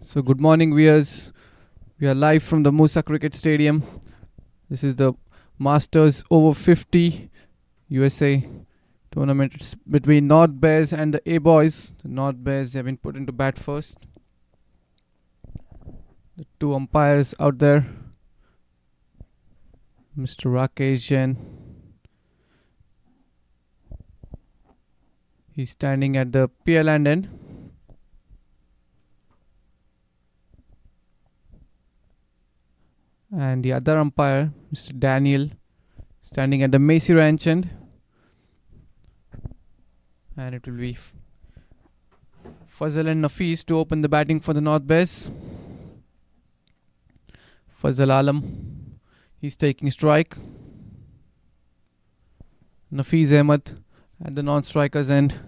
So good morning, viewers. We are live from the Moosa Cricket Stadium. This is the Masters over 50 USA tournament. It's between North Bears and the A Boys. The North Bears have been put into bat first. The two umpires out there, Mr. Rakesh Jain. He's standing at the PL end. And the other umpire, Mr. Daniel, standing at the Macy Ranch end. And it will be Fazal and Nafis to open the batting for the North Bears. Fazal Alam, he's taking strike. Nafis Ahmed at the non-strikers end.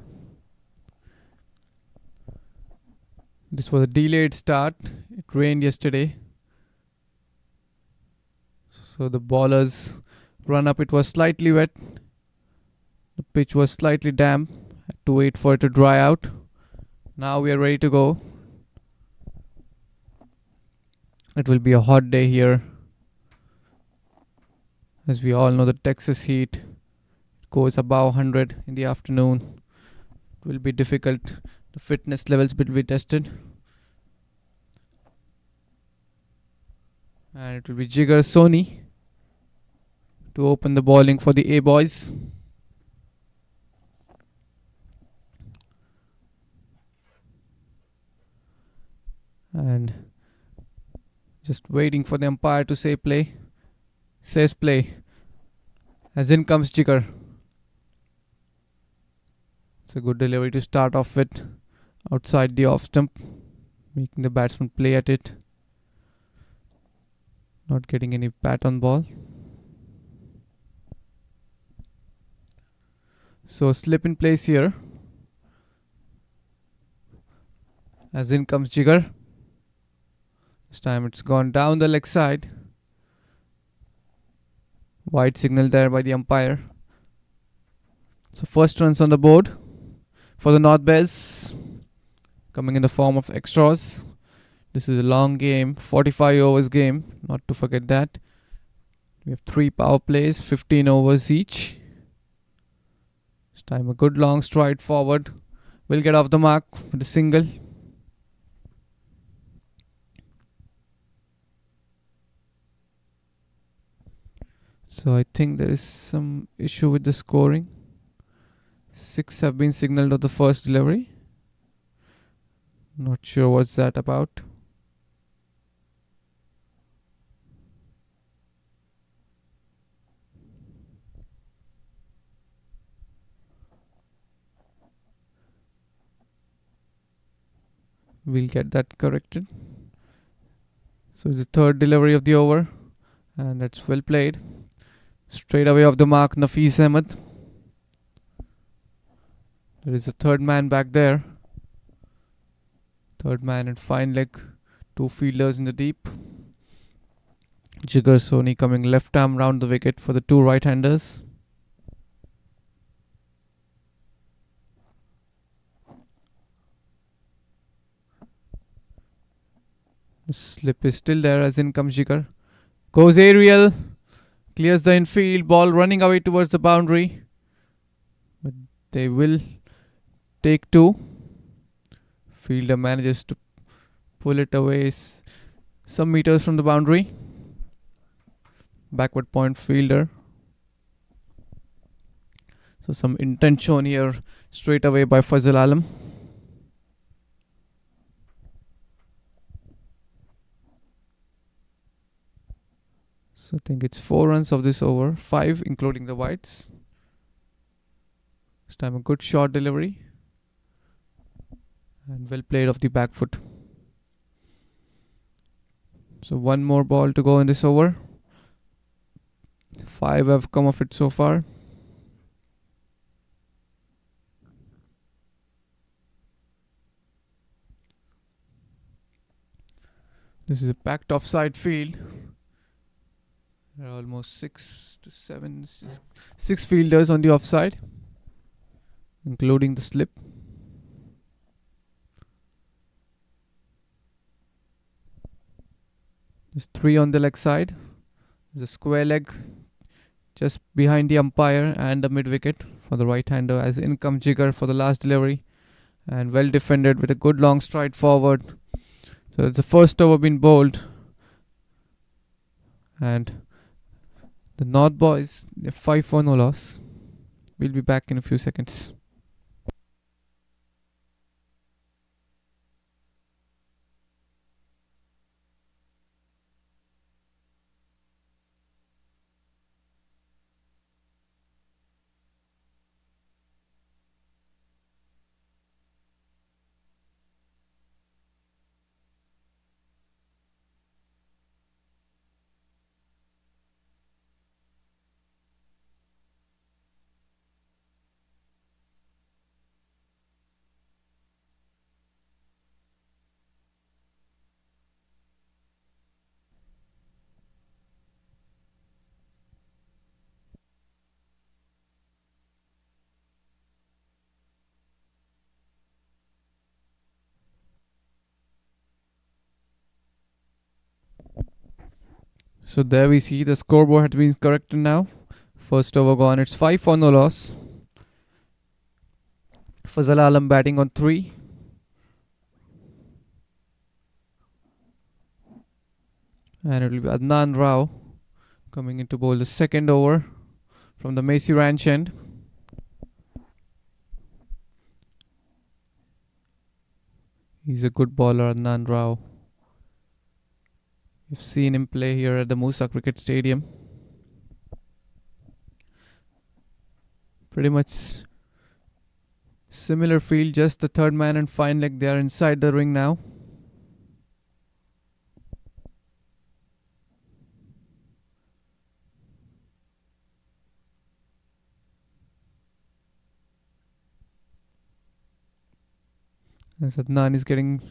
This was a delayed start. It rained yesterday, so the bowlers run up. It was slightly wet. The pitch was slightly damp. Had to wait for it to dry out. Now we are ready to go. It will be a hot day here. As we all know, the Texas heat goes above 100 in the afternoon. It will be difficult. The fitness levels will be tested. And it will be Jigar Soni to open the bowling for the A Boys. And just waiting for the umpire to say play. Says play. As in comes Jigar. It's a good delivery to start off with. Outside the off stump, making the batsman play at it. Not getting any bat on ball. So slip in place here. As in comes Jigar. This time it's gone down the leg side. Wide signal there by the umpire. So first runs on the board for the North Bears, coming in the form of extras. This is a long game, 45 overs game, not to forget that. We have 3 power plays, 15 overs each. This time a good long stride forward. Will get off the mark with a single. So I think there is some issue with the scoring. 6 have been signaled of the first delivery. Not sure what's that about. We'll get that corrected. So it's the third delivery of the over, and that's well played. Straight away off the mark, Nafis Ahmed. There is a third man back there. Third man in fine leg. 2 fielders in the deep. Jigar Soni coming left arm round the wicket for the 2 right-handers. The slip is still there, as in comes Jigar. Goes aerial. Clears the infield. Ball running away towards the boundary. But they will take 2. Fielder manages to pull it away some meters from the boundary. Backward point fielder. So some intent shown here straight away by Fazal Alam. So I think it's 4 runs of this over, 5 including the wides. This time a good short delivery. And well played off the back foot. So 1 more ball to go in this over. 5 have come off it so far. This is a packed offside field. There are almost 6 to 7, 6 fielders on the offside, including the slip. There's 3 on the leg side. There's a square leg just behind the umpire and the mid wicket for the right hander, as in comes Jigger for the last delivery, and well defended with a good long stride forward. So that's the first over been bowled, and the North boys, they're 5 for no loss. We'll be back in a few seconds. So there we see the scoreboard has been corrected now. First over gone. It's 5 for no loss. Fazal Alam batting on 3. And it will be Adnan Rao coming in to bowl the second over from the Macy Ranch end. He's a good bowler, Adnan Rao. You've seen him play here at the Moosa Cricket Stadium. Pretty much similar field, just the third man and fine leg. They are inside the ring now. As Adnan is getting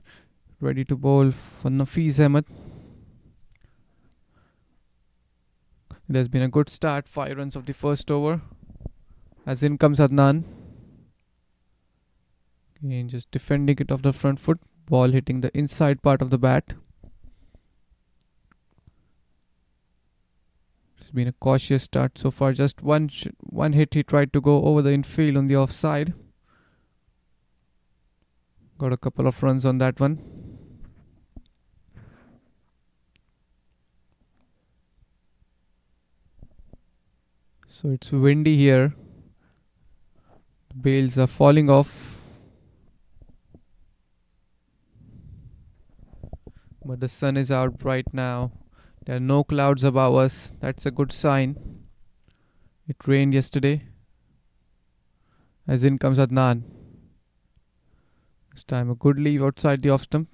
ready to bowl for Nafiz Ahmed. It has been a good start. 5 runs of the first over. As in comes Adnan. Again, just defending it off the front foot. Ball hitting the inside part of the bat. It's been a cautious start so far. Just one hit he tried to go over the infield on the offside. Got a couple of runs on that one. So it's windy here. The bales are falling off. But the sun is out right now. There are no clouds above us. That's a good sign. It rained yesterday. As in comes Adnan. This time a good leave outside the off stump.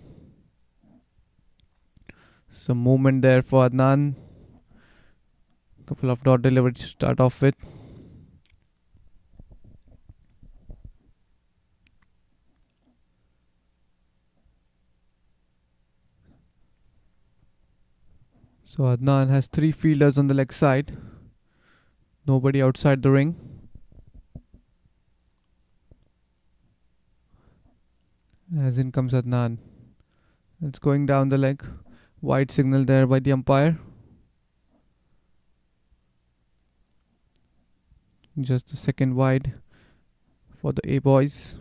Some movement there for Adnan. Couple of dot deliveries to start off with. So Adnan has 3 fielders on the leg side. Nobody outside the ring. As in comes Adnan. It's going down the leg. Wide signal there by the umpire. Just the second wide for the A boys.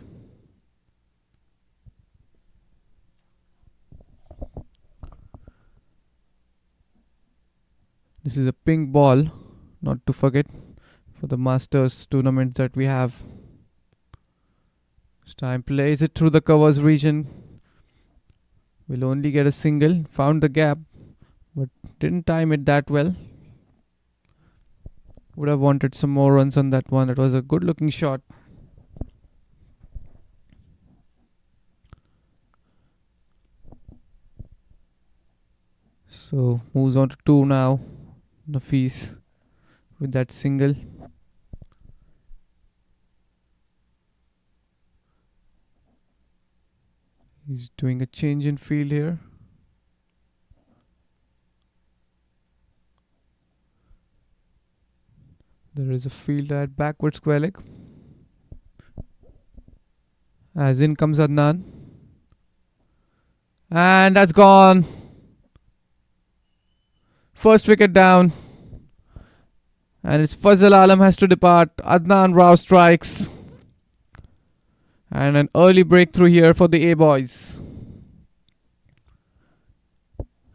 This is a pink ball, not to forget, for the Masters tournament that we have. This time plays it through the covers region. Will only get a single. Found the gap, but didn't time it that well. Would have wanted some more runs on that one. It was a good looking shot. So moves on to 2 now. Nafiz with that single. He's doing a change in field here. There is a field at backward square leg. As in comes Adnan. And that's gone. First wicket down. And it's Fazal Alam has to depart. Adnan Rao strikes. And an early breakthrough here for the A boys.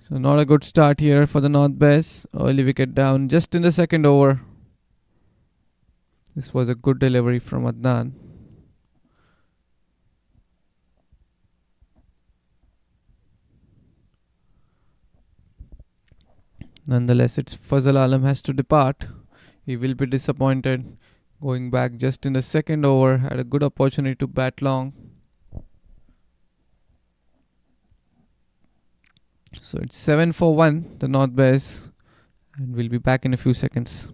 So not a good start here for the North Bears. Early wicket down just in the second over. This was a good delivery from Adnan. Nonetheless, it's Fazal Alam has to depart. He will be disappointed. Going back just in the second over, had a good opportunity to bat long. So it's 7 for 1, the North Bears. And we'll be back in a few seconds.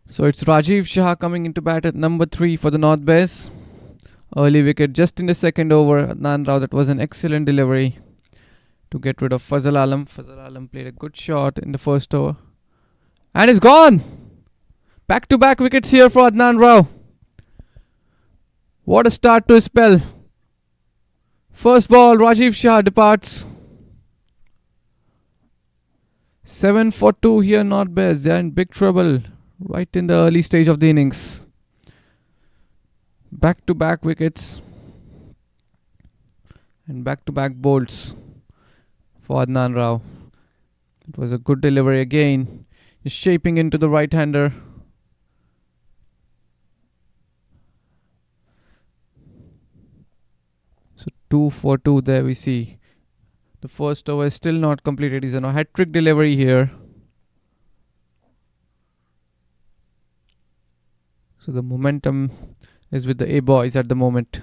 So it's Rajiv Shah coming into bat at number 3 for the North Bears. Early wicket just in the second over. Adnan Rao, that was an excellent delivery to get rid of Fazal Alam. Fazal Alam played a good shot in the first over. And it's gone! Back-to-back wickets here for Adnan Rao. What a start to his spell. First ball, Rajiv Shah departs. 7 for 2 here, North Bears. They're in big trouble right in the early stage of the innings. Back-to-back wickets and back-to-back bolts for Adnan Rao. It was a good delivery again. He's shaping into the right-hander. So 2 for 2 there we see. The first over is still not completed. He's on a hat-trick delivery here. So the momentum is with the A boys at the moment.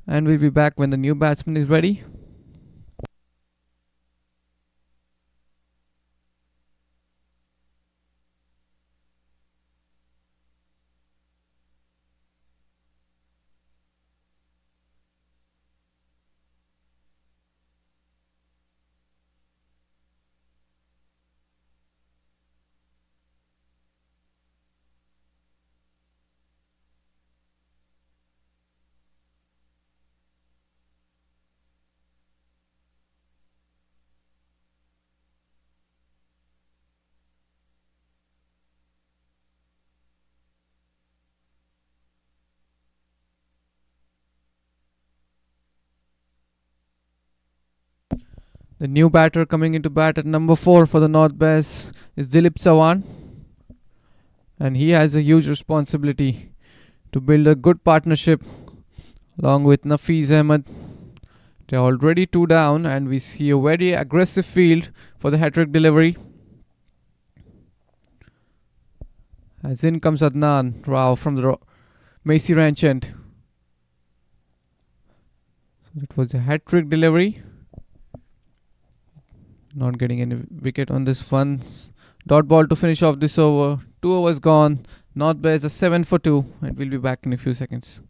And we'll be back when the new batsman is ready. The new batter coming into bat at number 4 for the North Bears is Dilip Sawan. And he has a huge responsibility to build a good partnership along with Nafiz Ahmed. They're already 2 down and we see a very aggressive field for the hat-trick delivery. As in comes Adnan Rao from the Macy Ranch end. So it was a hat-trick delivery. Not getting any wicket on this one. Dot ball to finish off this over. 2 overs gone. North Bears are 7 for 2 and we'll be back in a few seconds.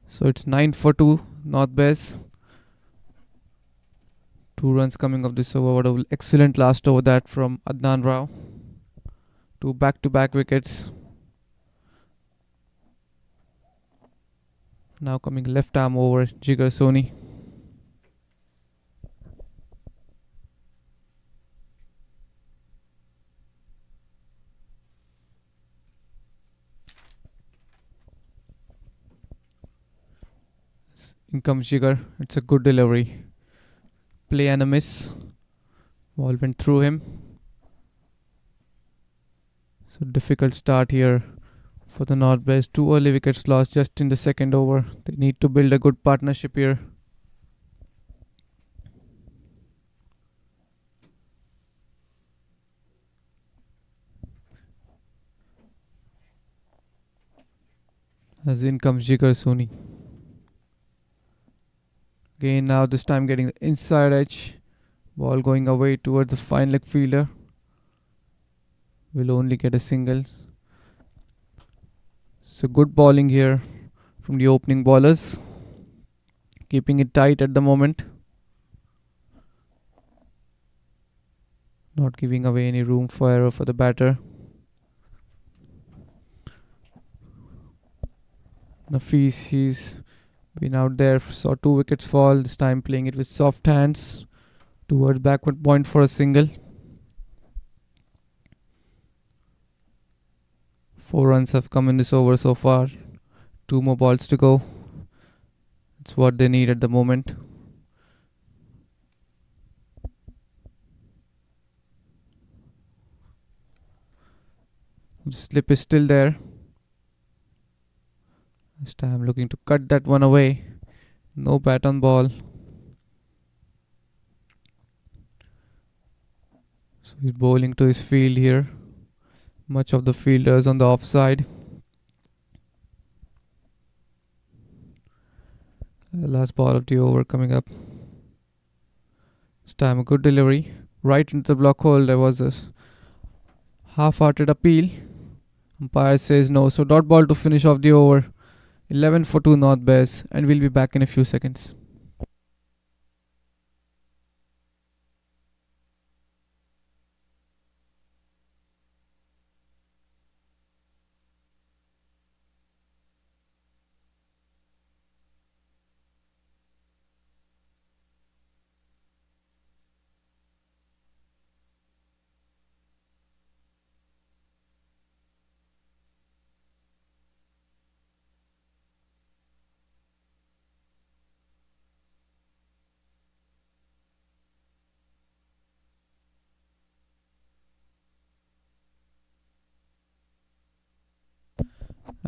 So it's 9 for 2, North Bez. 2 runs coming of this over. What a excellent last over that from Adnan Rao. 2 back-to-back wickets. Now coming left arm over Jigar Soni. In comes Jigar. It's a good delivery. Play and a miss. Ball went through him. So difficult start here for the North West. 2 early wickets lost just in the second over. They need to build a good partnership here. As in comes Jigar Soni. Again now this time getting the inside edge. Ball going away towards the fine leg fielder. Will only get a single. So good bowling here from the opening bowlers. Keeping it tight at the moment. Not giving away any room for error for the batter. Nafis, he's been out there, saw 2 wickets fall. This time playing it with soft hands towards backward point for a single. 4 runs have come in this over so far. 2 more balls to go. It's what they need at the moment. The slip is still there. This time looking to cut that one away. No bat on ball. So he's bowling to his field here. Much of the fielders on the offside. The last ball of the over coming up. This time a good delivery. Right into the block hole. There was a half-hearted appeal. Umpire says no. So dot ball to finish off the over. 11 for 2 North Bears. And we'll be back in a few seconds.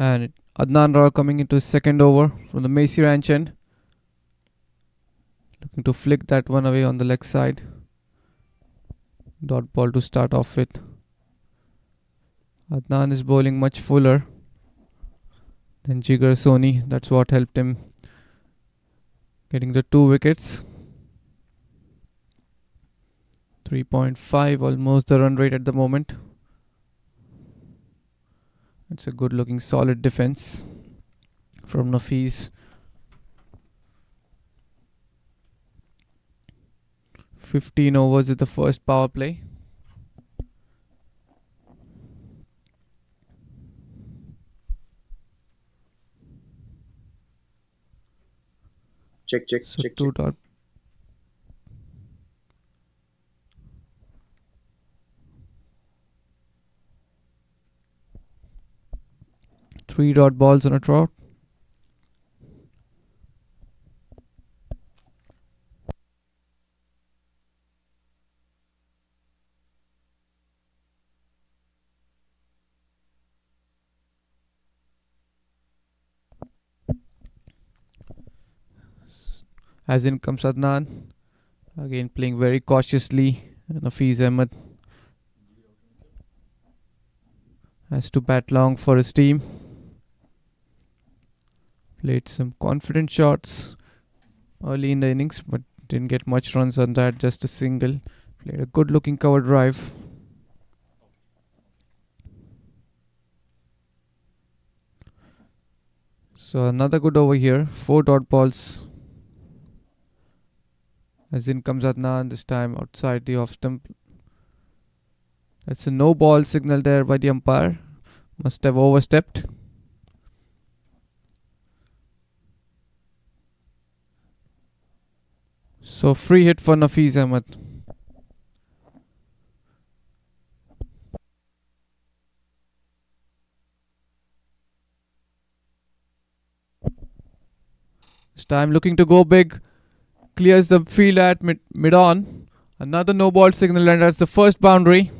And Adnan Rao coming into his second over from the Macy Ranch end. Looking to flick that one away on the leg side. Dot ball to start off with. Adnan is bowling much fuller than Jigar Soni. That's what helped him getting the 2 wickets. 3.5, almost the run rate at the moment. It's a good looking solid defense from Nafis. 15 overs is the first power play. Check. 3 dot balls on a trot. As in comes Adnan. Again playing very cautiously. And Hafiz Ahmed has to bat long for his team. Played some confident shots early in the innings, but didn't get much runs on that, just a single. Played a good looking cover drive. So another good over here. 4 dot balls. As in comes Adnan, this time outside the off stump. That's a no ball signal there by the umpire. Must have overstepped. So free hit for Nafiz Ahmed. This time looking to go big. Clears the field at mid on. Another no ball signal, and that's the first boundary.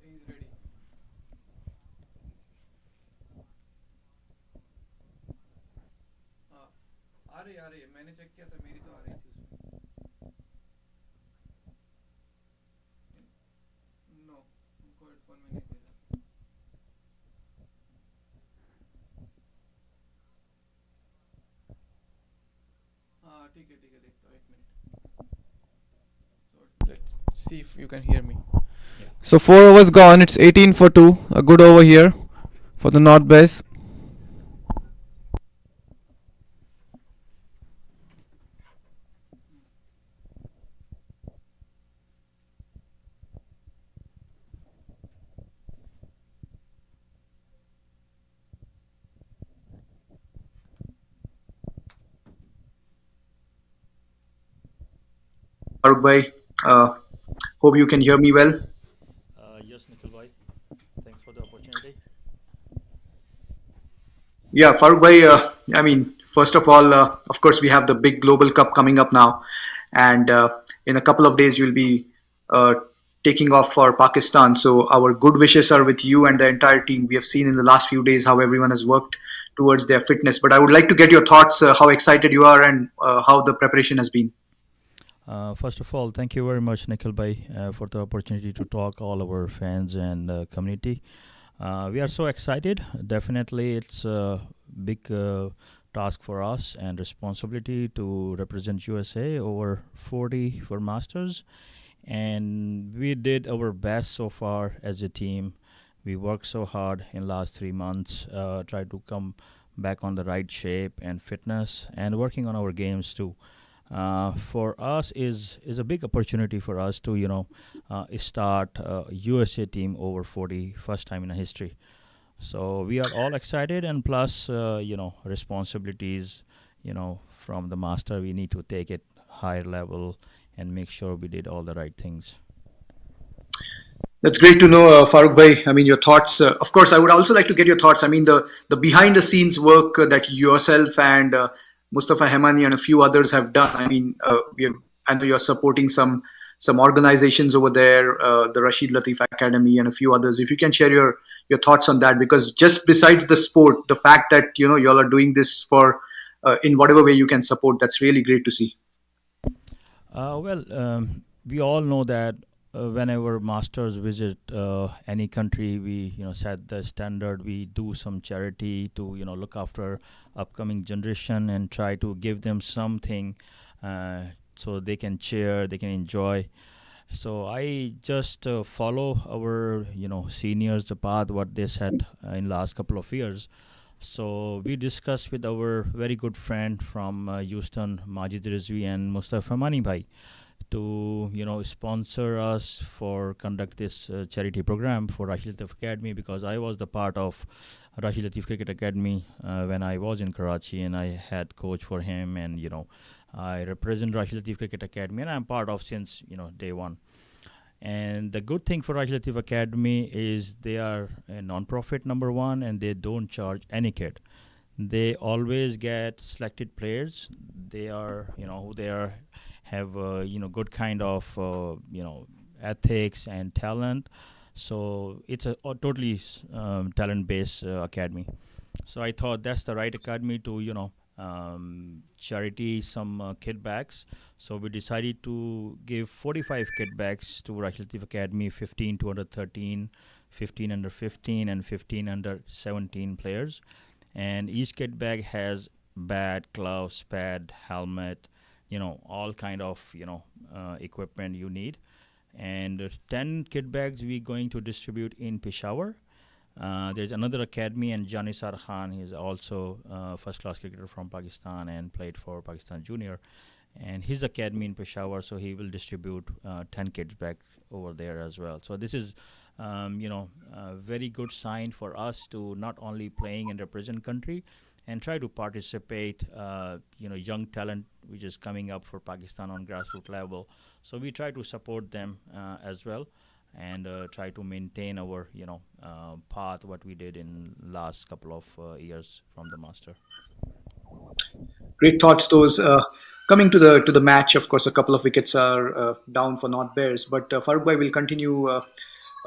He's ready. आ रही है मैंने check किया था मेरी तो आ रही थी उसमें नो हमको हेडफोन में नहीं दे रहा हाँ ठीक है देखता हूँ 1 minute so let's see if you can hear me. So 4 overs gone. It's 18 for 2. A good over here for the North Bears. Farooq bhai, uh, hope you can hear me well. Yes, Nikhil bhai. Thanks for the opportunity. Yeah, Farooq bhai, I mean, first of all, of course, we have the big global cup coming up now. And in a couple of days, you'll be uh, taking off for Pakistan. So our good wishes are with you and the entire team. We have seen in the last few days how everyone has worked towards their fitness. But I would like to get your thoughts, how excited you are and how the preparation has been. First of all, thank you very much, Nikhil bhai, for the opportunity to talk all our fans and community. We are so excited. Definitely, it's a big task for us and responsibility to represent USA over 40 for Masters. And we did our best so far as a team. We worked so hard in last 3 months, try to come back on the right shape and fitness, and working on our games too. For us is a big opportunity for us to start USA team over 40 first time in history. So we are all excited, and plus responsibilities, from the master, we need to take it higher level and make sure we did all the right things. That's great to know, Farooq bhai. I mean, your thoughts. Of course, I would also like to get your thoughts. I mean, the behind the scenes work that yourself and Mustafa Hemani and a few others have done. I mean, I know you're supporting some organizations over there, the Rashid Latif Academy and a few others. If you can share your thoughts on that, because just besides the sport, the fact that y'all are doing this for in whatever way you can support, that's really great to see. We all know that whenever masters visit any country, we set the standard. We do some charity to look after upcoming generation and try to give them something uh, so they can cheer, they can enjoy. So I just follow our seniors the path what they said in last couple of years. So we discussed with our very good friend from Houston, Majid Rizvi and Mustafa Mani Bhai, to sponsor us for conduct this charity program for Rashid Latif Academy, because I was the part of Rashid Latif Cricket Academy when I was in Karachi, and I had coach for him, and I represent Rashid Latif Cricket Academy, and I'm part of since day one. And the good thing for Rashid Latif Academy is they are a non-profit number one, and they don't charge any kid. They always get selected players. They are who they are have good kind of ethics and talent. So it's a totally talent based academy. So I thought that's the right academy to charity some kit bags. So we decided to give 45 kit bags to Rashid Latif Academy, 15 to under 13, 15 under 15, and 15 under 17 players. And each kit bag has bat, gloves, pad, helmet, all kind of equipment you need. And 10 kit bags we going to distribute in Peshawar. There's another academy, and Janisar Khan, he is also first class cricketer from Pakistan and played for Pakistan Junior. And his academy in Peshawar, so he will distribute 10 kids back over there as well. So this is, a very good sign for us to not only playing and represent country, and try to participate, young talent which is coming up for Pakistan on grassroots level. So we try to support them as well, and try to maintain our path what we did in last couple of years from the master. Great thoughts, those. Coming to the match, of course, a couple of wickets are down for North Bears, but Farooq bhai will continue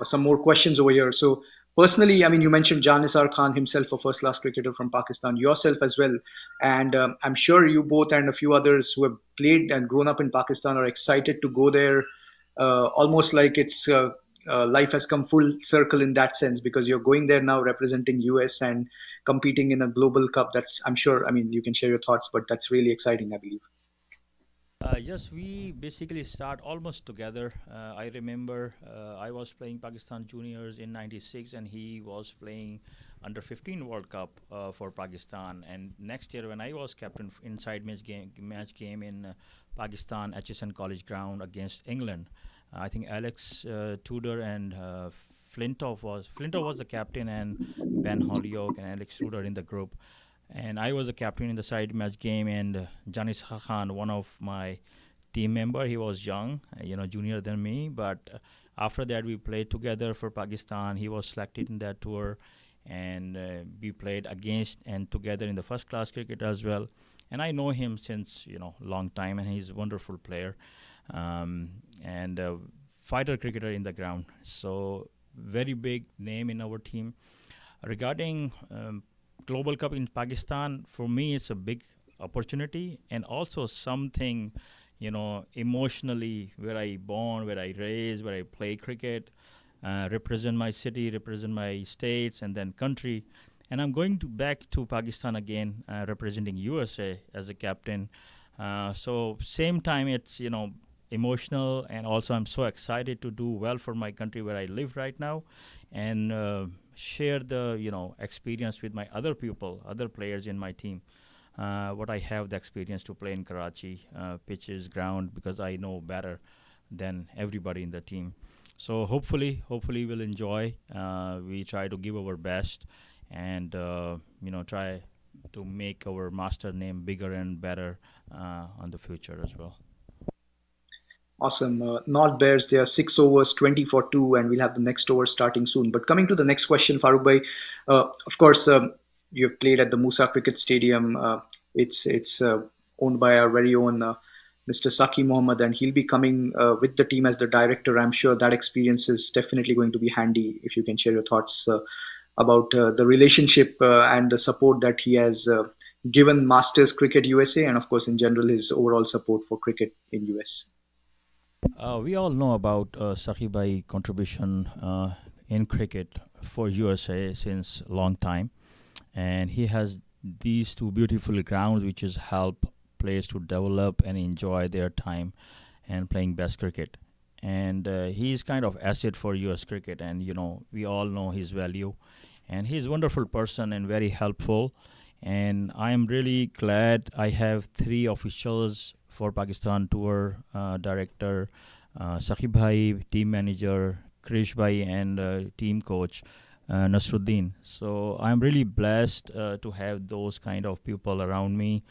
some more questions over here. So, personally, I mean, you mentioned Janisar Khan himself, a first class cricketer from Pakistan, yourself as well, and I'm sure you both and a few others who have played and grown up in Pakistan are excited to go there. Almost like it's life has come full circle in that sense, because you're going there now representing US and competing in a global cup. That's, I'm sure, I mean, you can share your thoughts, but that's really exciting, I believe. Yes, we basically start almost together. I remember I was playing Pakistan Juniors in '96, and he was playing under 15 World Cup for Pakistan. And next year, when I was captain inside match game in Pakistan HSN College ground against England, I think Alex Tudor and Flintoff was the captain, and Ben Holyoke and Alex Tudor in the group, and I was the captain in the side match game. And Janis Khan, one of my team member, he was young, junior than me, but after that we played together for Pakistan. He was selected in that tour, and we played against and together in the first class cricket as well. And I know him since long time, and he's a wonderful player, and fighter cricketer in the ground. So very big name in our team. Regarding Global Cup in Pakistan, for me, it's a big opportunity, and also something, emotionally, where I born, where I raised, where I play cricket, represent my city, represent my states, and then country. And I'm going to back to Pakistan again, representing USA as a captain. So same time, it's emotional, and also I'm so excited to do well for my country where I live right now, and share the experience with my other people, other players in my team. What I have the experience to play in Karachi pitches, ground, because I know better than everybody in the team. So hopefully we'll enjoy. We try to give our best, and try to make our master name bigger and better on the future as well. Awesome. North Bears, they are 6 overs, 20 for 2, and we'll have the next over starting soon. But coming to the next question, Farooq bhai, of course, you've played at the Moosa Cricket Stadium. It's owned by our very own Mr. Saki Mohammed, and he'll be coming with the team as the director. I'm sure that experience is definitely going to be handy. If you can share your thoughts about the relationship and the support that he has given Masters Cricket USA, and of course, in general, his overall support for cricket in US. We all know about Saki Bhai contribution in cricket for USA since long time, and he has these two beautiful grounds which has helped players to develop and enjoy their time and playing best cricket. And he's kind of asset for US cricket, and we all know his value, and he's a wonderful person and very helpful. And I am really glad I have three officials for Pakistan tour: director Saqib Bhai, team manager Krish Bhai, and team coach Nasruddin. So I'm really blessed to have those kind of people around me,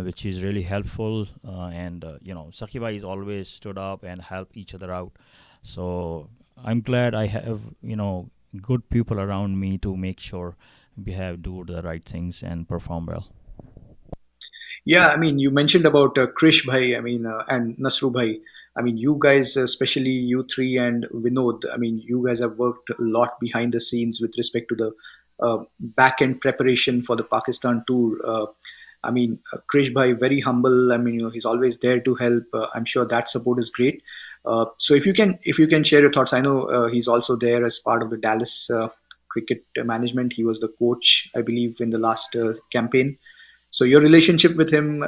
which is really helpful. And Sakib Bhai is always stood up and help each other out. So I'm glad I have good people around me to make sure we have do the right things and perform well. Yeah, I mean, you mentioned about Krish Bhai, I mean, and Nasru Bhai. I mean, you guys, especially you three and Vinod, I mean, you guys have worked a lot behind the scenes with respect to the back end preparation for the Pakistan tour. I mean, Krish Bhai, very humble. I mean, he's always there to help. I'm sure that support is great. So if you can share your thoughts, I know he's also there as part of the Dallas cricket management. He was the coach, I believe, in the last campaign. So your relationship with him,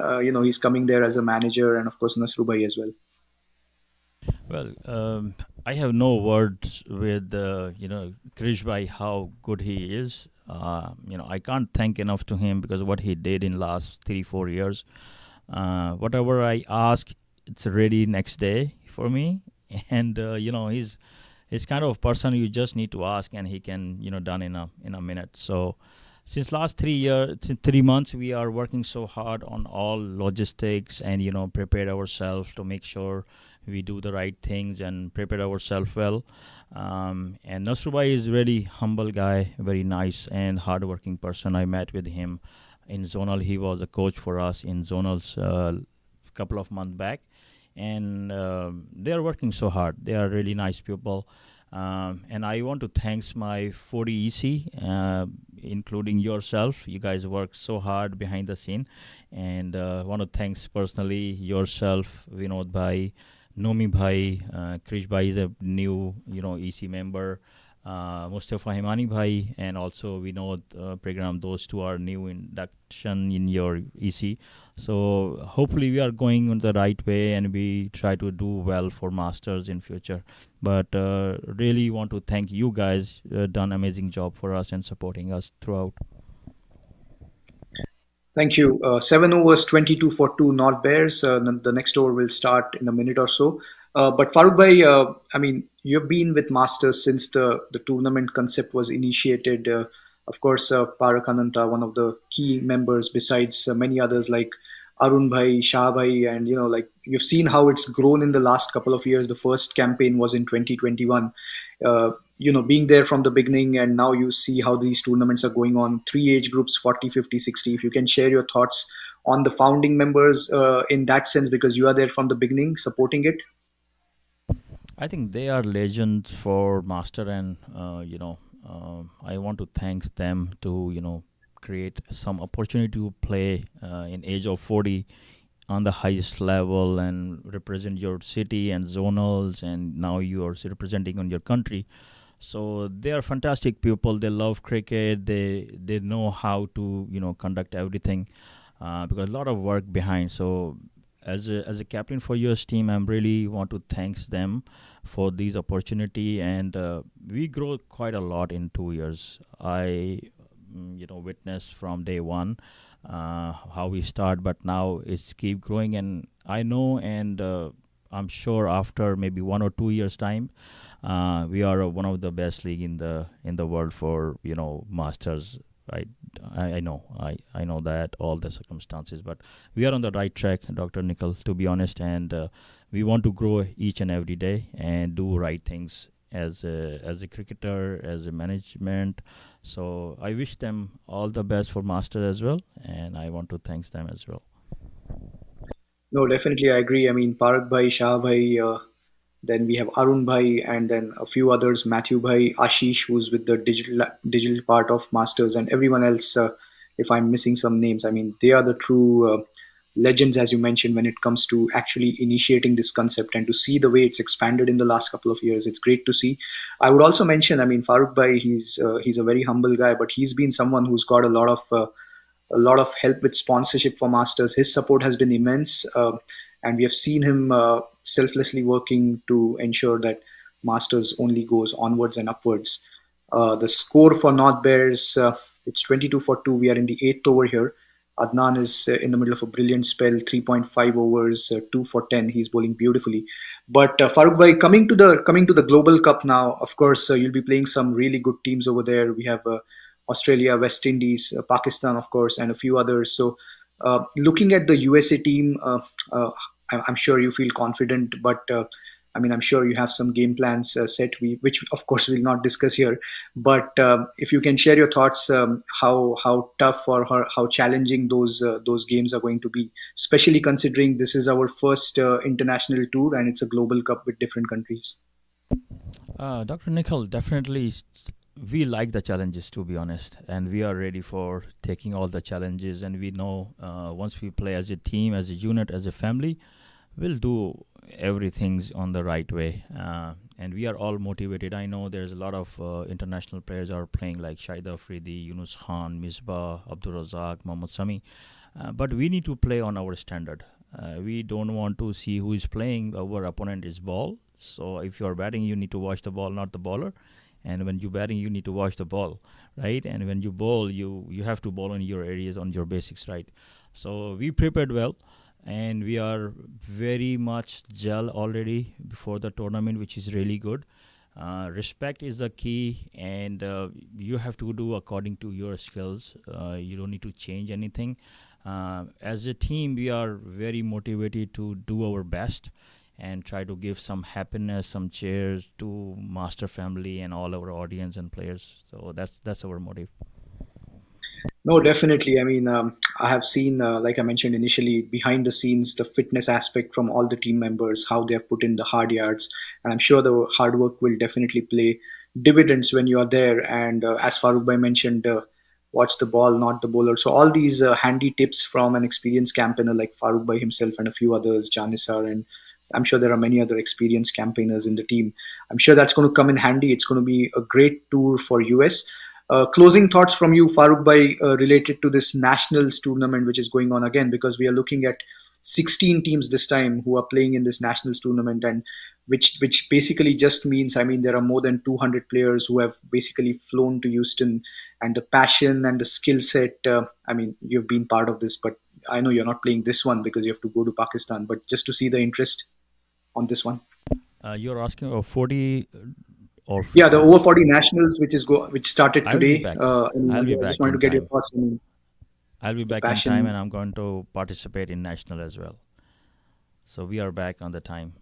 he's coming there as a manager, and of course Nasrubai as well. Well, I have no words with Krish Bhai how good he is. I can't thank enough to him because what he did in last 3 4 years. Whatever I ask, it's ready next day for me. And he's kind of person you just need to ask, and he can done in a minute. So since last 3 years, 3 months, we are working so hard on all logistics and prepare ourselves to make sure we do the right things and prepare ourselves well. And Nasrubai is really humble guy, very nice and hardworking person. I met with him in zonal. He was a coach for us in zonals couple of months back, and they are working so hard. They are really nice people. And I want to thanks my 40 EC, including yourself. You guys work so hard behind the scene, and want to thanks personally yourself, Vinod Bhai, Nomi Bhai, Krish Bhai is a new EC member. Mustafa Himani Bhai and also Vinod program. Those two are new induction in your EC. So hopefully we are going on the right way and we try to do well for masters in future. But really want to thank you guys. Done amazing job for us and supporting us throughout. Thank you. 7 overs, 22 for two North Bears. The next over will start in a minute or so. But Farooq Bhai, I mean, you've been with Masters since the tournament concept was initiated. Of course, Parak Ananta, one of the key members, besides many others like Arun Bhai, Shah Bhai, and like you've seen how it's grown in the last couple of years. The first campaign was in 2021. Being there from the beginning, and now you see how these tournaments are going on. Three age groups, 40, 50, 60. If you can share your thoughts on the founding members in that sense, because you are there from the beginning supporting it. I think they are legends for master, and I want to thank them to create some opportunity to play in age of 40 on the highest level and represent your city and zonals, and now you are representing on your country. So they are fantastic people. They love cricket. They know how to conduct everything, because a lot of work behind. So as a captain for your team, I'm really want to thanks them for this opportunity, and we grow quite a lot in 2 years. I witnessed from day one how we start, but now it's keep growing, and I know, and I'm sure after maybe 1 or 2 years time, we are one of the best league in the world for masters. Right, I know, I know that all the circumstances, but we are on the right track, Dr. Nickel, to be honest, and we want to grow each and every day and do right things as a cricketer, as a management. So I wish them all the best for master as well, and I want to thank them as well. No, definitely, I agree. I mean, Parak Bhai, Shah Bhai, then we have Arun Bhai, and then a few others, Matthew Bhai, Ashish, who's with the digital part of Masters, and everyone else. If I'm missing some names, I mean, they are the true legends, as you mentioned, when it comes to actually initiating this concept and to see the way it's expanded in the last couple of years. It's great to see. I would also mention, I mean, Farooq Bhai, he's a very humble guy, but he's been someone who's got a lot of help with sponsorship for Masters. His support has been immense, and we have seen him selflessly working to ensure that Masters only goes onwards and upwards. The score for North Bears, it's 22 for 2. We are in the eighth over here. Adnan is in the middle of a brilliant spell, 3.5 overs, 2 for 10. He's bowling beautifully. But Farooq Bhai, coming to the Global Cup now, of course, you'll be playing some really good teams over there. We have Australia, West Indies, Pakistan, of course, and a few others. So Looking at the USA team, I'm sure you feel confident, but I mean, I'm sure you have some game plans set, which of course we'll not discuss here. But if you can share your thoughts, how tough or how challenging those games are going to be, especially considering this is our first international tour and it's a global cup with different countries. Dr. Nikhil, definitely we like the challenges, to be honest, and we are ready for taking all the challenges. And we know once we play as a team, as a unit, as a family, we'll do everything on the right way. And we are all motivated. I know there's a lot of international players are playing like Shahid Afridi, Yunus Khan, Misbah, Abdul Razak, Mohammad Sami. But we need to play on our standard. We don't want to see who is playing. Our opponent is ball. So if you're batting, you need to watch the ball, not the bowler. And when you're batting, you need to watch the ball, right? And when you bowl, you have to bowl on your areas, on your basics, right? So we prepared well, and we are very much gel already before the tournament, which is really good. Respect is the key, and you have to do according to your skills. You don't need to change anything. As a team, we are very motivated to do our best and try to give some happiness, some cheers to Master family and all our audience and players. So that's our motive. No, definitely. I mean, I have seen, like I mentioned initially, behind the scenes, the fitness aspect from all the team members, how they have put in the hard yards. And I'm sure the hard work will definitely play dividends when you are there. And as Farooq Bhai mentioned, watch the ball, not the bowler. So all these handy tips from an experienced campaigner like Farooq Bhai himself and a few others, Janisar, and I'm sure there are many other experienced campaigners in the team. I'm sure that's going to come in handy. It's going to be a great tour for US. Closing thoughts from you, Farooq Bhai, related to this nationals tournament, which is going on again, because we are looking at 16 teams this time who are playing in this nationals tournament, and which basically just means, I mean, there are more than 200 players who have basically flown to Houston, and the passion and the skill set. I mean, you've been part of this, but I know you're not playing this one because you have to go to Pakistan. But just to see the interest on this one. You're asking about 40 or Yeah, the over 40 nationals, which started I'll be today. back. I'll be I just back wanted to in get your time. thoughts. I mean, I'll be the back in time, passion. and I'm going to participate in national as well. So we are back on the time.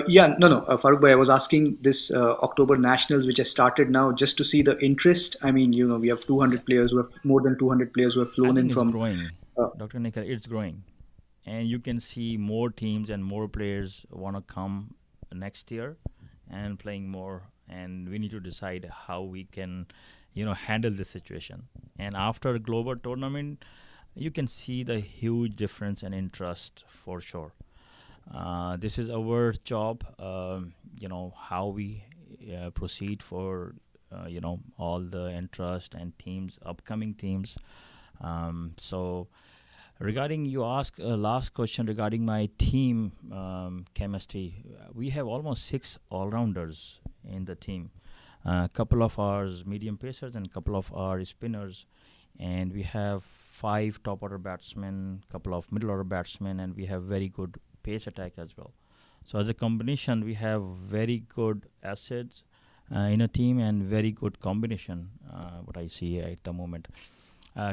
Yeah, no, no, Farooq bhai, I was asking this October nationals, which has started now, just to see the interest. I mean, we have Yeah, 200 players who have more than 200 players who have I flown in think it's from. growing, Uh, Dr. Nikhil. It's growing, and you can see more teams and more players want to come next year and playing more. And we need to decide how we can, handle this situation. And after a global tournament, you can see the huge difference and interest for sure. This is our job. How we proceed for all the interest and teams, upcoming teams. So regarding you ask last question regarding my team chemistry, we have almost six all-rounders in the team. A couple of ours medium pacers and a couple of our spinners, and we have five top order batsmen, couple of middle order batsmen, and we have very good pace attack as well. So as a combination, we have very good assets in a team and very good combination. What I see at the moment.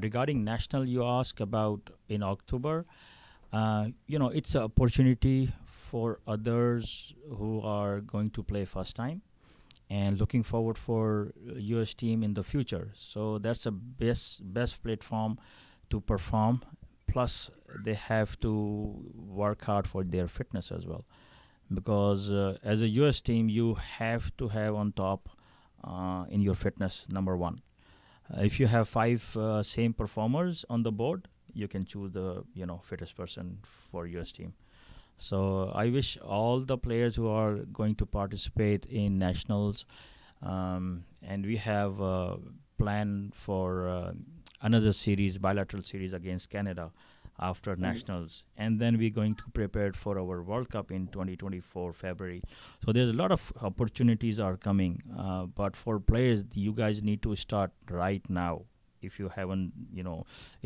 Regarding national, you ask about in October. It's an opportunity for others who are going to play first time and looking forward for US team in the future. So that's a best platform to perform. Plus, they have to work hard for their fitness as well, because as a US team, you have to have on top in your fitness number one. If you have five same performers on the board, you can choose the fittest person for US team. So I wish all the players who are going to participate in nationals, and we have a plan for another series, bilateral series against Canada after nationals, and then we're going to prepare for our World Cup in 2024 February. So there's a lot of opportunities are coming, but for players, you guys need to start right now. If you haven't,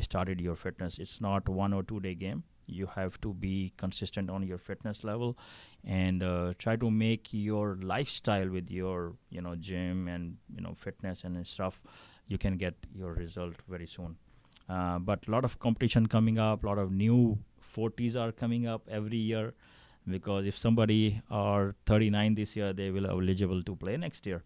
started your fitness, it's not 1 or 2 day game. You have to be consistent on your fitness level, and try to make your lifestyle with your gym and fitness and stuff. You can get your result very soon. But a lot of competition coming up, a lot of new 40s are coming up every year, because if somebody are 39 this year, they will eligible to play next year.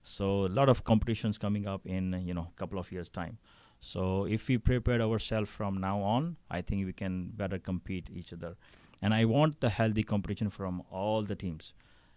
So a lot of competitions coming up in couple of years time. So if we prepare ourselves from now on, I think we can better compete each other. And I want the healthy competition from all the teams.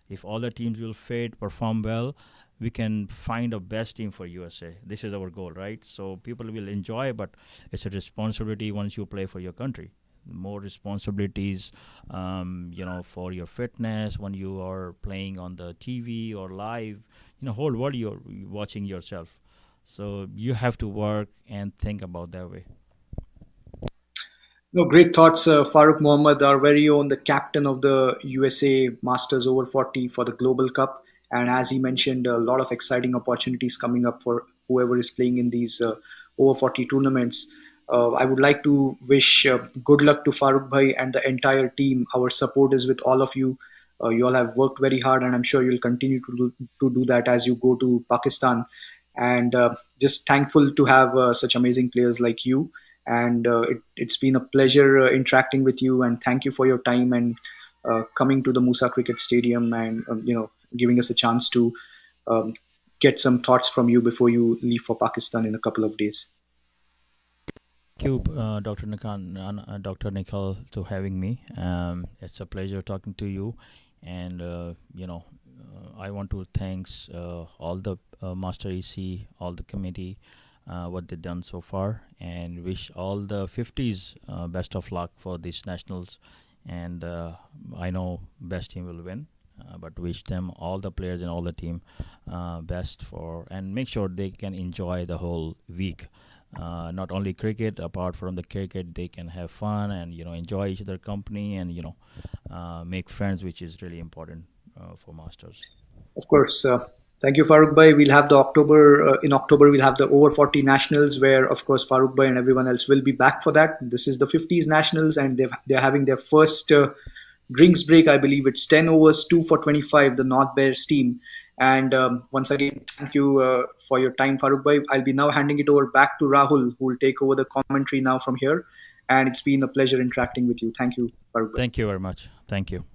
If all the teams will fit, perform well, we can find a best team for USA. This is our goal, right? So people will enjoy, but it's a responsibility once you play for your country. More responsibilities, for your fitness when you are playing on the TV or live. Whole world you're watching yourself. So you have to work and think about that way. No, great thoughts, Farooq Mohammed, our very own, the captain of the USA Masters over 40 for the Global Cup. And as he mentioned, a lot of exciting opportunities coming up for whoever is playing in these over 40 tournaments. I would like to wish good luck to Farooq Bhai and the entire team. Our support is with all of you. You all have worked very hard, and I'm sure you'll continue to do that as you go to Pakistan. And just thankful to have such amazing players like you. And it's been a pleasure interacting with you. And thank you for your time and coming to the Moosa Cricket Stadium and giving us a chance to um, get some thoughts from you before you leave for Pakistan in a couple of days. Thank you, Dr. Nikhil, to having me. It's a pleasure talking to you, and I want to thanks all the Master EC, all the committee, what they've done so far, and wish all the 50s best of luck for these nationals. And I know best team will win. But wish them, all the players and all the team, best for, and make sure they can enjoy the whole week. Not only cricket, apart from the cricket, they can have fun and enjoy each other company, and make friends, which is really important for masters. Of course. Thank you, Farooq Bhai. We'll have the in October, we'll have the over 40 nationals where, of course, Farooq Bhai and everyone else will be back for that. This is the 50s nationals, and they're having their first drinks break. I believe it's 10 overs, 2 for 25, the North Bears team. And once again, thank you for your time, Farooq Bhai. I'll be now handing it over back to Rahul, who will take over the commentary now from here. And it's been a pleasure interacting with you. Thank you, Farooq Bhai. Thank you very much. Thank you.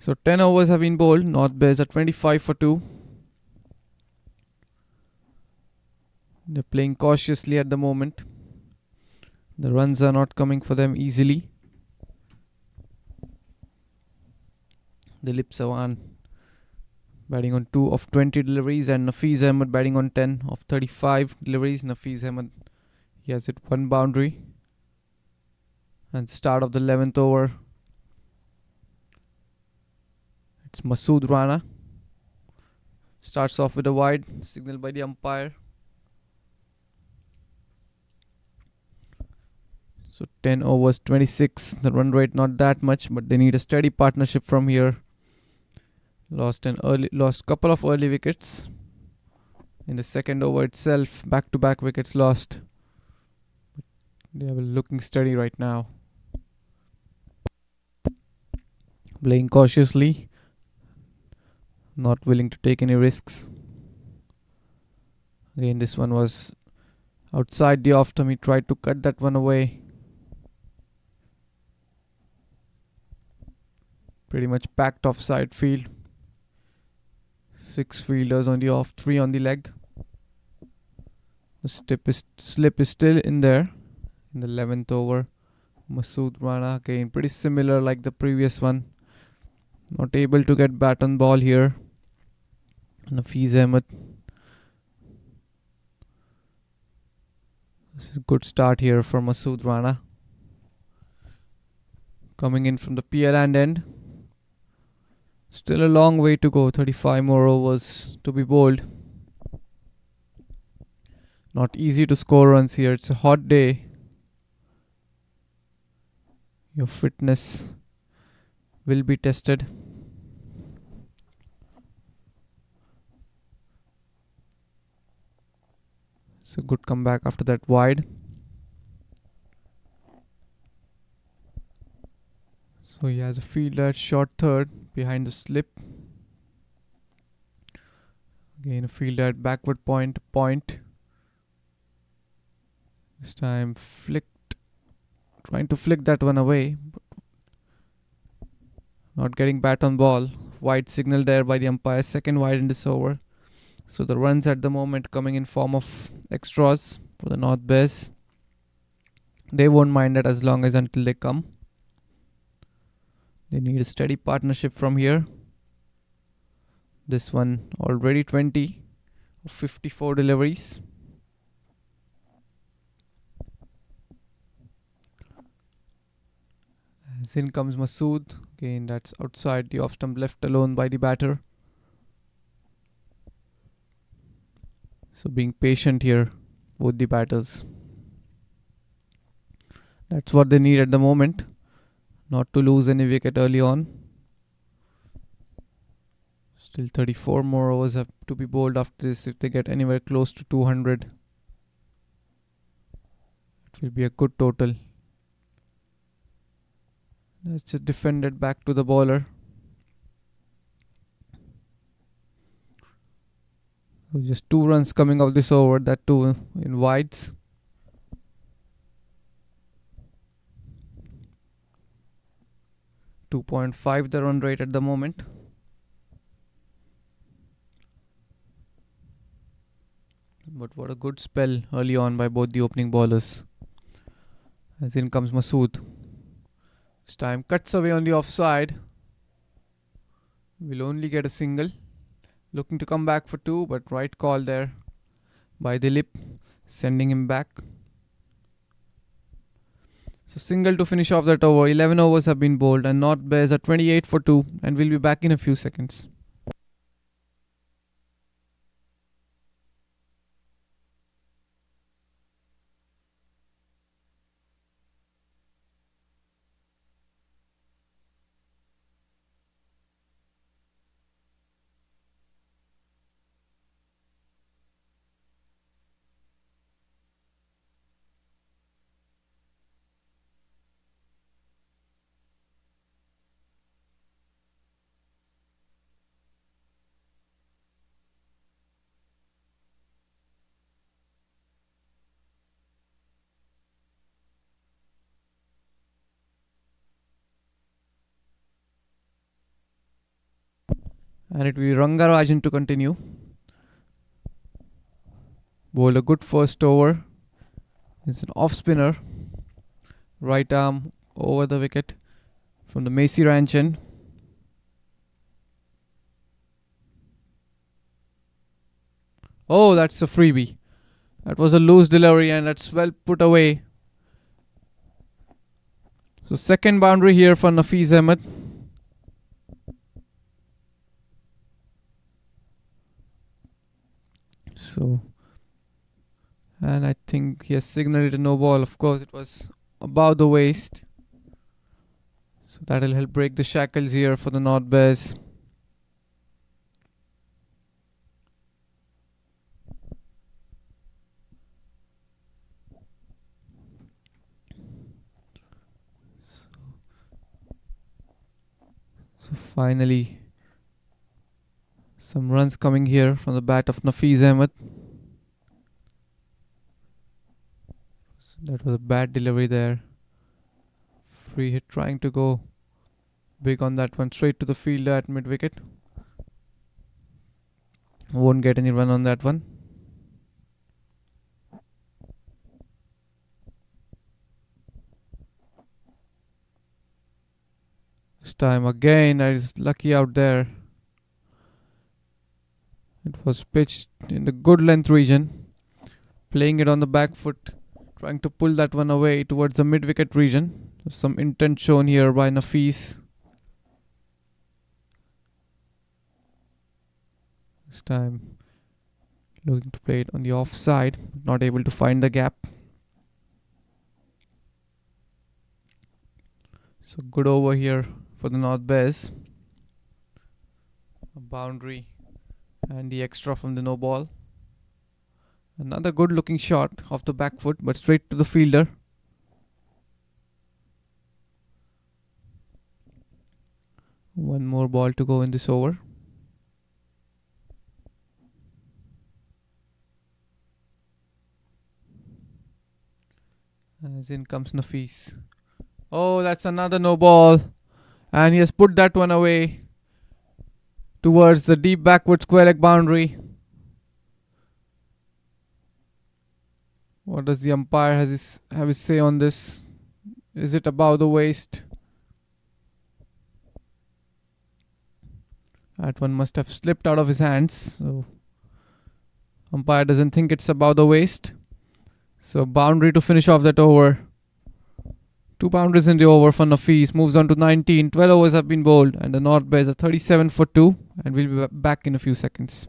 So 10 overs have been bowled. North Bears are 25 for 2. They're playing cautiously at the moment. The runs are not coming for them easily. Dilip Sawan batting on 2 of 20 deliveries, and Nafiz Ahmed batting on 10 of 35 deliveries. Nafiz Ahmed, he has hit one boundary. And start of the 11th over. It's Masood Rana. Starts off with a wide, signal by the umpire. So 10 overs, 26. The run rate not that much, but they need a steady partnership from here. Lost couple of early wickets. In the second over itself, back-to-back wickets lost. They are looking steady right now. Playing cautiously. Not willing to take any risks. Again, this one was outside the off stump. He tried to cut that one away. Pretty much packed offside field. 6 fielders on the off, 3 on the leg. The slip is still in there. In the 11th over, Masood Rana again pretty similar like the previous one. Not able to get bat on ball here. Nafiz Ahmed. This is a good start here for Masood Rana. Coming in from the PL end. Still a long way to go. 35 more overs to be bowled. Not easy to score runs here. It's a hot day. Your fitness will be tested. It's a good comeback after that wide. So he has a fielder at short third behind the slip. Again a fielder at backward point. This time flicked. Trying to flick that one away. Not getting bat on ball. Wide signal there by the umpire. Second wide in this over. So the runs at the moment coming in form of extras for the North Bears. They won't mind that as long as until they come. They need a steady partnership from here. This one already 20 of 54 deliveries. As in comes Masood. Again, that's outside the off stump, left alone by the batter. So being patient here, both the batters. That's what they need at the moment. Not to lose any wicket early on. Still 34 more overs have to be bowled after this. If they get anywhere close to 200, it will be a good total. That's just defended back to the bowler. So just 2 runs coming off this over, that too in wides. .5 the run rate at the moment. But what a good spell early on by both the opening bowlers. As in comes Masood. This time cuts away on the offside. Will only get a single. Looking to come back for 2, but right call there by Dilip, sending him back. So single to finish off that over. 11 overs have been bowled and North Bears are 28 for 2 and we'll be back in a few seconds. And it will be Rangarajan to continue. Bowled a good first over. It's an off spinner. Right arm over the wicket from the Macy Ranchan. Oh, that's a freebie. That was a loose delivery and that's well put away. So second boundary here for Nafiz Ahmed. So, and I think he has signaled a no ball. Of course, it was above the waist. So that'll help break the shackles here for the North Bears. So finally, some runs coming here from the bat of Nafiz Ahmed. So that was a bad delivery there. Free hit trying to go big on that one. Straight to the fielder at mid wicket. Won't get any run on that one. This time again, I is lucky out there. It was pitched in the good length region. Playing it on the back foot. Trying to pull that one away towards the mid wicket region. Some intent shown here by Nafiz. This time looking to play it on the offside. Not able to find the gap. So good over here for the North Bears. A boundary and the extra from the no ball. Another good looking shot off the back foot but straight to the fielder. One more ball to go in this over. As in comes Nafiz. Oh, that's another no ball. And he has put that one away towards the deep backward square leg boundary. What does the umpire have his say on this? Is it above the waist? That one must have slipped out of his hands. So umpire doesn't think it's above the waist. So boundary to finish off that over. 2 boundaries in the over for Nafiz. Moves on to 19. 12 overs have been bowled and the North Bears are 37 for 2 and we'll be back in a few seconds.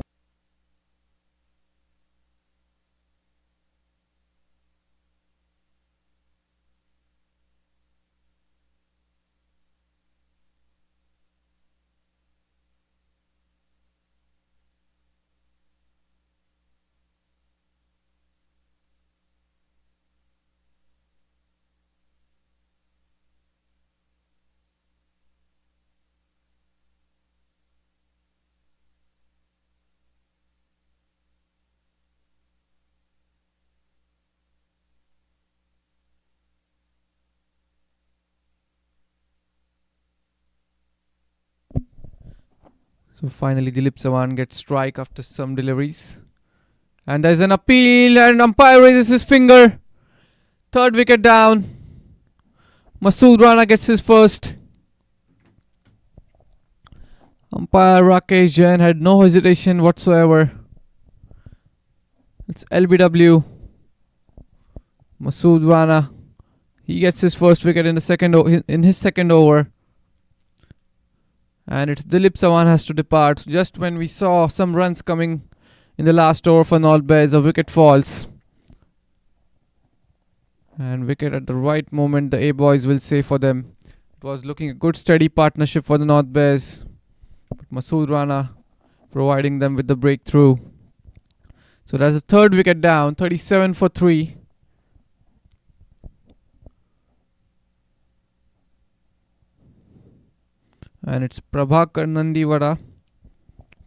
So finally Dilip Sawan gets strike after some deliveries. And there's an appeal and umpire raises his finger. Third wicket down. Masood Rana gets his first. Umpire Rakesh Jain had no hesitation whatsoever. It's LBW. Masood Rana. He gets his first wicket in his second over. And it's Dilip Sawan has to depart. So just when we saw some runs coming in the last over for North Bears, a wicket falls. And wicket at the right moment, the A-boys will say for them. It was looking a good steady partnership for the North Bears. But Masood Rana providing them with the breakthrough. So that's the third wicket down, 37 for 3. And it's Prabhakar Nandiwada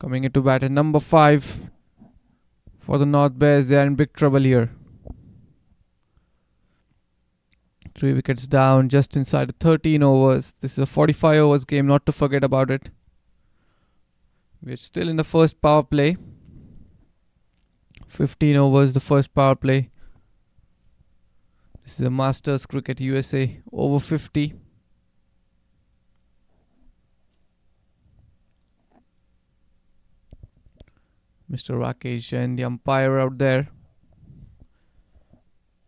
coming into bat at number 5 for the North Bears. They are in big trouble here. 3 wickets down just inside 13 overs. This is a 45 overs game, not to forget about it. We're still in the first power play. 15 overs, the first power play. This is a Masters Cricket USA over 50. Mr. Rakesh Jain, the umpire out there.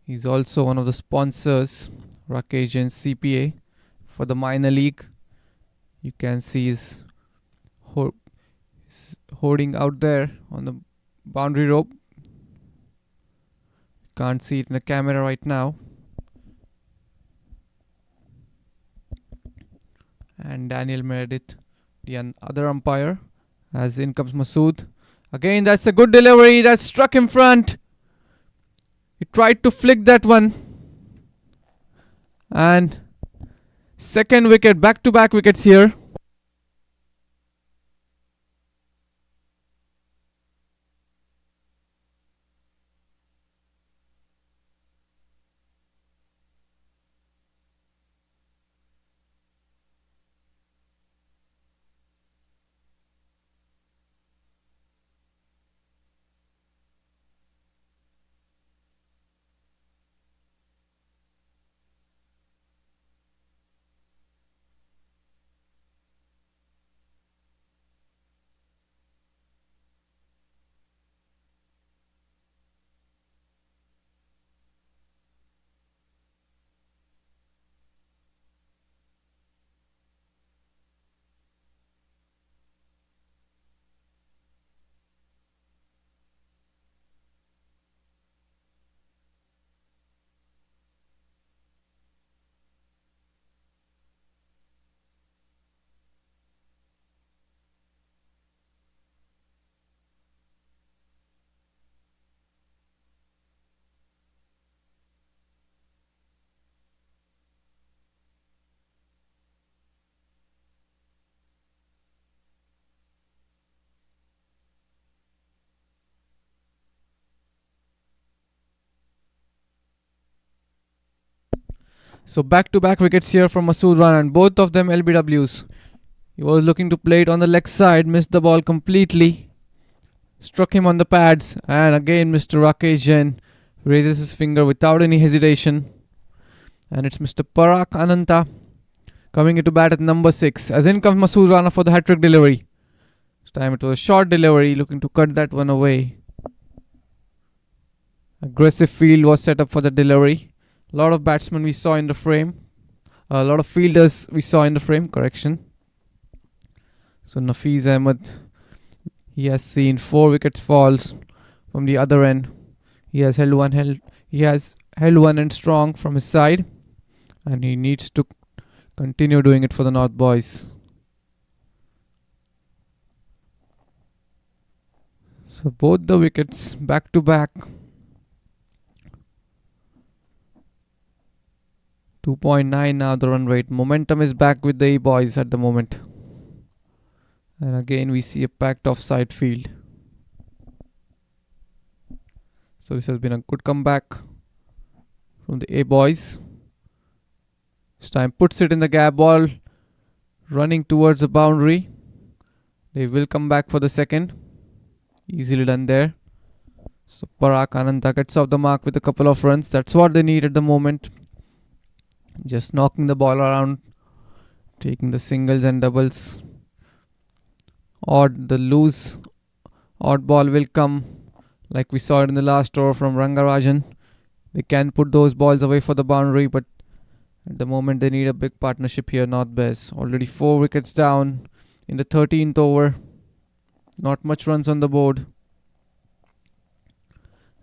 He's also one of the sponsors, Rakesh Jain CPA, for the minor league. You can see his hoarding out there on the boundary rope. Can't see it in the camera right now. And Daniel Meredith, the other umpire, as in comes Masood. Again, that's a good delivery. That struck in front. He tried to flick that one. And second wicket, back-to-back wickets here. So back-to-back wickets here from Masood Rana, and both of them LBWs. He was looking to play it on the leg side, missed the ball completely, struck him on the pads, and again Mr. Rakesh Jain raises his finger without any hesitation. And it's Mr. Parag Ananta coming into bat at number 6, as in comes Masood Rana for the hat-trick delivery. This time it was a short delivery, looking to cut that one away. Aggressive field was set up for the delivery. A lot of batsmen we saw in the frame. A lot of fielders we saw in the frame, correction. So Nafiz Ahmed, he has seen 4 wickets falls from the other end. He has held one end strong from his side, and he needs to continue doing it for the North boys. So both the wickets back to back. 2.9 now the run rate. Momentum is back with the A boys at the moment. And again we see a packed offside field. So this has been a good comeback from the A boys. This time puts it in the gap, ball running towards the boundary. They will come back for the second. Easily done there. So Parag Ananta gets off the mark with a couple of runs. That's what they need at the moment. Just knocking the ball around, taking the singles and doubles. The loose odd ball will come, like we saw it in the last over from Rangarajan. They can put those balls away for the boundary, but at the moment they need a big partnership here, North Bears. Already 4 wickets down in the 13th over. Not much runs on the board.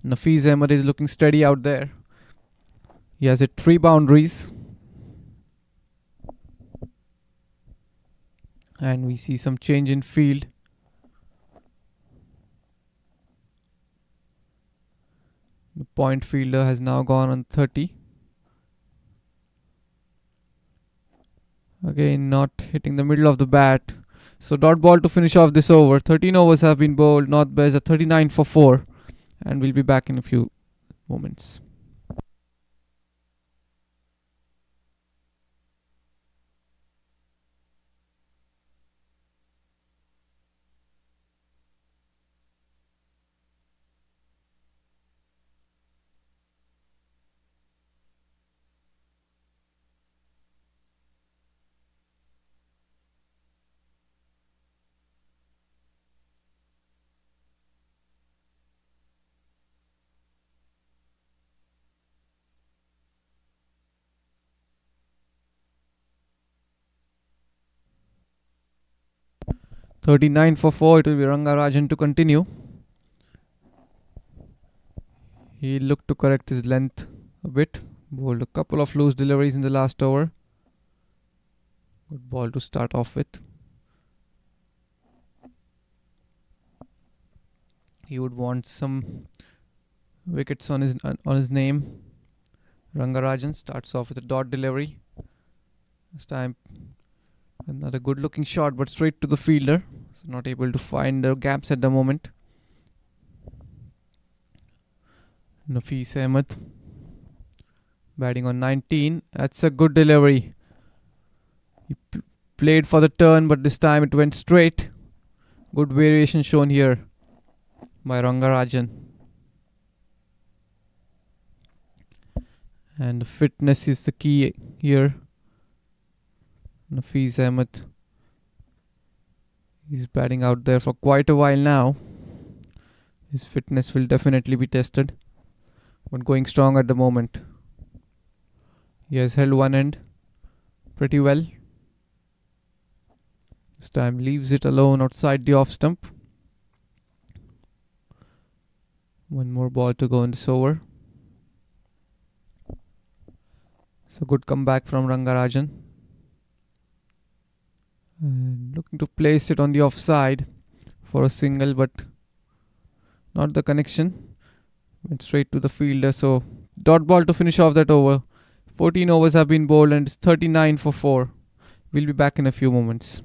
Nafiz Ahmed is looking steady out there. He has hit 3 boundaries. And we see some change in field. The point fielder has now gone on 30. Again, not hitting the middle of the bat. So dot ball to finish off this over. 13 overs have been bowled. North Bears are 39 for 4. And we'll be back in a few moments. 39 for 4. It will be Rangarajan to continue. He looked to correct his length a bit. Bowled a couple of loose deliveries in the last over. Good ball to start off with. He would want some wickets on his name. Rangarajan starts off with a dot delivery. This time another good looking shot, but straight to the fielder. So not able to find the gaps at the moment. Nafis Ahmed batting on 19. That's a good delivery. He played for the turn, but this time it went straight. Good variation shown here by Rangarajan. And fitness is the key here. Nafis Ahmed, he's batting out there for quite a while now. His fitness will definitely be tested, but going strong at the moment. He has held one end pretty well. This time leaves it alone outside the off stump. One more ball to go in this over. So good comeback from Rangarajan. And looking to place it on the offside for a single, but not the connection. Went straight to the fielder. So dot ball to finish off that over. 14 overs have been bowled and it's 39 for 4. We'll be back in a few moments.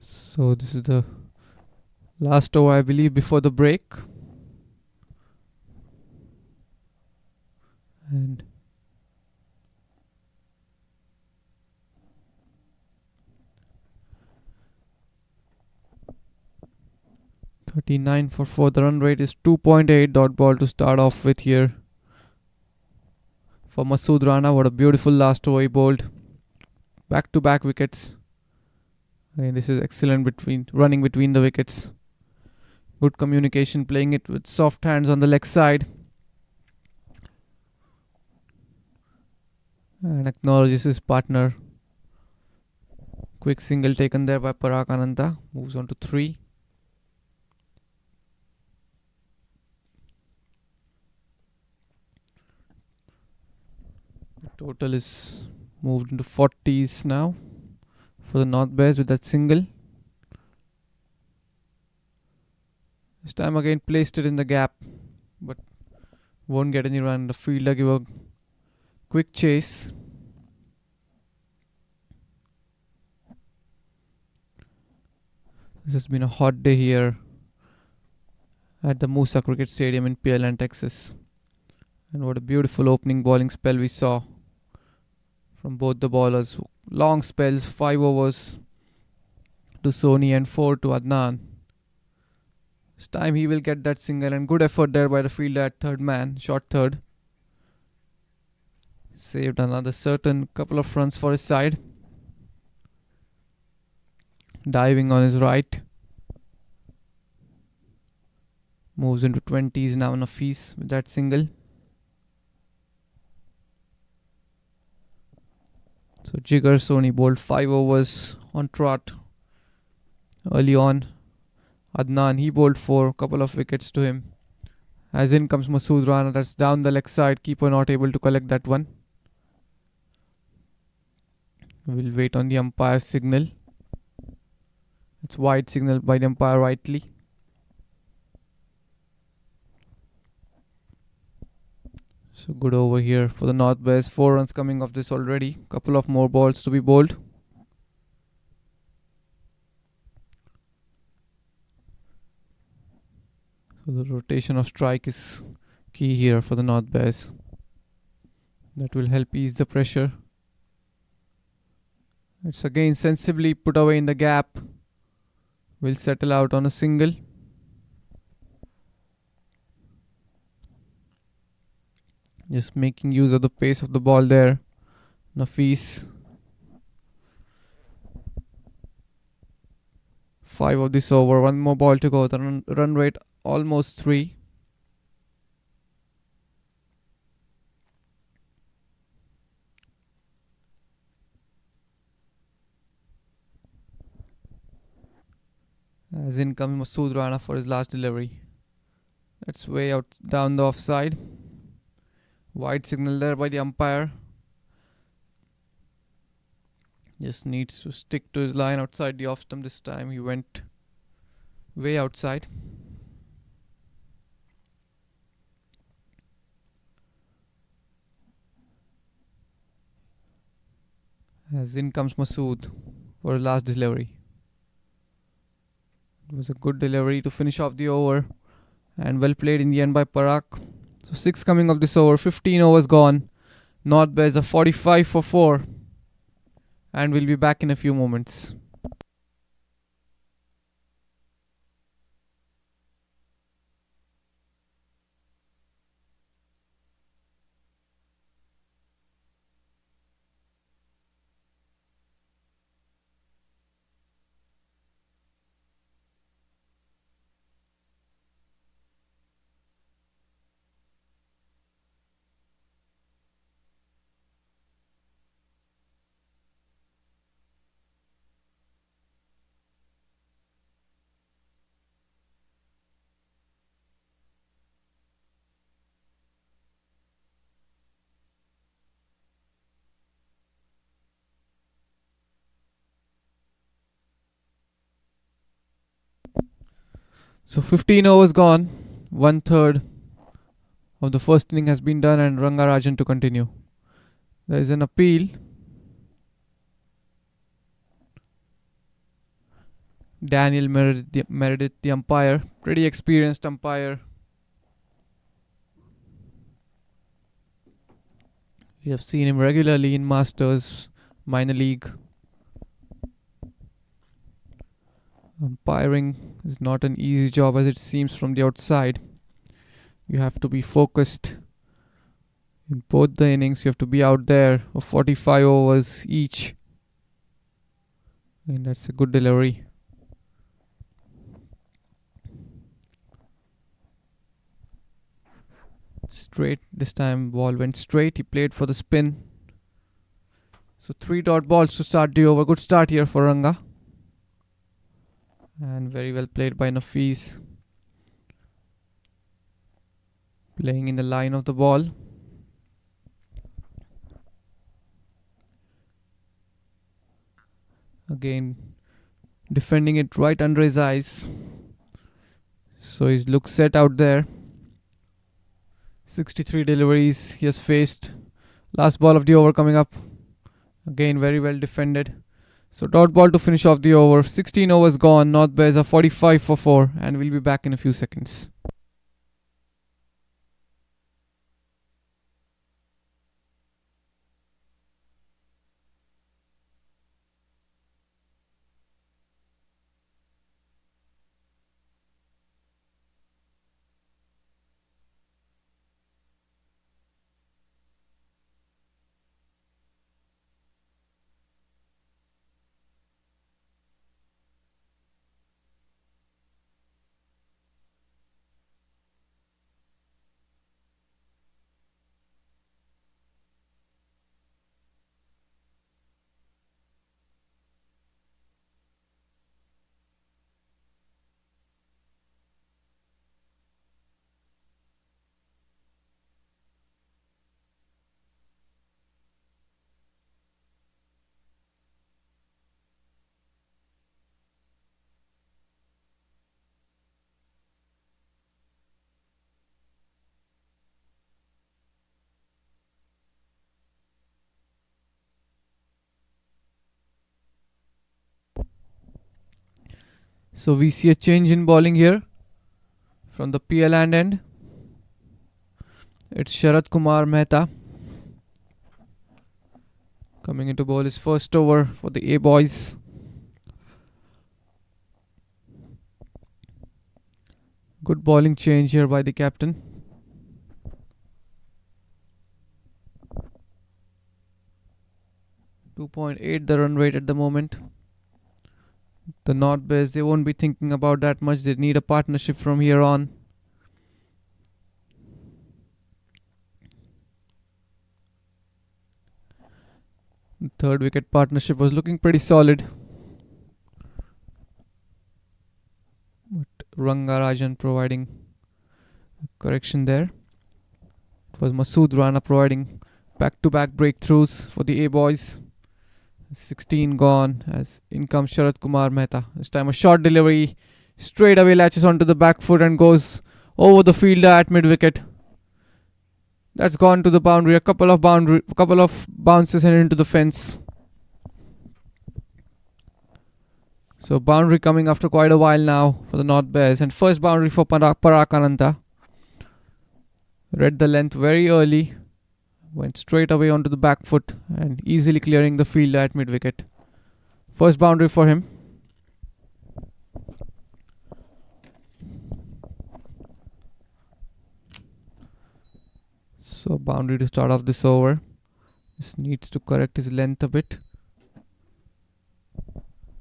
So this is the last over, I believe, before the break. And $39 for 4. The run rate is 2.8. Dot ball to start off with here for Masood Rana. What a beautiful last over he bowled. Back-to-back wickets. And this is excellent running between the wickets. Good communication, playing it with soft hands on the leg side. And acknowledges his partner. Quick single taken there by Parag Ananta. Moves on to 3. The total is moved into 40s now for the North Bears with that single. This time again placed it in the gap, but won't get any run. The fielder give a quick chase. This has been a hot day here at the Moosa Cricket Stadium in PLN, Texas. And what a beautiful opening bowling spell we saw from both the bowlers. Long spells, 5 overs to Soni and 4 to Adnan. This time he will get that single, and good effort there by the fielder at third man, short third. Saved another certain couple of runs for his side. Diving on his right. Moves into 20s now, Nafis with that single. So Jigar Soni bowled 5 overs on trot early on. Adnan, he bowled 4, couple of wickets to him. As in comes Masood Rana, that's down the leg side. Keeper not able to collect that one. We'll wait on the umpire's signal. It's wide signal by the umpire rightly. So good over here for the North Bears. 4 runs coming off this already. Couple of more balls to be bowled. So the rotation of strike is key here for the North Bears. That will help ease the pressure. It's again sensibly put away in the gap. Will settle out on a single. Just making use of the pace of the ball there. Nafis. 5 of this over. One more ball to go. The run rate almost 3. As in comes Masood Rana for his last delivery. That's way out down the offside. Wide signal there by the umpire. Just needs to stick to his line outside the off stump this time. He went way outside. As in comes Masood for his last delivery. It was a good delivery to finish off the over. And well played in the end by Parag. So 6 coming of this over. 15 overs gone. North Bears are 45 for 4. And we'll be back in a few moments. So 15 overs gone. 1/3 of the first inning has been done and Rangarajan to continue. There is an appeal. Daniel Meredith, the umpire. Pretty experienced umpire. We have seen him regularly in Masters, minor league. Umpiring is not an easy job as it seems from the outside. You have to be focused in both the innings. You have to be out there for 45 overs each. And that's a good delivery. Straight. This time ball went straight. He played for the spin. So 3 dot balls to start the over. Good start here for Ranga. And very well played by Nafis. Playing in the line of the ball. Again, defending it right under his eyes. So he looks set out there. 63 deliveries he has faced. Last ball of the over coming up. Again, very well defended. So dot ball to finish off the over. 16 overs gone. North Bears are 45 for 4. And we'll be back in a few seconds. So we see a change in bowling here from the PL end. It's Sharad Kumar Mehta. Coming into ball is first over for the A boys. Good bowling change here by the captain. .8 the run rate at the moment. The North Bears, they won't be thinking about that much. They need a partnership from here on. The third wicket partnership was looking pretty solid. But Rangarajan providing correction there. It was Masood Rana providing back-to-back breakthroughs for the A boys. 16 gone as in comes Sharat Kumar Mehta. This time a short delivery, straight away latches onto the back foot and goes over the fielder at mid wicket. That's gone to the boundary. A couple of bounces and into the fence. So boundary coming after quite a while now for the North Bears, and first boundary for Parag Ananta. Read the length very early. Went straight away onto the back foot and easily clearing the field at mid wicket. First boundary for him. So boundary to start off this over. This needs to correct his length a bit.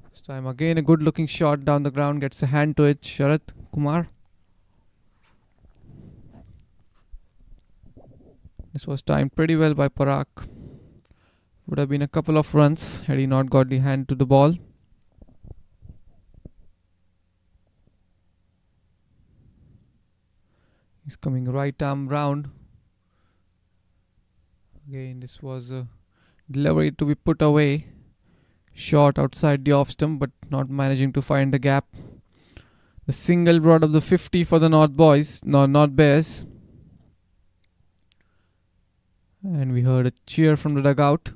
This time again a good looking shot down the ground, gets a hand to it. Sharat Kumar. This was timed pretty well by Parag. Would have been a couple of runs had he not got the hand to the ball. He's coming right arm round. Again, this was a delivery to be put away. Shot outside the off stump, but not managing to find the gap. The single brought up the 50 for the North Bears. And we heard a cheer from the dugout.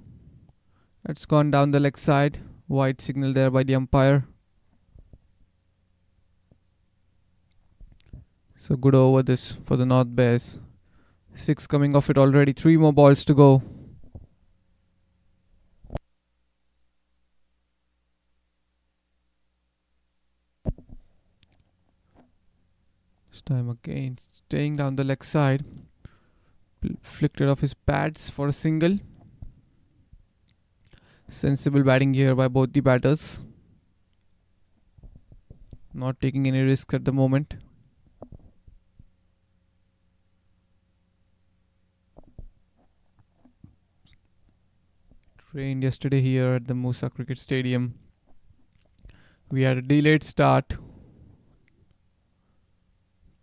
That's gone down the leg side. Wide signal there by the umpire. So good over this for the North Bears. 6 coming off it already. 3 more balls to go. This time again, staying down the leg side. Flicked it off his pads for a single. Sensible batting here by both the batters. Not taking any risks at the moment. Trained yesterday here at the Moosa Cricket Stadium. We had a delayed start.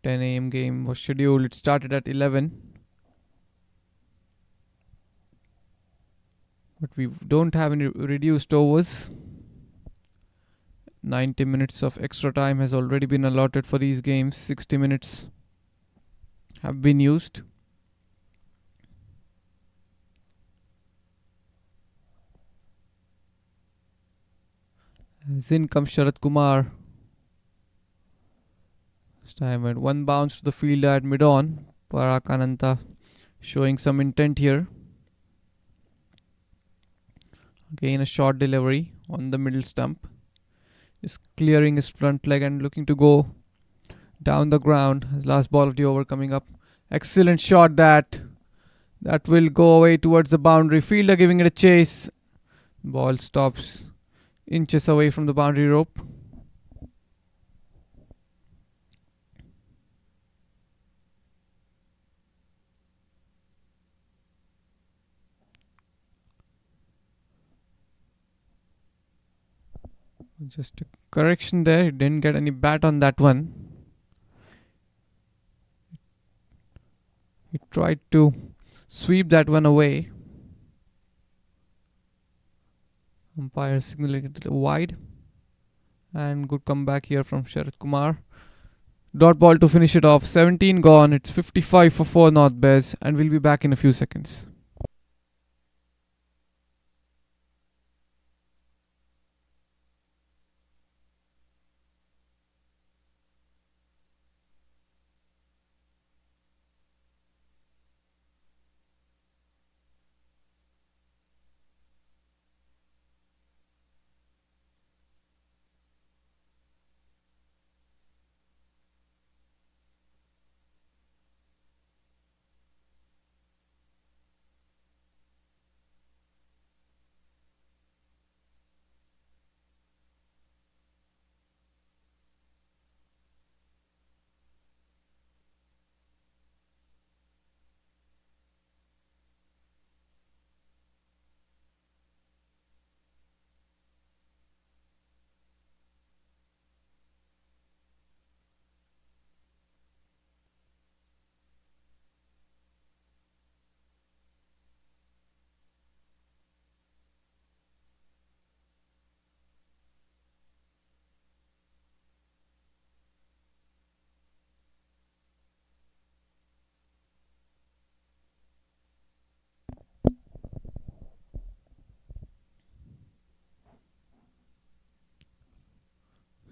10 a.m. game was scheduled. It started at 11. But we don't have any reduced overs. 90 minutes of extra time has already been allotted for these games. 60 minutes have been used. As in comes Sharat Kumar. This time at one bounce to the fielder at mid-on. Parag Ananta showing some intent here. Again a short delivery on the middle stump. Just clearing his front leg and looking to go down the ground. His last ball of the over coming up. Excellent shot that will go away towards the boundary. Fielder giving it a chase. Ball stops inches away from the boundary rope. Just a correction there. He didn't get any bat on that one. He tried to sweep that one away. Umpire signaling it wide. And good comeback here from Sharat Kumar. Dot ball to finish it off. 17 gone. It's 55 for 4 North Bears. And we'll be back in a few seconds.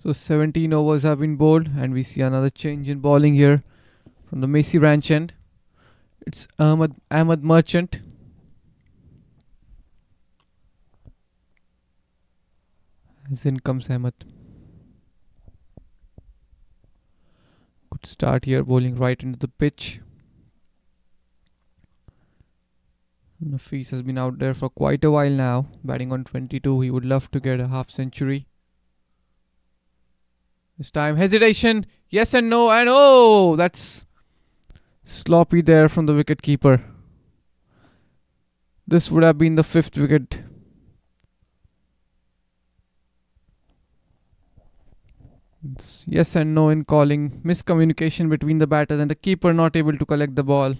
So 17 overs have been bowled, and we see another change in bowling here from the Messi ranch end. It's Ahmad Merchant. As in comes Ahmad. Good start here, bowling right into the pitch. Nafis has been out there for quite a while now, batting on 22. He would love to get a half century. This time, hesitation. Yes and no, and oh, that's sloppy there from the wicket keeper. This would have been the 5th wicket. Yes and no in calling. Miscommunication between the batters and the keeper not able to collect the ball.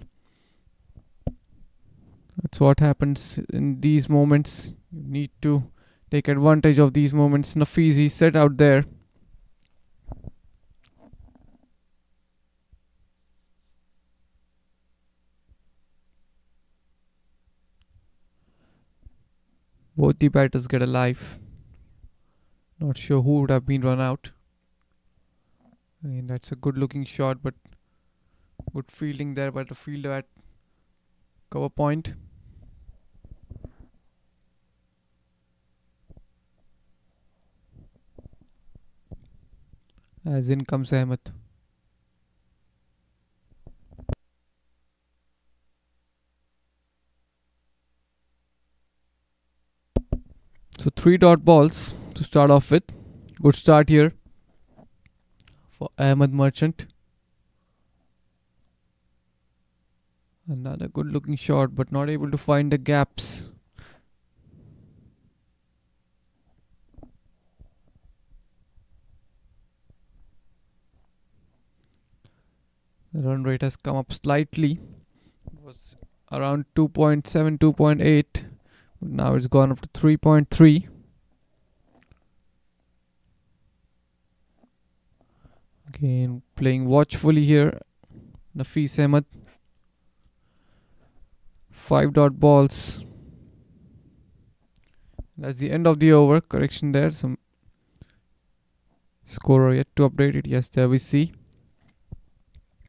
That's what happens in these moments. You need to take advantage of these moments. Nafizi set out there. Both the batters get a life. Not sure who would have been run out. I mean, that's a good looking shot, but good fielding there by the fielder at cover point. As in comes Ahmed. So 3 dot balls to start off with. Good start here for Ahmed Merchant. Another good looking shot, but not able to find the gaps. The run rate has come up slightly. It was around 2.7, 2.8. Now it's gone up to 3.3. Again, playing watchfully here. Nafis Ahmed. 5 dot balls. That's the end of the over. Correction there. Some scorer yet to update it. Yes, there we see.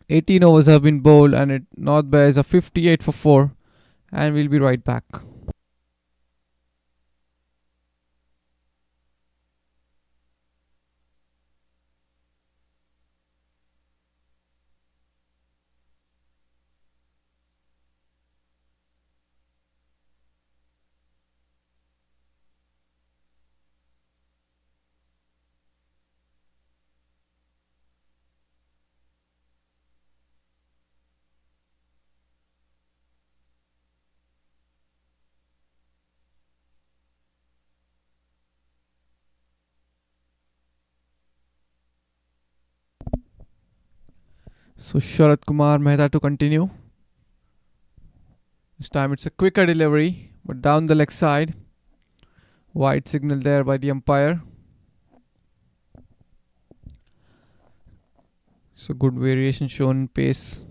18 overs have been bowled, and it North Bears are 58 for 4. And we'll be right back. So Sharat Kumar Mehta to continue. This time it's a quicker delivery, but down the leg side. Wide signal there by the umpire. So good variation shown in pace.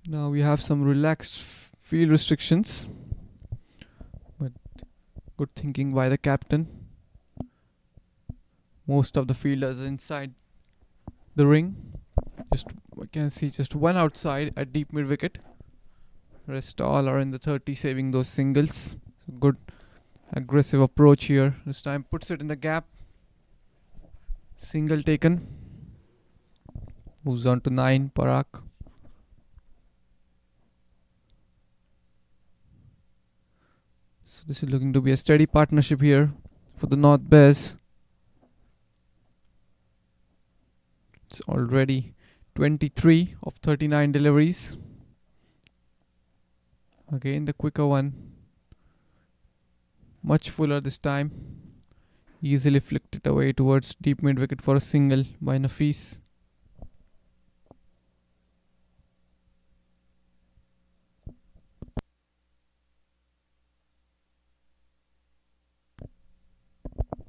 Now we have some relaxed field restrictions, but good thinking by the captain. Most of the fielders are inside the ring. Just I can see just one outside at deep mid wicket. Rest all are in the 30, saving those singles. So good aggressive approach here. This time puts it in the gap. Single taken. Moves on to 9. Parag. So this is looking to be a steady partnership here for the North Bears. It's already 23 of 39 deliveries. Again the quicker one. Much fuller this time. Easily flicked it away towards deep mid wicket for a single by Nafis.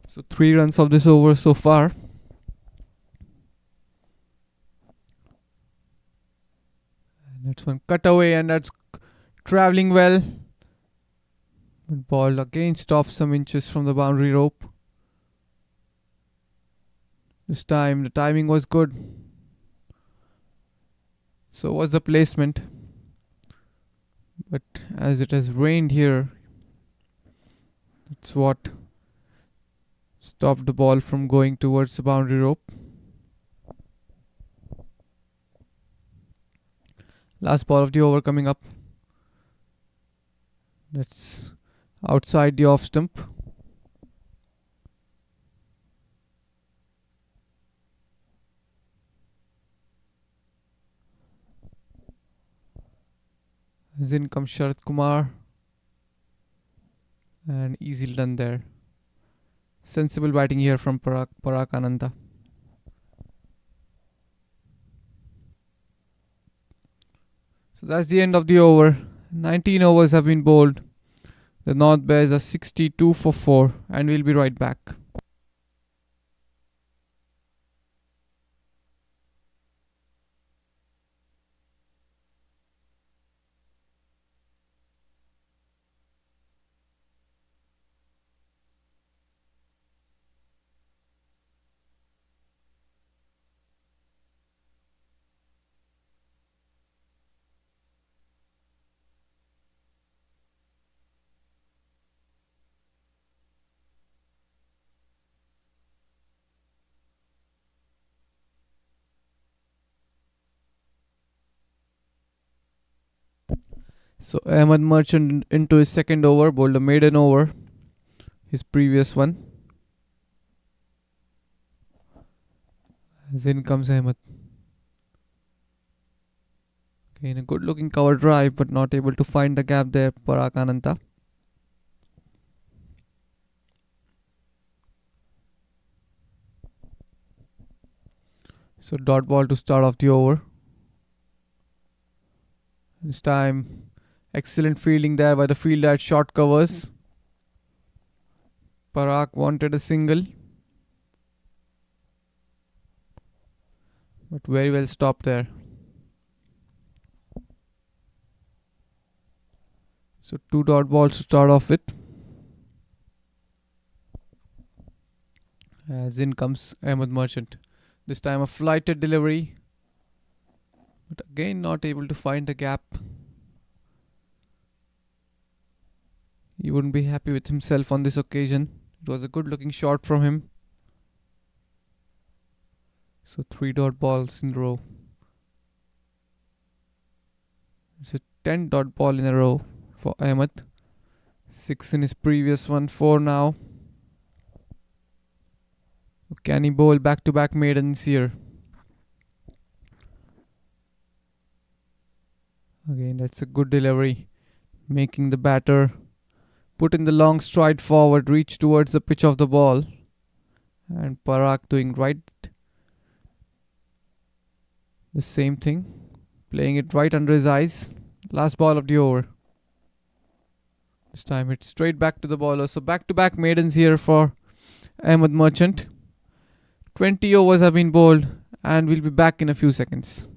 So 3 runs of this over so far. cut away, and that's traveling well. But ball again stops some inches from the boundary rope. This time the timing was good. So was the placement. But as it has rained here, that's what stopped the ball from going towards the boundary rope. Last ball of the over coming up. That's outside the off stump. As in comes Sharat Kumar. And easily done there. Sensible batting here from Parag Ananda. So that's the end of the over. 19 overs have been bowled. The North Bears are 62 for 4, and we'll be right back. So Ahmed Merchant into his second over, bowled a maiden over, his previous one. As in comes Ahmed. Again, a good looking cover drive, but not able to find the gap there, Parag Ananta. So dot ball to start off the over. This time, excellent fielding there by the fielder at short covers. Parag wanted a single, but very well stopped there. So 2 dot balls to start off with. As in comes Ahmed Merchant. This time a flighted delivery, but again not able to find the gap. He wouldn't be happy with himself on this occasion. It was a good looking shot from him. So 3 dot balls in a row. It's a 10 dot ball in a row for Ahmed. 6 in his previous one, 4 now. Can he bowl back to back maidens here? Again, that's a good delivery. Making the batter put in the long stride forward, reach towards the pitch of the ball. And Parag doing right the same thing. Playing it right under his eyes. Last ball of the over. This time it's straight back to the bowler. So back to back maidens here for Ahmed Merchant. 20 overs have been bowled, and we'll be back in a few seconds.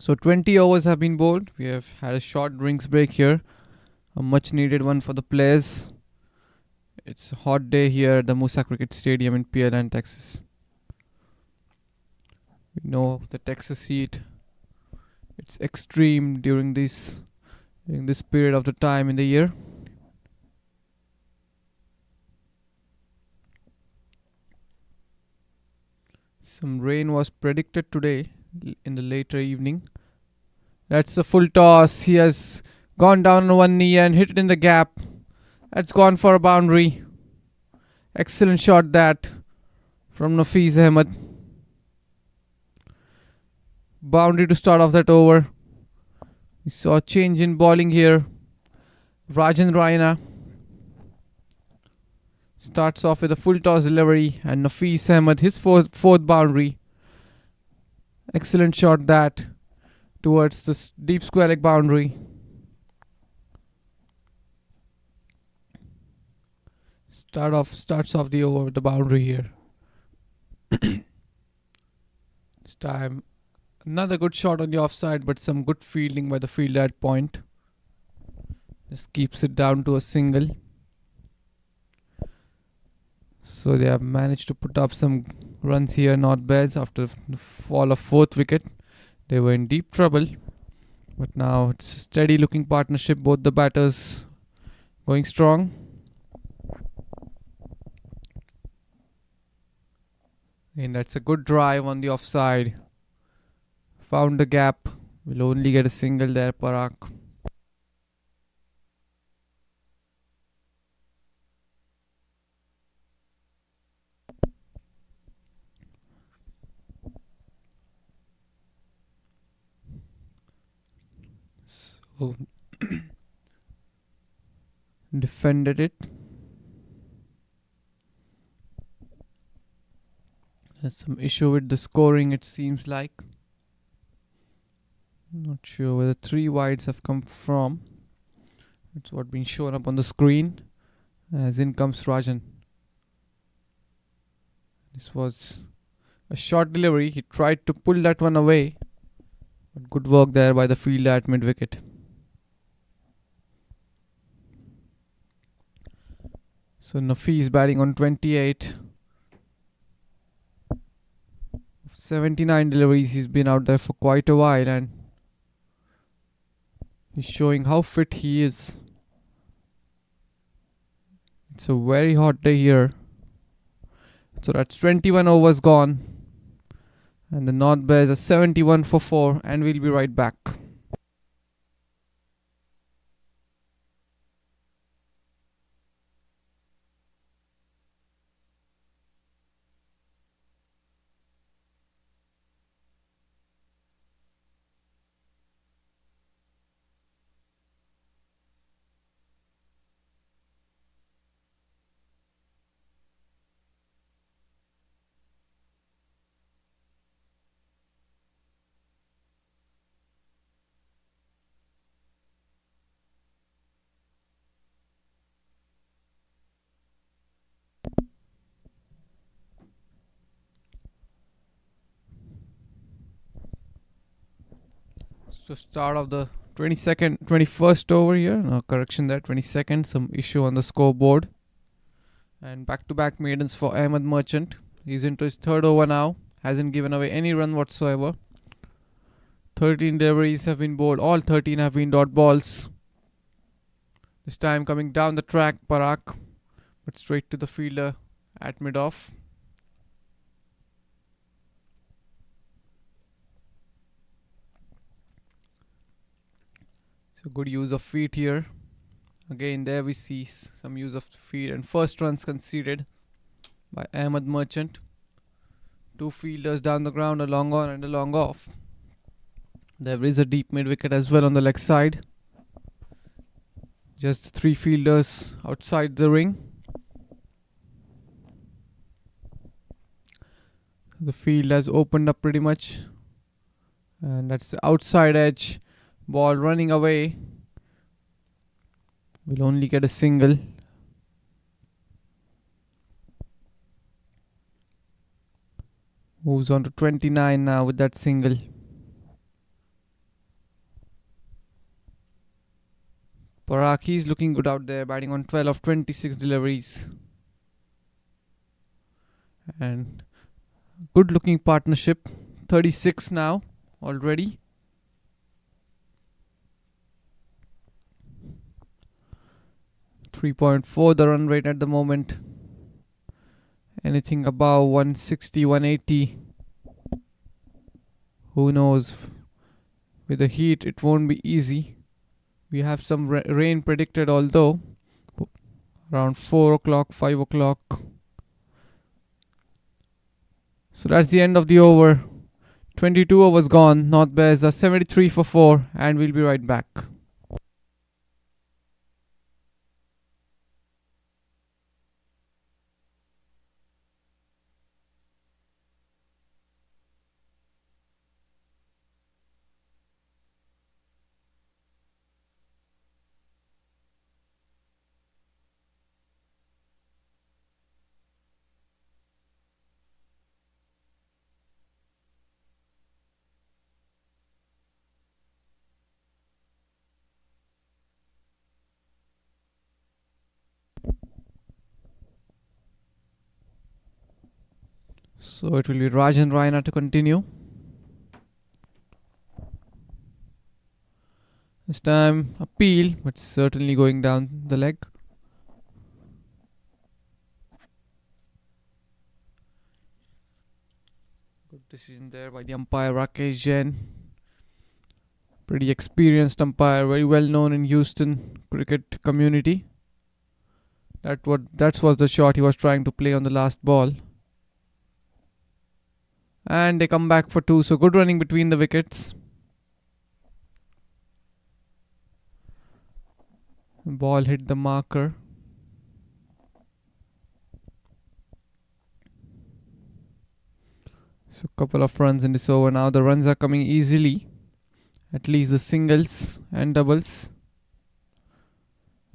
So 20 overs have been bowled. We have had a short drinks break here, a much needed one for the players. It's a hot day here at the Moosa Cricket Stadium in Pearland, Texas. We know the Texas heat. It's extreme during this period of the time in the year. Some rain was predicted today in the later evening. That's a full toss. He has gone down on one knee and hit it in the gap. That's gone for a boundary. Excellent shot that from Nafees Ahmed. Boundary to start off that over. We saw a change in bowling here. Rajan Raina starts off with a full toss delivery, and Nafees Ahmed his fourth boundary. Excellent shot that towards the deep square leg boundary. Starts off the over with the boundary here. This time another good shot on the offside, but some good fielding by the fielder at point. Just keeps it down to a single. So they have managed to put up some runs here, not bad, after the fall of fourth wicket. They were in deep trouble, but now it's a steady looking partnership, both the batters going strong. And that's a good drive on the offside. Found the gap. Will only get a single there, Parag. So defended it. There's some issue with the scoring, it seems like. Not sure where the 3 wides have come from. It's what been shown up on the screen. As in comes Rajan. This was a short delivery. He tried to pull that one away, but good work there by the fielder at mid wicket. So Nafees batting on 28. 79 deliveries. He's been out there for quite a while, and he's showing how fit he is. It's a very hot day here. So that's 21 overs gone. And the North Bears are 71 for 4, and we'll be right back. So start of the 21st over here. No, correction there, 22nd. Some issue on the scoreboard. And back-to-back maidens for Ahmed Merchant. He's into his third over now. Hasn't given away any run whatsoever. 13 deliveries have been bowled. All 13 have been dot balls. This time coming down the track, Parag. But straight to the fielder at mid-off. So good use of feet here. Again, there we see some use of feet, and first runs conceded by Ahmed Merchant. 2 fielders down the ground, a long on and a long off. There is a deep mid wicket as well on the leg side. Just 3 fielders outside the ring. The field has opened up pretty much, and that's the outside edge. Ball running away. Will only get a single. Moves on to 29 now with that single. Parag, he's looking good out there, batting on 12 of 26 deliveries. And good looking partnership. 36 now already. .4 the run rate at the moment. Anything above 160, 180. Who knows? With the heat, it won't be easy. We have some rain predicted, although around 4 o'clock, 5 o'clock. So that's the end of the over. 22 overs gone. North Bears are 73 for 4, and we'll be right back. So it will be Rajan Raina to continue. This time a peel, but certainly going down the leg. Good decision there by the umpire Rakesh Jain. Pretty experienced umpire, very well known in Houston cricket community. That was the shot he was trying to play on the last ball. And they come back for 2, so good running between the wickets. Ball hit the marker. So couple of runs in this over. Now the runs are coming easily. At least the singles and doubles.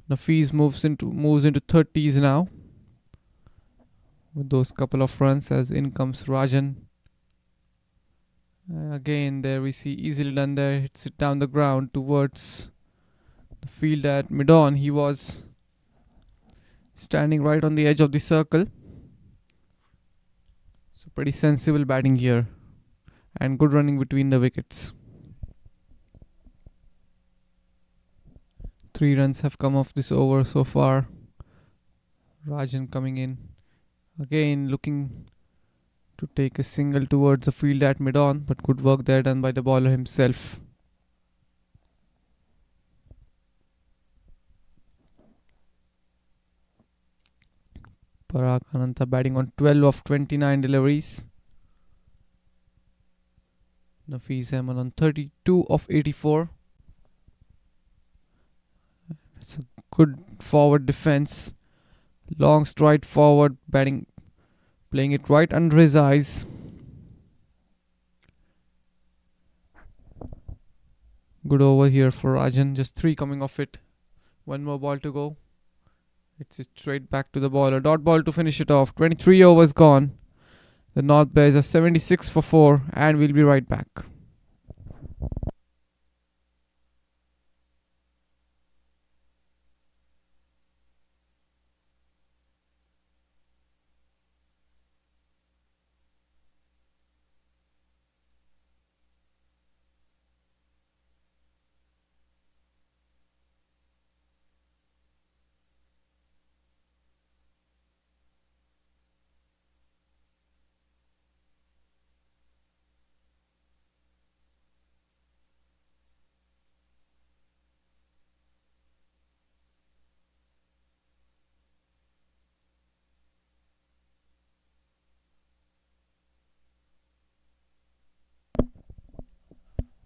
Nafees moves into 30s now. With those couple of runs, as in comes Rajan. Again, there we see easily done there. Hits it down the ground towards the field at mid-on. He was standing right on the edge of the circle. So pretty sensible batting here. And good running between the wickets. 3 runs have come off this over so far. Rajan coming in. Again looking to take a single towards the field at mid-on, but good work there done by the bowler himself. Parag Ananta batting on 12 of 29 deliveries. Nafees Ahmed on 32 of 84. It's a good forward defense. Long stride forward, playing it right under his eyes. Good over here for Rajan. Just 3 coming off it. 1 more ball to go. It's straight back to the bowler. Dot ball to finish it off. 23 overs gone. The North Bears are 76 for 4, and we'll be right back.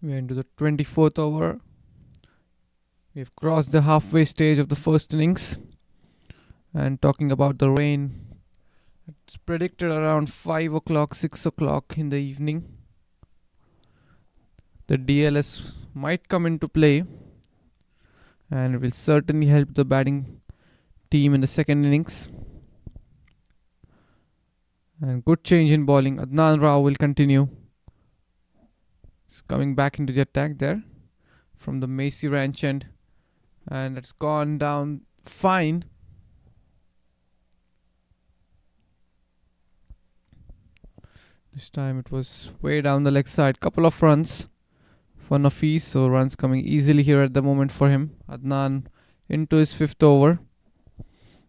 We're into the 24th over. We've crossed the halfway stage of the first innings. And talking about the rain, it's predicted around 5 o'clock, 6 o'clock in the evening. The DLS might come into play, and it will certainly help the batting team in the second innings. And good change in bowling. Adnan Rao will continue. He's coming back into the attack there from the Macy Ranch end. and it's gone down fine. This time it was way down the leg side. Couple of runs for Nafis, so runs coming easily here at the moment for him. Adnan into his fifth over.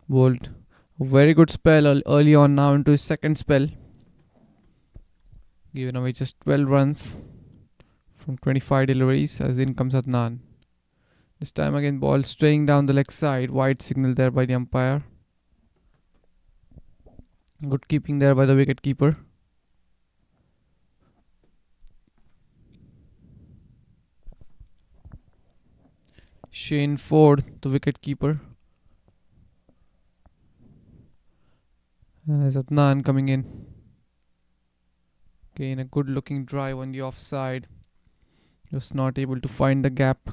Bowled a very good spell early on, now into his second spell. Given away just 12 runs from 25 deliveries as in comes Adnan. This time again ball straying down the leg side. Wide signal there by the umpire. Good keeping there by the wicket keeper. Shane Ford, the wicket keeper. As Adnan coming in. Again a good looking drive on the offside. Just not able to find the gap.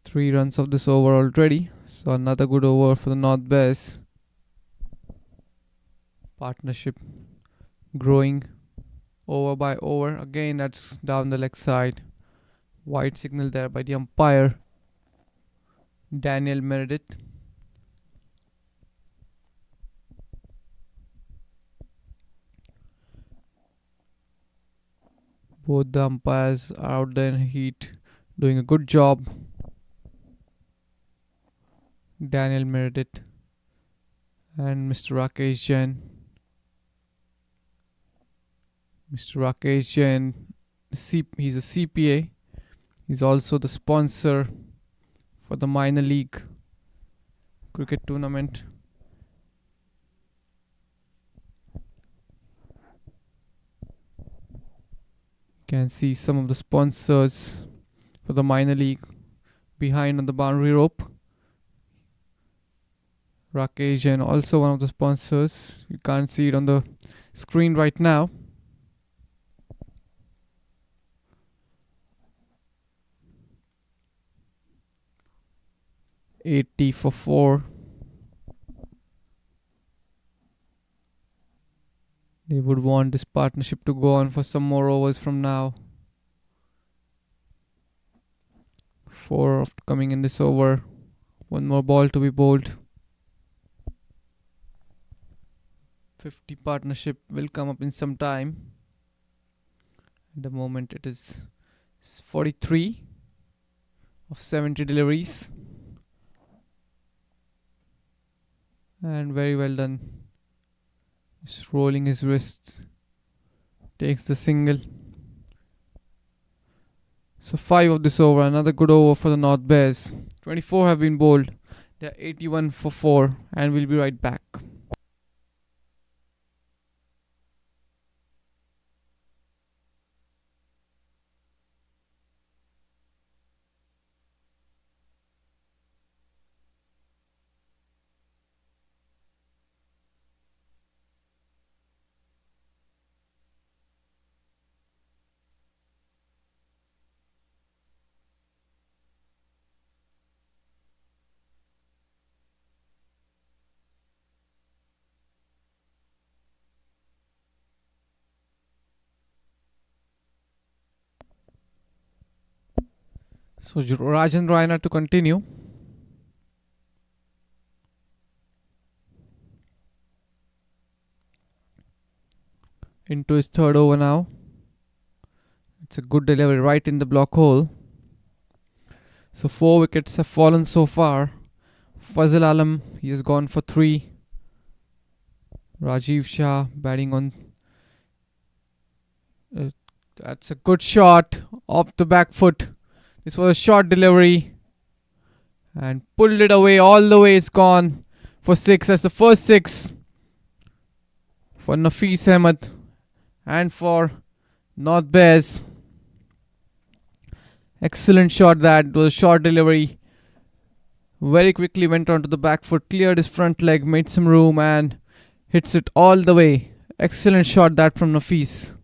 Three runs of this over already. So another good over for the North Bears. Partnership growing over by over. Again that's down the leg side. Wide signal there by the umpire, Daniel Meredith. Both the umpires are out there in heat, doing a good job. Daniel Meredith and Mr. Rakesh Jain. Mr. Rakesh Jain, he's a CPA. He's also the sponsor for the minor league cricket tournament. You can see some of the sponsors for the minor league behind on the boundary rope. Rakesh Jain also one of the sponsors. You can't see it on the screen right now. $80 for 4. They would want this partnership to go on for some more overs from now. 4 coming in this over. One more ball to be bowled. 50 partnership will come up in some time. At the moment it is 43 of 70 deliveries. And very well done. Just rolling his wrists. Takes the single. So 5 of this over. Another good over for the North Bears. 24 have been bowled. They are 81 for 4. And we'll be right back. So Rajan Raina to continue. Into his third over now. It's a good delivery right in the block hole. So 4 wickets have fallen so far. Fazil Alam, he has gone for 3. Rajiv Shah batting on. That's a good shot off the back foot. This was a short delivery. And pulled it away all the way. It's gone for 6. That's the first 6 for Nafis Ahmed and for North Bears. Excellent shot that. It was a short delivery. Very quickly went onto the back foot, cleared his front leg, made some room and hits it all the way. Excellent shot that from Nafis.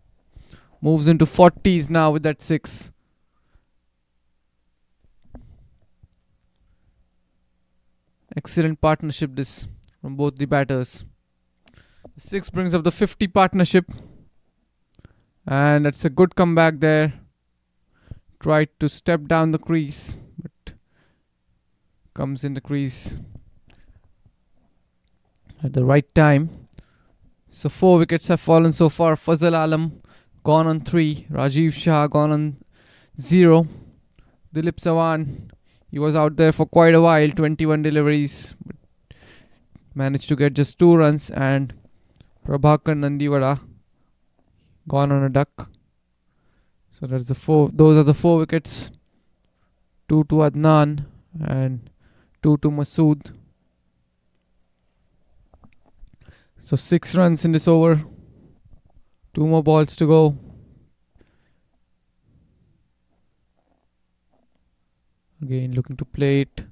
Moves into 40s now with that 6. Excellent partnership this from both the batters. Six brings up the 50 partnership, and that's a good comeback there. Tried to step down the crease, but comes in the crease at the right time. So 4 wickets have fallen so far. Fazal Alam gone on 3. Rajiv Shah gone on 0. Dilip Sawan, he was out there for quite a while, 21 deliveries, but managed to get just 2 runs. And Prabhakar Nandiwada gone on a duck. So that's the 4. Those are the 4 wickets. 2 to Adnan and 2 to Masood. So 6 runs in this over. 2 more balls to go. Again looking to play it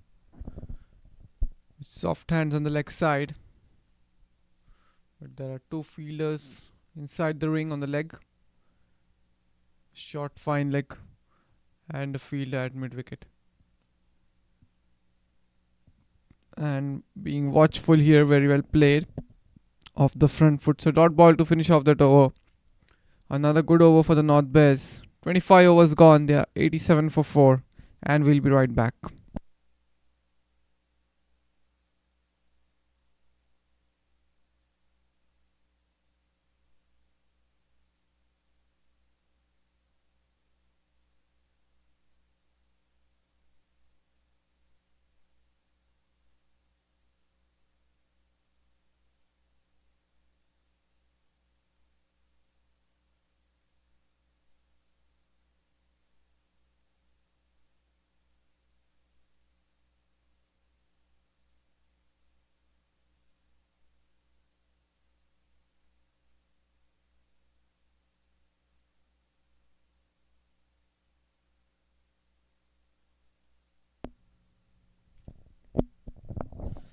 with soft hands on the leg side. But there are 2 fielders inside the ring on the leg. Short fine leg and a fielder at mid wicket. And being watchful here, very well played off the front foot. So dot ball to finish off that over. Another good over for the North Bears. 25 overs gone. They are 87 for 4. And we'll be right back.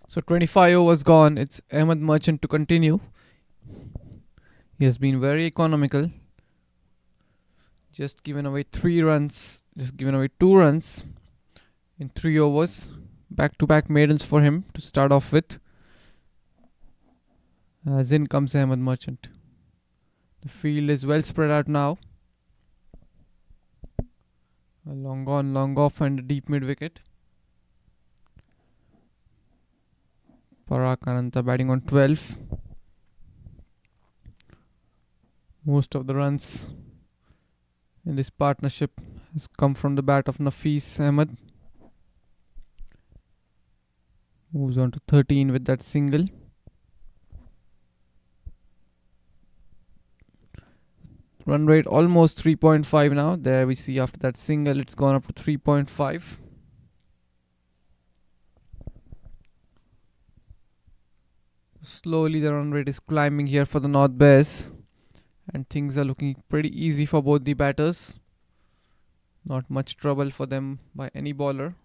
So 25 overs gone. It's Ahmed Merchant to continue. He has been very economical. Just given away 3 runs. Just given away 2 runs in 3 overs. Back-to-back maidens for him to start off with. As in comes Ahmed Merchant. The field is well spread out now. A long on, long off and a deep mid wicket. Parag Ananta batting on 12. Most of the runs in this partnership has come from the bat of Nafees Ahmed. Moves on to 13 with that single. Run rate almost 3.5 now. There we see after that single it's gone up to 3.5. Slowly the run rate is climbing here for the North Bears. And things are looking pretty easy for both the batters. Not much trouble for them by any bowler.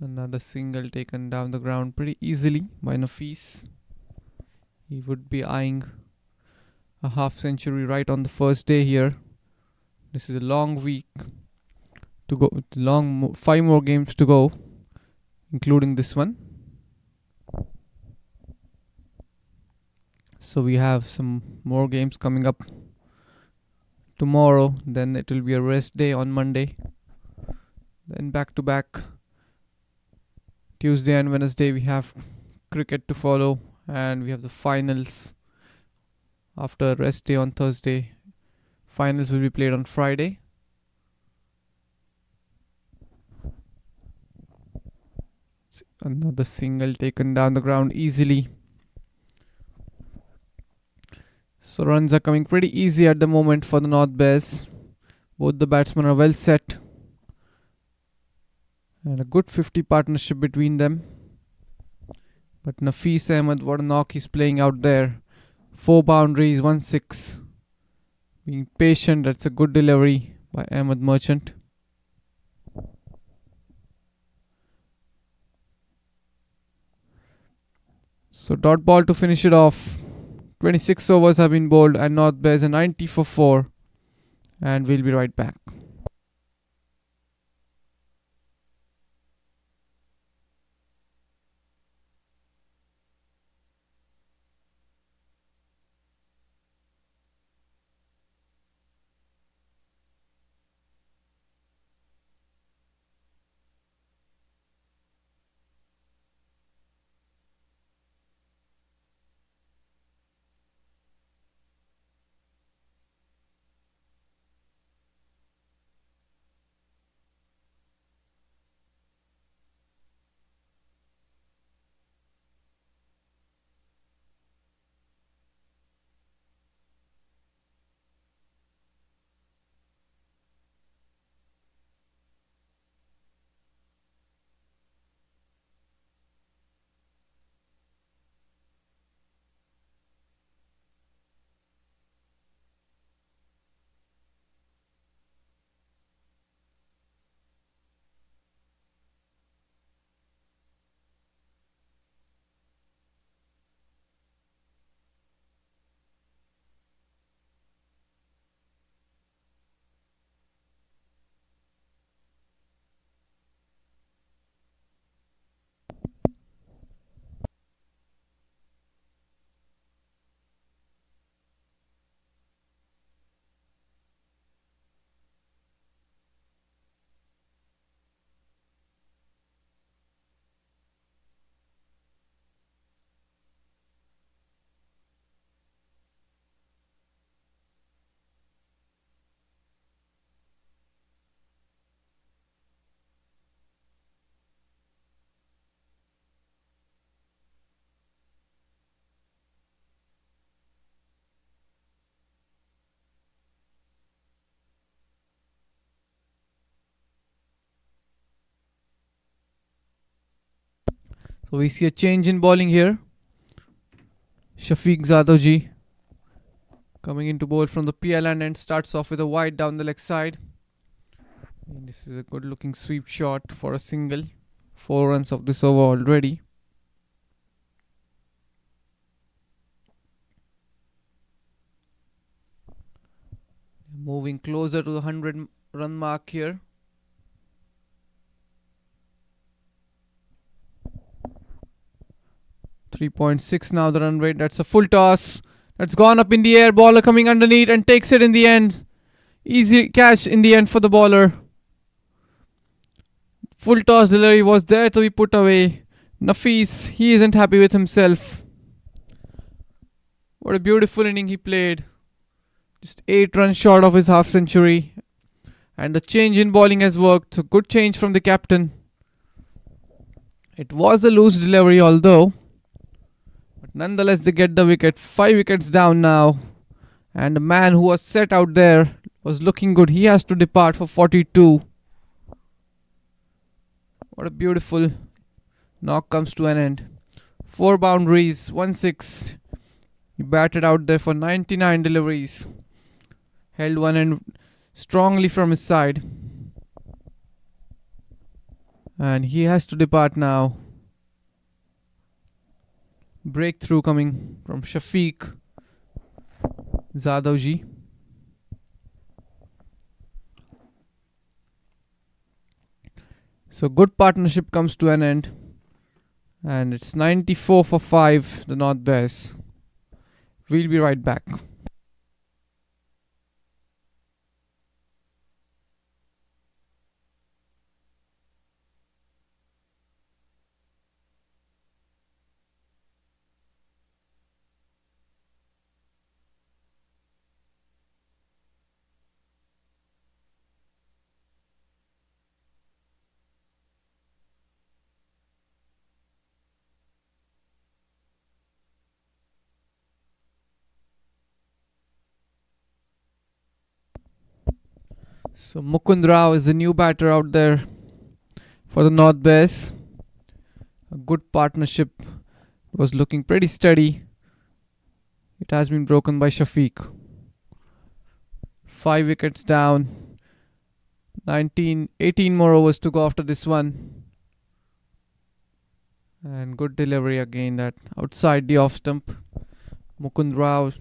Another single taken down the ground pretty easily by Nafees. He would be eyeing a half century right on the first day here. This is a long week to go. 5 more games to go, including this one. So we have some more games coming up tomorrow. Then it will be a rest day on Monday. Then back to back Tuesday and Wednesday we have cricket to follow. And we have the finals after a rest day on Thursday. Finals will be played on Friday. Another single taken down the ground easily. So runs are coming pretty easy at the moment for the North Bears. Both the batsmen are well set. And a good 50 partnership between them. But Nafees Ahmed, what a knock he's playing out there. 4 boundaries, 1 6. Being patient, that's a good delivery by Ahmed Merchant. So dot ball to finish it off. 26 overs have been bowled and North Bears a 90 for 4. And we'll be right back. So we see a change in bowling here. Shafiq Zadovji coming into bowl from the PL and starts off with a wide down the leg side. And this is a good looking sweep shot for a single. 4 runs of this over already. Moving closer to the 100 run mark here. .6 now the run rate. That's a full toss. That's gone up in the air. Bowler coming underneath and takes it in the end. Easy catch in the end for the bowler. Full toss delivery was there to be put away. Nafis, he isn't happy with himself. What a beautiful inning he played. Just 8 runs short of his half century. And the change in bowling has worked. So good change from the captain. It was a loose delivery although. But nonetheless they get the wicket. 5 wickets down now. And the man who was set out there was looking good. He has to depart for 42. What a beautiful knock comes to an end. 4 boundaries, 1-6. He batted out there for 99 deliveries. Held one end strongly from his side. And he has to depart now. Breakthrough coming from Shafiq Zadovji. So good partnership comes to an end. And it's 94 for 5, the North Bears. We'll be right back. So Mukund Rao is the new batter out there for the North Bears. A good partnership was looking pretty steady. It has been broken by Shafiq. 5 wickets down. 18 more overs to go after this one. And good delivery again, that outside the off stump. Mukund Rao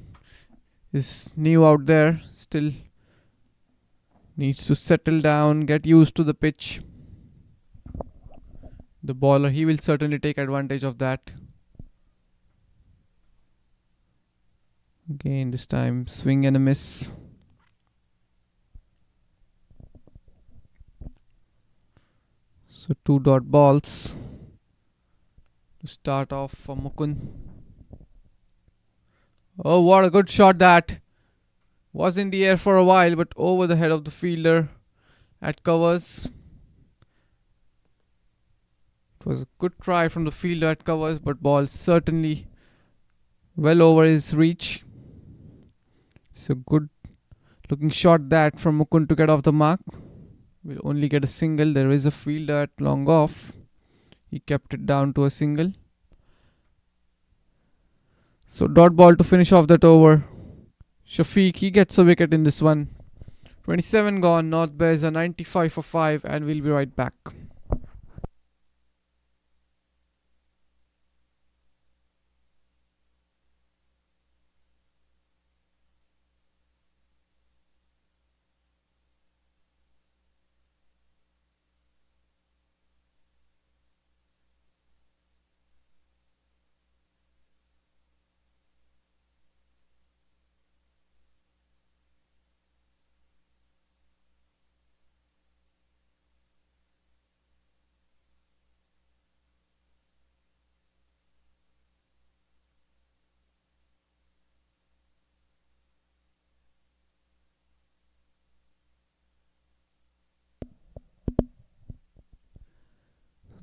is new out there. Still needs to settle down, get used to the pitch. The bowler, he will certainly take advantage of that. Again, this time swing and a miss. So 2 dot balls to start off for Mukund. Oh, what a good shot that. Was in the air for a while, but over the head of the fielder at covers. It was a good try from the fielder at covers, but ball certainly well over his reach. So good looking shot that from Mukund to get off the mark. Will only get a single. There is a fielder at long off. He kept it down to a single. So dot ball to finish off that over. Shafiq, he gets a wicket in this one. 27 gone. North Bears are 95 for 5 and we'll be right back.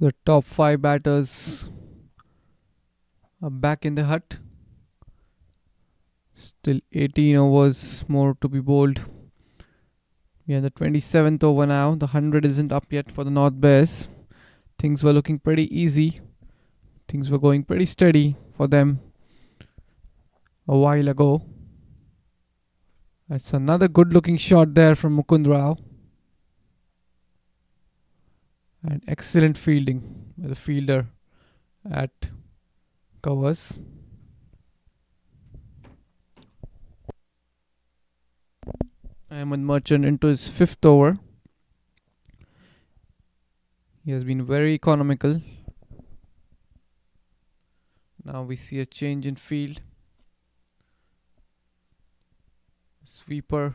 The top 5 batters are back in the hut. Still 18 overs more to be bowled. We are in the 27th over now. The 100 isn't up yet for the North Bears. Things were looking pretty easy Things were going pretty steady for them a while ago. That's another good looking shot there from Mukund Rao. And excellent fielding by the fielder at covers. Ahmed Merchant into his fifth over. He has been very economical. Now we see a change in field. Sweeper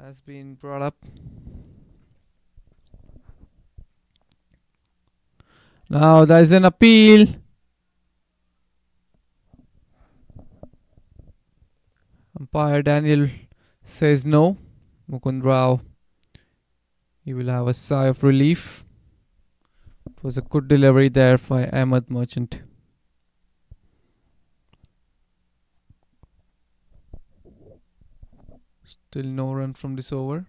has been brought up. Now there is an appeal. Umpire Daniel says no. Mukund Rao, he will have a sigh of relief. It was a good delivery there by Ahmed Merchant. Still no run from this over.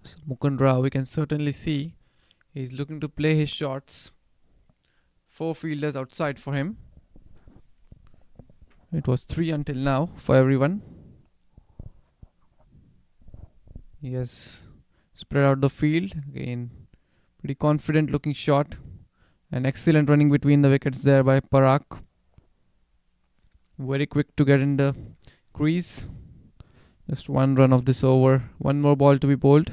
So Mukund Rao, we can certainly see he's looking to play his shots. 4 fielders outside for him. It was 3 until now for everyone. He has spread out the field. Again, pretty confident looking shot. And excellent running between the wickets there by Parak. Very quick to get in the crease. Just 1 run of this over. 1 more ball to be bowled.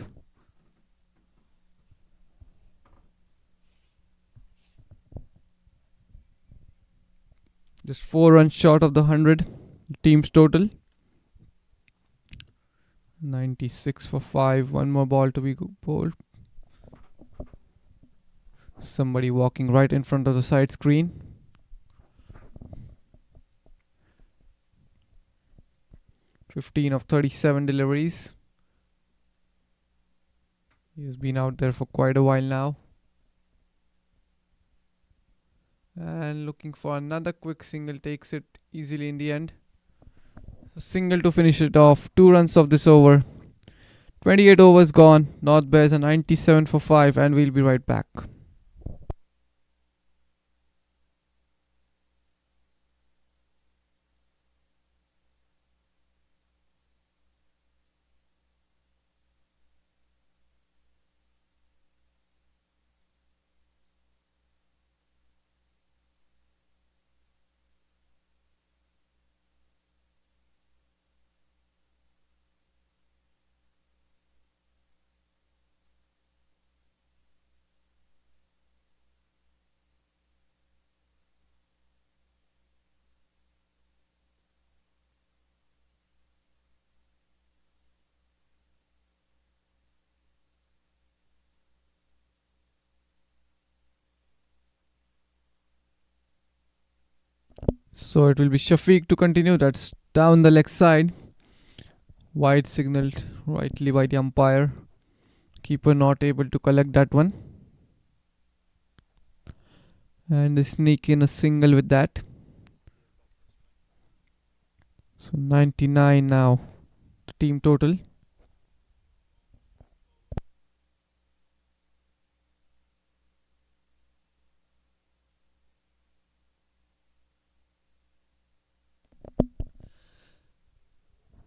Just 4 runs short of the 100 team's total. 96 for 5. 1 more ball to be bowled. Somebody walking right in front of the side screen. "15 of 37 deliveries. He has been out there for quite a while now. And looking for another quick single, takes it easily in the end. So single to finish it off. 2 runs of this over. 28 overs gone. North Bears are 97 for 5, and we'll be right back. So it will be Shafiq to continue. That's down the leg side. Wide signaled rightly by the umpire. Keeper not able to collect that one. And they sneak in a single with that. So 99 now, the team total.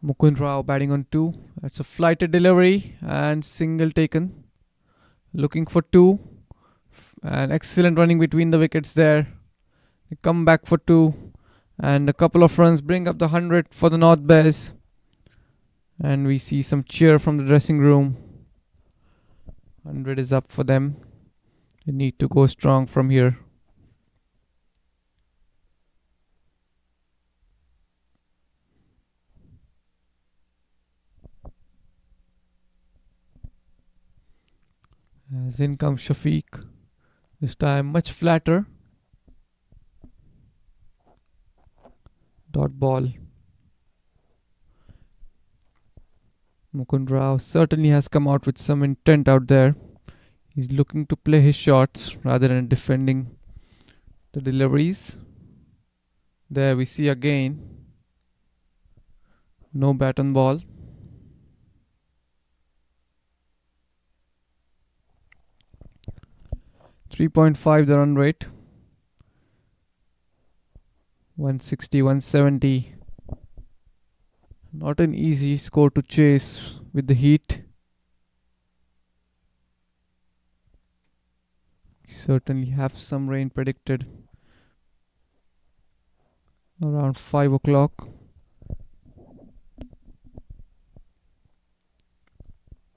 Mukund Rao batting on 2. That's a flighted delivery and single taken. Looking for 2. And excellent running between the wickets there. They come back for 2. And a couple of runs bring up the 100 for the North Bears. And we see some cheer from the dressing room. 100 is up for them. They need to go strong from here. As in comes Shafiq. This time much flatter. Dot ball. Mukund Rao certainly has come out with some intent out there. He's looking to play his shots rather than defending the deliveries. There we see again. No bat on ball. 3.5 the run rate. 160, 170. Not an easy score to chase with the heat. We certainly have some rain predicted around 5 o'clock.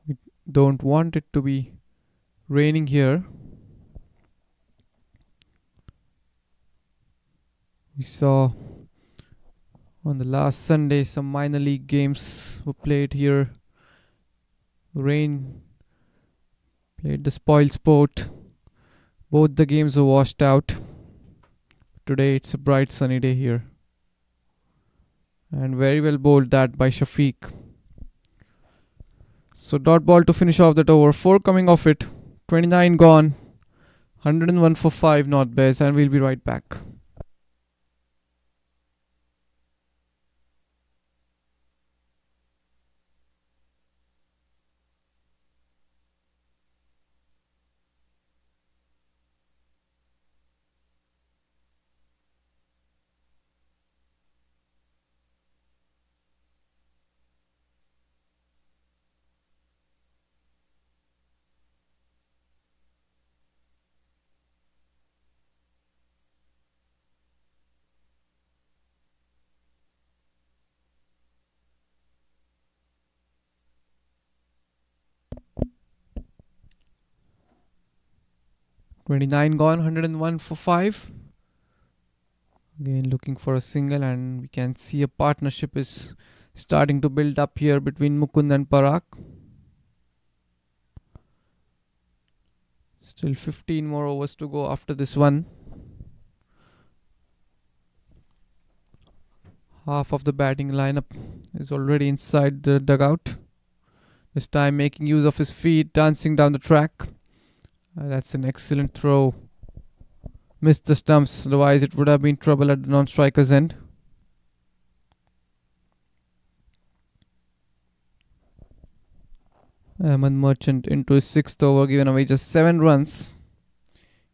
We don't want it to be raining here. We saw on the last Sunday some minor league games were played here. Rain played the spoil sport. Both the games were washed out. Today it's a bright sunny day here. And very well bowled that by Shafiq. So dot ball to finish off that over. 4 coming off it. 29 gone. 101 for 5 not best, and we'll be right back. $29 gone, 101 for 5. Again looking for a single, and we can see a partnership is starting to build up here between Mukund and Parag. Still 15 more overs to go after this one. Half of the batting lineup is already inside the dugout. This time making use of his feet, dancing down the track. That's an excellent throw. Missed the stumps, otherwise it would have been trouble at the non-striker's end. Ahmed Merchant into his 6th over, given away just 7 runs.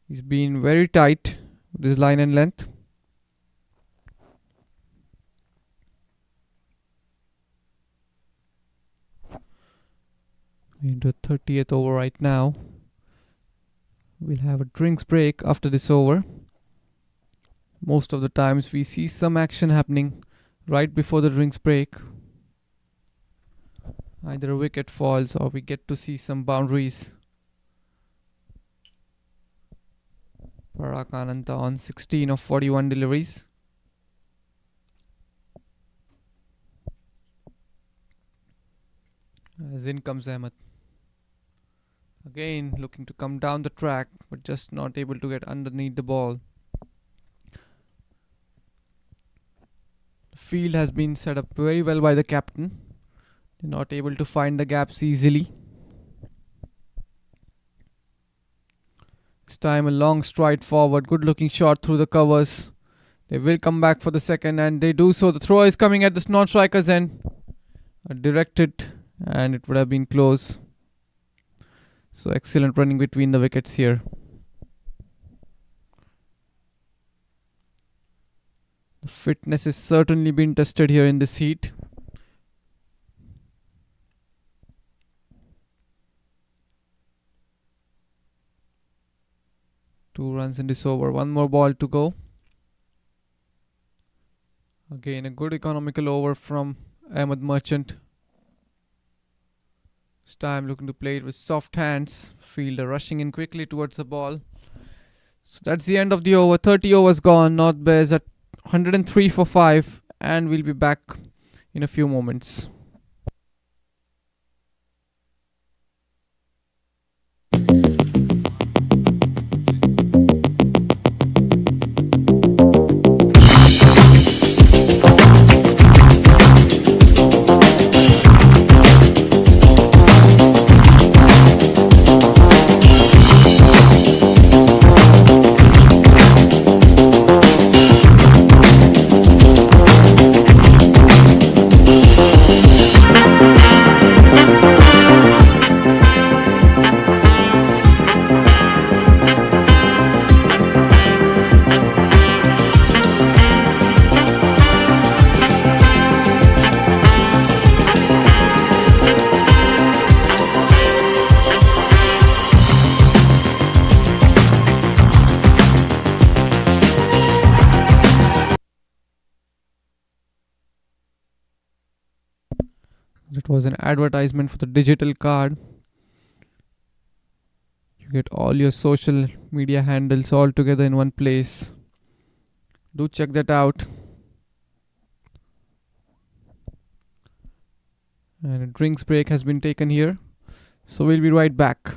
He's been very tight with his line and length. Into 30th over right now. We'll have a drinks break after this over. Most of the times we see some action happening right before the drinks break. Either a wicket falls or we get to see some boundaries. Parag Ananta on 16 of 41 deliveries. As in comes Ahmed. Again looking to come down the track, but just not able to get underneath the ball. The field has been set up very well by the captain. They're not able to find the gaps easily. This time a long stride forward, good looking shot through the covers. They will come back for the second, and they do so. The throw is coming at the non-striker's end. Directed, and it would have been close. So excellent running between the wickets here. The fitness is certainly been tested here in this heat. Two runs in this over, one more ball to go. Again a good economical over from Ahmed Merchant. This time looking to play it with soft hands. Fielder rushing in quickly towards the ball. So that's the end of the over. 30 overs gone. North Bears at 103 for 5. And we'll be back in a few moments. That was an advertisement for the digital card. You get all your social media handles all together in one place. Do check that out. And a drinks break has been taken here. So we'll be right back.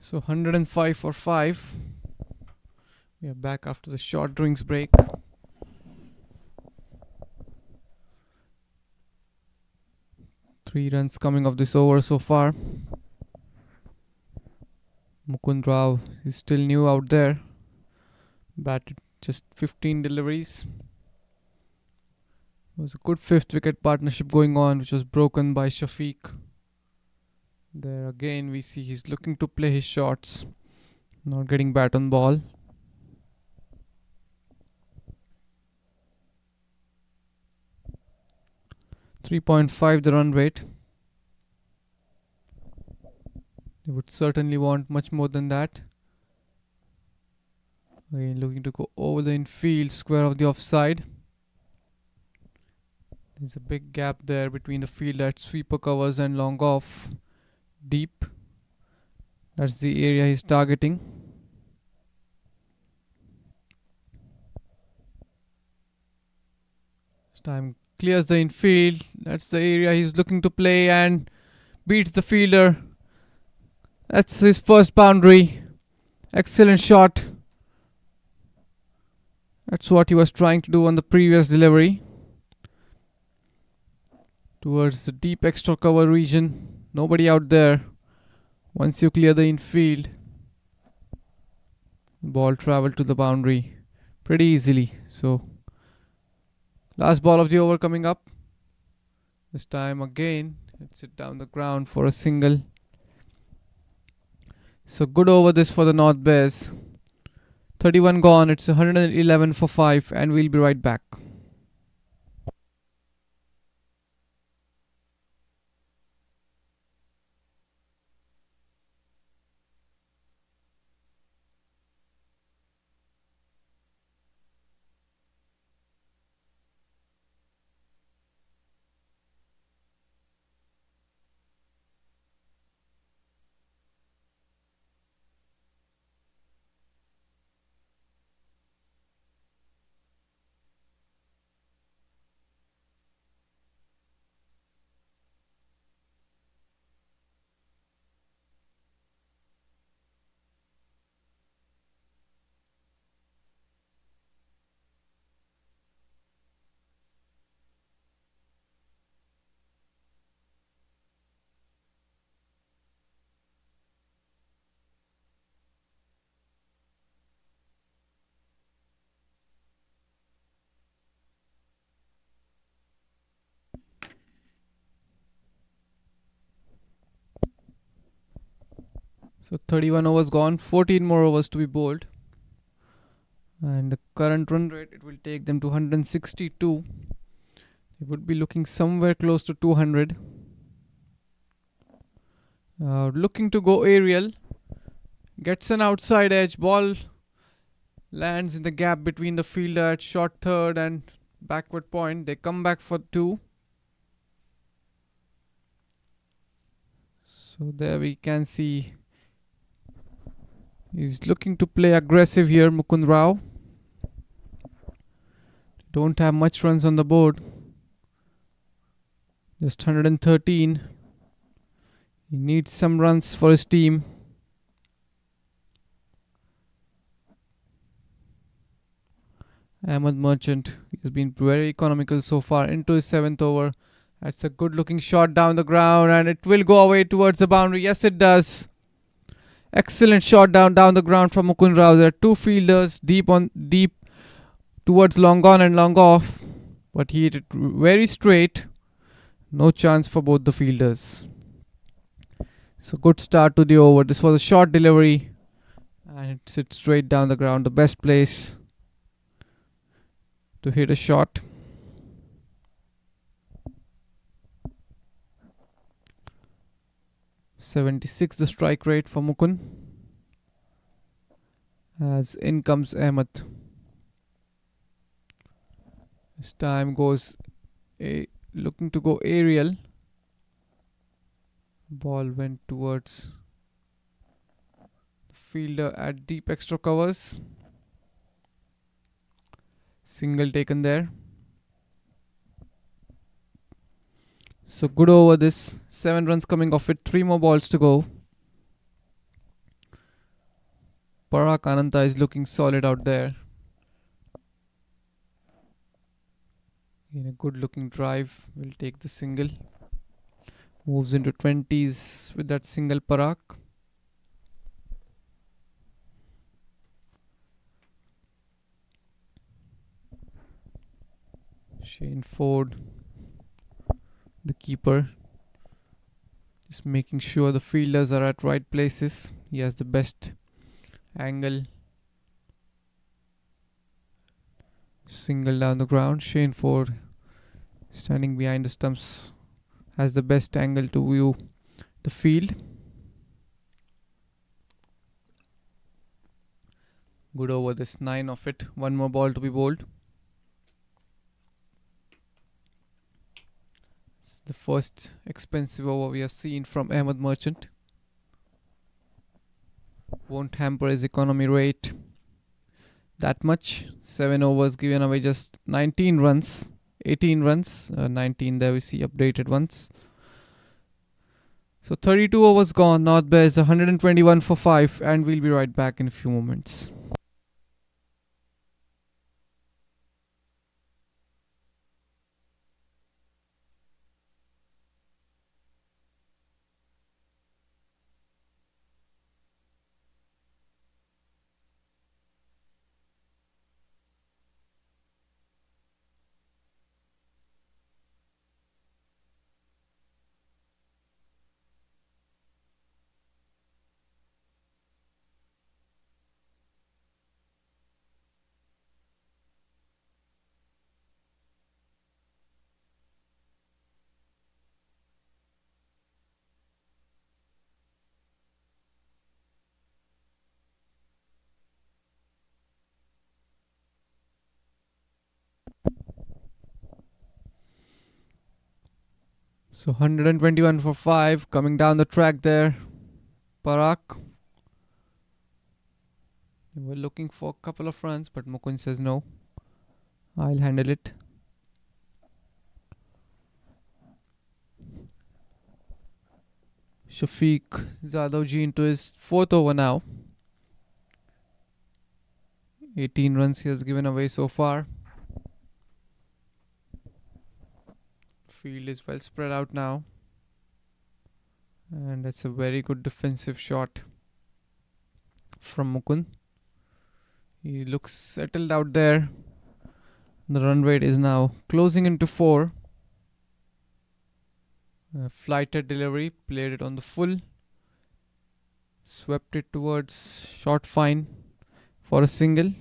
So 105 for 5. We are back after the short drinks break. 3 runs coming off this over so far. Mukund Rao is still new out there. Batted just 15 deliveries. There was a good fifth wicket partnership going on, which was broken by Shafiq. There again we see he's looking to play his shots, not getting bat on ball. 3.5 the run rate. They would certainly want much more than that. Again looking to go over the infield square of the offside. There's a big gap there between the field at sweeper covers and long off deep. That's the area he's targeting. This time clears the infield. That's the area he's looking to play and beats the fielder. That's his first boundary. Excellent shot. That's what he was trying to do on the previous delivery. Towards the deep extra cover region. Nobody out there. Once you clear the infield, the ball traveled to the boundary pretty easily. So, last ball of the over coming up. This time again, hits it down the ground for a single. So good over this for the North Bears. 31 gone, it's 111 for 5, and we'll be right back. So 31 overs gone, 14 more overs to be bowled. And the current run rate, it will take them to 162. They would be looking somewhere close to 200. Looking to go aerial. Gets an outside edge. Ball lands in the gap between the fielder at short third and backward point. They come back for 2. So there we can see he's looking to play aggressive here, Mukund Rao. Don't have much runs on the board. Just 113. He needs some runs for his team. Ahmed Merchant, he's been very economical so far into his 7th over. That's a good looking shot down the ground and it will go away towards the boundary. Yes, it does. Excellent shot down the ground from Mukund Rao. There are 2 fielders deep towards long on and long off, but he hit it very straight. No chance for both the fielders. So good start to the over. This was a short delivery and it sits straight down the ground. The best place to hit a shot. .76 the strike rate for Mukund. As in comes Ahmed. This time goes looking to go aerial. Ball went towards the fielder at deep extra covers. Single taken there. So good over this. 7 runs coming off it. 3 more balls to go. Parag Ananta is looking solid out there. In a good looking drive. Will take the single. Moves into 20s with that single Parag. Shane Ford, the keeper, just making sure the fielders are at right places. He has the best angle. Single down the ground. Shane Ford, standing behind the stumps, has the best angle to view the field. Good over this 9 of it. One more ball to be bowled. It's the first expensive over we have seen from Ahmed Merchant. Won't hamper his economy rate that much. 7 overs given away, just 19 runs. 18 runs. 19 there we see updated ones. So 32 overs gone. North Bears 121 for 5, and we'll be right back in a few moments. So 121 for 5 coming down the track there. Parak. They were looking for a couple of runs, but Mukund says no. I'll handle it. Shafiq Zadavji into his 4th over now. 18 runs he has given away so far. Field is well spread out now, and that's a very good defensive shot from Mukund. He looks settled out there. The run rate is now closing into 4. Flighted delivery, played it on the full, swept it towards short fine for a single.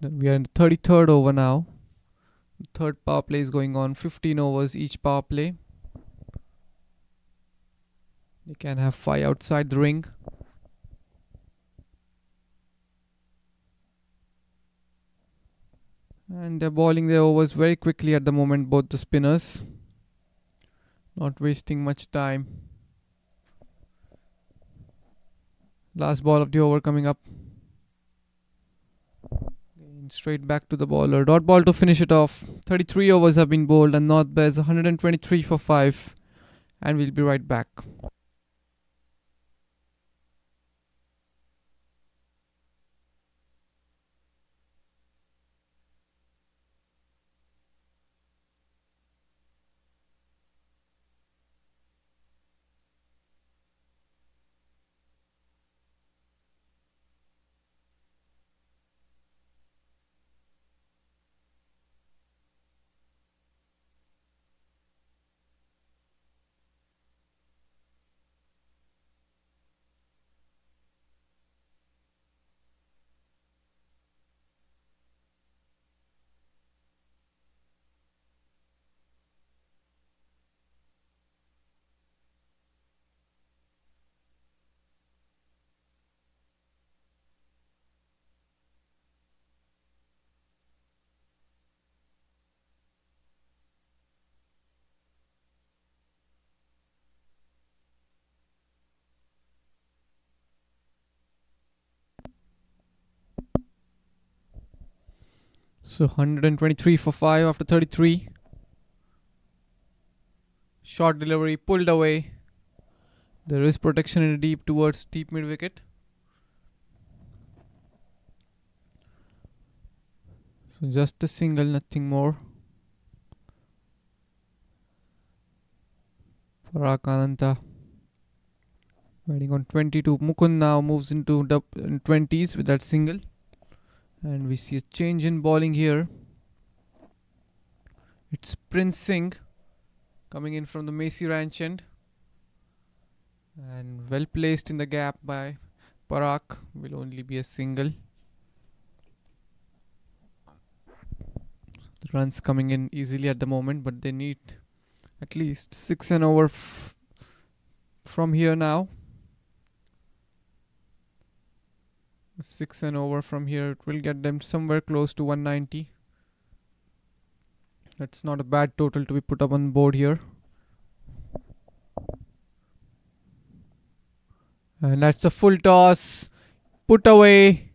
Then we are in the 33rd over now. The third power play is going on. 15 overs each power play. They can have 5 outside the ring. And they're bowling their overs very quickly at the moment, both the spinners. Not wasting much time. Last ball of the over coming up. Straight back to the bowler. Dot ball to finish it off. 33 overs have been bowled, and North Bears 123 for 5. And we'll be right back. So 123 for 5 after 33. Short delivery pulled away. There is protection in the deep towards deep mid wicket. So just a single, nothing more. Parak Ananta Batting on 22. Mukund now moves into 20s with that single. And we see a change in bowling here. It's Prince Singh coming in from the Macy Ranch end. And well placed in the gap by Parak. Will only be a single. The runs coming in easily at the moment, but they need at least 6 and over from here now. 6 and over from here, it will get them somewhere close to 190. That's not a bad total to be put up on board here. And that's a full toss. Put away.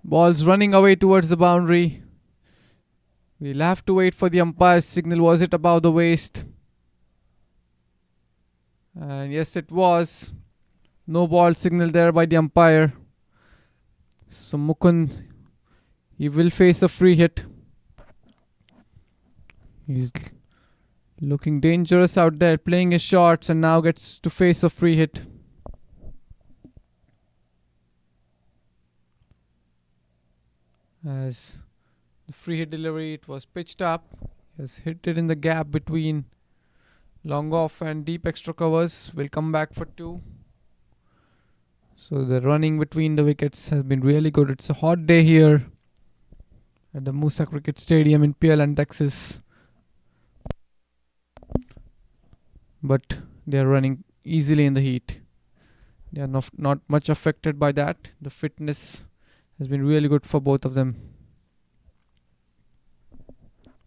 Ball's running away towards the boundary. We'll have to wait for the umpire's signal. Was it above the waist? And yes, it was. No ball signal there by the umpire. So Mukund, he will face a free hit. He's looking dangerous out there, playing his shots, and now gets to face a free hit. As the free hit delivery, it was pitched up. He has hit it in the gap between long off and deep extra covers. Will come back for 2. So the running between the wickets has been really good. It's a hot day here at the Moosa Cricket Stadium in PLN, Texas. But they are running easily in the heat. They are not much affected by that. The fitness has been really good for both of them.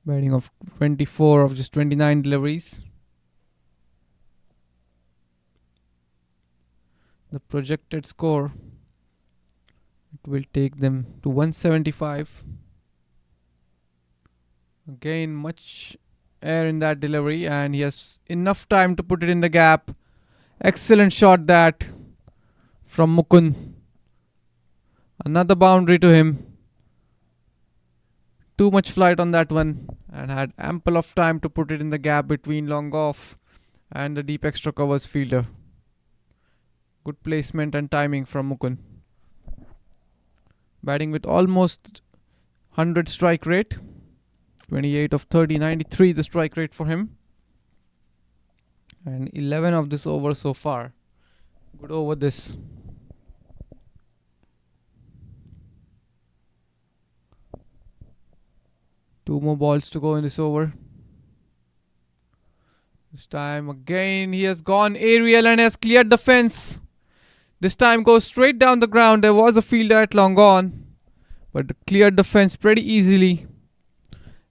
Batting of 24 of just 29 deliveries. The projected score, it will take them to 175. Again, much air in that delivery, and he has enough time to put it in the gap. Excellent shot that from Mukund. Another boundary to him. Too much flight on that one, and had ample of time to put it in the gap between long off and the deep extra covers fielder. Good placement and timing from Mukund. Batting with almost 100 strike rate. 28 of 30, 93 the strike rate for him. And 11 of this over so far. Good over this. Two more balls to go in this over. This time again he has gone aerial and has cleared the fence. This time goes straight down the ground. There was a fielder at long on, but cleared the fence pretty easily.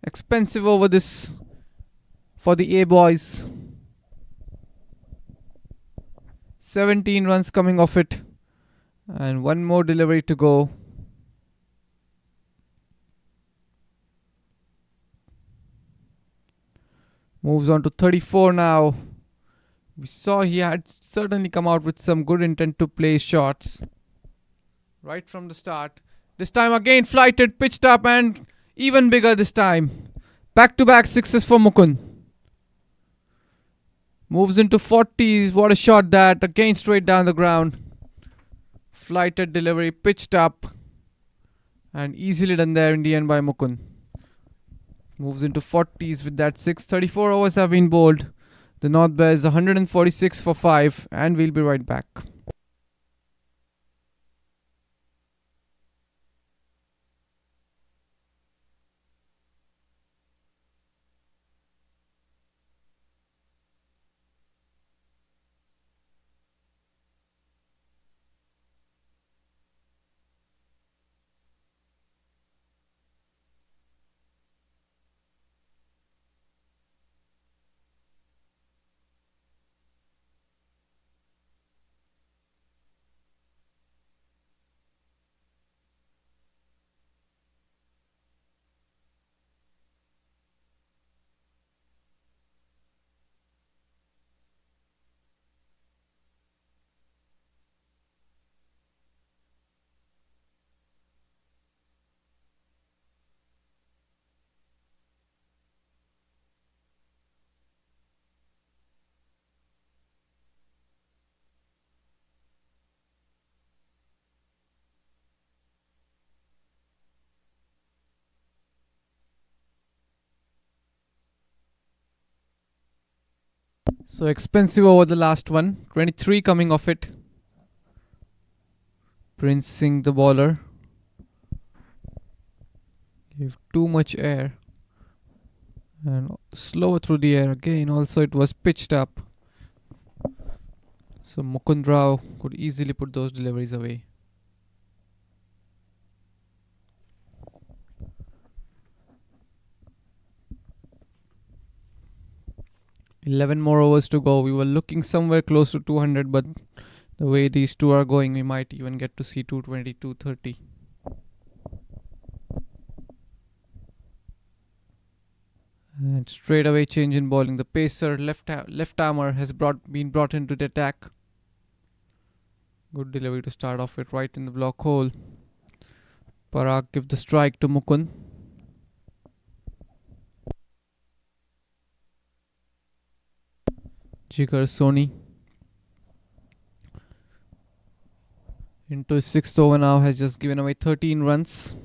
Expensive over this for the A boys. 17 runs coming off it, and one more delivery to go. Moves on to 34 now. We saw he had certainly come out with some good intent to play shots right from the start. This time again flighted, pitched up, and even bigger this time. Back-to-back sixes for Mukund. Moves into 40s. What a shot that. Again straight down the ground. Flighted delivery, pitched up, and easily done there in the end by Mukund. Moves into 40s with that 6. 34 overs have been bowled. The North Bears 146 for 5, and we'll be right back. So expensive over the last one. 23 coming off it. Princing the bowler. Gave too much air. And slower through the air again. Also it was pitched up. So Mukund Rao could easily put those deliveries away. 11 more overs to go. We were looking somewhere close to 200, but the way these two are going, we might even get to see 220, 230. And straight away change in bowling. The pacer, left armer has been brought into the attack. Good delivery to start off with, right in the block hole. Parag give the strike to Mukund. Jigar Soni into his sixth over now has just given away 13 runs.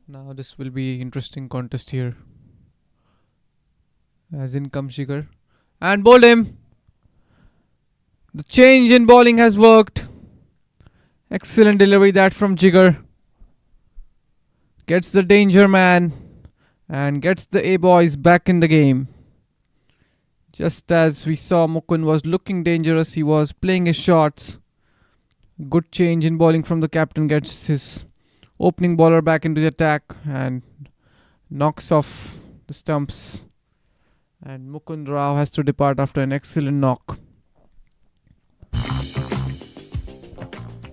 Now this will be interesting contest here. As in comes Jigar and bowled him. The change in bowling has worked. Excellent delivery that from Jigar. Gets the danger man and gets the A-boys back in the game. Just as we saw Mukund was looking dangerous, he was playing his shots. Good change in bowling from the captain, gets his opening bowler back into the attack and knocks off the stumps. And Mukund Rao has to depart after an excellent knock.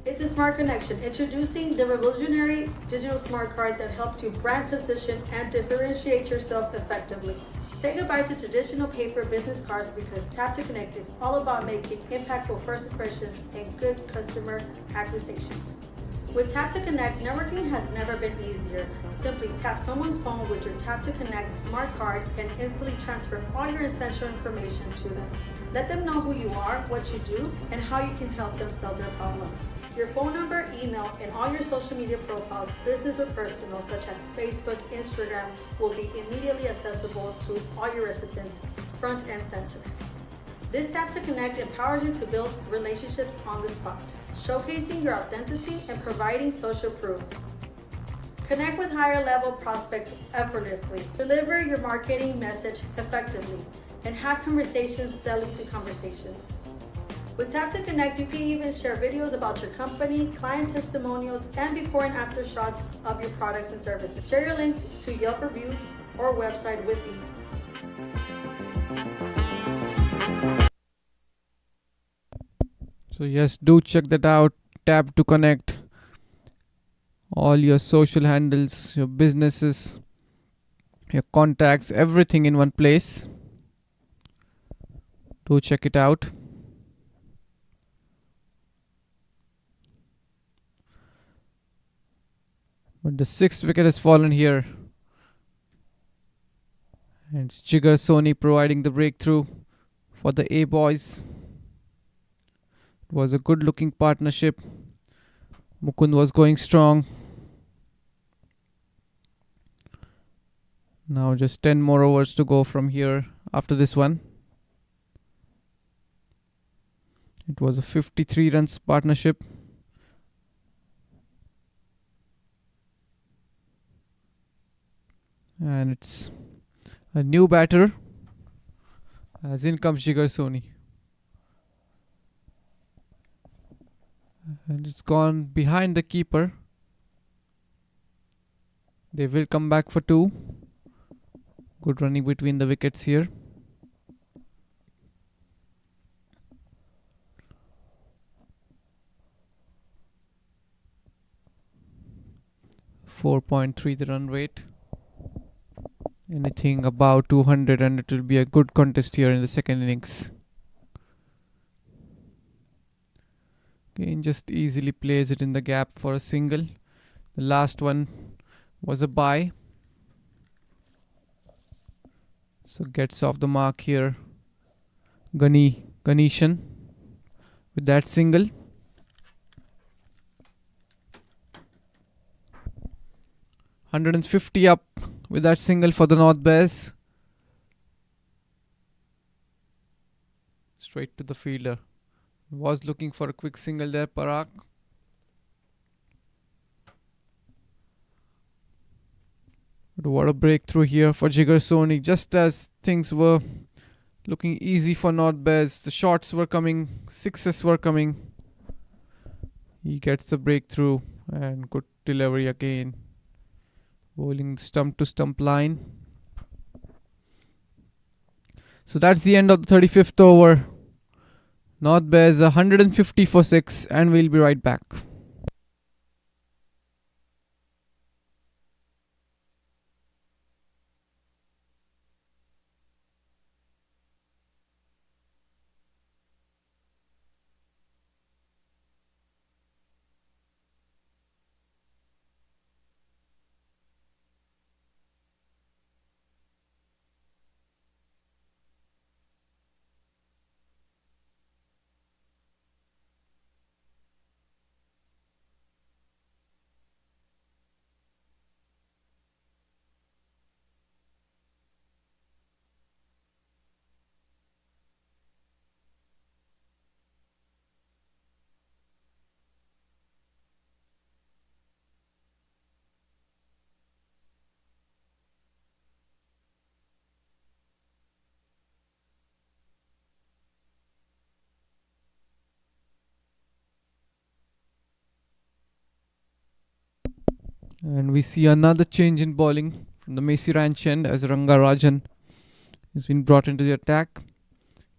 It's a smart connection. Introducing the revolutionary digital smart card that helps you brand position and differentiate yourself effectively. Say goodbye to traditional paper business cards because Tap to Connect is all about making impactful first impressions and good customer acquisitions. With Tap to Connect, networking has never been easier. Simply tap someone's phone with your Tap to Connect smart card and instantly transfer all your essential information to them. Let them know who you are, what you do, and how you can help them solve their problems. Your phone number, email, and all your social media profiles, business or personal, such as Facebook, Instagram, will be immediately accessible to all your recipients, front and center. This Tap to Connect empowers you to build relationships on the spot, showcasing your authenticity and providing social proof. Connect with higher level prospects effortlessly. Deliver your marketing message effectively and have conversations that lead to conversations. With Tap to Connect, you can even share videos about your company, client testimonials, and before and after shots of your products and services. Share your links to Yelp reviews or website with these. So yes, do check that out. Tap to Connect. All your social handles, your businesses, your contacts, everything in one place. Do check it out. But the sixth wicket has fallen here. And it's Jigar Soni providing the breakthrough for the A-boys. It was a good looking partnership. Mukund was going strong. Now just 10 more overs to go from here after this one. It was a 53 runs partnership. And it's a new batter. As in comes Jigar Soni. And it's gone behind the keeper. They will come back for two. Good running between the wickets here. .3 the run rate. Anything above 200 and it will be a good contest here in the second innings. Again, just easily plays it in the gap for a single. The last one was a bye. So gets off the mark here. Ganeshan with that single. 150 up with that single for the North Bears. Straight to the fielder. Was looking for a quick single there, Parag. But what a breakthrough here for Jigar Soni. Just as things were looking easy for North Bears, the shots were coming, sixes were coming. He gets the breakthrough and good delivery again. Bowling stump to stump line. So that's the end of the 35th over. North Bears 150 for 6, and we'll be right back. And we see another change in bowling from the Messi Ranch end as Ranga Rajan has been brought into the attack.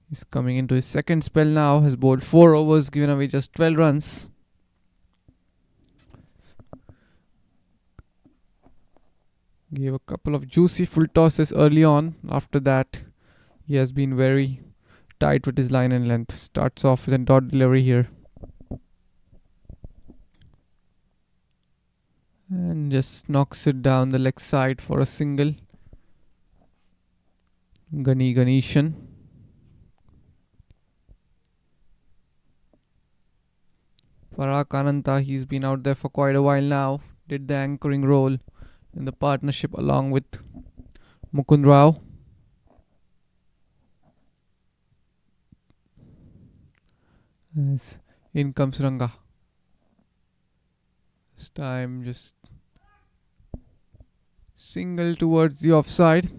He's coming into his second spell now, has bowled 4 overs, given away just 12 runs. Gave a couple of juicy full tosses early on. After that, he has been very tight with his line and length. Starts off with a dot delivery here. And just knocks it down the leg side for a single. Ganeshan. Parag Ananta, he's been out there for quite a while now. Did the anchoring role in the partnership along with Mukund Rao. As in comes Ranga. This time just single towards the offside.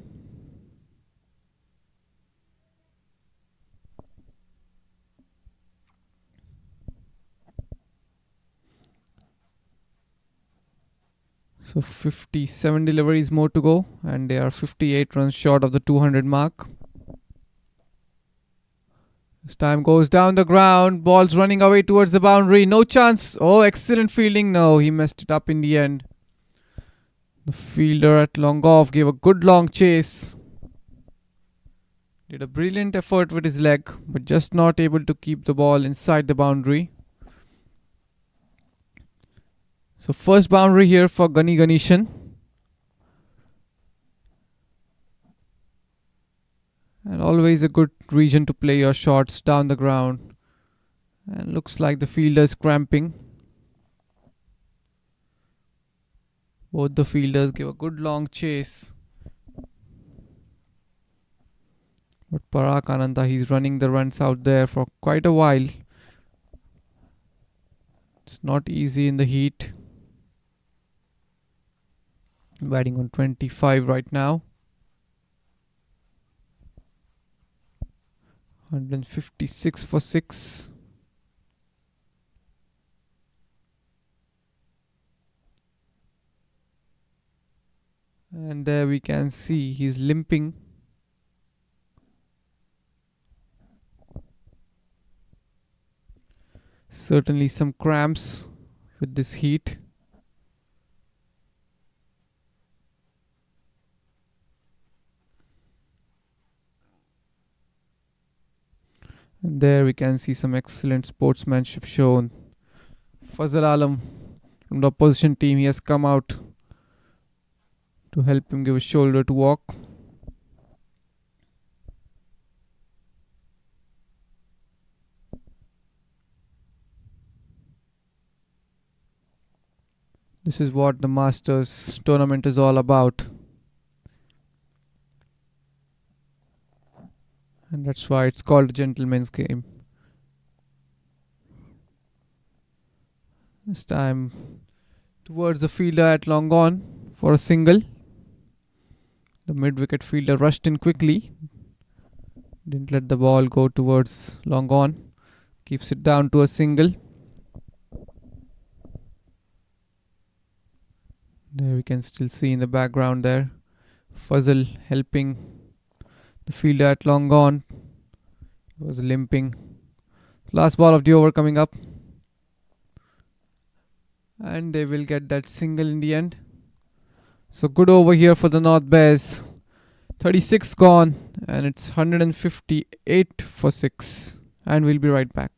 So 57 deliveries more to go, and they are 58 runs short of the 200 mark. This time goes down the ground. Ball's running away towards the boundary. No chance. Oh, excellent fielding. No, he messed it up in the end. The fielder at long off gave a good long chase. Did a brilliant effort with his leg, but just not able to keep the ball inside the boundary. So first boundary here for Ganeshan. And always a good region to play your shots down the ground. And looks like the fielder is cramping. Both the fielders give a good long chase. But Parag Ananta, he's running the runs out there for quite a while. It's not easy in the heat. Batting on 25 right now. 156 for 6. And there we can see he's limping. Certainly some cramps with this heat. And there we can see some excellent sportsmanship shown. Fazal Alam from the opposition team, he has come out to help him give a shoulder to walk. This is what the Masters tournament is all about. And that's why it's called a gentleman's game. This time towards the fielder at long on for a single. The mid-wicket fielder rushed in quickly. Didn't let the ball go towards long on. Keeps it down to a single. There we can still see in the background there Fuzzle helping the fielder at long on. He was limping. Last ball of the over coming up. And they will get that single in the end. So good over here for the North Bears. 36 gone and it's 158 for 6. And we'll be right back.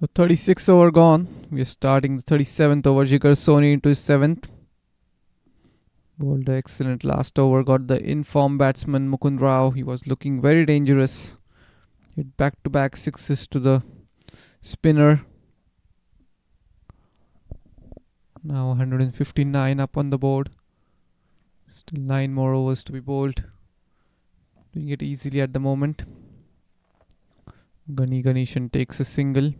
So 36 over gone. We are starting the 37th over. Jigar Soni into his 7th. Bowled an excellent last over. Got the in-form batsman Mukund Rao. He was looking very dangerous. Hit back-to-back sixes to the spinner. Now 159 up on the board. Still 9 more overs to be bowled. Doing it easily at the moment. Gani Ganeshan takes a single.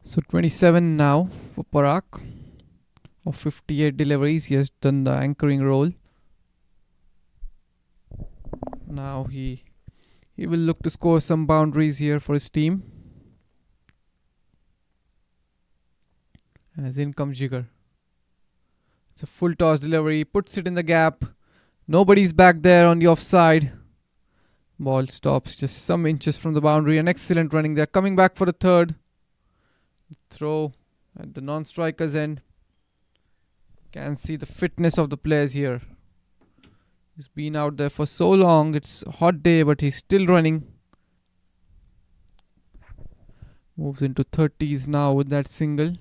So 27 now for Parag. Of 58 deliveries, he has done the anchoring role. Now he will look to score some boundaries here for his team. As in comes Jigar. It's a full toss delivery, puts it in the gap. Nobody's back there on the offside. Ball stops just some inches from the boundary. An excellent running there. Coming back for the third. Throw at the non-striker's end. Can see the fitness of the players here. He's been out there for so long. It's a hot day, but he's still running. Moves into 30s now with that single.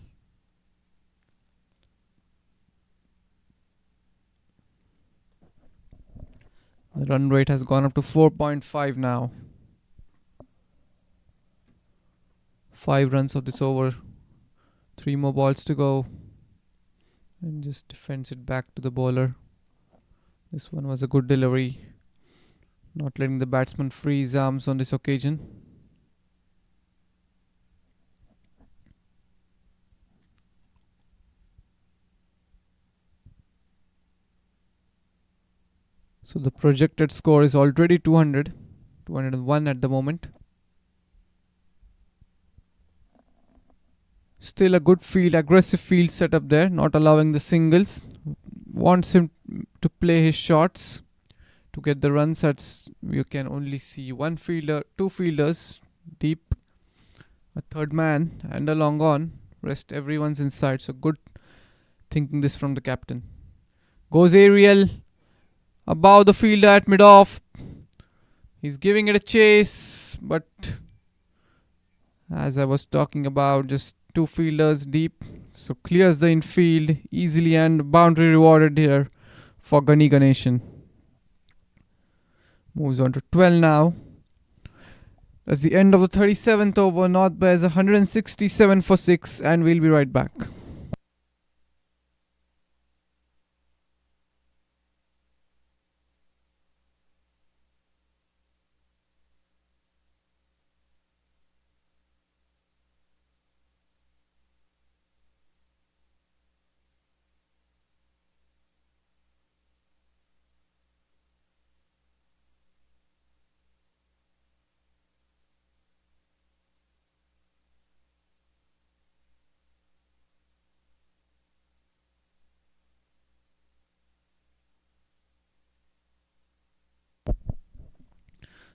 The run rate has gone up to 4.5 now. 5 runs of this over. 3 more balls to go. And just defends it back to the bowler. This one was a good delivery. Not letting the batsman free his arms on this occasion. So the projected score is already 200. 201 at the moment. Still a good field, aggressive field setup there, not allowing the singles. Wants him to play his shots to get the runs. You can only see one fielder, 2 fielders deep, a third man and a long on. Rest everyone's inside. So good thinking this from the captain. Goes aerial above the fielder at mid-off. He's giving it a chase, but as I was talking about, just 2 fielders deep. So clears the infield easily and boundary rewarded here for Gani Ganeshan. Moves on to 12 now. That's the end of the 37th over. North Bears 167 for 6 and we'll be right back.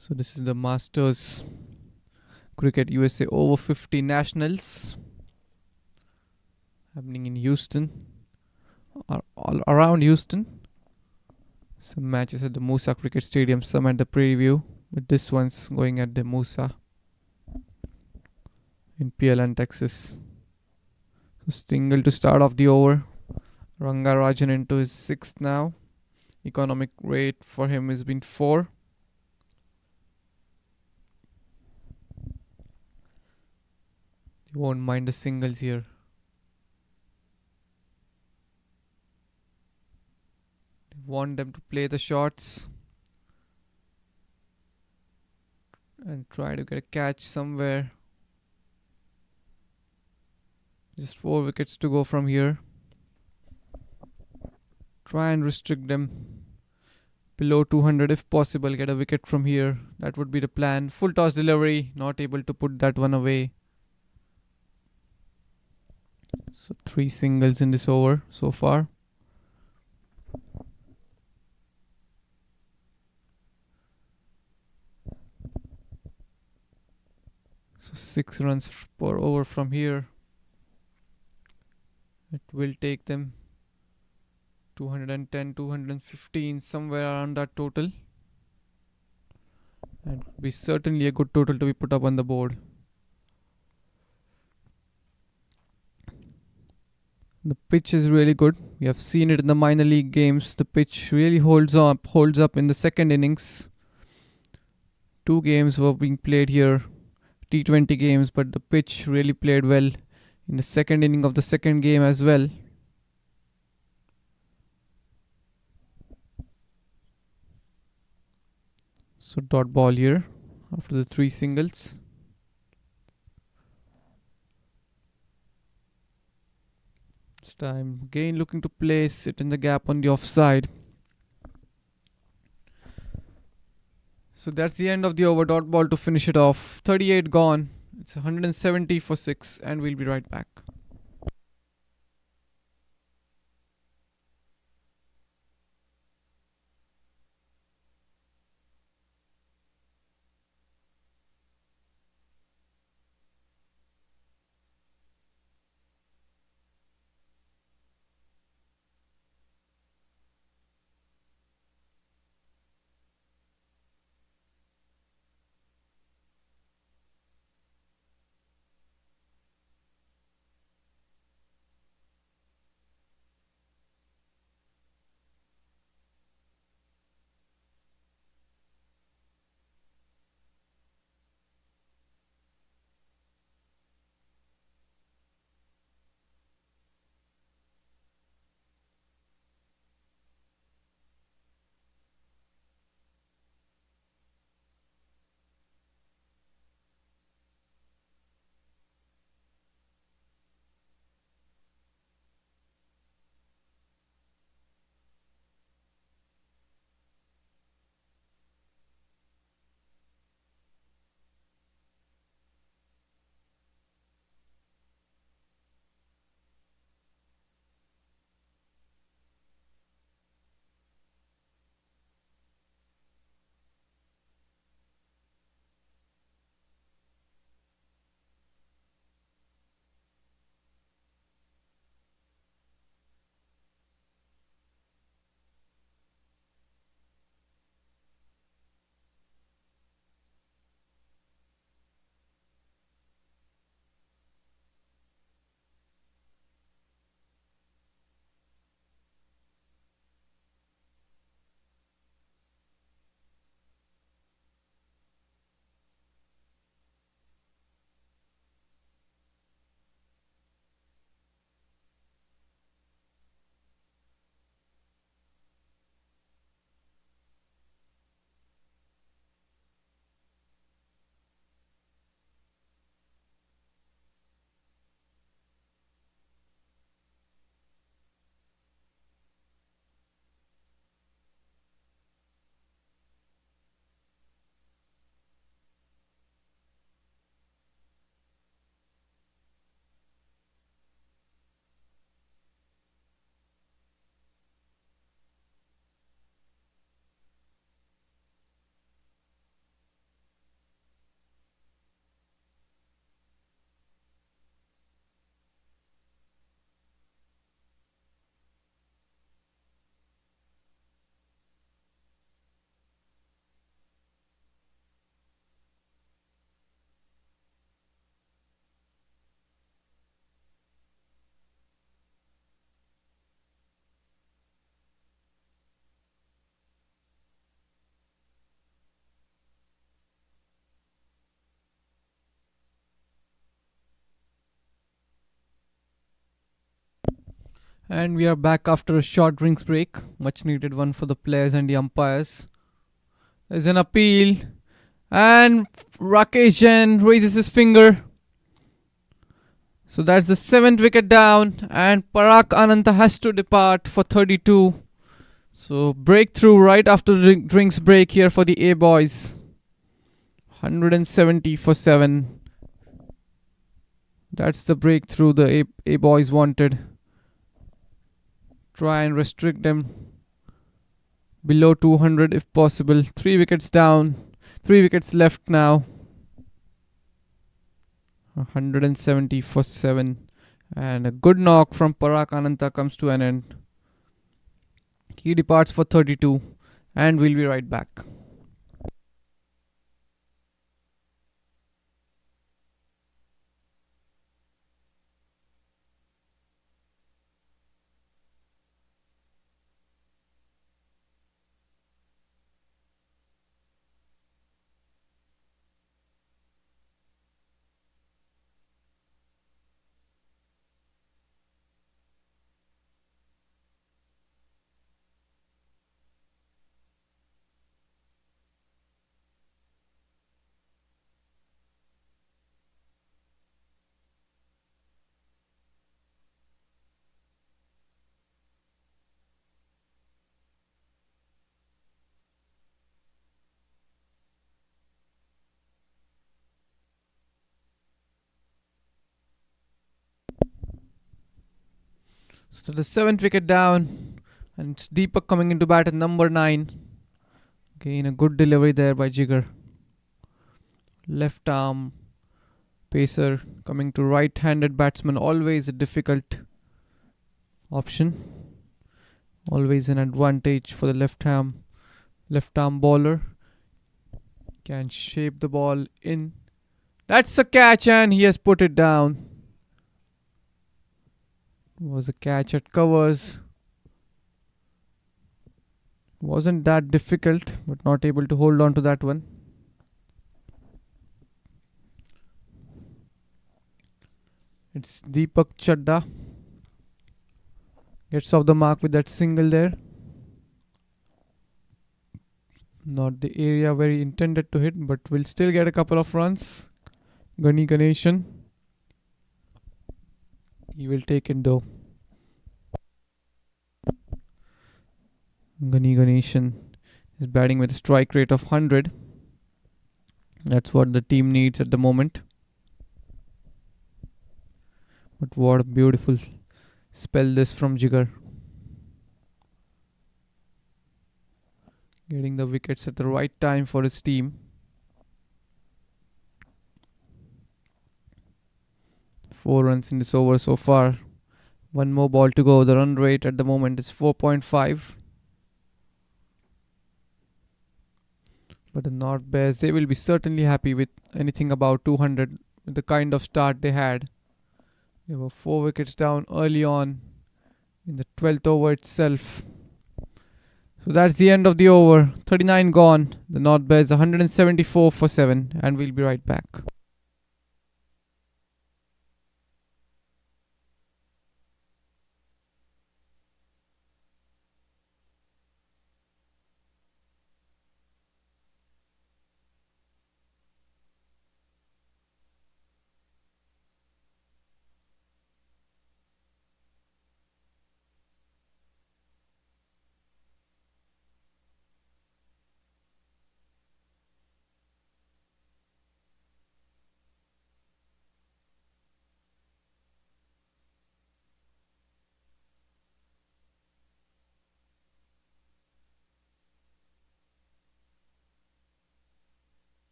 So this is the Masters Cricket USA over 50 Nationals happening in Houston, all around Houston. Some matches at the Moosa Cricket Stadium, some at the Prairie View, but this one's going at the Moosa in PLN, Texas. So Stingle to start off the over. Rangarajan into his sixth now. Economic rate for him has been 4. You won't mind the singles here. You want them to play the shots and try to get a catch somewhere. Just 4 wickets to go from here. Try and restrict them below 200 if possible. Get a wicket from here. That would be the plan. Full toss delivery. Not able to put that one away. So 3 singles in this over so far. So 6 runs per over from here. It will take them 210, 215, somewhere around that total. And would be certainly a good total to be put up on the board. The pitch is really good. We have seen it in the minor league games. The pitch really holds up in the second innings. 2 games were being played here, T20 games, but the pitch really played well in the second inning of the second game as well. So dot ball here after the 3 singles. This time again looking to place it in the gap on the offside. So that's the end of the over. Dot ball to finish it off. 38 gone. It's 170 for 6, and we'll be right back. And we are back after a short drinks break. Much needed one for the players and the umpires. There's an appeal. And Rakesh Jain raises his finger. So that's the 7th wicket down. And Parag Ananta has to depart for 32. So breakthrough right after the drinks break here for the A boys. 170 for 7. That's the breakthrough the A boys wanted. Try and restrict them below 200 if possible. 3 wickets down. 3 wickets left now. 170 for 7. And a good knock from Parag Ananta comes to an end. He departs for 32. And we'll be right back. So the 7th wicket down. And it's Deepak coming into bat at number 9. Again, a good delivery there by Jigar. Left arm pacer coming to right-handed batsman. Always a difficult option. Always an advantage for the left arm bowler. Can shape the ball in. That's a catch and he has put it down. Was a catch at covers. Wasn't that difficult, but not able to hold on to that one. It's Deepak Chadda. Gets off the mark with that single there. Not the area where he intended to hit, but will still get a couple of runs. Gani Ganeshan. He will take it though. Gani Ganeshan is batting with a strike rate of 100. That's what the team needs at the moment. But what a beautiful spell this from Jigar. Getting the wickets at the right time for his team. 4 runs in this over so far. 1 more ball to go. The run rate at the moment is 4.5. But the North Bears, they will be certainly happy with anything about 200 with the kind of start they had. They were 4 wickets down early on in the 12th over itself. So that's the end of the over. 39 gone. The North Bears 174 for 7. And we'll be right back.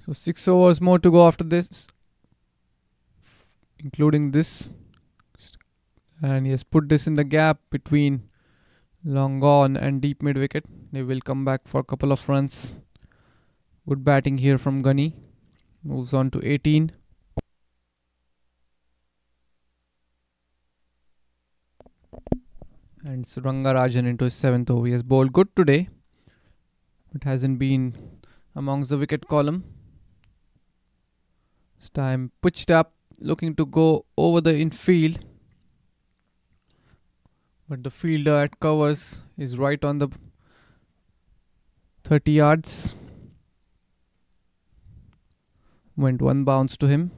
So 6 overs more to go after this, including this. And he has put this in the gap between long on and deep mid wicket. They will come back for a couple of runs. Good batting here from Gunny. Moves on to 18. And it's Rangarajan into his 7th over. He has bowled good today, but hasn't been amongst the wicket column. This time pitched up, looking to go over the infield. But the fielder at covers is right on the 30 yards. Went one bounce to him.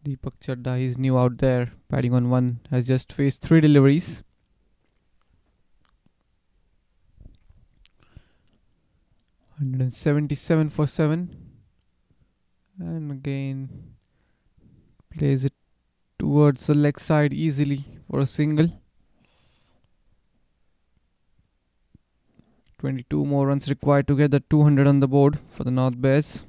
Deepak Chadda, he's new out there, batting on one, has just faced 3 deliveries. $177 for 7. And again plays it towards the leg side easily for a single. 22 more runs required to get the 200 on the board for the North Bears.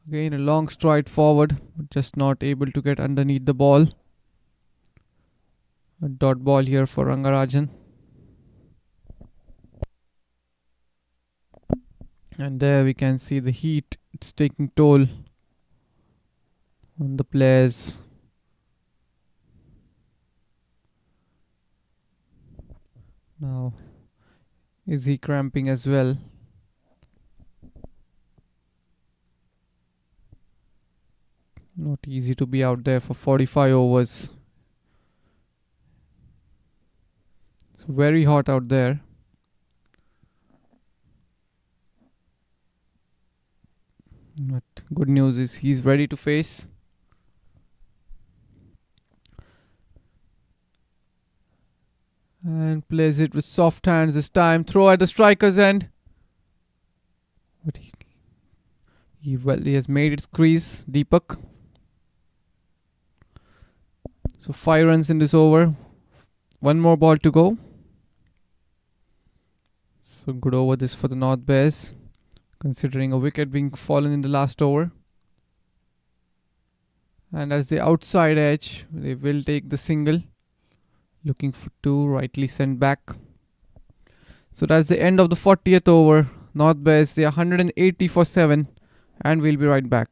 Again a long stride forward, but just not able to get underneath the ball. A dot ball here for Rangarajan. And there we can see the heat. It's taking toll on the players. Now, is he cramping as well? Not easy to be out there for 45 overs. It's very hot out there. But good news is he's ready to face. And plays it with soft hands this time. Throw at the striker's end. But he has made its crease, Deepak. So 5 runs in this over. 1 more ball to go. So good over this for the North Bears, considering a wicket being fallen in the last over. And as the outside edge, they will take the single. Looking for 2, rightly sent back. So that's the end of the 40th over. North Bears, they are 180 for 7. And we'll be right back.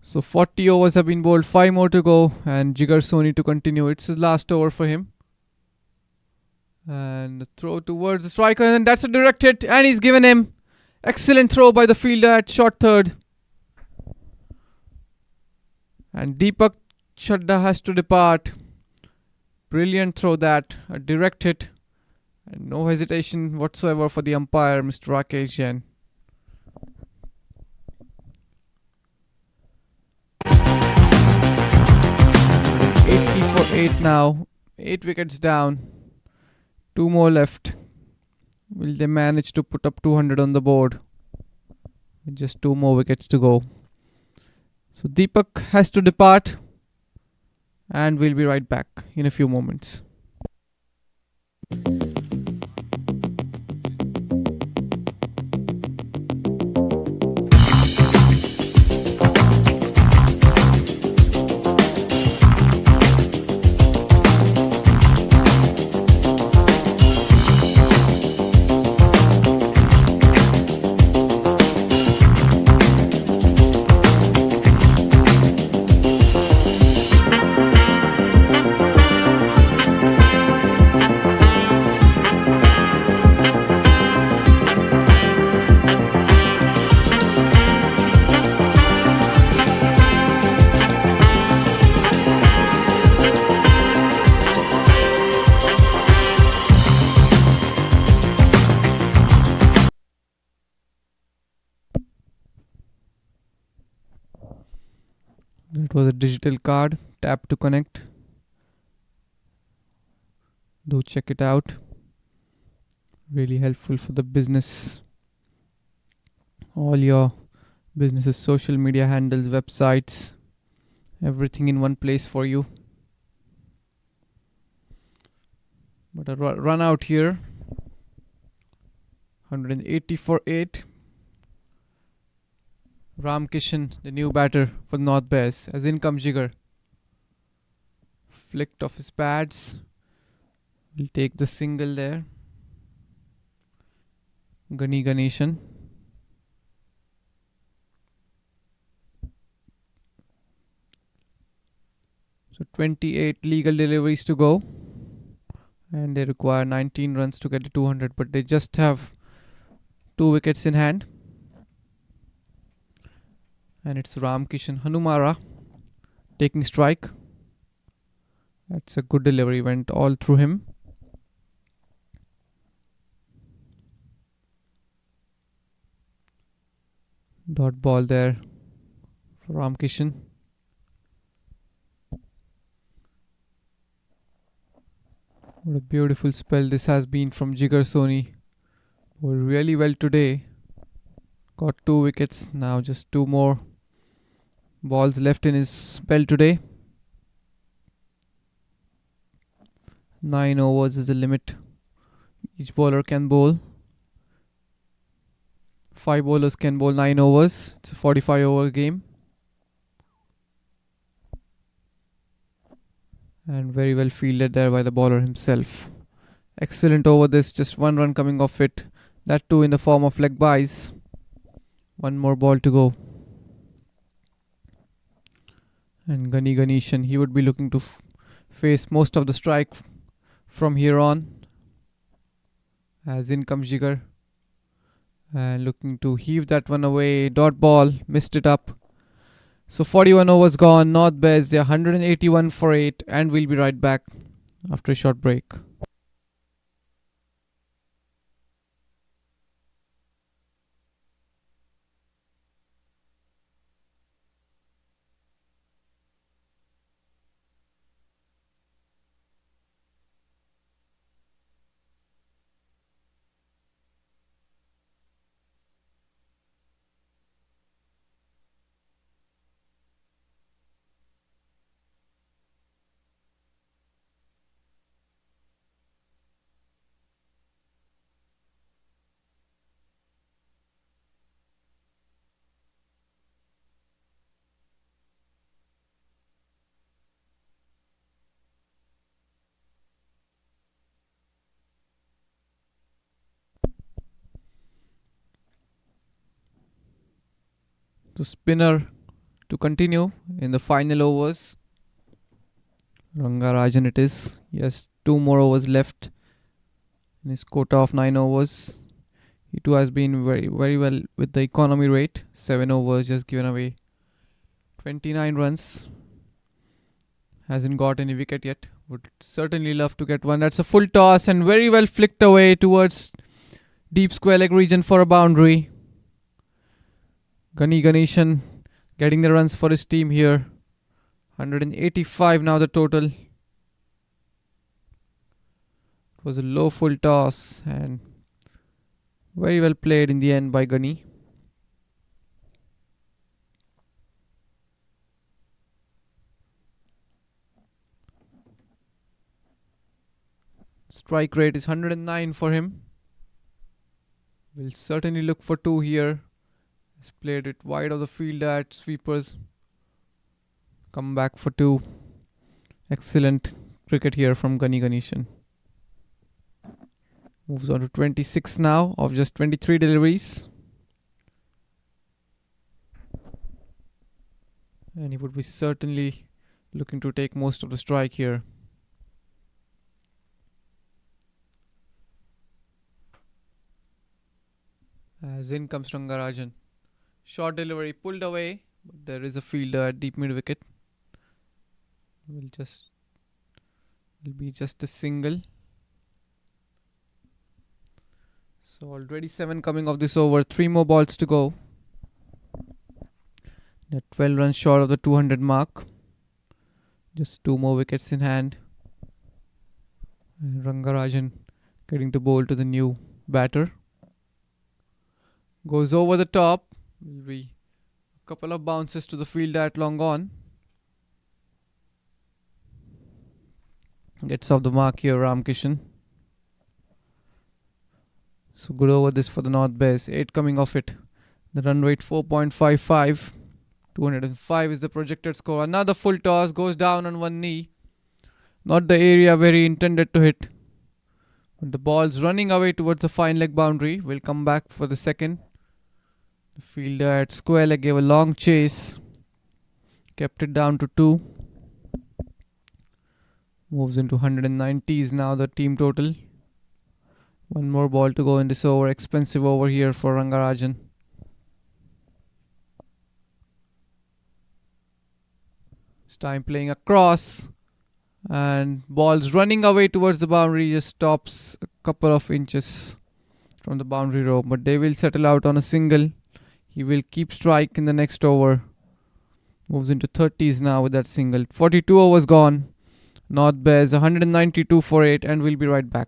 So 40 overs have been bowled, 5 more to go, and Jigar Soni to continue. It's his last over for him. And the throw towards the striker, and that's a direct hit, and he's given him. Excellent throw by the fielder at short third. And Deepak Chadda has to depart. Brilliant throw that, a direct hit. And no hesitation whatsoever for the umpire, Mr. Rakesh Jain. 80 for 8 now. 8 wickets down. 2 more left. Will they manage to put up 200 on the board? With just 2 more wickets to go. So Deepak has to depart. And we'll be right back in a few moments. was a digital card. Tap to connect. Do check it out. Really helpful for the business. All your business's social media handles, websites, everything in one place for you. But a run out here. 180 for 8. Ram Kishan, the new batter for North Bears, as in comes Jigar. Flicked off his pads. Will take the single there. Gani Ganeshan. So 28 legal deliveries to go. And they require 19 runs to get to 200. But they just have 2 wickets in hand. And it's Ram Kishan Hanumara taking strike. That's a good delivery. Went all through him. Dot ball there for Ram Kishan. What a beautiful spell this has been from Jigar Soni. Bowled really well today. Got 2 wickets. Now just 2 more balls left in his spell today. 9 overs is the limit each bowler can bowl. 5 bowlers can bowl 9 overs. It's a 45 over game. And very well fielded there by the bowler himself. Excellent over this. Just 1 run coming off it. That too in the form of leg byes. 1 more ball to go. And Gani Ganeshan, he would be looking to face most of the strike from here on. As in comes Jigar. And looking to heave that one away. Dot ball. Missed it up. So 41 overs gone. North Bears, they're 181 for 8. And we'll be right back after a short break. To spinner to continue in the final overs. Rangarajan it is. Yes, 2 more overs left in his quota of 9 overs. He too has been very well with the economy rate. 7 overs just given away. 29 runs. Hasn't got any wicket yet. Would certainly love to get one. That's a full toss and very well flicked away towards deep square leg region for a boundary. Gani Ganeshan getting the runs for his team here. 185 now the total. It was a low full toss and very well played in the end by Gani. Strike rate is 109 for him. Will certainly look for 2 here. He's played it wide of the field at sweepers. Come back for 2. Excellent cricket here from Gani Ganeshan. Moves on to 26 now of just 23 deliveries. And he would be certainly looking to take most of the strike here. As in comes Rangarajan. Short delivery pulled away, but there is a fielder at deep mid wicket. Will be just a single. So already 7 coming off this over. 3 more balls to go. They're 12 runs short of the 200 mark. Just 2 more wickets in hand. Rangarajan getting to bowl to the new batter. Goes over the top. Will be a couple of bounces to the fielder at long on. Gets off the mark here, Ramkishan. So good over this for the North Bears. 8 coming off it. The run rate 4.55. 205 is the projected score. Another full toss. Goes down on one knee. Not the area where he intended to hit. But the ball's running away towards the fine leg boundary. Will come back for the second. The fielder at square leg gave a long chase. Kept it down to 2. Moves into 190s now the team total. One more ball to go in this over. Expensive over here for Rangarajan. This time playing across. And ball's running away towards the boundary. Just stops a couple of inches from the boundary rope. But they will settle out on a single. He will keep strike in the next over. Moves into 30s now with that single. 42 overs gone. North Bears 192 for 8 and we'll be right back.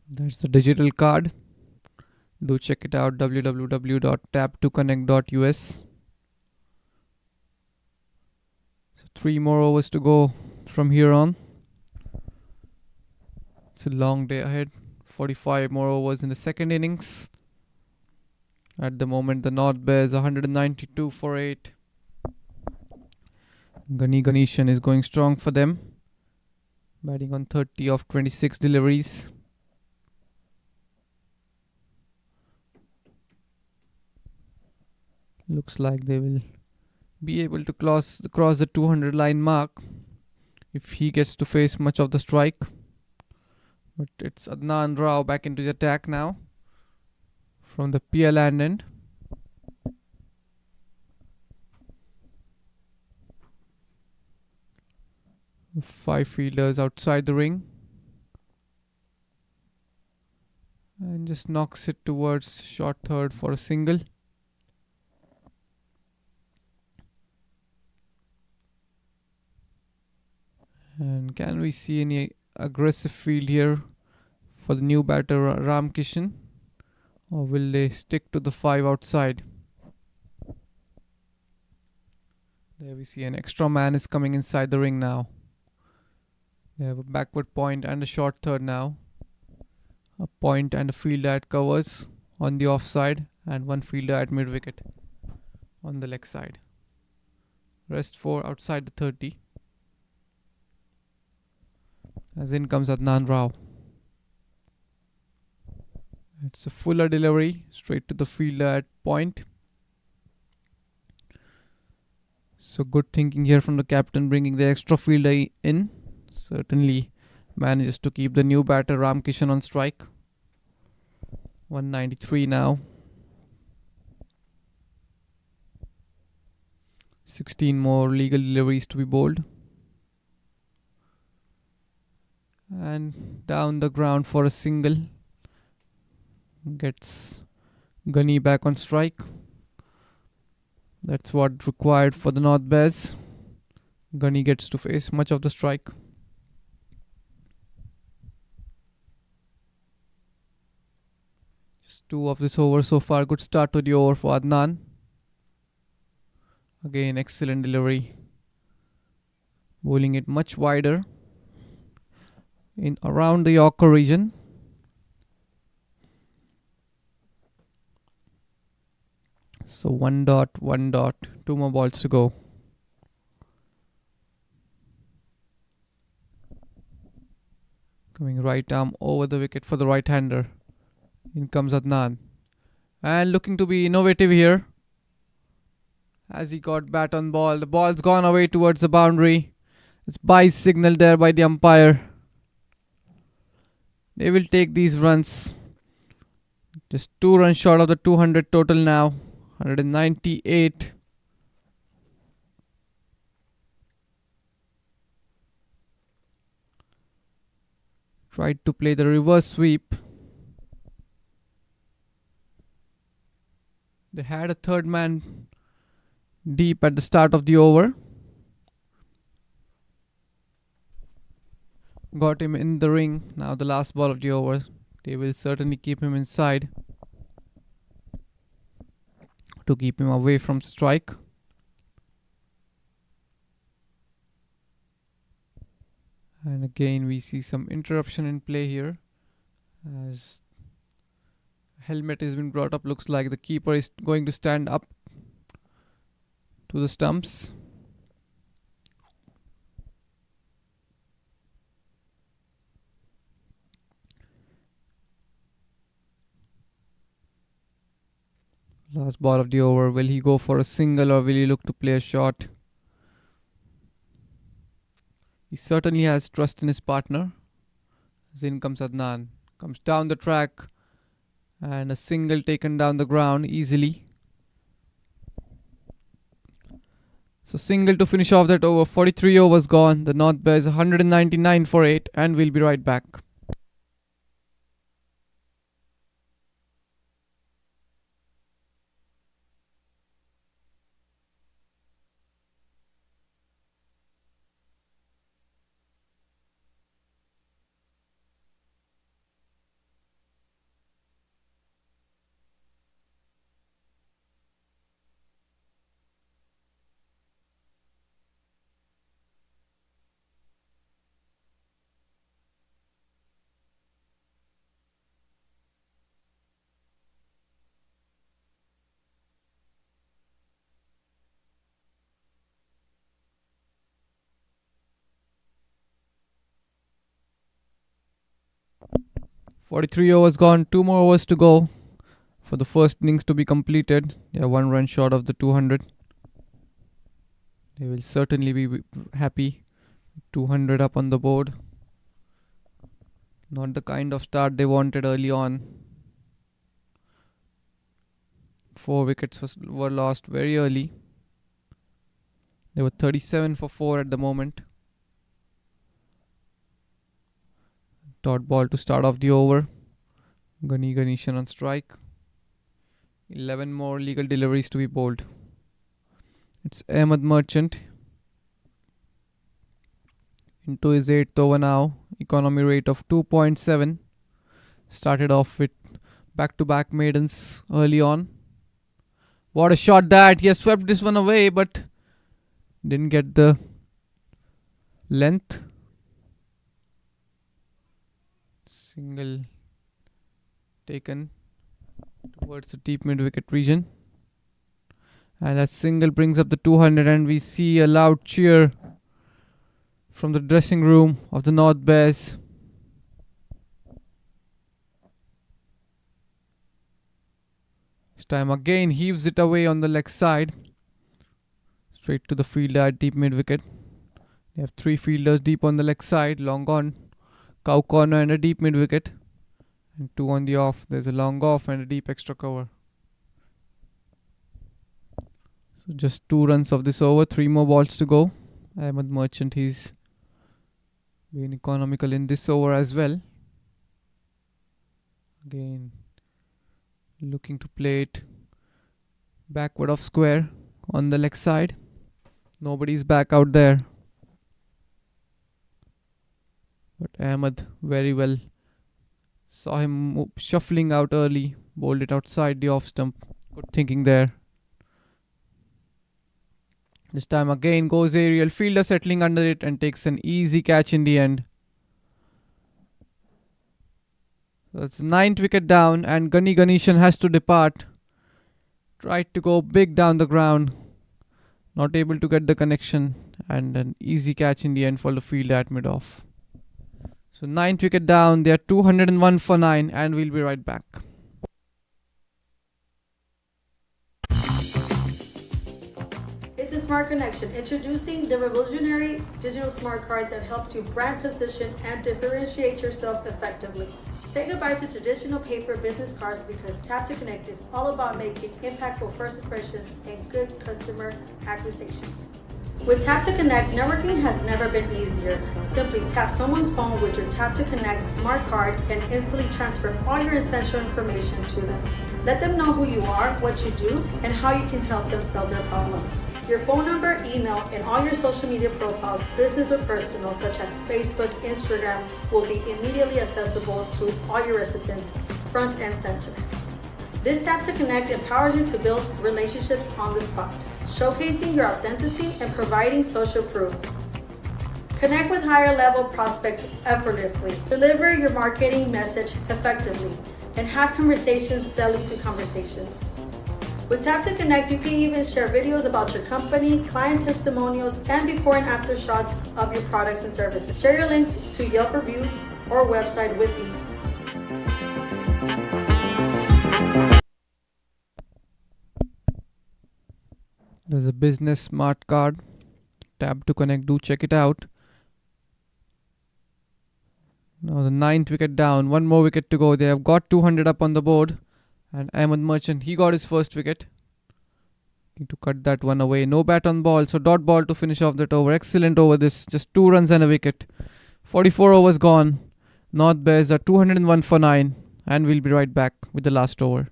That's the digital card. Do check it out, www.tap2connect.us. So 3 more overs to go from here on. It's a long day ahead. 45 more overs in the second innings. At the moment, the North Bears 192 for 8. Ganeshan is going strong for them. Batting on 30 of 26 deliveries. Looks like they will be able to cross the 200 line mark if he gets to face much of the strike. But it's Adnan Rao back into the attack now from the PL end. Five fielders outside the ring. And just knocks it towards short third for a single. And can we see any aggressive field here for the new batter Ramkishan? Or will they stick to the 5 outside? There we see an extra man is coming inside the ring now. They have a backward point and a short third now. A point and a fielder at covers on the offside. And one fielder at mid wicket on the leg side. Rest 4 outside the 30. As in comes Adnan Rao. It's a fuller delivery straight to the fielder at point. So good thinking here from the captain, bringing the extra fielder in. Certainly manages to keep the new batter Ramkishan on strike. 193 now. 16 more legal deliveries to be bowled. And down the ground for a single. Gets Gunny back on strike. That's what required for the North Bears. Gunny gets to face much of the strike. Just 2 of this over so far. Good start to the over for Adnan. Again, excellent delivery. Bowling it much wider in around the Yorker region. So 1 dot, 1 dot, 2 more balls to go. Coming right arm over the wicket for the right-hander. In comes Adnan. And looking to be innovative here. As he got bat on ball. The ball's gone away towards the boundary. It's bye signal there by the umpire. They will take these runs. Just 2 runs short of the 200 total now. 198. Tried to play the reverse sweep. They had a third man deep at the start of the over. Got him in the ring. Now the last ball of the over. They will certainly keep him inside to keep him away from strike. And again we see some interruption in play here. As helmet has been brought up, looks like the keeper is going to stand up to the stumps. Last ball of the over. Will he go for a single or will he look to play a shot? He certainly has trust in his partner. As in comes Adnan. Comes down the track. And a single taken down the ground easily. So single to finish off that over. 43 overs gone. The North Bears 199 for 8. And we'll be right back. .43 overs gone, 2 more overs to go for the first innings to be completed. They are 1 run short of the 200. They will certainly be happy. 200 up on the board. Not the kind of start they wanted early on. 4 wickets were lost very early. They were 37 for 4 at the moment. Dot ball to start off the over. Ganeshan on strike. 11 more legal deliveries to be bowled. It's Ahmed Merchant into his 8th over now. Economy rate of 2.7. Started off with back-to-back maidens early on. What a shot that! He has swept this one away, but didn't get the length. Single taken towards the deep mid-wicket region. And that single brings up the 200, and we see a loud cheer from the dressing room of the North Bears. This time again heaves it away on the leg side. Straight to the fielder at deep mid-wicket. They have 3 fielders deep on the leg side. Long on, cow corner and a deep mid-wicket. And 2 on the off. There's a long off and a deep extra cover. So just 2 runs of this over. 3 more balls to go. Ahmed Merchant, he's been economical in this over as well. Again, looking to play it backward of square on the leg side. Nobody's back out there. But Ahmed very well saw him shuffling out early. Bowled it outside the off stump. Good thinking there. This time again goes aerial, fielder settling under it and takes an easy catch in the end. So it's ninth wicket down and Gani Ganeshan has to depart. Tried to go big down the ground. Not able to get the connection and an easy catch in the end for the fielder at mid-off. So ninth wicket down, they are 201 for 9 and we'll be right back. It's a smart connection, introducing the revolutionary digital smart card that helps you brand position and differentiate yourself effectively. Say goodbye to traditional paper business cards because Tap to Connect is all about making impactful first impressions and good customer acquisitions. With Tap to Connect, networking has never been easier. Simply tap someone's phone with your Tap to Connect smart card and instantly transfer all your essential information to them. Let them know who you are, what you do, and how you can help them solve their problems. Your phone number, email, and all your social media profiles, business or personal, such as Facebook, Instagram, will be immediately accessible to all your recipients, front and center. This Tap to Connect empowers you to build relationships on the spot, showcasing your authenticity and providing social proof. Connect with higher level prospects effortlessly. Deliver your marketing message effectively and have conversations that lead to conversations. With Tap to Connect, you can even share videos about your company, client testimonials, and before and after shots of your products and services. Share your links to Yelp reviews or website with ease. There's a business smart card. Tap to Connect, do check it out. Now the ninth wicket down, one more wicket to go. They have got 200 up on the board. And Ahmed Merchant, he got his first wicket. Need to cut that one away. No bat on ball, so dot ball to finish off that over. Excellent over this. Just 2 runs and a wicket. 44 overs gone. North Bears are 201 for 9. And we'll be right back with the last over.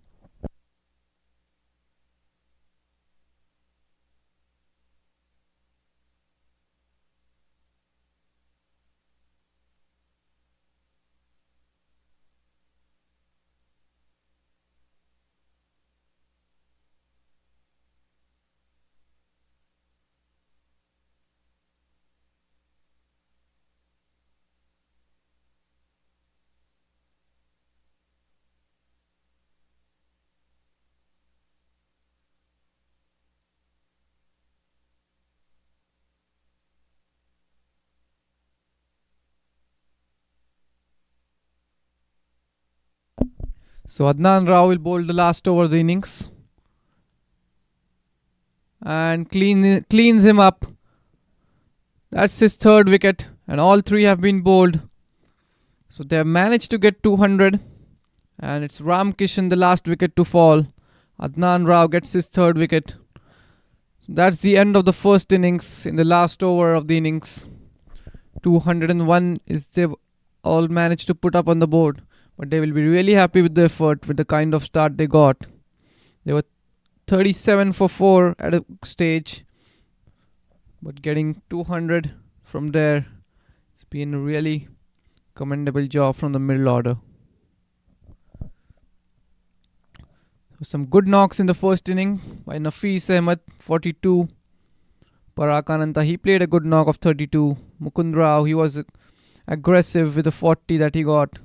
So Adnan Rao will bowl the last over of the innings. And cleans him up. That's his third wicket. And all 3 have been bowled. So they have managed to get 200. And it's Ram Kishan, the last wicket to fall. Adnan Rao gets his third wicket. So that's the end of the first innings. In the last over of the innings, 201 is they've all managed to put up on the board. But they will be really happy with the effort, with the kind of start they got. They were 37 for 4 at a stage. But getting 200 from there, it's been a really commendable job from the middle order. So some good knocks in the first inning by Nafis Ahmed, 42. Parag Ananta, he played a good knock of 32. Mukund Rao, he was aggressive with the 40 that he got.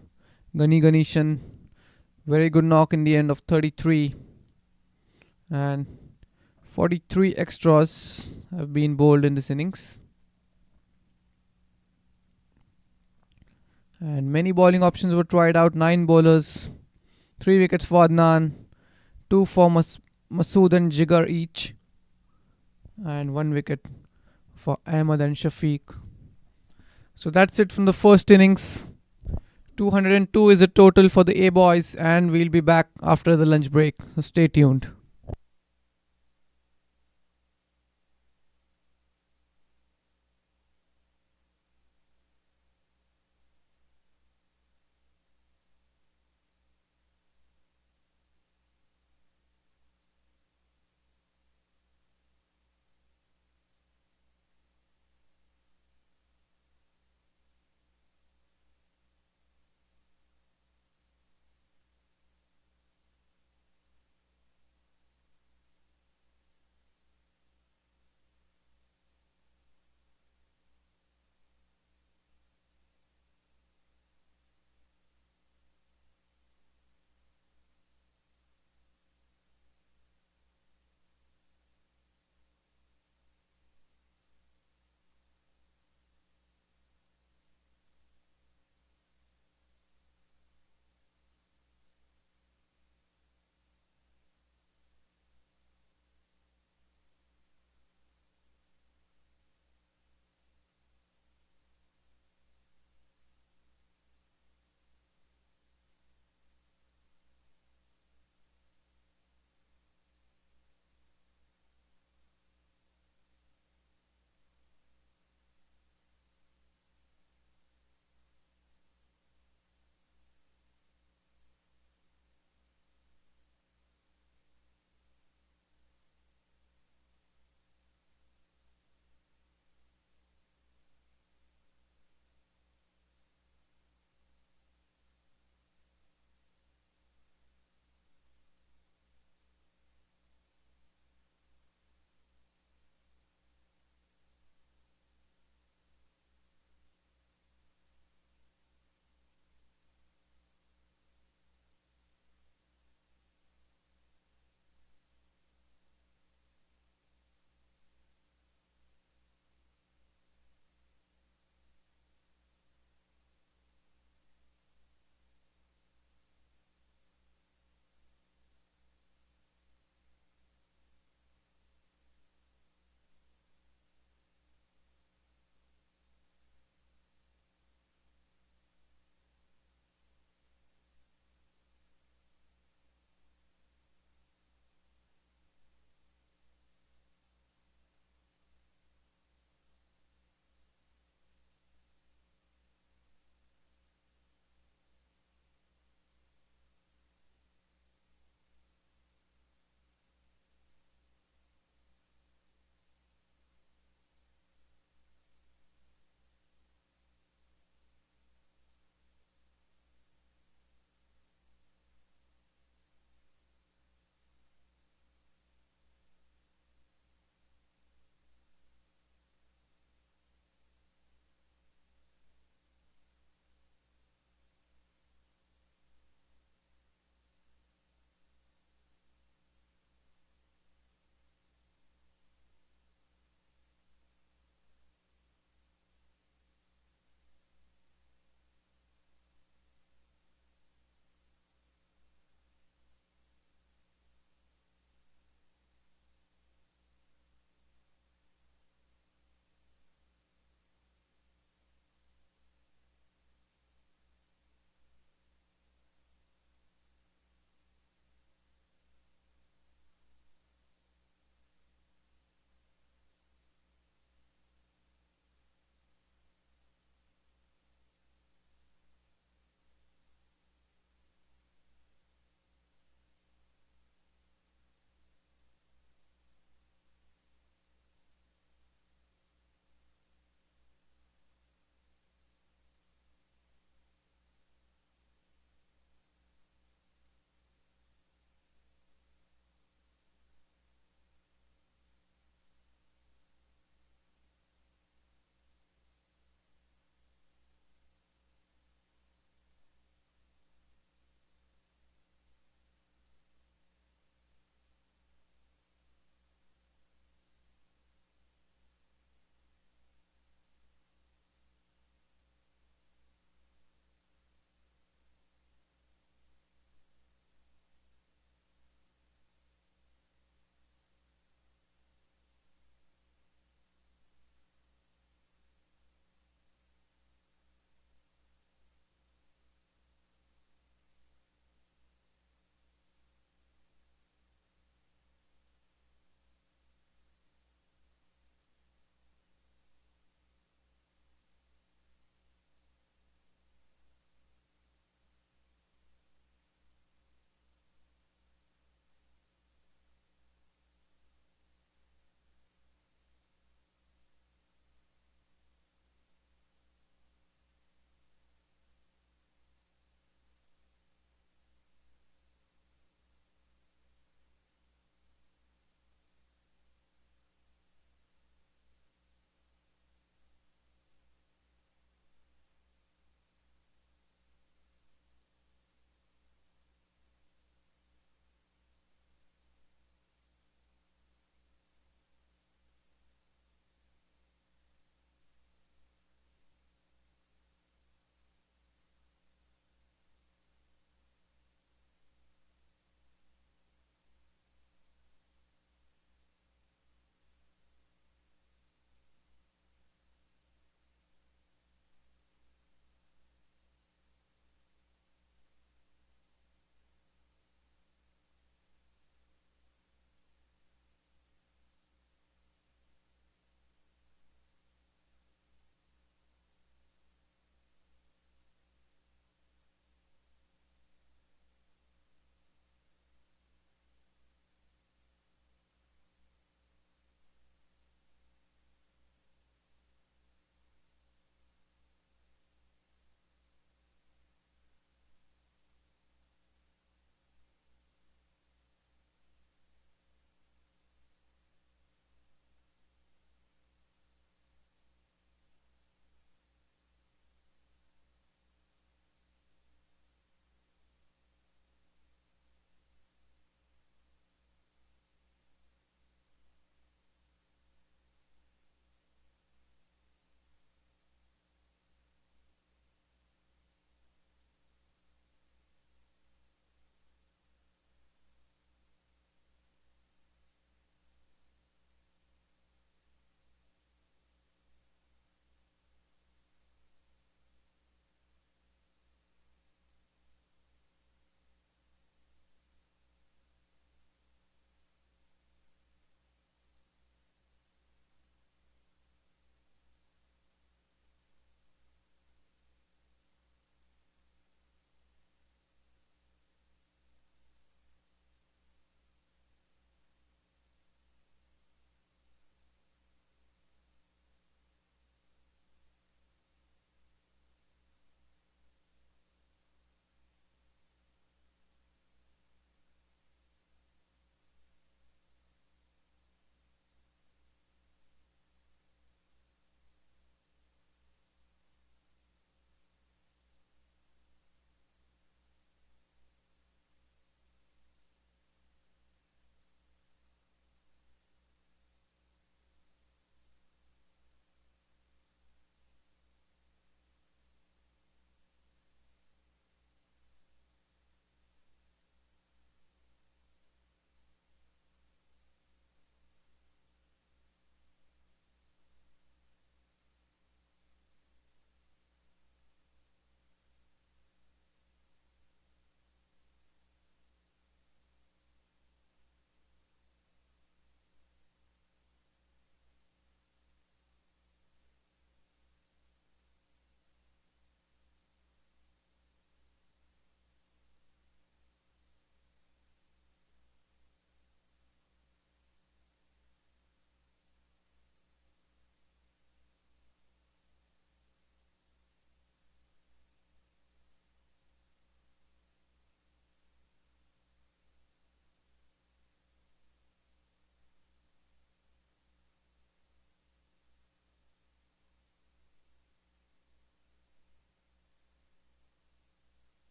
Gani Ganeshan, very good knock in the end of 33. And 43 extras have been bowled in this innings. And many bowling options were tried out. 9 bowlers, 3 wickets for Adnan, 2 for Masood and Jigar each, and 1 wicket for Ahmed and Shafiq. So that's it from the first innings. 202 is the total for the A boys, and we'll be back after the lunch break. So stay tuned.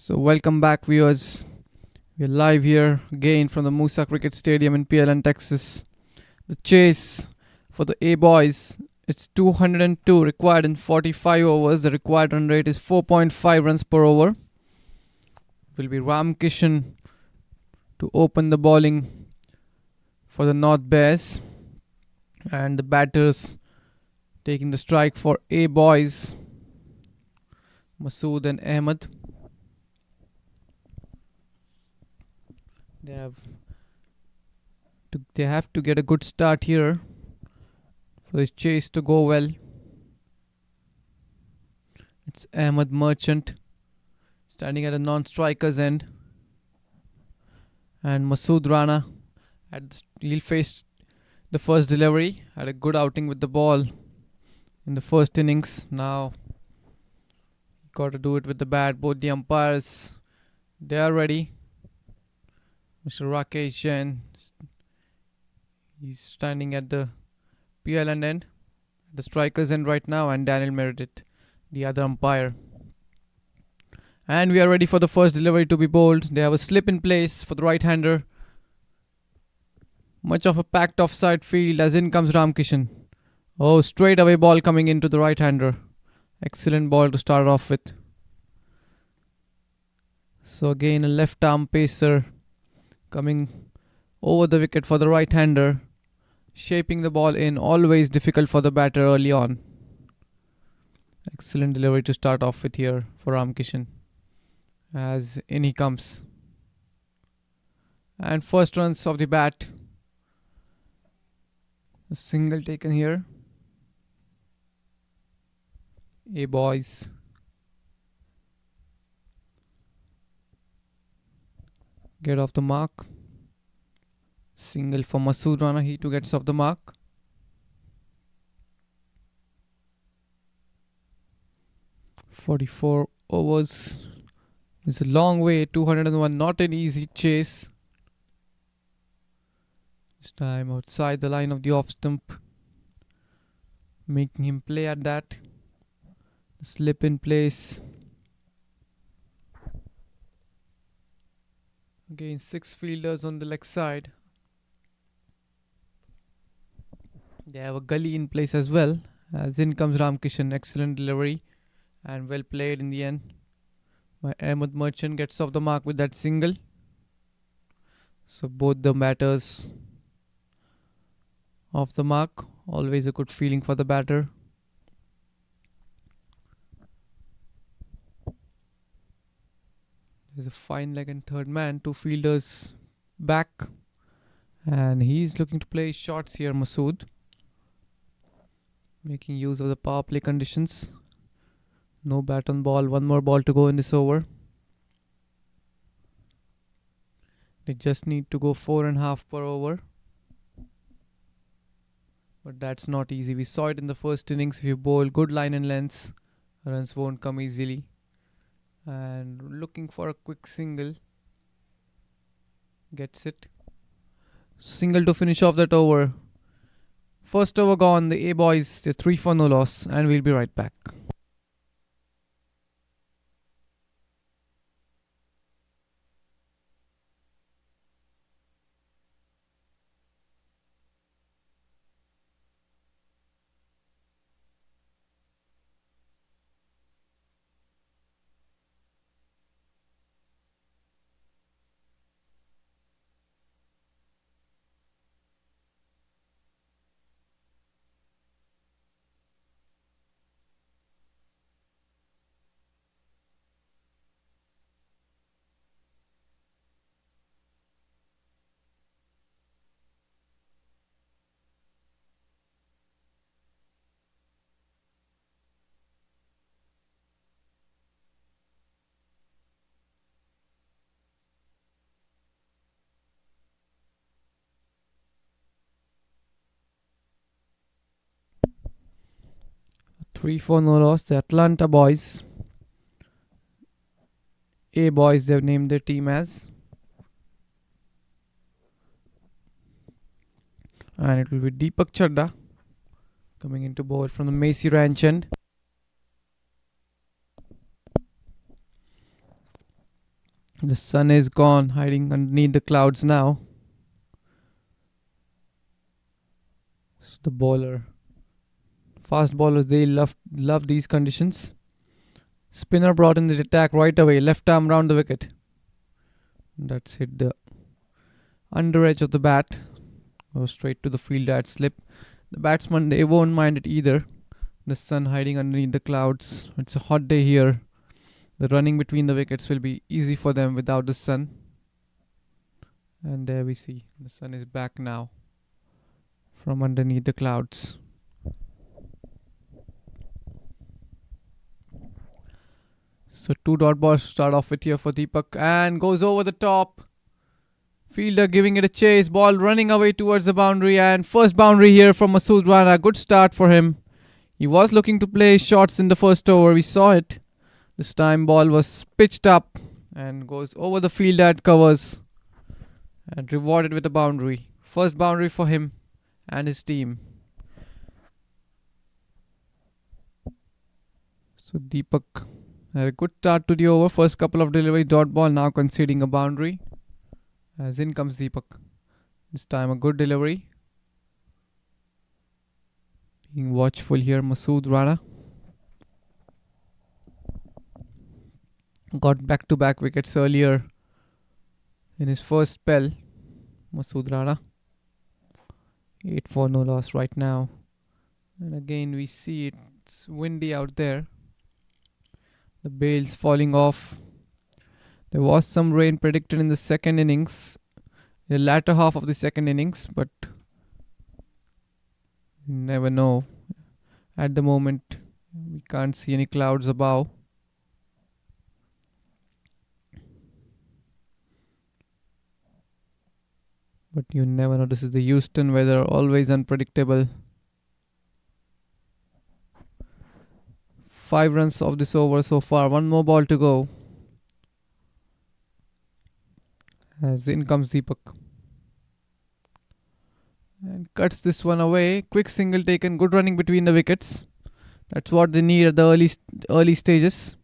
So welcome back, viewers. We're live here again from the Moosa Cricket Stadium in PLN, Texas. The chase for the A boys. It's 202 required in 45 overs. The required run rate is 4.5 runs per over. Will be Ram Kishan to open the bowling for the North Bears, and the batters taking the strike for A boys, Masood and Ahmed. They have to get a good start here for this chase to go well. It's Ahmed Merchant standing at a non-striker's end, and Masood Rana he'll face the first delivery. Had a good outing with the ball in the first innings. Now got to do it with the bat. Both the umpires, they are ready. Mr. Rakesh Jain, he's standing at the PLN end, the striker's end right now, and Daniel Meredith, the other umpire. And we are ready for the first delivery to be bowled. They have a slip in place for the right-hander. Much of a packed offside field as in comes Ramkishan. Oh, straight away ball coming into the right-hander. Excellent ball to start off with. So again a left arm pacer coming over the wicket for the right-hander. Shaping the ball in, always difficult for the batter early on. Excellent delivery to start off with here for Ramkishan. As in he comes. And first runs of the bat. A single taken here. A boys. Get off the mark. Single for Masood Rana. He too gets off the mark. "44 overs. It's a long way. 201. Not an easy chase. This time outside the line of the off stump. Making him play at that. Slip in place. Again, 6 fielders on the leg side. They have a gully in place as well. As in comes Ramkishan. Excellent delivery and well played in the end. My Ahmed Merchant gets off the mark with that single. So both the batters off the mark. Always a good feeling for the batter. There's a fine leg and third man. 2 fielders back. And he's looking to play shots here, Masood. Making use of the power play conditions. No bat on ball. 1 more ball to go in this over. They just need to go 4.5 per over. But that's not easy. We saw it in the first innings. If you bowl good line and lengths, runs won't come easily. And looking for a quick single. Gets it. Single to finish off that over. First over gone. The A boys, they're 3 for no loss. And we'll be right back. Three for no loss. The Atlanta boys. A boys, they've named their team as. And it will be Deepak Chadda coming into bowl from the Macy Ranch end. The sun is gone, hiding underneath the clouds now. So the bowler, fast bowlers, they love these conditions. Spinner brought in the attack right away, left arm round the wicket. That's hit the under edge of the bat. Goes straight to the fielder at slip. The batsman, they won't mind it either. The sun hiding underneath the clouds. It's a hot day here. The running between the wickets will be easy for them without the sun. And there we see the sun is back now from underneath the clouds. So 2 dot balls to start off with here for Deepak, and goes over the top. Fielder giving it a chase, ball running away towards the boundary, and first boundary here from Masood Rana. Good start for him. He was looking to play shots in the first over, we saw it. This time ball was pitched up and goes over the fielder at covers and rewarded with a boundary. First boundary for him and his team. So Deepak had a good start to the over. First couple of deliveries, dot ball, now conceding a boundary. As in comes Deepak. This time a good delivery. Being watchful here, Masood Rana. Got back-to-back wickets earlier in his first spell. Masood Rana. 8 for no loss right now. And again we see it's windy out there. The bales falling off. There was some rain predicted in the second innings, the latter half of the second innings, but you never know. At the moment, we can't see any clouds above. But you never know. This is the Houston weather, always unpredictable. 5 runs of this over so far. 1 more ball to go. As in comes Deepak. And cuts this one away. Quick single taken. Good running between the wickets. That's what they need at the early stages.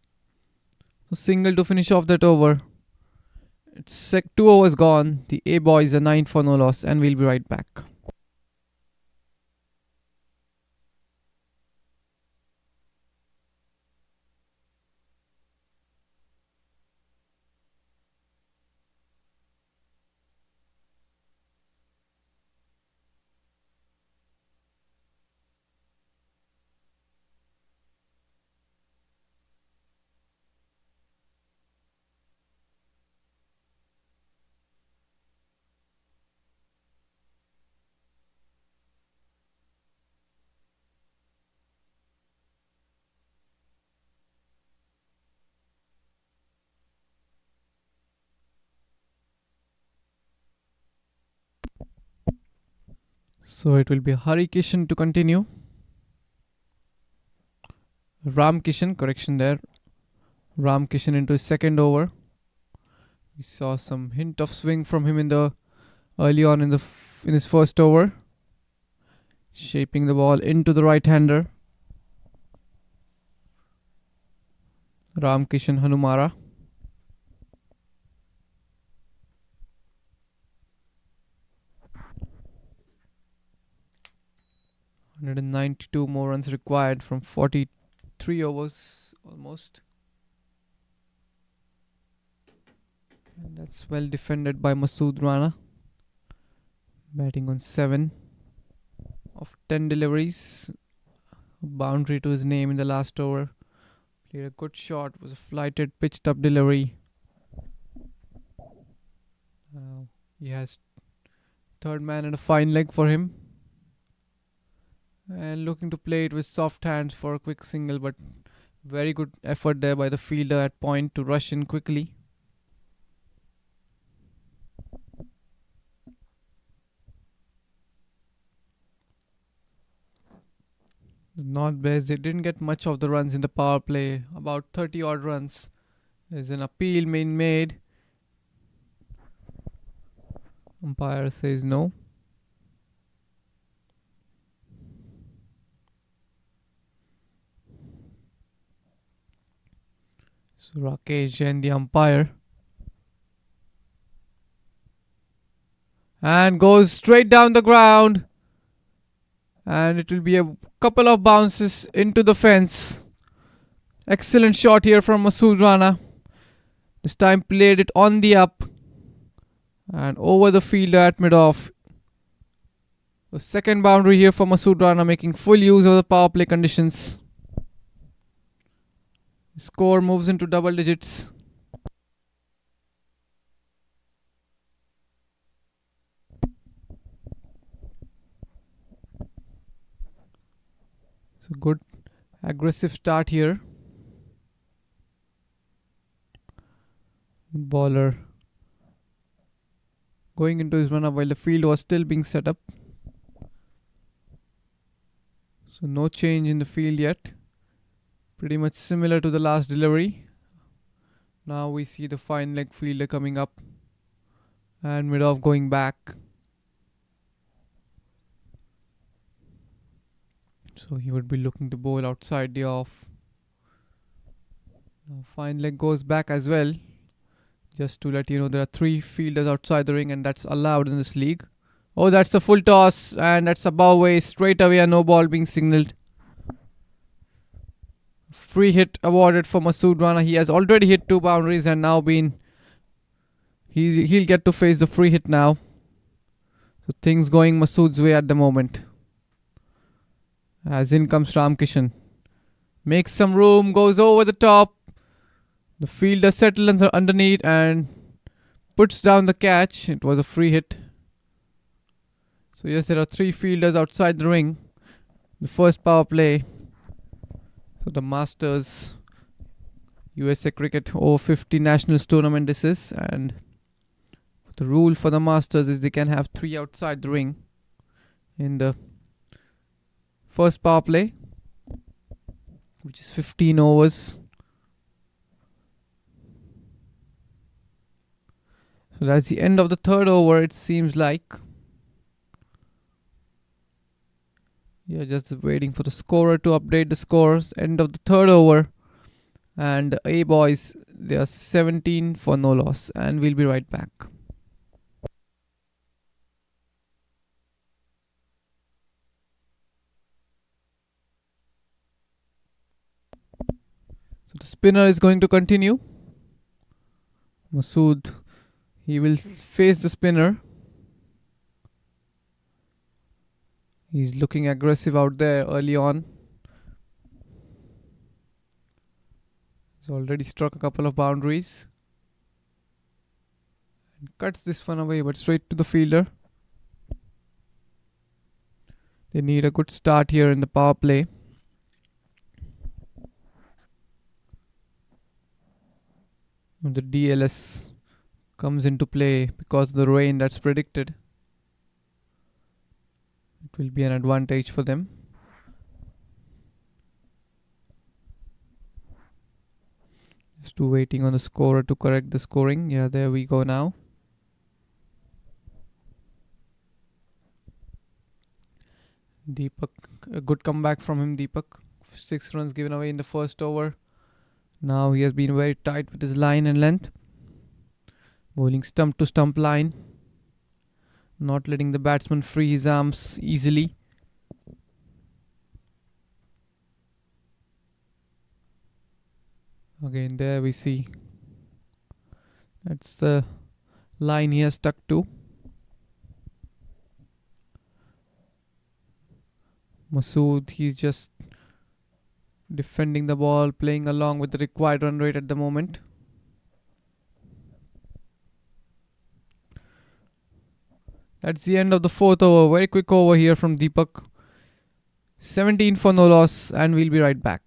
So single to finish off that over. It's 2 overs gone. The A boys are 9 for no loss, and we'll be right back. So it will be Hari Kishan to continue. Ram Kishan, correction there. Ram Kishan into his second over. We saw some hint of swing from him in the early on in his first over. Shaping the ball into the right-hander. Ram Kishan Hanumara. $192 more runs required from 43 overs almost. And that's well defended by Masood Rana. Batting on 7 of 10 deliveries. A boundary to his name in the last over. Played a good shot. Was a flighted, pitched up delivery. He has third man and a fine leg for him. And looking to play it with soft hands for a quick single, but very good effort there by the fielder at point to rush in quickly. The North Bears, they didn't get much of the runs in the power play, about 30 odd runs. There's an appeal being made. Umpire says no. So Rakesh and the umpire. and goes straight down the ground, and it will be a couple of bounces into the fence. Excellent shot here from Masood Rana. This time played it on the up and over the fielder at mid-off. The second boundary here for Masood Rana, making full use of the power play conditions. The score moves into double digits. So good aggressive start here. Bowler going into his run-up while the field was still being set up. So no change in the field yet. Pretty much similar to the last delivery. Now we see the fine leg fielder coming up and mid-off going back. So he would be looking to bowl outside the off. Now fine leg goes back as well. Just to let you know, there are 3 fielders outside the ring and that's allowed in this league. Oh, that's a full toss and that's above way. Straight away a no ball being signalled. Free hit awarded for Masood Rana. He has already hit 2 boundaries and now he'll get to face the free hit now. So things going Masood's way at the moment. As in comes Ram Kishan. Makes some room, goes over the top. The fielder settles underneath and puts down the catch. It was a free hit. So yes, there are 3 fielders outside the ring. The first power play. So the Masters USA Cricket over 50 Nationals tournament this is, and the rule for the Masters is they can have 3 outside the ring in the first power play, which is 15 overs. So that's the end of the third over, it seems like. Yeah, just waiting for the scorer to update the scores. End of the third over. And A boys, they are 17 for no loss. And we'll be right back. So the spinner is going to continue. Masood, he will face the spinner. He's looking aggressive out there early on. He's already struck a couple of boundaries. And cuts this one away, but straight to the fielder. They need a good start here in the power play. And the DLS comes into play because of the rain that's predicted. It will be an advantage for them. Just waiting on the scorer to correct the scoring. Yeah, there we go now. Deepak, a good comeback from him, Deepak. 6 runs given away in the first over. Now he has been very tight with his line and length. Bowling stump to stump line. Not letting the batsman free his arms easily. Again, there we see. That's the line he has stuck to. Masood, he's just defending the ball, playing along with the required run rate at the moment. That's the end of the fourth over. Very quick over here from Deepak. 17 for no loss, and we'll be right back.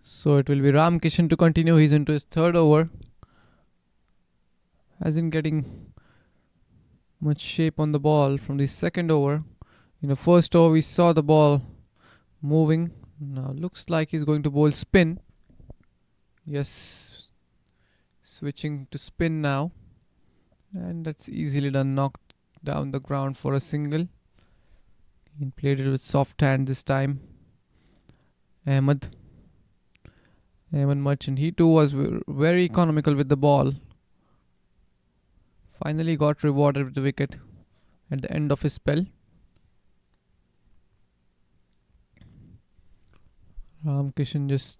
So it will be Ram Kishan to continue. He's into his third over. Hasn't getting much shape on the ball from the second over. In the first over, we saw the ball moving. Now looks like he's going to bowl spin. Yes, switching to spin now. And that's easily done. Knocked down the ground for a single. He played it with soft hand this time. Ahmed Merchant. He too was very economical with the ball. Finally got rewarded with the wicket at the end of his spell. Ram Kishan just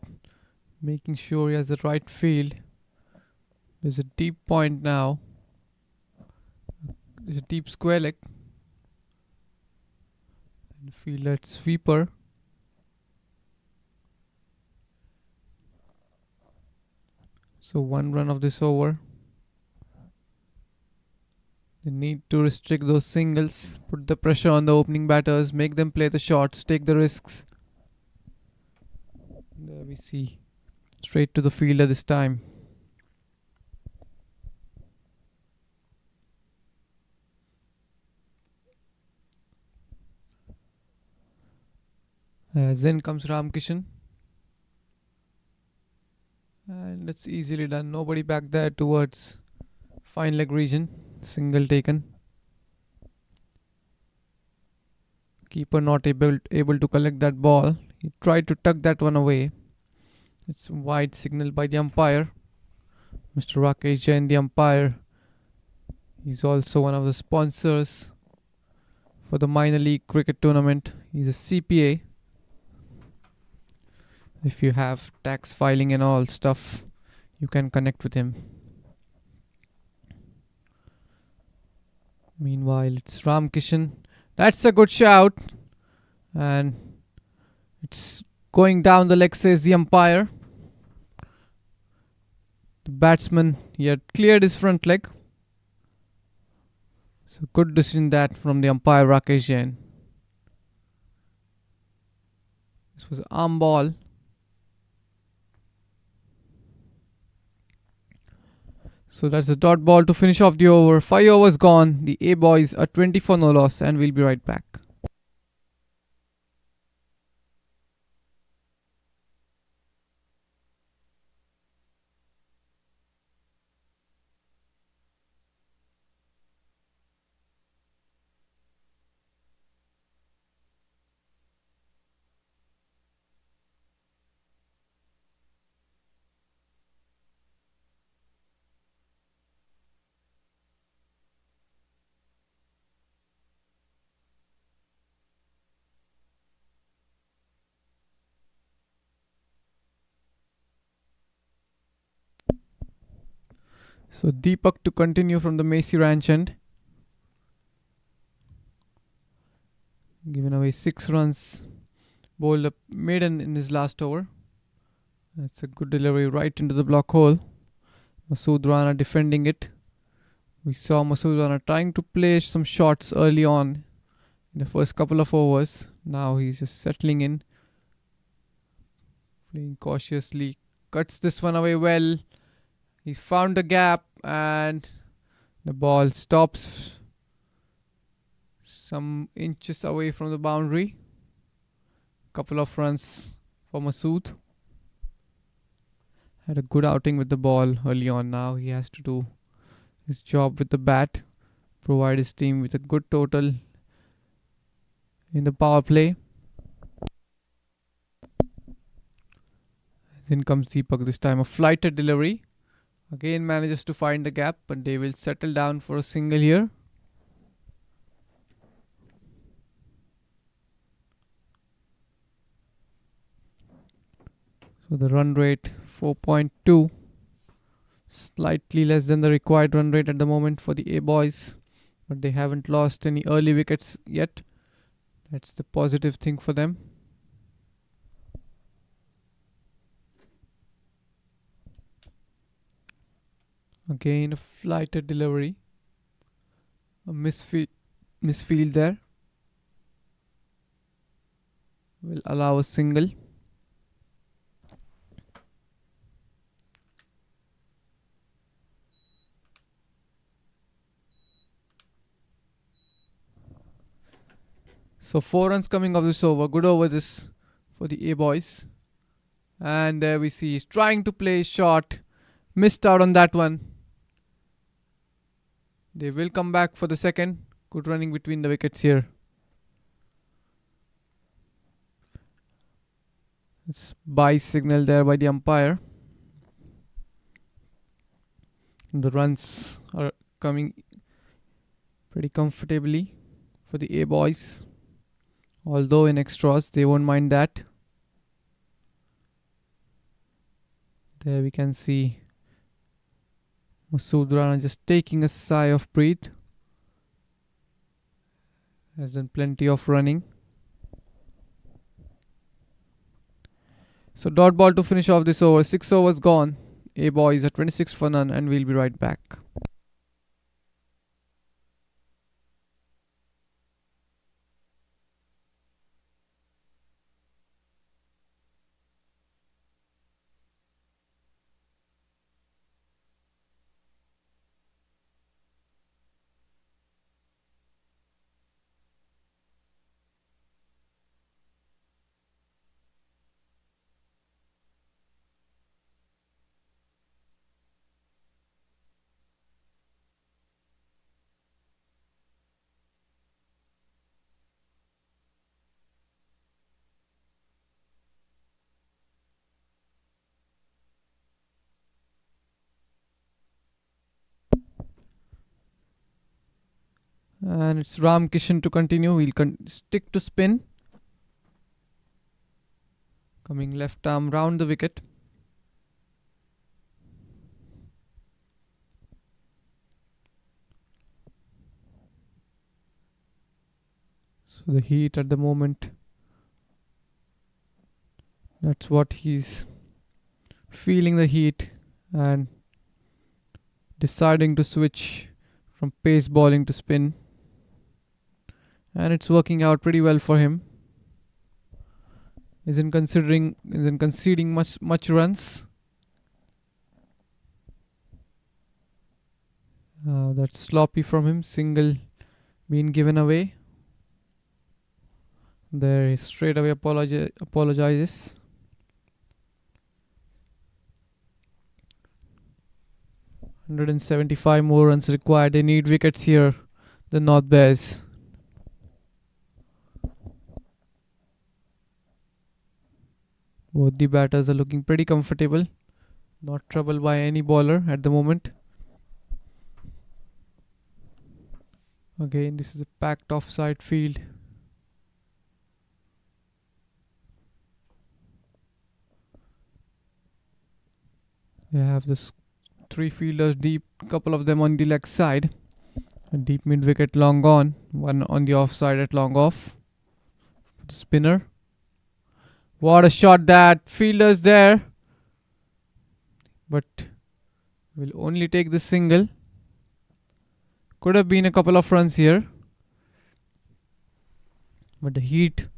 making sure he has the right field. There's a deep point now. There's a deep square leg. And field at sweeper. So 1 run of this over. They need to restrict those singles, put the pressure on the opening batters, make them play the shots, take the risks. There we see. Straight to the fielder this time. Then comes Ram Kishan. And it's easily done. Nobody back there towards fine leg region. Single taken. Keeper not able to collect that ball. He tried to tuck that one away. It's wide signal by the umpire. Mr. Rakesh Jain, the umpire. He's also one of the sponsors for the minor league cricket tournament. He's a CPA. If you have tax filing and all stuff, you can connect with him. Meanwhile, it's Ram Kishan. That's a good shout. And it's going down the leg, says the umpire. The batsman, he had cleared his front leg. So good decision that from the umpire, Rakesh Jain. This was arm ball. So that's the dot ball to finish off the over. 5 overs gone. The A boys are 24 no loss, and we'll be right back. So Deepak to continue from the Macy Ranch end. Given away 6 runs. Bowled a maiden in his last over. That's a good delivery right into the block hole. Masood Rana defending it. We saw Masood Rana trying to play some shots early on in the first couple of overs. Now he's just settling in. Playing cautiously. Cuts this one away well. He's found a gap and the ball stops some inches away from the boundary. Couple of runs for Masood. Had a good outing with the ball early on. Now he has to do his job with the bat. Provide his team with a good total in the power play. Then comes Deepak, this time a flighted delivery. Again manages to find the gap, but they will settle down for a single here. So the run rate 4.2. Slightly less than the required run rate at the moment for the A boys. But they haven't lost any early wickets yet. That's the positive thing for them. Again a flighted delivery. A misfield there. Will allow a single. So 4 runs coming off this over. Good over this for the A boys. And there we see he's trying to play short. Missed out on that one. They will come back for the second. Good running between the wickets here. It's bye signal there by the umpire. The runs are coming pretty comfortably for the A boys. Although in extras, they won't mind that. There we can see Masood Rana just taking a sigh of breath. Has done plenty of running. So dot ball to finish off this over. 6 overs gone. A boys are 26 for none, and we'll be right back. And it's Ram Kishan to continue. We'll stick to spin. Coming left arm round the wicket. So the heat at the moment. That's what he's feeling, the heat, and deciding to switch from pace bowling to spin. And it's working out pretty well for him. Isn't conceding much runs. That's sloppy from him. Single being given away. There he straight away apologizes. "175 more runs required. They need wickets here, the North Bears." Both the batters are looking pretty comfortable. Not troubled by any bowler at the moment. Again, this is a packed offside field. They have this 3 fielders deep, couple of them on the leg side. A deep mid wicket long gone, one on the offside at long off. The spinner. What a shot that! Fielders there. But will only take the single. Could have been a couple of runs here. But the heat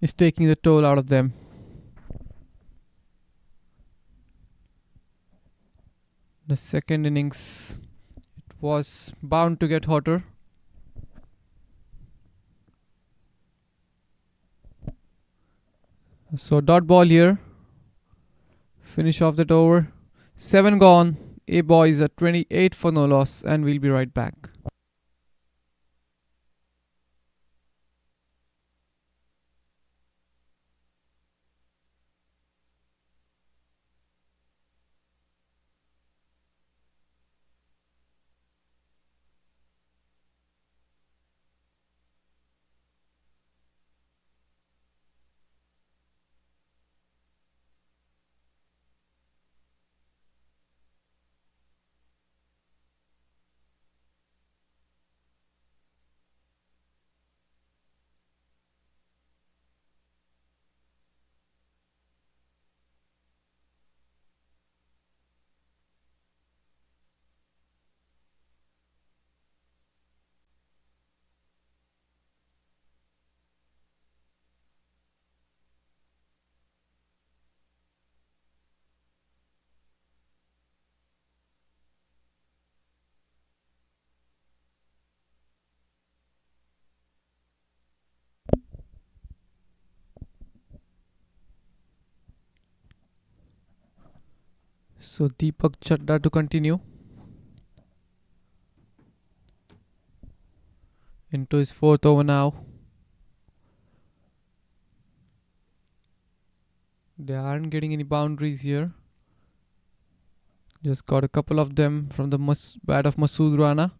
is taking the toll out of them. The second innings, it was bound to get hotter. So dot ball here. Finish off that over. 7 gone. A boys are 28 for no loss, and we'll be right back. So Deepak Chadda to continue into his fourth over now. They aren't getting any boundaries here. Just got a couple of them from the bat of Masood Rana.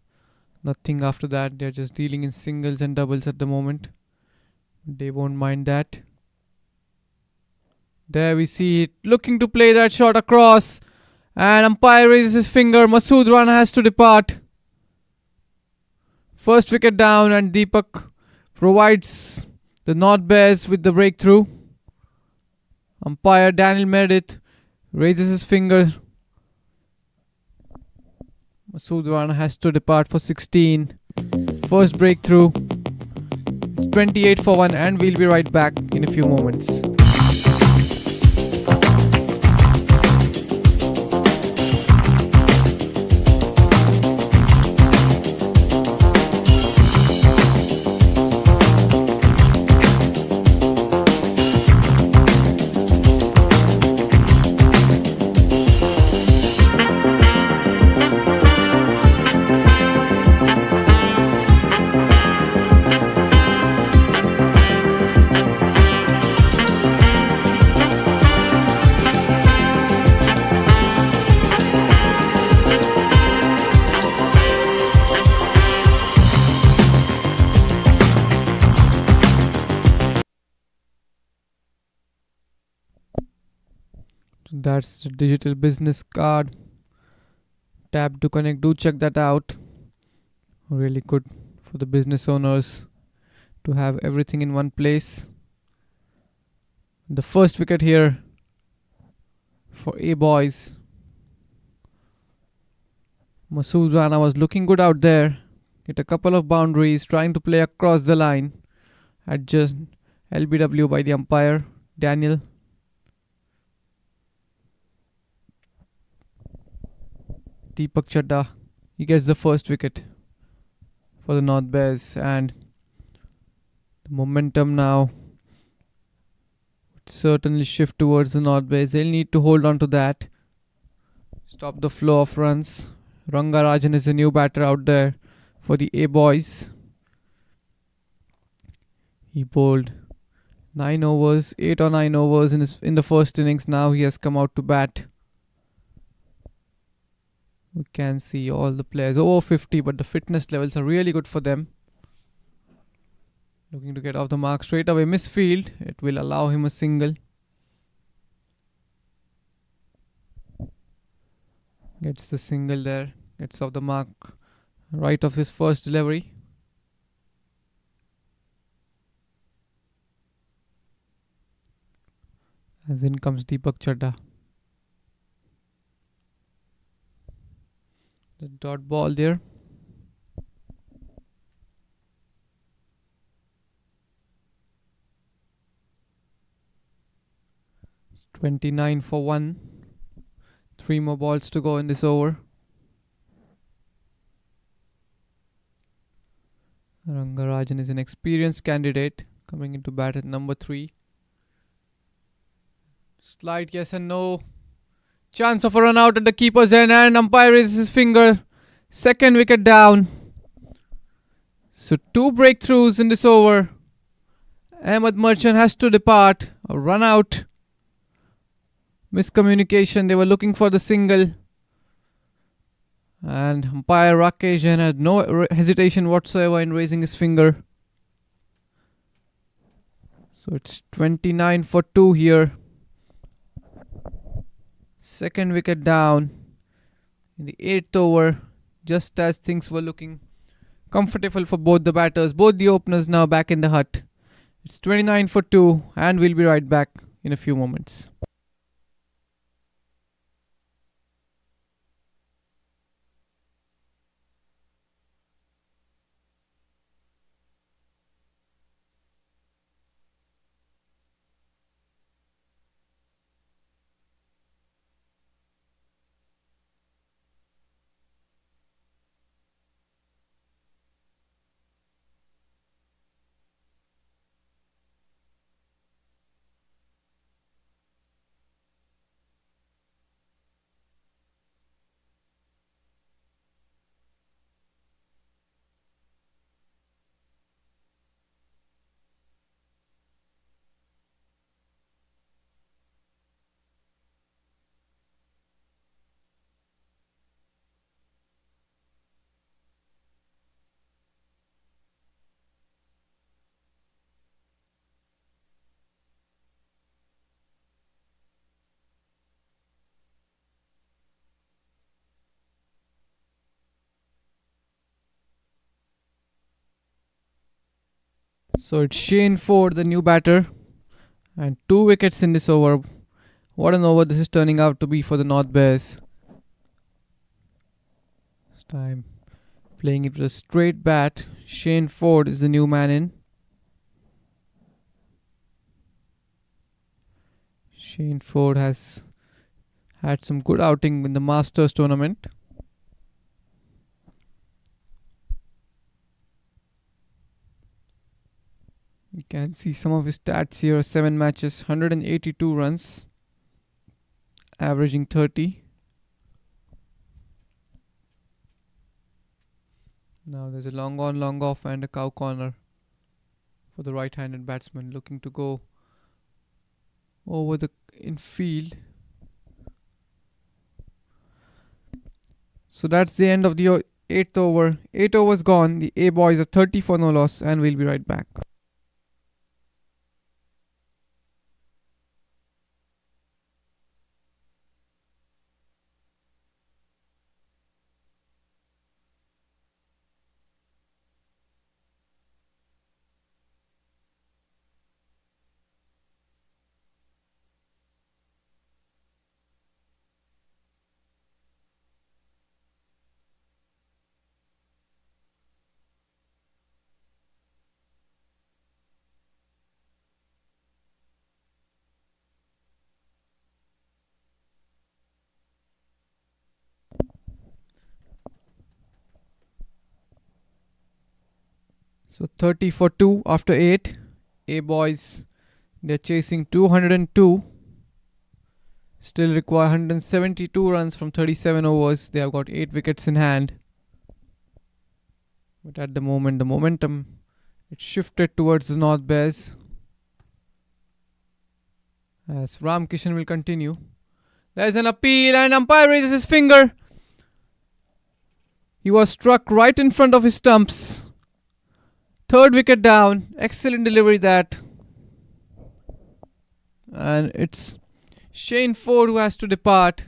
Nothing after that. They're just dealing in singles and doubles at the moment. They won't mind that. There we see it. Looking to play that shot across. And umpire raises his finger. Masood Rana has to depart. First wicket down, and Deepak provides the North Bears with the breakthrough. Umpire Daniel Meredith raises his finger. Masood Rana has to depart for 16. First breakthrough. 28 for 1, and we'll be right back in a few moments. That's the digital business card. Tap to connect. Do check that out. Really good for the business owners to have everything in one place. The first wicket here for A boys. Masood Rana was looking good out there. Hit a couple of boundaries, trying to play across the line. Adjust LBW by the umpire Daniel. Deepak Chadda, he gets the first wicket for the North Bears, and the momentum now would certainly shift towards the North Bears. They'll need to hold on to that, stop the flow of runs. Rangarajan is a new batter out there for the A boys. He bowled 9 overs, 8 or 9 overs in the first innings. Now he has come out to bat. We can see all the players over 50, but the fitness levels are really good for them. Looking to get off the mark straight away. Misfield. It will allow him a single. Gets the single there. Gets off the mark right of his first delivery. As in comes Deepak Chadda. The dot ball there. It's 29 for 1. 3 more balls to go in this over. Rangarajan is an experienced candidate coming into bat at number 3. Slight yes and no. Chance of a run out at the keeper's end, and umpire raises his finger. Second wicket down. So 2 breakthroughs in this over. Ahmed Merchant has to depart. A run out. Miscommunication. They were looking for the single. And umpire Rakesh Jain had no hesitation whatsoever in raising his finger. So it's 29 for 2 here. Second wicket down in the 8th over, just as things were looking comfortable for both the batters. Both the openers now back in the hut. It's 29 for 2, and we'll be right back in a few moments. So it's Shane Ford, the new batter, and 2 wickets in this over. What an over this is turning out to be for the North Bears. This time playing it with a straight bat. Shane Ford is the new man in. Shane Ford has had some good outing in the Masters tournament. You can see some of his stats here. 7 matches, 182 runs, averaging 30. Now there's a long on, long off and a cow corner for the right-handed batsman looking to go over the infield. So that's the end of the 8th over. 8 overs gone. The A boys are 30 for no loss, and we'll be right back. So 30 for 2 after 8. A boys, they're chasing 202. Still require 172 runs from 37 overs. They have got 8 wickets in hand. But at the moment, the momentum, it shifted towards the North Bears. As Ram Kishan will continue. There's an appeal and umpire raises his finger. He was struck right in front of his stumps. 3rd wicket down. Excellent delivery that. And it's Shane Ford who has to depart.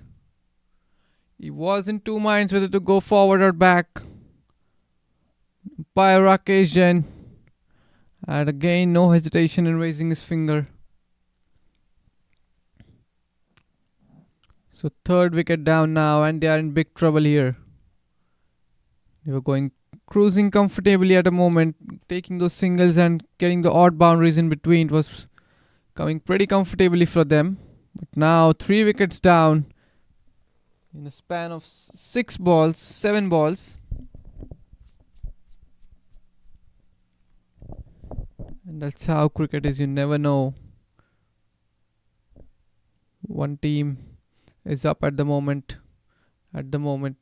He was in 2 minds whether to go forward or back. Umpire Rakesh Jain. And again, no hesitation in raising his finger. So 3rd wicket down now, and they are in big trouble here. They were cruising comfortably at a moment, taking those singles and getting the odd boundaries in between. It was coming pretty comfortably for them. But now 3 wickets down in a span of 7 balls. And that's how cricket is. You never know. One team is up at the moment. At the moment,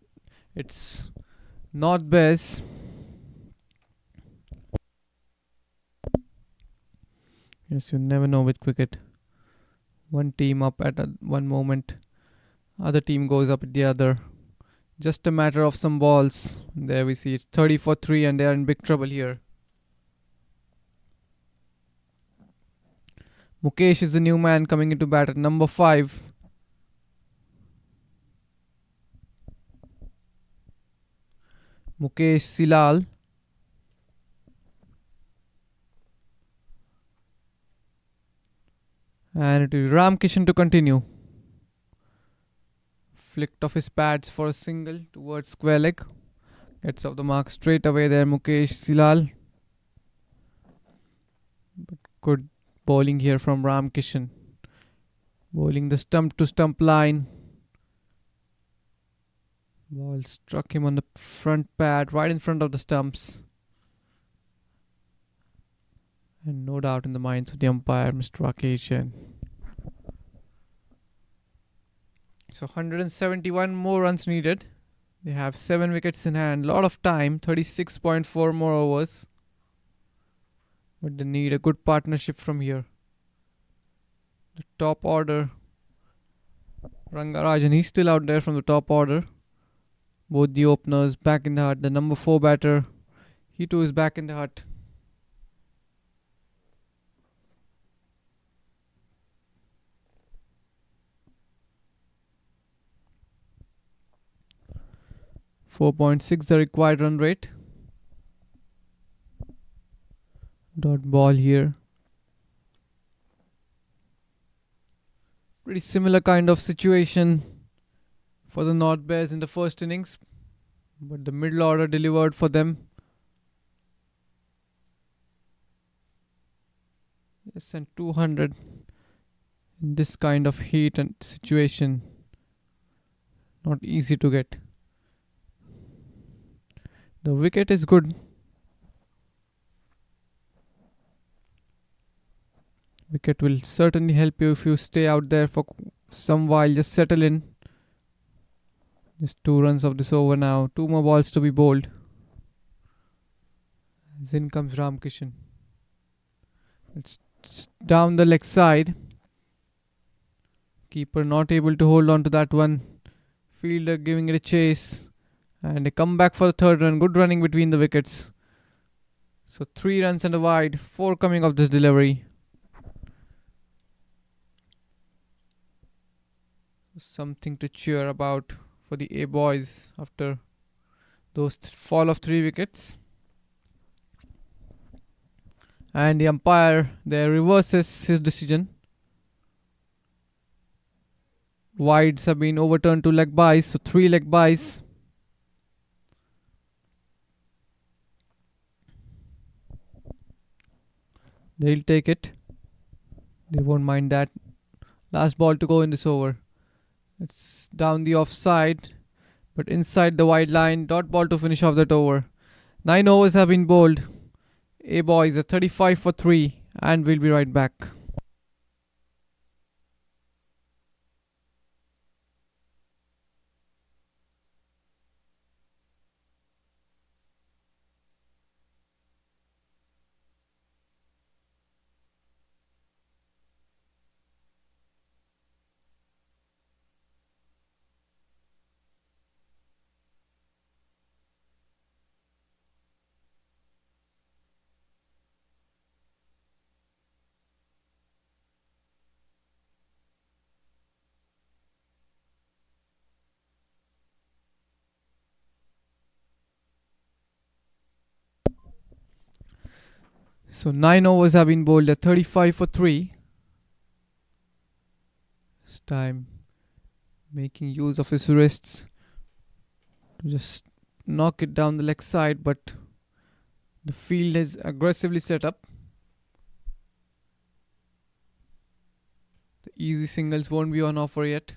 it's North Bears. Yes, you never know with cricket. One team up at one moment, other team goes up at the other. Just a matter of some balls. There we see it's 30 for 3 and they are in big trouble here. Mukesh is the new man coming into bat at number 5. Mukesh Silal. And it is Ram Kishan to continue. Flicked off his pads for a single towards square leg. Gets off the mark straight away there, Mukesh Silal. But good bowling here from Ram Kishan. Bowling the stump to stump line. Ball struck him on the front pad, right in front of the stumps. And no doubt in the minds of the umpire, Mr. Rakesh Jain. So 171 more runs needed. They have 7 wickets in hand. Lot of time, 36.4 more overs. But they need a good partnership from here. The top order. Rangarajan, he's still out there from the top order. Both the openers back in the hut. The number 4 batter, he too is back in the hut. .6 the required run rate. Dot ball here. Pretty similar kind of situation for the North Bears in the first innings, but the middle order delivered for them. Yes, and 200 in this kind of heat and situation, not easy to get. The wicket is good. Wicket will certainly help you if you stay out there for some while. Just settle in. Just 2 runs of this over now. 2 more balls to be bowled. As in comes Ramkishan. It's down the leg side. Keeper not able to hold on to that one. Fielder giving it a chase. And a comeback for the third run. Good running between the wickets. So 3 runs and a wide. 4 coming off this delivery. Something to cheer about for the A boys after those fall of 3 wickets. And the umpire there reverses his decision. Wides have been overturned to leg byes, so 3 leg byes. They'll take it. They won't mind that. Last ball to go in this over. It's down the offside, but inside the wide line. Dot ball to finish off that over. 9 overs have been bowled. A boys are 35 for 3, and we'll be right back. So 9 overs have been bowled at 35 for 3. This time making use of his wrists to just knock it down the leg side, but the field is aggressively set up. The easy singles won't be on offer yet.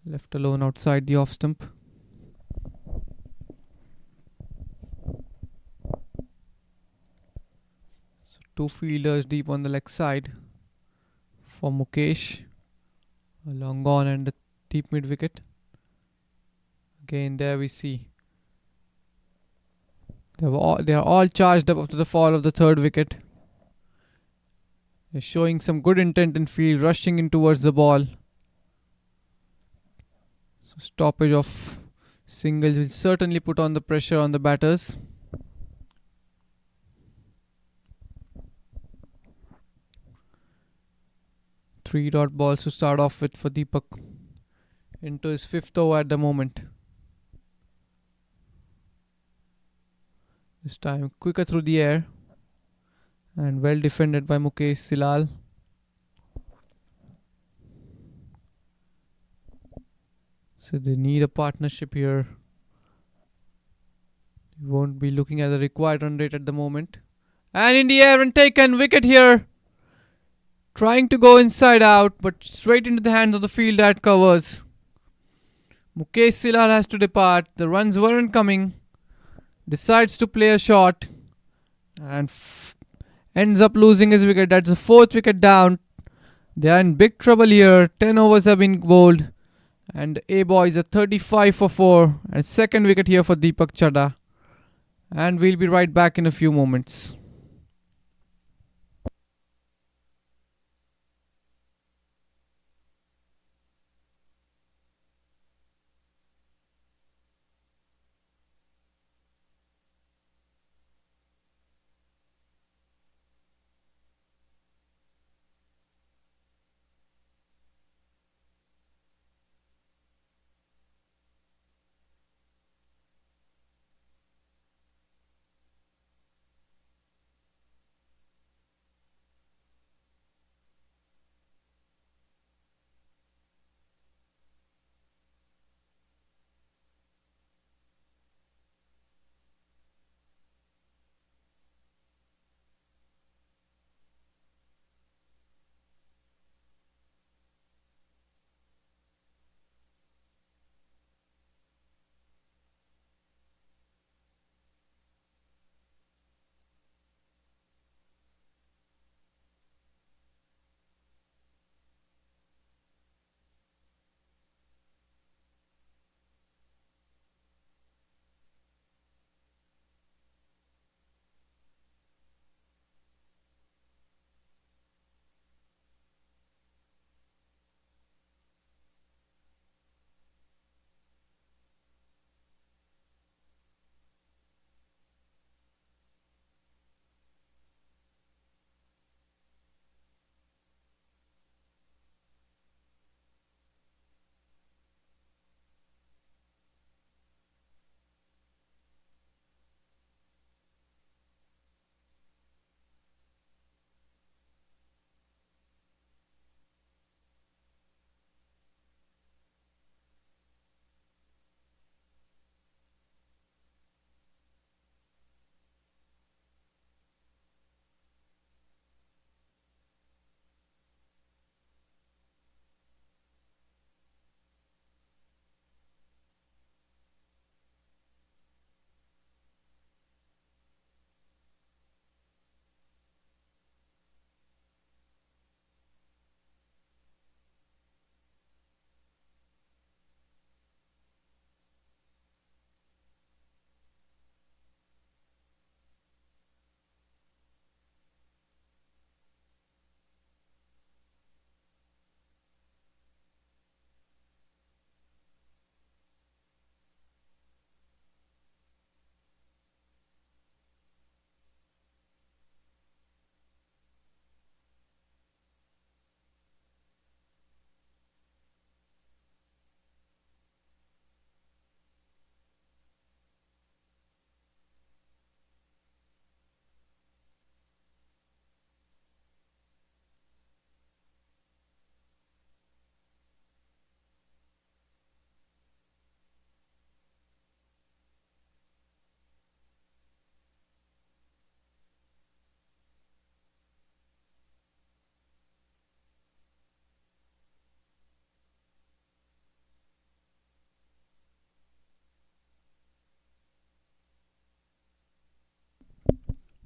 Left alone outside the off stump. So 2 fielders deep on the leg side for Mukesh. A long on and the deep mid wicket. Again, there we see they are all charged up after the fall of the third wicket. They're showing some good intent in field, rushing in towards the ball. So stoppage of singles will certainly put on the pressure on the batters. Three dot balls to start off with for Deepak. Into his 5th over at the moment. This time quicker through the air. And well defended by Mukesh Silal. So they need a partnership here. They won't be looking at the required run rate at the moment. And in the air and taken. Wicket here. Trying to go inside out, but straight into the hands of the field at covers. Mukesh Silal has to depart. The runs weren't coming. Decides to play a shot. And ends up losing his wicket. That's the 4th wicket down. They are in big trouble here. 10 overs have been bowled. And A boys are 35 for 4. And 2nd wicket here for Deepak Chadha. And we'll be right back in a few moments.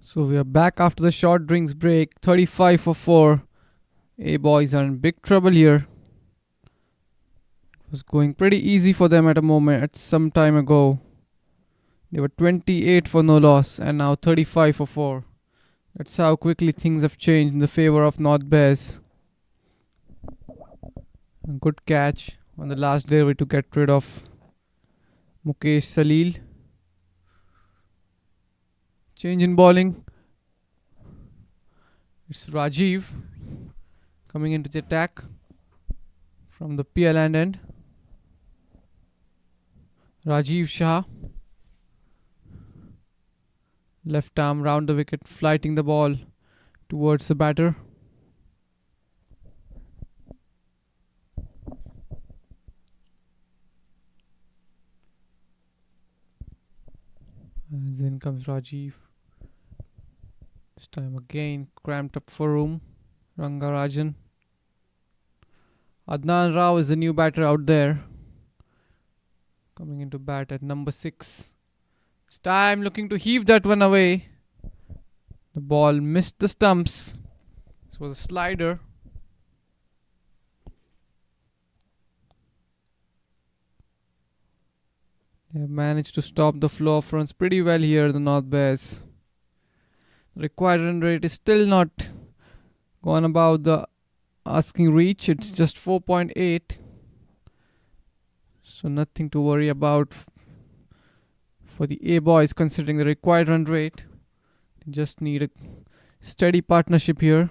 So we are back after the short drinks break. 35 for 4. A boys are in big trouble here. It was going pretty easy for them at a moment at some time ago. They were 28 for no loss and now 35 for 4. That's how quickly things have changed in the favor of North Bears. A good catch on the last delivery to get rid of Mukesh Salil. Change in bowling. It's Rajiv coming into the attack from the PL end. Rajiv Shah. Left arm round the wicket, flighting the ball towards the batter. And then comes Rajiv. This time again cramped up for room. Rangarajan. Adnan Rao is the new batter out there. Coming into bat at number 6. This time looking to heave that one away. The ball missed the stumps. This was a slider. They have managed to stop the flow of runs pretty well here, the North Bears. The required run rate is still not gone above the asking reach. It's just 4.8. So nothing to worry about for the A boys considering the required run rate. They just need a steady partnership here.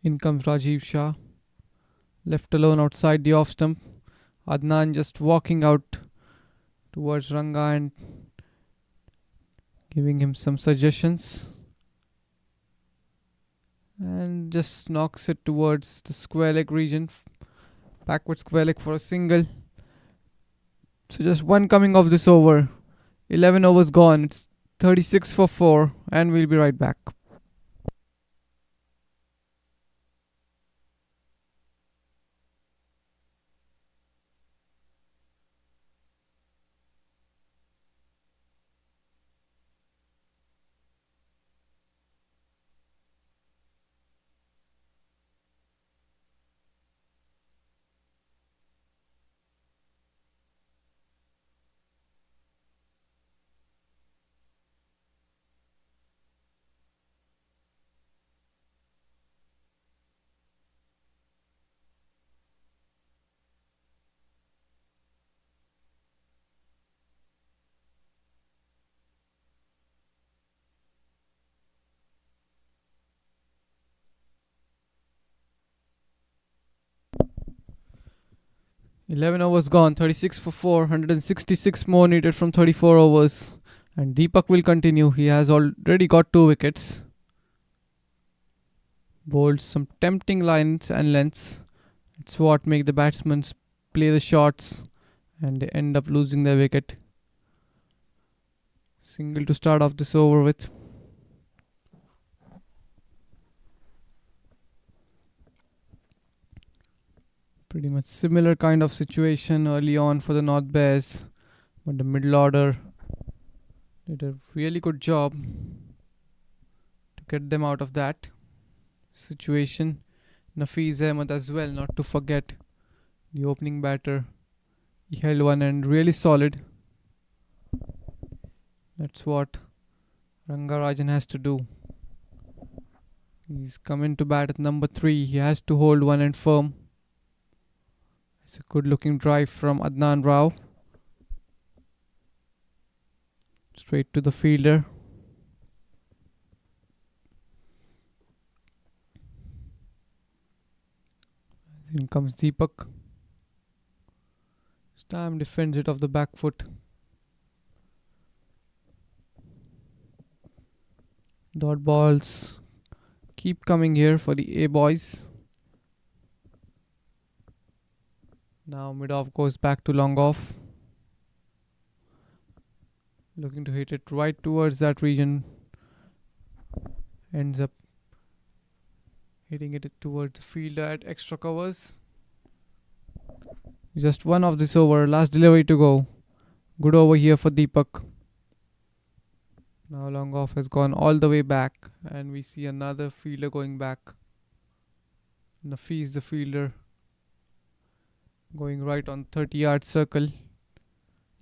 In comes Rajiv Shah. Left alone outside the off stump. Adnan just walking out towards Ranga and giving him some suggestions. And just knocks it towards the square leg region. Backward square leg for a single. So just one coming off this over. 11 overs gone. It's 36 for 4. And we'll be right back. Eleven overs gone, 36 for 4, 166 more needed from 34 overs. And Deepak will continue. He has already got 2 wickets. Bowled some tempting lines and lengths. It's what make the batsmen play the shots and they end up losing their wicket. Single to start off this over with. Pretty much similar kind of situation early on for the North Bears, but the middle order did a really good job to get them out of that situation. Nafiz Ahmed as well, not to forget, the opening batter. He held one end really solid. That's what Rangarajan has to do. He's come into bat at number 3. He has to hold one end firm. It's a good looking drive from Adnan Rao. Straight to the fielder. In comes Deepak. This time defends it off the back foot. Dot balls keep coming here for the A boys. Now mid off goes back to long off. Looking to hit it right towards that region. Ends up hitting it towards the fielder at extra covers. Just one of this over. Last delivery to go. Good over here for Deepak. Now long off has gone all the way back, and we see another fielder going back. Nafiz, the fielder, going right on 30-yard circle.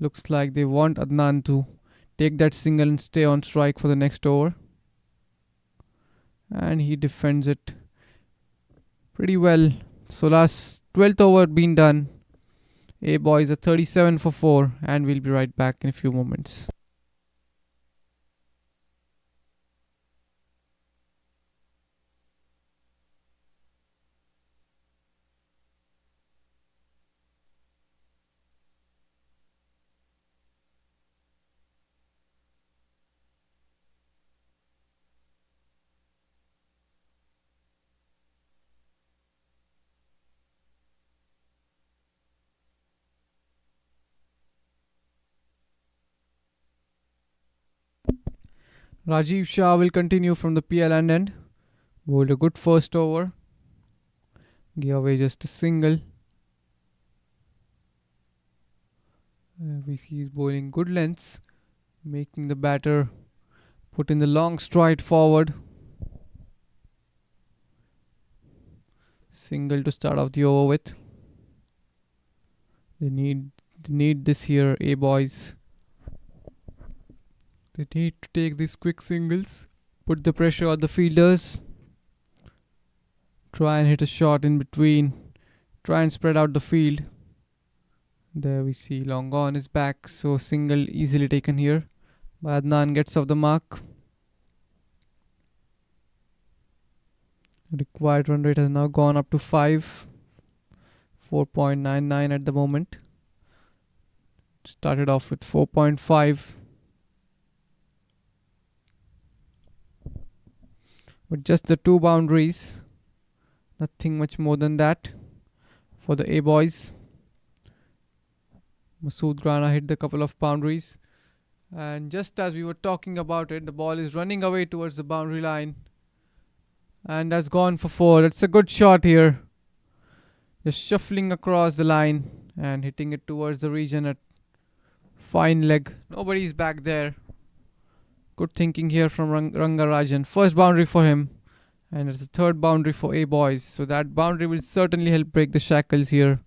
Looks like they want Adnan to take that single and stay on strike for the next over. And he defends it pretty well. So last 12th over been done. A boys are 37 for 4, and we'll be right back in a few moments. Rajiv Shah will continue from the PL end. Bowled a good first over. Gave away just a single. We see he's bowling good lengths, making the batter put in the long stride forward. Single to start off the over with. They need this here, A boys. They need to take these quick singles, put the pressure on the fielders, try and hit a shot in between, try and spread out the field. There we see long on is back, so single easily taken here. But Adnan gets off the mark. Required run rate has now gone up to 5. 4.99 at the moment. Started off with 4.5. But just the 2 boundaries. Nothing much more than that for the A boys. Masood Rana hit the couple of boundaries. And just as we were talking about it, the ball is running away towards the boundary line. And that's gone for 4. It's a good shot here. Just shuffling across the line and hitting it towards the region at fine leg. Nobody's back there. Good thinking here from Rangarajan. First boundary for him. And it's the third boundary for A boys. So that boundary will certainly help break the shackles here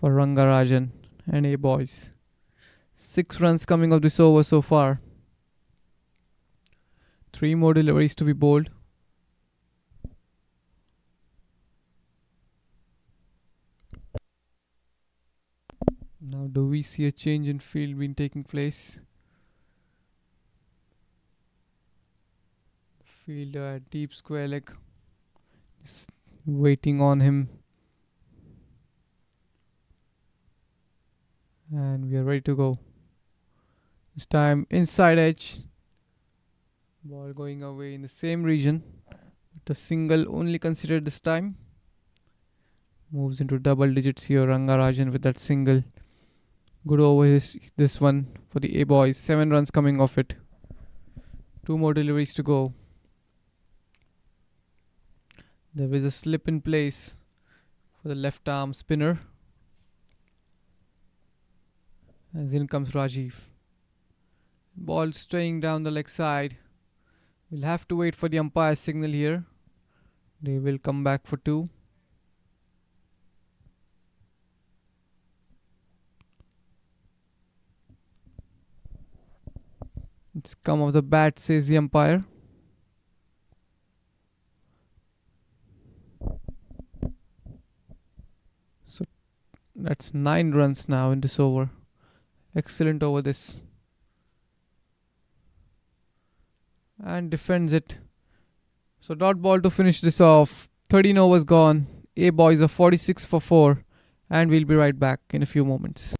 for Rangarajan and A boys. 6 runs coming of this over so far. 3 more deliveries to be bowled. Now do we see a change in field being taking place? Fielder at deep square leg, just waiting on him. And we are ready to go. This time inside edge. Ball going away in the same region. But a single only considered this time. Moves into double digits here. Rangarajan with that single. Good over this one for the A boys. 7 runs coming off it. 2 more deliveries to go. There is a slip in place for the left arm spinner. As in comes Rajiv. Ball straying down the leg side. We'll have to wait for the umpire's signal here. They will come back for 2. It's come off the bat, says the umpire. So that's 9 runs now in this over. Excellent over this. And defends it. So dot ball to finish this off. 13 overs gone. A boys are 46 for 4. And we'll be right back in a few moments.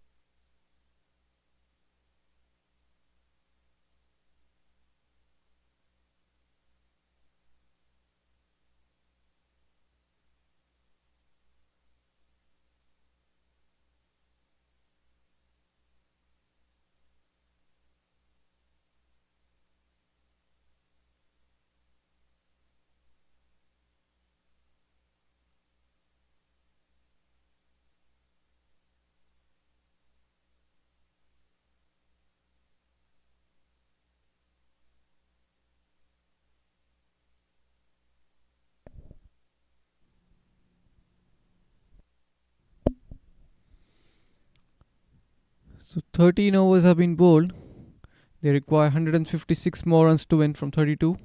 So 13 overs have been bowled. They require 156 more runs to win from 32.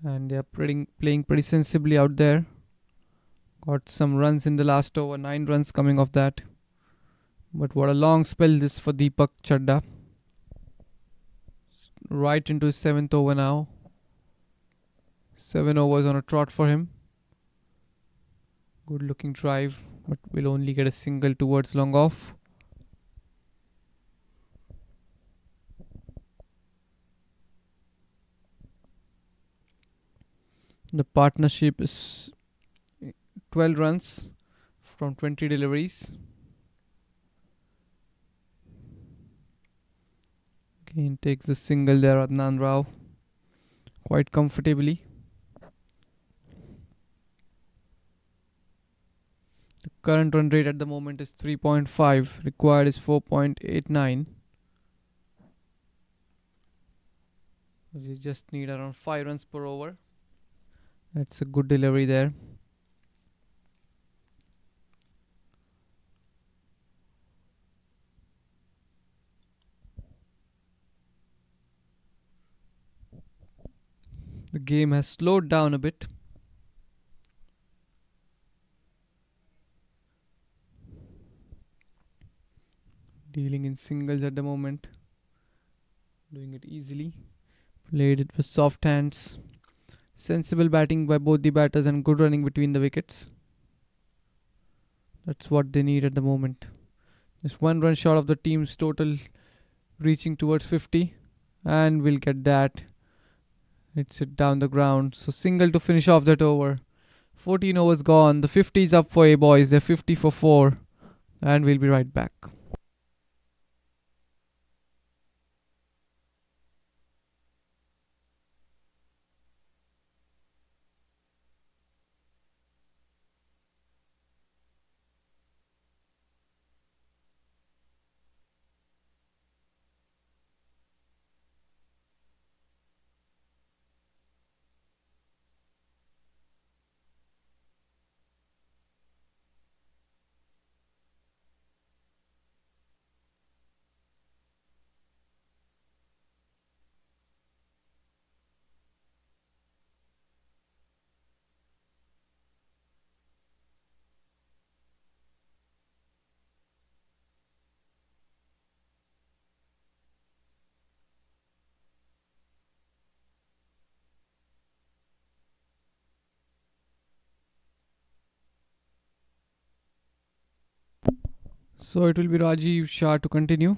And they are playing pretty sensibly out there. Got some runs in the last over, 9 runs coming off that. But what a long spell this for Deepak Chadda. Right into his 7th over now. 7 overs on a trot for him. Good looking drive, but will only get a single towards long off. The partnership is 12 runs from 20 deliveries. Again takes the single there, Adnan Rao, quite comfortably. The current run rate at the moment is 3.5. Required is 4.89. We just need around 5 runs per over. That's a good delivery there. The game has slowed down a bit. Dealing in singles at the moment. Doing it easily. Played it with soft hands. Sensible batting by both the batters and good running between the wickets. That's what they need at the moment. Just 1 run short of the team's total, reaching towards 50. And we'll get that. Hits it down the ground. So single to finish off that over. 14 overs gone. The 50 is up for A boys. They're 50 for 4. And we'll be right back. So it will be Rajiv Shah to continue.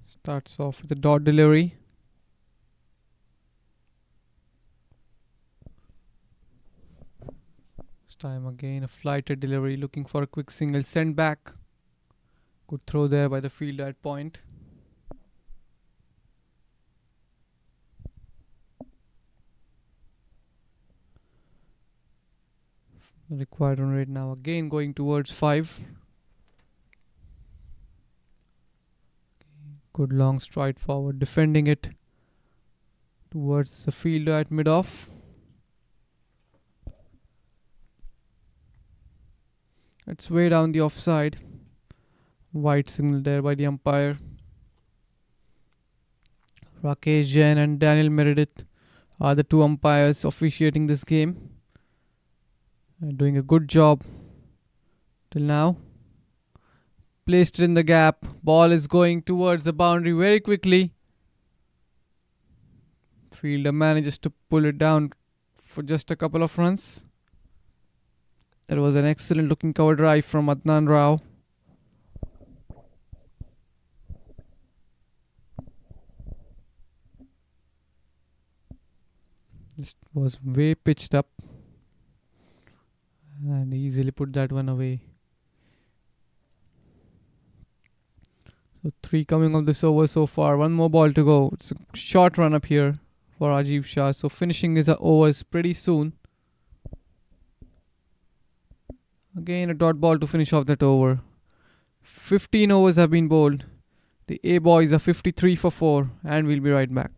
Starts off with a dot delivery. This time again a flighted delivery, looking for a quick single, sent back. Good throw there by the fielder at point. The required run rate now again going towards 5. Good long stride forward, defending it towards the fielder at mid-off. It's way down the offside. White signal there by the umpire. Rakesh Jain and Daniel Meredith are the 2 umpires officiating this game. Doing a good job till now. Placed it in the gap. Ball is going towards the boundary very quickly. Fielder manages to pull it down for just a couple of runs. That was an excellent looking cover drive from Adnan Rao. This was way pitched up. And easily put that one away. So 3 coming of this over so far. 1 more ball to go. It's a short run up here for Rajiv Shah. So finishing his overs pretty soon. Again a dot ball to finish off that over. 15 overs have been bowled. The A boys are 53 for 4. And we'll be right back.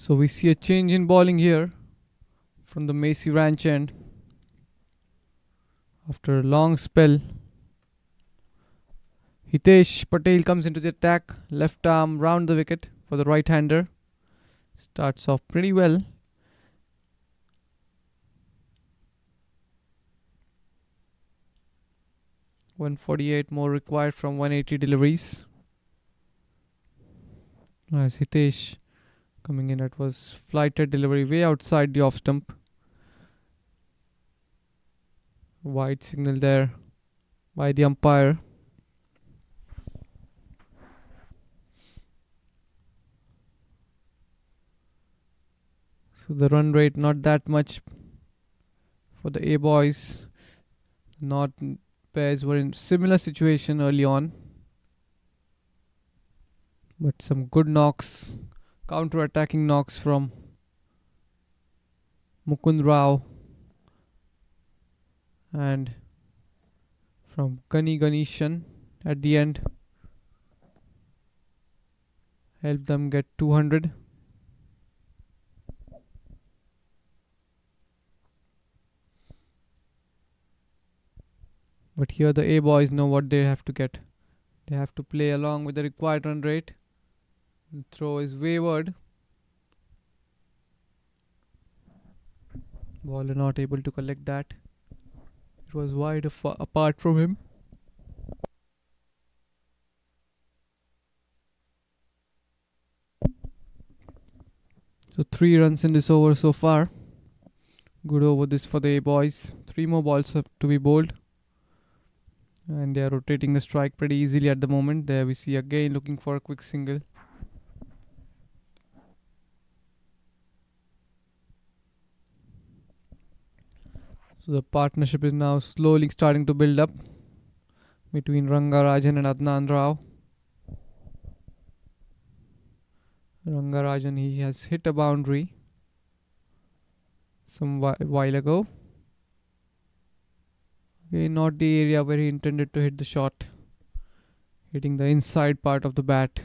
So we see a change in bowling here from the Macy Ranch end. After a long spell, Hitesh Patel comes into the attack, left arm round the wicket for the right-hander. Starts off pretty well. .148 more required from 180 deliveries. As Hitesh coming in, that was flighted delivery way outside the off stump. Wide signal there by the umpire. So the run rate not that much for the A boys. Not pairs were in similar situation early on, but some good knocks, counter-attacking knocks from Mukund Rao and from Ganeshan at the end helped them get 200. But here the A boys know what they have to get. They have to play along with the required run rate. The throw is wayward. Bowler not able to collect that. It was wide apart from him. So 3 runs in this over so far. Good over this for the A boys. 3 more balls have to be bowled. And they are rotating the strike pretty easily at the moment. There we see again looking for a quick single. So the partnership is now slowly starting to build up between Rangarajan and Adnan Rao. Rangarajan, he has hit a boundary some while ago. Okay, not the area where he intended to hit the shot. Hitting the inside part of the bat.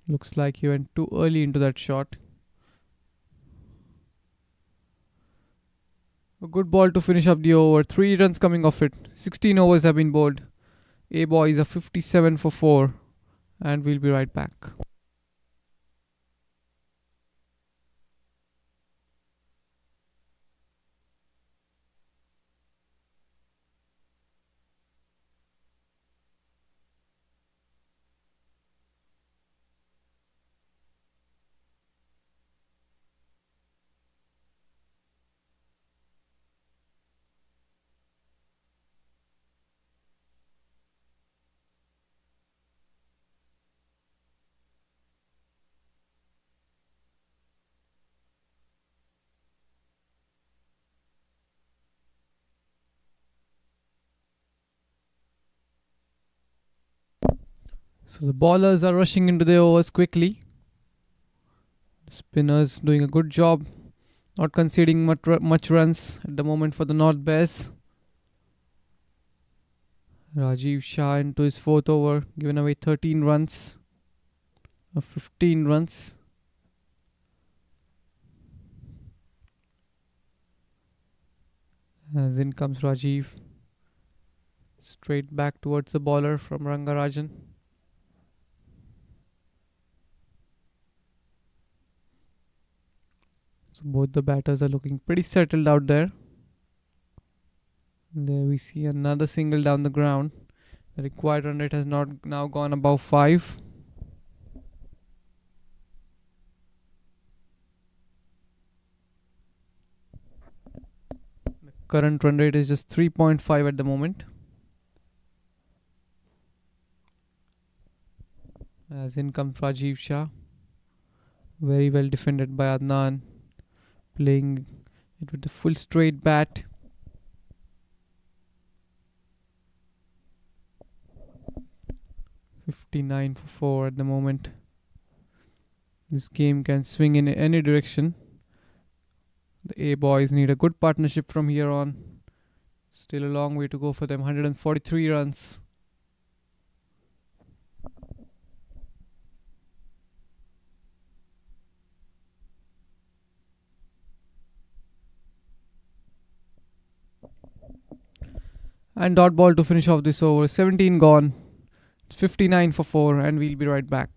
Looks like he went too early into that shot. A good ball to finish up the over. 3 runs coming off it. 16 overs have been bowled. A boys are 57 for 4. And we'll be right back. So the bowlers are rushing into their overs quickly. The spinners doing a good job, not conceding much runs at the moment for the North Bears. Rajiv Shah into his 4th over, giving away 13 runs, 15 runs. As in comes Rajiv, straight back towards the bowler from Rangarajan. So both the batters are looking pretty settled out there. There we see another single down the ground. The required run rate has not now gone above 5. The current run rate is just 3.5 at the moment. As in comes Rajiv Shah. Very well defended by Adnan. Playing it with the full straight bat. .59 for 4 at the moment. This game can swing in any direction. The A boys need a good partnership from here on. Still a long way to go for them. 143 runs. And dot ball to finish off this over. 17 gone. 59 for 4, and we'll be right back.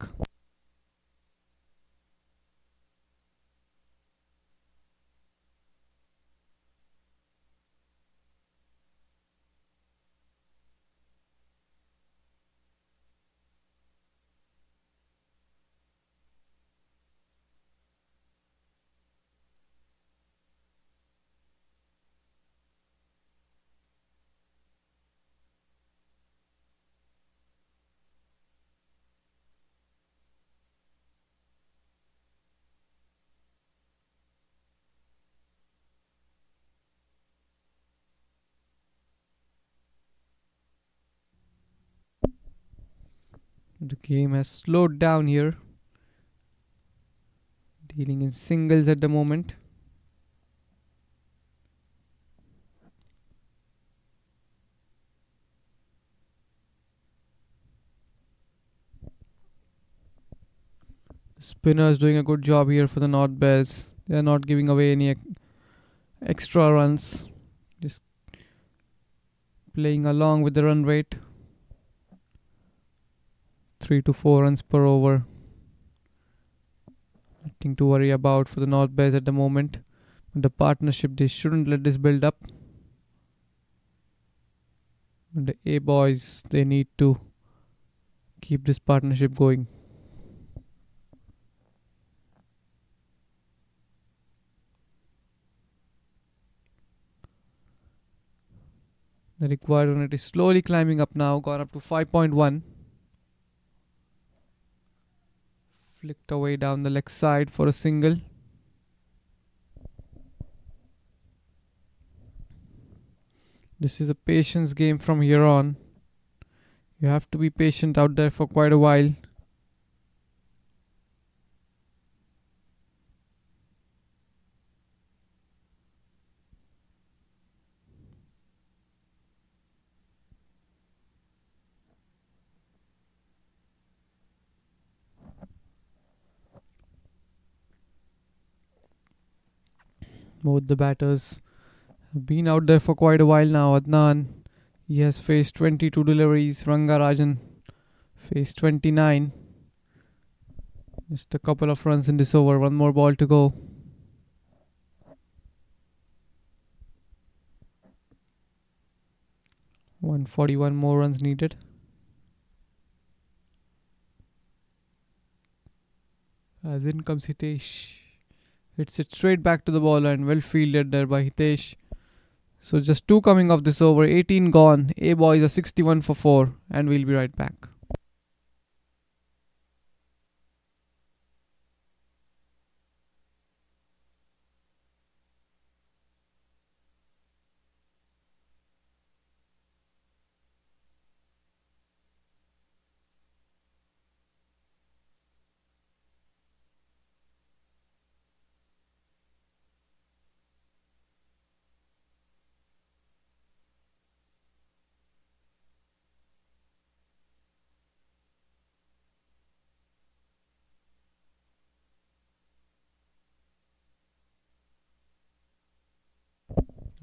The game has slowed down here. Dealing in singles at the moment. The spinner is doing a good job here for the North Bears. They are not giving away any extra runs. Just playing along with the run rate. 3 to 4 runs per over. Nothing to worry about for the North Bears at the moment. The partnership, they shouldn't let this build up. The A boys, they need to keep this partnership going. The required run rate is slowly climbing up now, gone up to 5.1. Flicked away down the leg side for a single. This is a patience game from here on. You have to be patient out there for quite a while. Both the batters have been out there for quite a while now. Adnan, he has faced 22 deliveries. Rangarajan faced 29. Just a couple of runs in this over. One more ball to go. .141 more runs needed. As in comes Hitesh. Hits it straight back to the ball and well fielded there by Hitesh. So just 2 coming off this over. 18 gone. A boys are 61 for 4, and we'll be right back.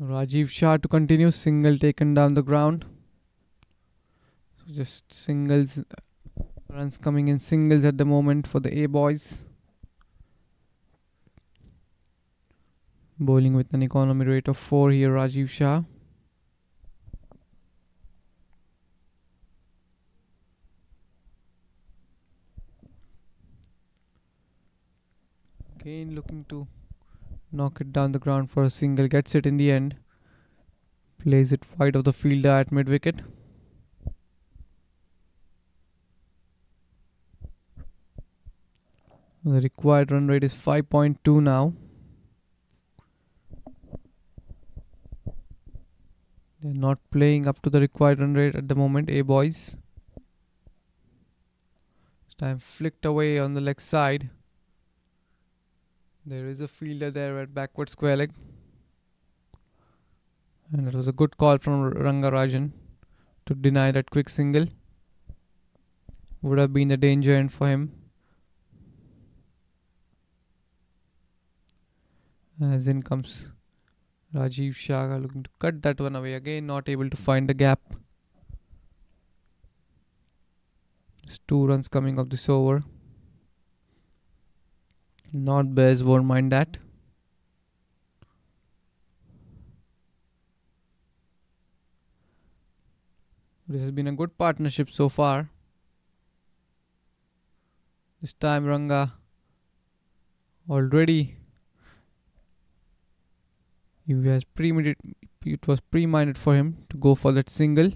Rajiv Shah to continue. Single taken down the ground. So just singles. Runs coming in singles at the moment for the A boys. Bowling with an economy rate of 4 here, Rajiv Shah. Again looking to knock it down the ground for a single. Gets it in the end. Plays it wide of the fielder at mid wicket. The required run rate is 5.2 now. They're not playing up to the required run rate at the moment, A boys. This time flicked away on the leg side. There is a fielder there at backward square leg. And it was a good call from Rangarajan to deny that quick single. Would have been the danger end for him. As in comes Rajiv Shah looking to cut that one away again, not able to find the gap. Just 2 runs coming of this over. Not Bears won't mind that. This has been a good partnership so far. This time Ranga already it was pre-minded for him to go for that single.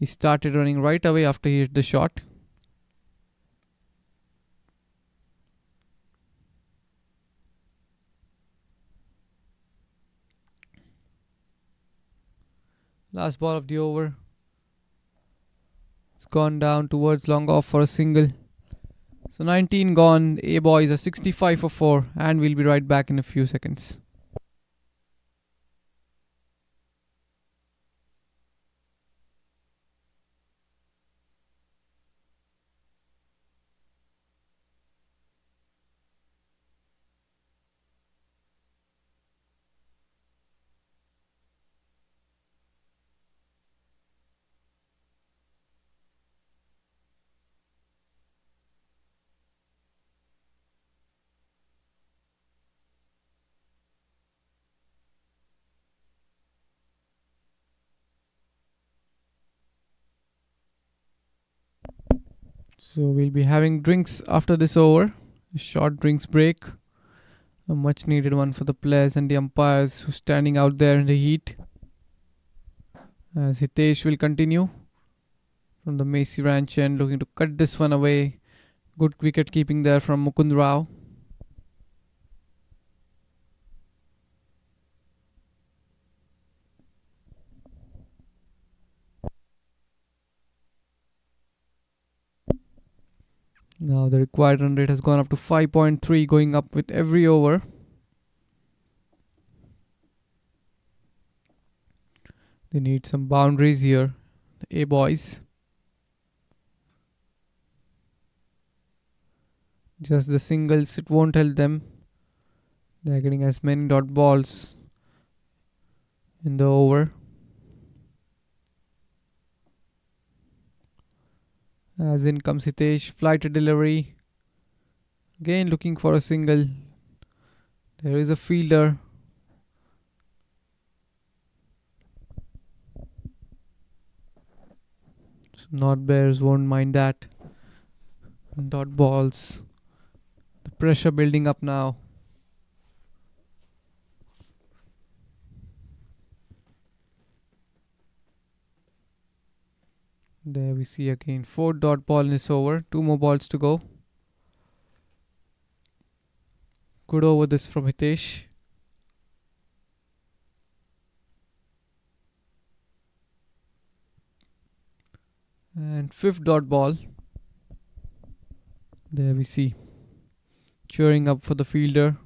He started running right away after he hit the shot. Last ball of the over. It's gone down towards long off for a single. So 19 gone. A boys are 65 for 4, and we'll be right back in a few seconds. So we'll be having drinks after this over. A short drinks break. A much needed one for the players and the umpires who are standing out there in the heat. As Hitesh will continue from the Macy Ranch end, looking to cut this one away. Good wicket keeping there from Mukund Rao. Now the required run rate has gone up to 5.3, going up with every over. They need some boundaries here, the A boys. Just the singles, it won't help them. They're getting as many dot balls in the over. As in comes Hitesh, fly to delivery. Again looking for a single. There is a fielder. So not Bears won't mind that. Dot balls. The pressure building up now. There we see again 4 dot ball in this over. 2 more balls to go. Good over this from Hitesh. And 5th dot ball. There we see. Cheering up for the fielder.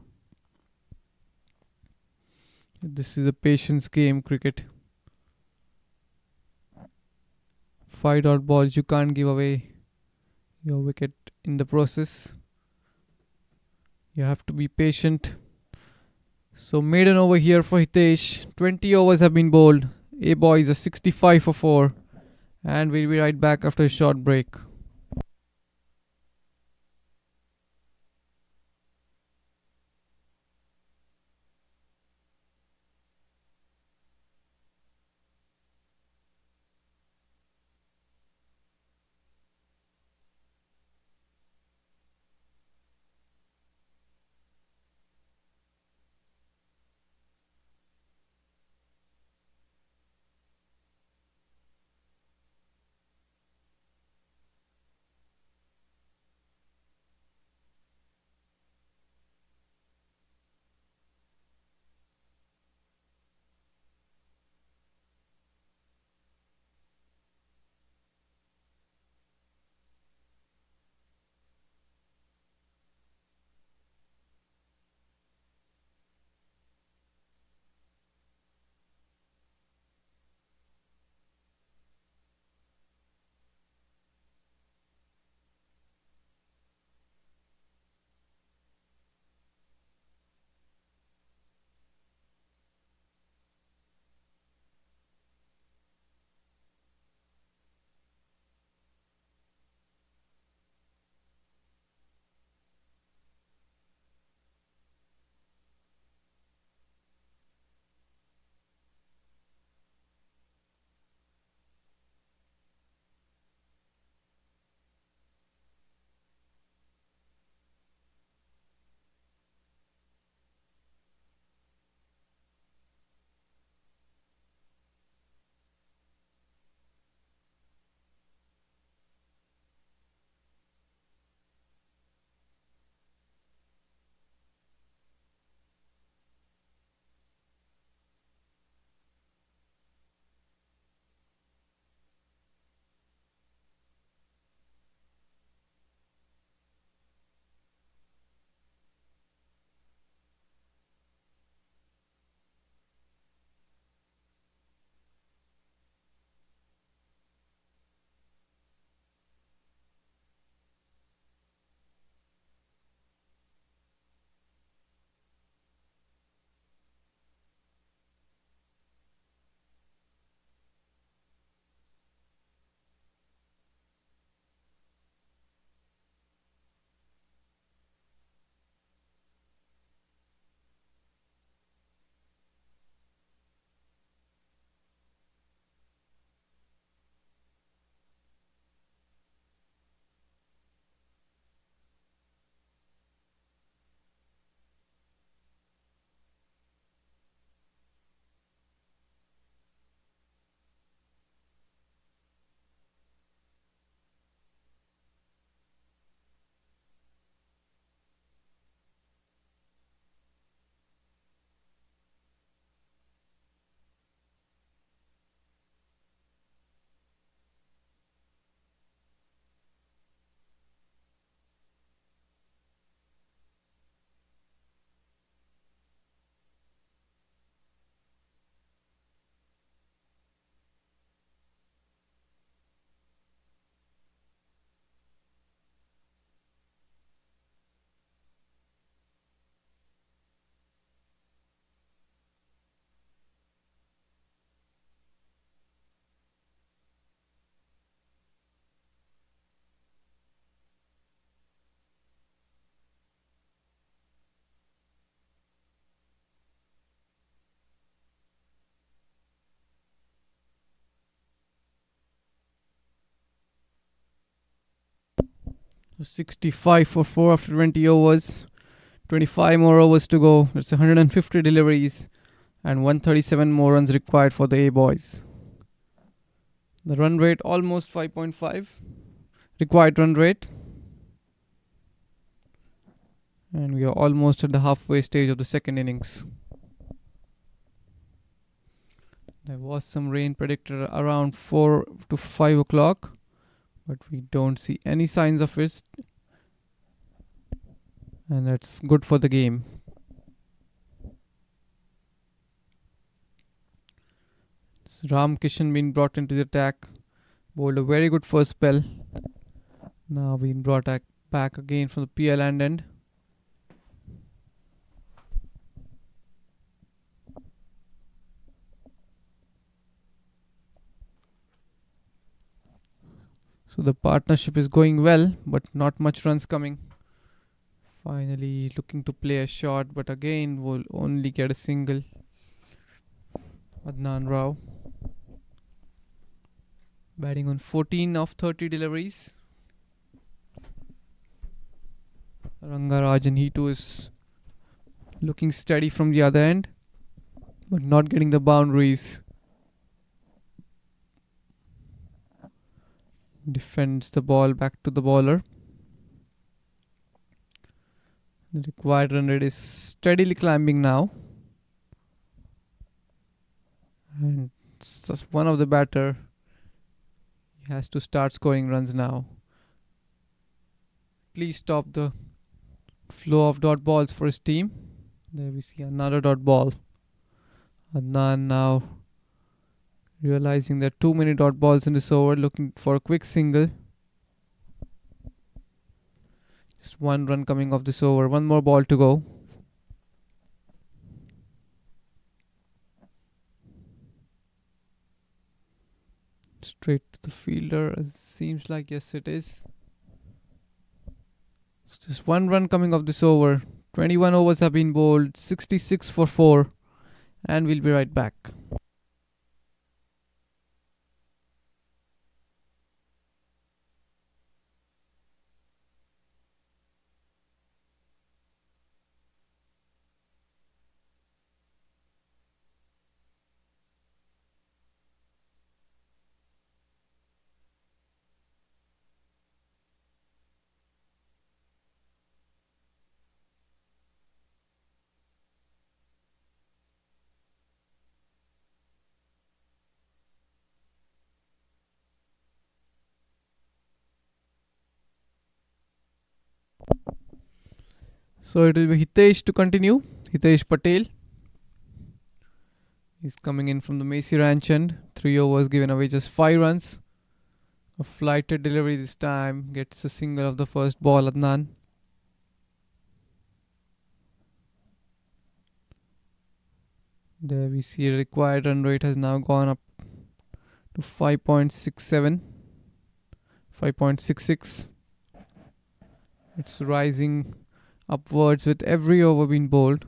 This is a patience game, cricket. 5 dot balls, you can't give away your wicket in the process. You have to be patient. So maiden over here for Hitesh. 20 overs have been bowled. A boys are 65 for 4. And we'll be right back after a short break. So 65 for 4 after 20 overs. 25 more overs to go. That's 150 deliveries and 137 more runs required for the A boys. The run rate almost 5.5. Required run rate. And we are almost at the halfway stage of the second innings. There was some rain predicted around 4 to 5 o'clock, but we don't see any signs of it. And that's good for the game. So Ram Kishan being brought into the attack. Bowled a very good first spell. Now being brought back again from the PL end. So the partnership is going well, but not much runs coming. Finally looking to play a shot, but again will only get a single. Adnan Rao batting on 14 of 30 deliveries. Rangarajan, he too is looking steady from the other end, but not getting the boundaries. Defends the ball back to the bowler. The required run rate is steadily climbing now. And just one of the batter, he has to start scoring runs now. Please stop the flow of dot balls for his team. There we see another dot ball. Adnan now realizing there are too many dot balls in this over, looking for a quick single. Just one run coming off this over. One more ball to go. Straight to the fielder. Seems like yes it is. It's just one run coming off this over. 21 overs have been bowled. 66 for 4. And we'll be right back. So it will be Hitesh to continue. Hitesh Patel. He's coming in from the Macy Ranch end. 3 overs given away, just 5 runs. A flighted delivery this time. Gets a single of the first ball, Adnan. There we see a required run rate has now gone up to 5.67. 5.66. It's rising upwards with every over being bowled,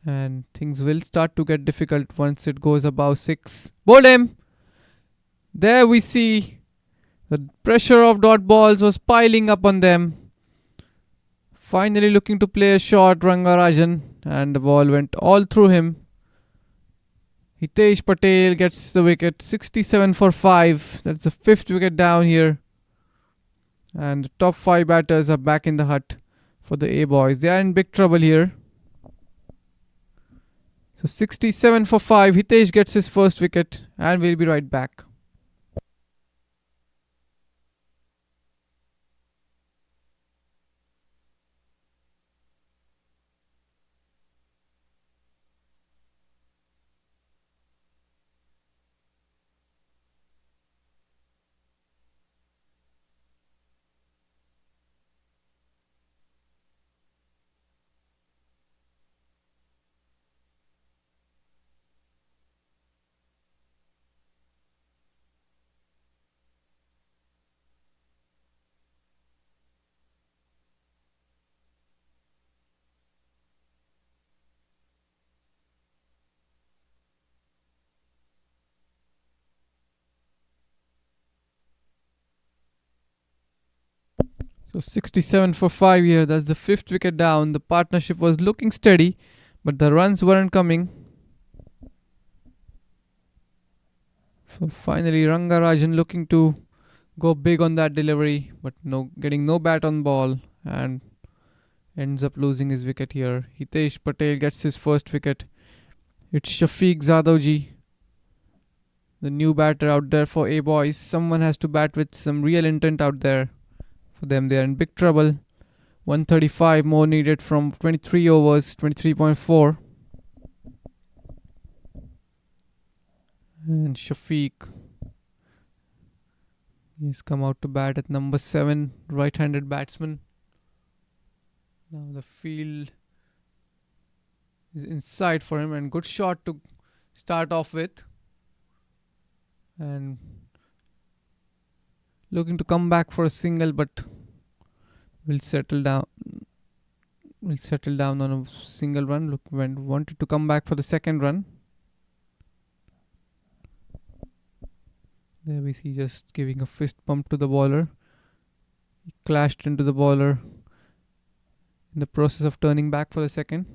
and things will start to get difficult once it goes above 6. Bowled him! There we see the pressure of dot balls was piling up on them. Finally looking to play a shot, Rangarajan, and the ball went all through him. Hitesh Patel gets the wicket. 67 for 5. That's the 5th wicket down here. And the top 5 batters are back in the hut for the A boys. They are in big trouble here. So 67 for 5. Hitesh gets his first wicket, and we'll be right back. So 67 for 5 here. That's the fifth wicket down. The partnership was looking steady, but the runs weren't coming. So finally, Rangarajan looking to go big on that delivery, but getting no bat on ball and ends up losing his wicket here. Hitesh Patel gets his first wicket. It's Shafiq Zadavji, the new batter out there for A boys. Someone has to bat with some real intent out there for them. They are in big trouble. 135 more needed from 23 overs, 23.4. And Shafiq, he's come out to bat at number 7, right-handed batsman. Now the field is inside for him, and good shot to start off with. And looking to come back for a single, but will settle down. Will settle down on a single run. Wanted to come back for the second run. There we see just giving a fist bump to the bowler. He clashed into the bowler in the process of turning back for the second.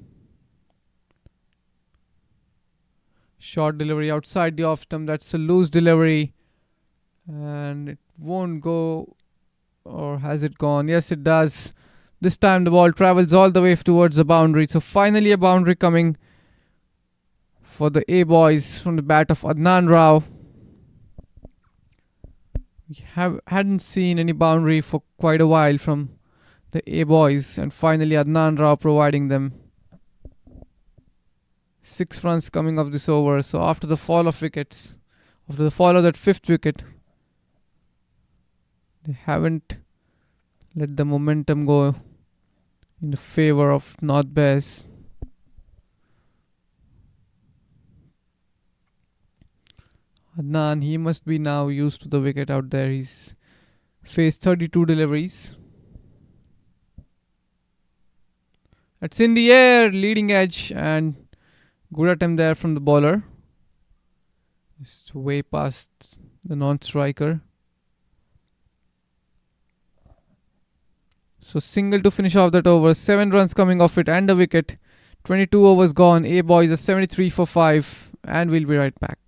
Short delivery outside the off stump. That's a loose delivery. And it won't go. Or has it gone? Yes, it does. This time the ball travels all the way towards the boundary. So finally a boundary coming for the A boys from the bat of Adnan Rao. We hadn't seen any boundary for quite a while from the A boys, and finally Adnan Rao providing them 6 runs coming off this over. So after the fall of wickets, after the fall of that fifth wicket, they haven't let the momentum go in the favor of North Bears. Adnan, he must be now used to the wicket out there. He's faced 32 deliveries. It's in the air, leading edge, and good attempt there from the bowler. It's way past the non-striker. So single to finish off that over. 7 runs coming off it and a wicket. 22 overs gone. A boys are 73 for 5, and we'll be right back.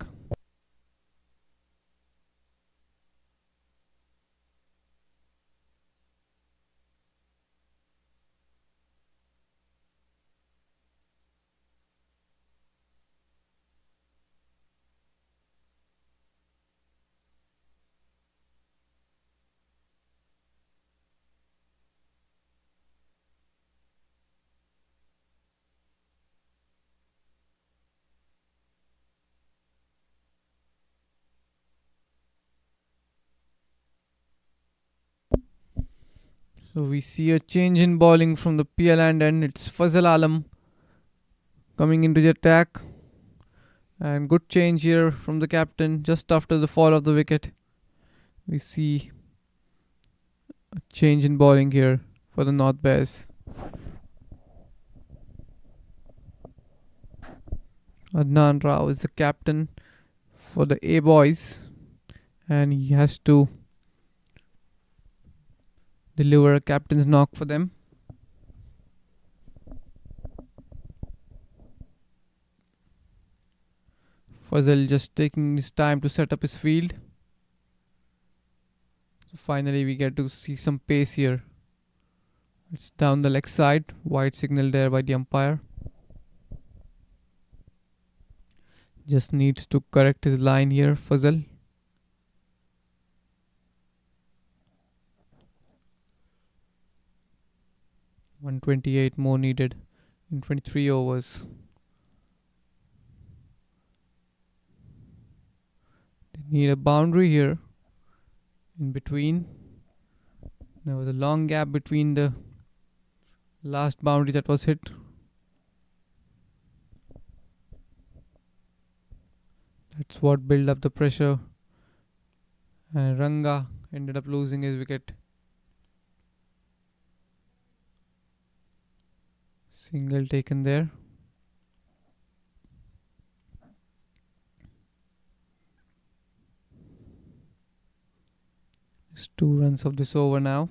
So we see a change in bowling from the PL end, and it's Fazal Alam coming into the attack. And good change here from the captain just after the fall of the wicket. We see a change in bowling here for the North Bears. Adnan Rao is the captain for the A boys, and he has to deliver a captain's knock for them. Fazal just taking his time to set up his field. So finally we get to see some pace here. It's down the leg side. White signal there by the umpire. Just needs to correct his line here, Fazal. .128 more needed in 23 overs. They need a boundary here in between. There was a long gap between the last boundary that was hit. That's what built up the pressure. And Ranga ended up losing his wicket. Single taken there. It's 2 runs of this over now.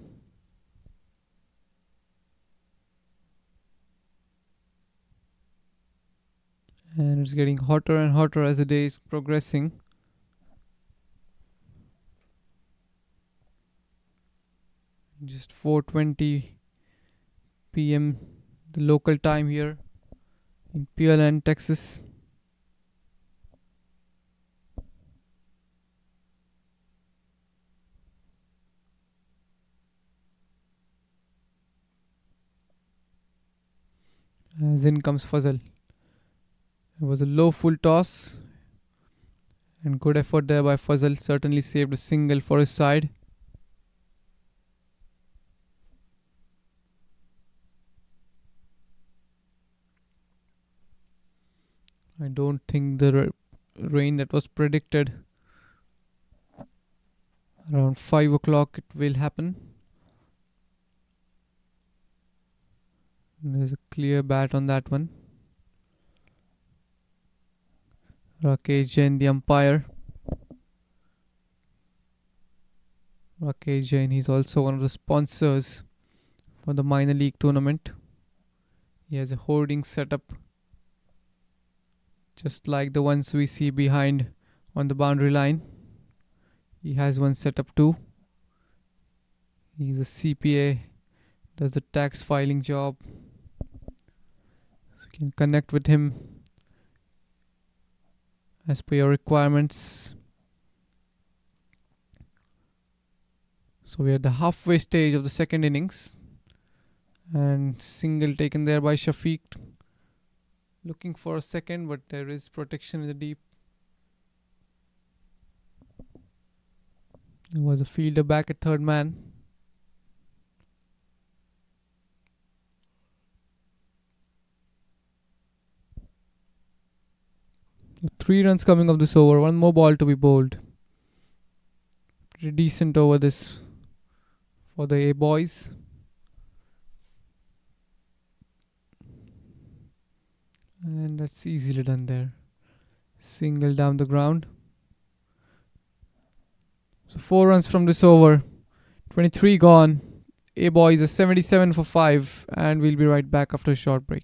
And it's getting hotter and hotter as the day is progressing. Just 4:20 p.m. the local time here in Pearland, Texas. As in comes Fuzzle. It was a low full toss and good effort there by Fuzzle. Certainly saved a single for his side. I don't think the rain that was predicted around 5 o'clock it will happen. There's a clear bat on that one. Rakesh Jain, the umpire. Rakesh Jain, he's also one of the sponsors for the minor league tournament. He has a hoarding setup just like the ones we see behind on the boundary line. He has one set up too. He's a CPA, does the tax filing job. So you can connect with him as per your requirements. So we are at the halfway stage of the second innings. And single taken there by Shafiq. Looking for a second, but there is protection in the deep. There was a fielder back at third man. So 3 runs coming off this over. One more ball to be bowled. Pretty decent over this for the A boys. And that's easily done there. Single down the ground. So 4 runs from this over. 23 gone. A boys are 77 for 5. And we'll be right back after a short break.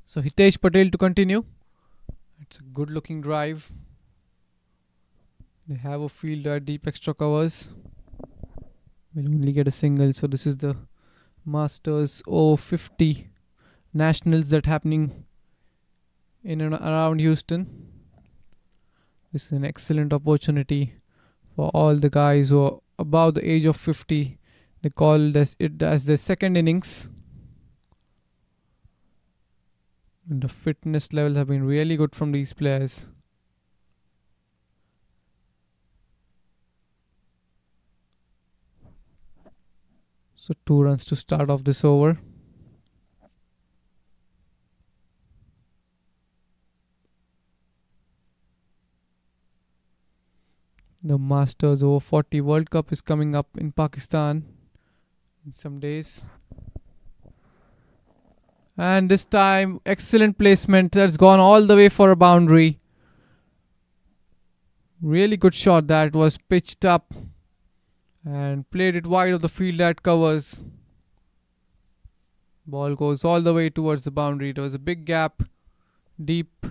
So Hitesh Patel to continue. It's a good looking drive. They have a fielder at deep extra covers. Will only get a single. So this is the Masters 050 Nationals that happening in and around Houston. This is an excellent opportunity for all the guys who are above the age of 50. They call it as the second innings. And the fitness levels have been really good from these players. So 2 runs to start off this over. The Masters over 40 World Cup is coming up in Pakistan in some days. And this time, excellent placement. That's gone all the way for a boundary. Really good shot. That was pitched up and played it wide of the field that covers. Ball goes all the way towards the boundary. There was a big gap deep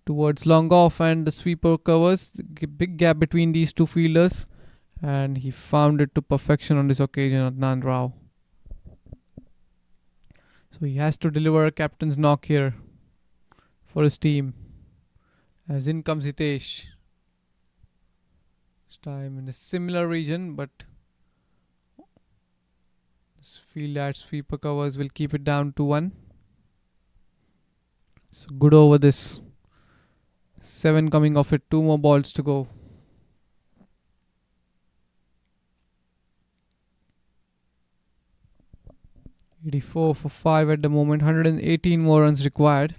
towards long off, and the sweeper covers. Big gap between these two fielders, and he found it to perfection on this occasion, Adnan Rao. So he has to deliver a captain's knock here for his team. As in comes Hitesh. This time in a similar region, but this field at sweeper covers will keep it down to 1. So good over this. 7 coming off it, 2 more balls to go. $84 for 5 at the moment, 118 more runs required.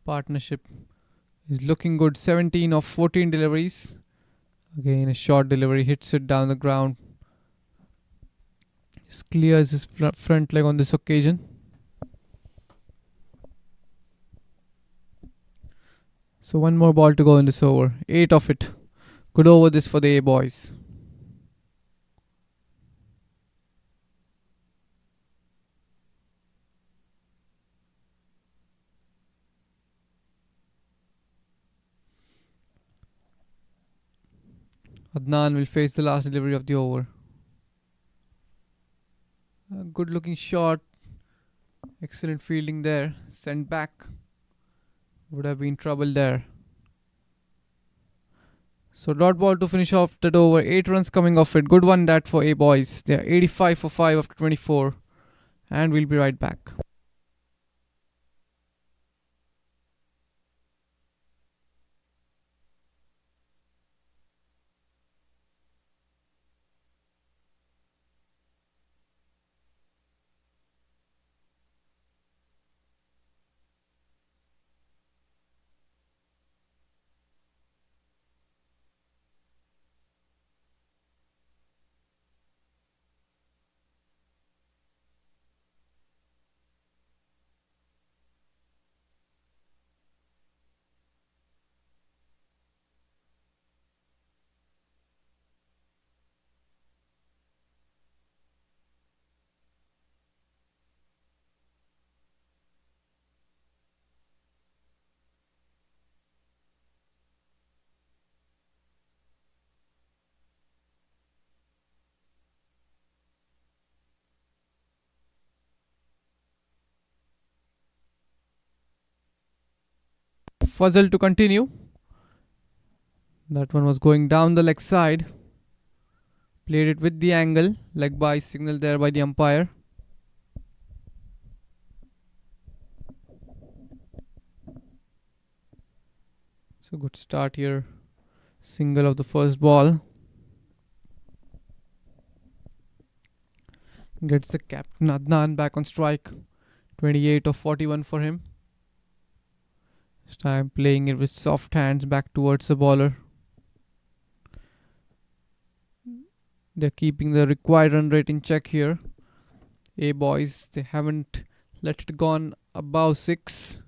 Partnership is looking good, 17 of 14 deliveries. Again, a short delivery, hits it down the ground. Just clears his front leg on this occasion. So 1 more ball to go in this over, 8 of it. Good over this for the A boys. Adnan will face the last delivery of the over. A good looking shot. Excellent fielding there. Sent back. Would have been trouble there. So dot ball to finish off that over. 8 runs coming off it. Good one that for A boys. They are 85 for 5 after 24. And we'll be right back. Fuzzle to continue. That one was going down the leg side. Played it with the angle. Leg by signal there by the umpire. So good start here. Single of the first ball. Gets the captain Adnan back on strike. 28 of 41 for him. This time playing it with soft hands back towards the bowler. They're keeping the required run rate in check here. A boys, they haven't let it gone above 6.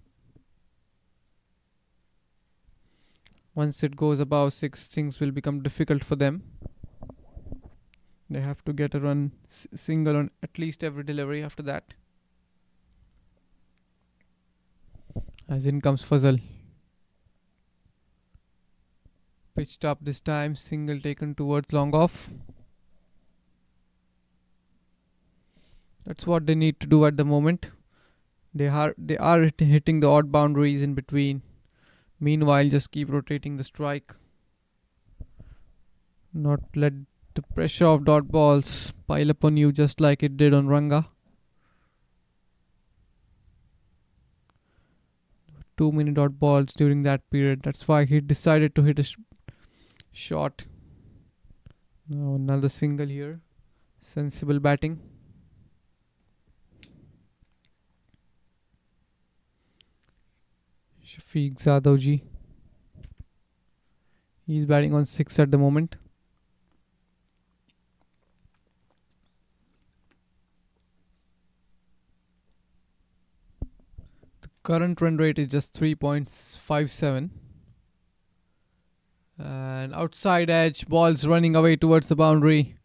Once it goes above 6, things will become difficult for them. They have to get a run single on at least every delivery after that. As in comes Fazal. Pitched up this time, single taken towards long off. That's what they need to do at the moment. They are hitting the odd boundaries in between. Meanwhile, just keep rotating the strike. Not let the pressure of dot balls pile up on you just like it did on Ranga. Too many dot balls during that period. That's why he decided to hit a shot. Now another single here. Sensible batting. Shafiq Zadawji. He's batting on 6 at the moment. The current run rate is just 3.57. And outside edge, balls running away towards the boundary.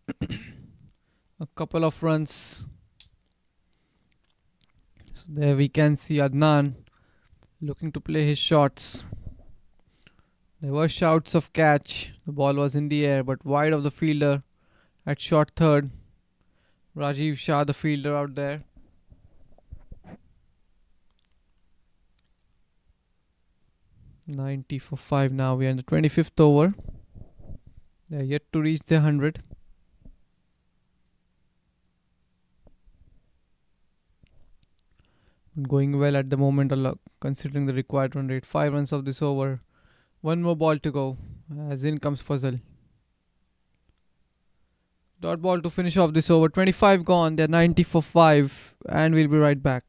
A couple of runs. So there we can see Adnan looking to play his shots. There were shouts of catch. The ball was in the air but wide of the fielder at short third. Rajiv Shah, the fielder out there. $90 for 5 now. We are in the 25th over. They are yet to reach the 100. Going well at the moment, considering the required run rate. 5 runs of this over. One more ball to go. As in comes Fazal. Dot ball to finish off this over. 25 gone. They're 90 for 5. And we'll be right back.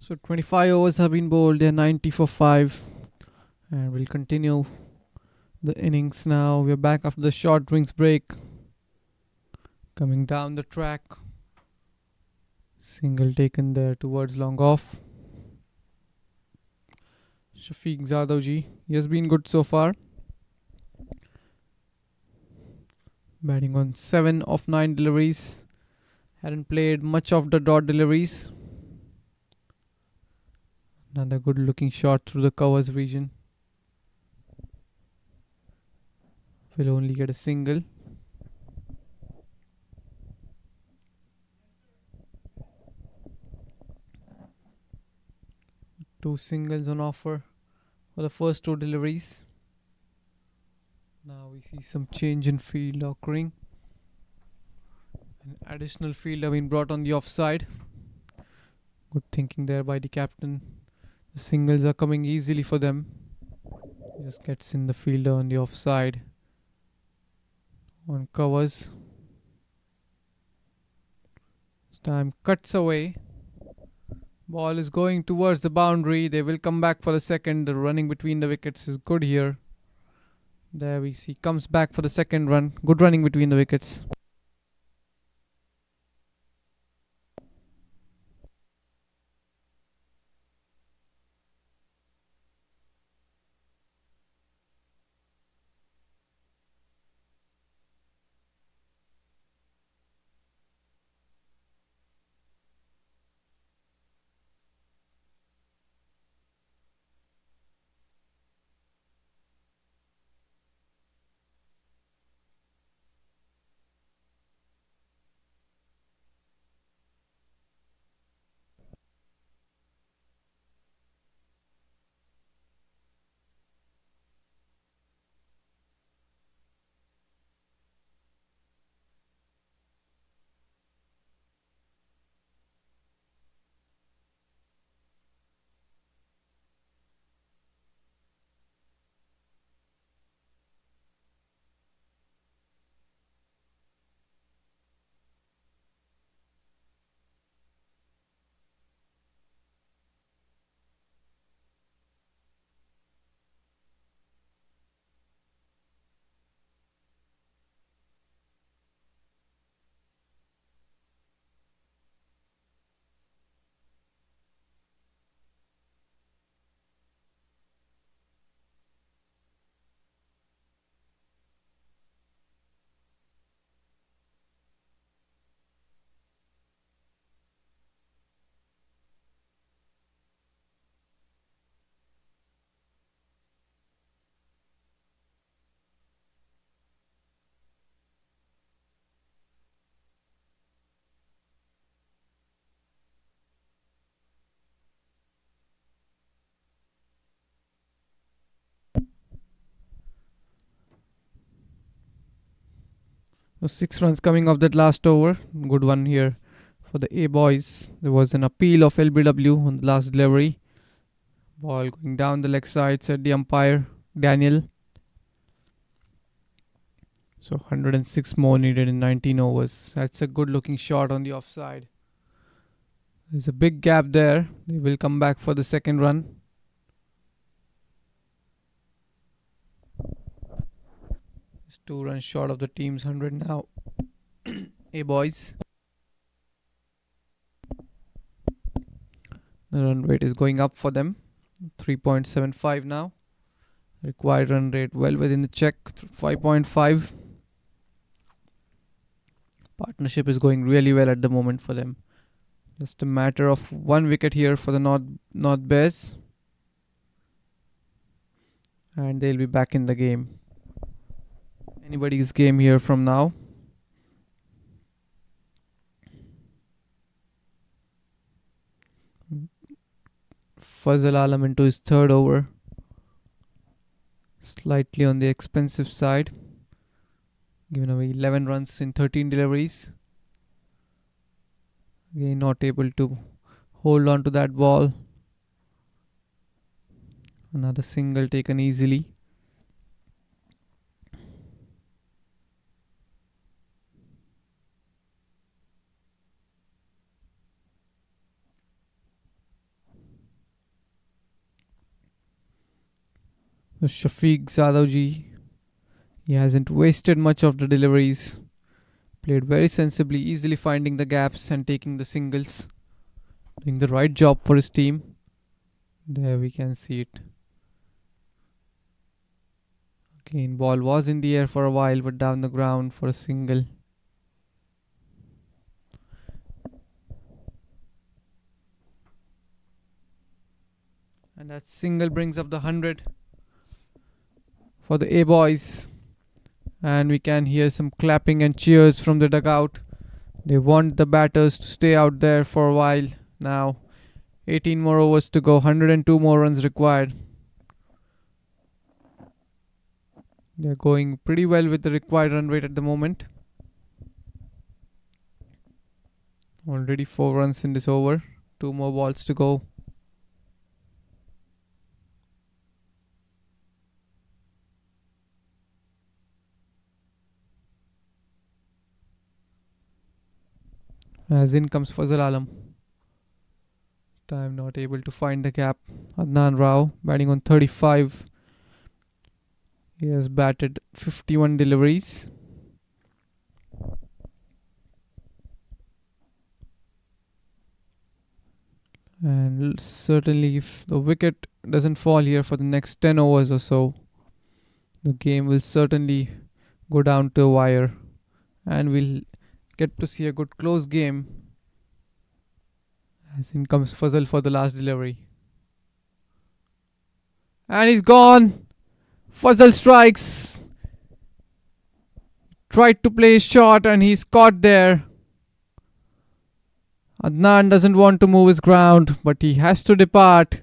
So 25 overs have been bowled. They're 90 for 5. And we'll continue the innings now. We're back after the short drinks break. Coming down the track. Single taken there towards long off. Shafiq Zadawji. He has been good so far. Batting on 7 of 9 deliveries. Hadn't played much of the dot deliveries. Another good looking shot through the covers region. Will only get a single. Two singles on offer for the first two deliveries. Now we see some change in field occurring. An additional fielder being brought on the offside. Good thinking there by the captain. The singles are coming easily for them. He just gets in the fielder on the offside. On covers. This time cuts away. Ball is going towards the boundary. They will come back for the second. The running between the wickets is good here. There we see comes back for the second run. Good running between the wickets. So 6 runs coming off that last over. Good one here for the A boys. There was an appeal of LBW on the last delivery. Ball going down the leg side, said the umpire, Daniel. So 106 more needed in 19 overs. That's a good looking shot on the offside. There's a big gap there. They will come back for the second run. It's 2 runs short of the team's 100 now. A boys. The run rate is going up for them. 3.75 now. Required run rate well within the check. 5.5. Partnership is going really well at the moment for them. Just a matter of 1 wicket here for the North Bears. And they'll be back in the game. Anybody's game here from now. Fazal Alam into his third over. Slightly on the expensive side. Given away 11 runs in 13 deliveries. Again, not able to hold on to that ball. Another single taken easily. So Shafiq Zadavji, he hasn't wasted much of the deliveries. Played very sensibly, easily finding the gaps and taking the singles. Doing the right job for his team. There we can see it. Again, ball was in the air for a while, but down the ground for a single. And that single brings up the 100 for the A boys. And we can hear some clapping and cheers from the dugout. They want the batters to stay out there for a while now. 18 more overs to go, 102 more runs required. They're going pretty well with the required run rate at the moment. Already 4 runs in this over. 2 more balls to go. As in comes Fazal Alam. Time not able to find the gap. Adnan Rao batting on 35. He has batted 51 deliveries. And certainly if the wicket doesn't fall here for the next 10 overs or so, the game will certainly go down to a wire. And we'll get to see a good close game. As in comes Fazal for the last delivery. And he's gone. Fazal strikes. Tried to play a shot and he's caught there. Adnan doesn't want to move his ground, but he has to depart.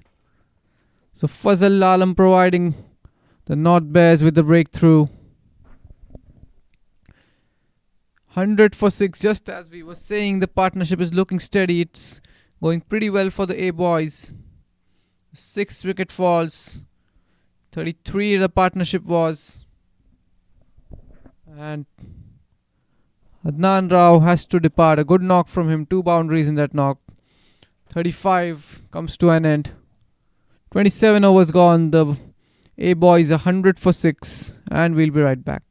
So Fazal Alam providing the North Bears with the breakthrough. 100 for 6, just as we were saying, the partnership is looking steady. It's going pretty well for the A boys. 6 wicket falls. 33 the partnership was. And Adnan Rao has to depart. A good knock from him. 2 boundaries in that knock. 35 comes to an end. 27 overs gone. The A boys 100 for 6. And we'll be right back.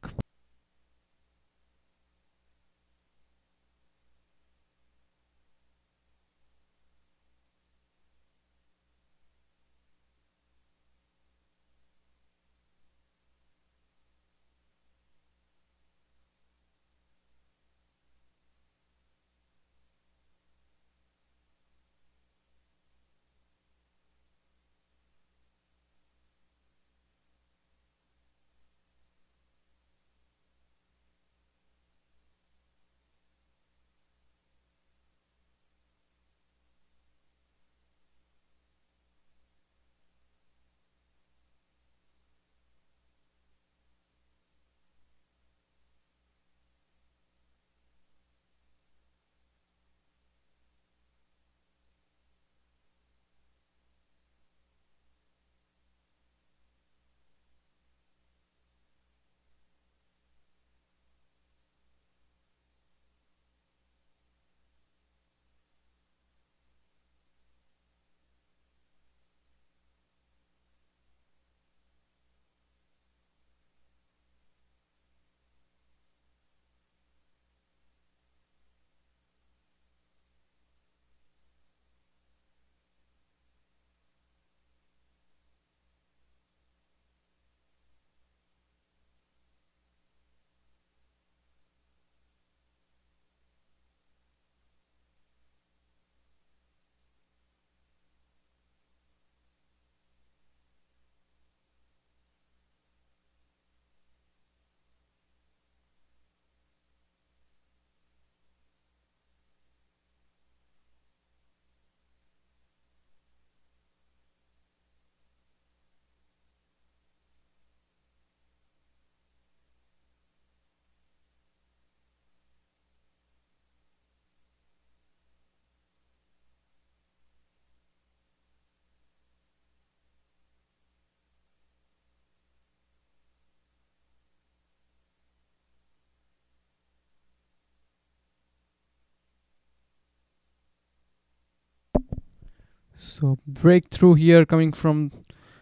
So breakthrough here coming from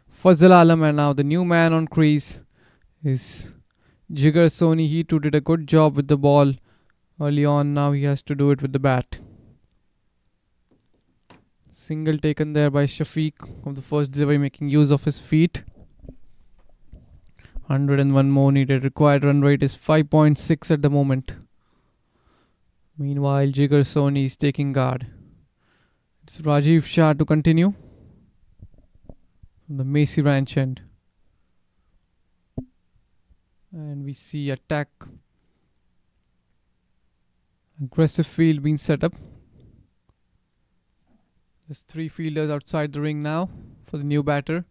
Fazal Alam, and now the new man on crease is Jigar Soni. He too did a good job with the ball early on. Now he has to do it with the bat. Single taken there by Shafiq of the first delivery, making use of his feet. 101 more needed. Required run rate is 5.6 at the moment. Meanwhile, Jigar Soni is taking guard. It's Rajiv Shah to continue from the Macy Ranch end. And we see attack. Aggressive field being set up. There's 3 fielders outside the ring now for the new batter.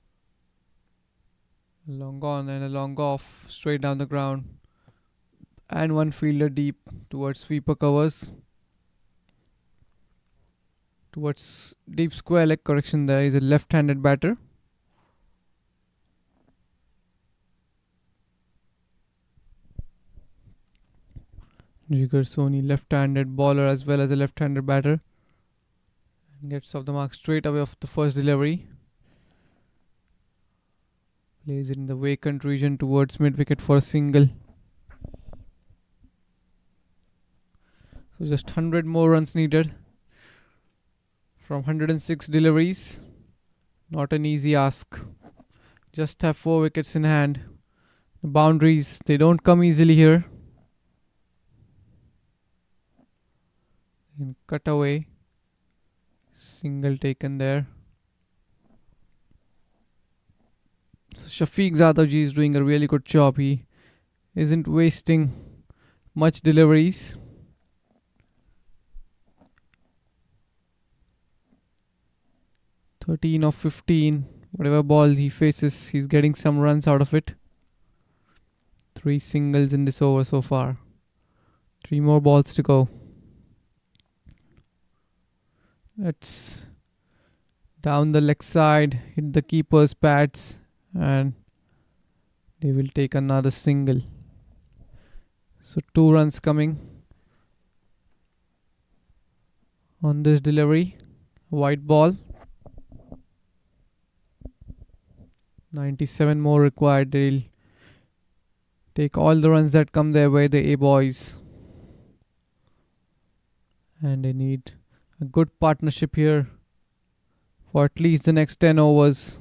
A long on and a long off, straight down the ground. And 1 fielder deep towards sweeper covers. Towards deep square leg, correction, there is a left-handed batter. Jigar Soni, left-handed bowler as well as a left-handed batter. Gets off the mark straight away off the first delivery. Plays it in the vacant region towards mid-wicket for a single. So just 100 more runs needed from 106 deliveries. Not an easy ask. Just have 4 wickets in hand. The boundaries, they don't come easily here. And cut away. Single taken there. So Shafiq Zadavji is doing a really good job. He isn't wasting much deliveries. "13 of 15. Whatever ball he faces, he's getting some runs out of it. 3 singles in this over so far. 3 more balls to go. Let's down the leg side, hit the keeper's pads, and they will take another single. So 2 runs coming on this delivery. White ball. 97 more required. They'll take all the runs that come their way, the A boys. And they need a good partnership here for at least the next 10 overs.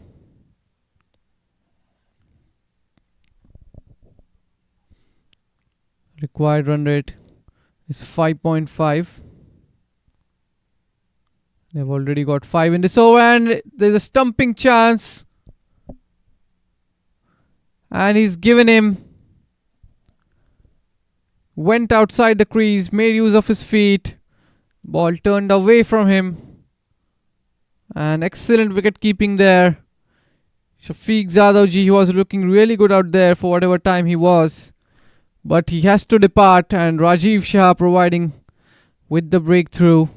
Required run rate is 5.5. They've already got 5 in this over, and there's a stumping chance. And he's given him. Went outside the crease, made use of his feet. Ball turned away from him. And excellent wicket keeping there. Shafiq Zadavji, he was looking really good out there for whatever time he was. But he has to depart, and Rajiv Shah providing with the breakthrough.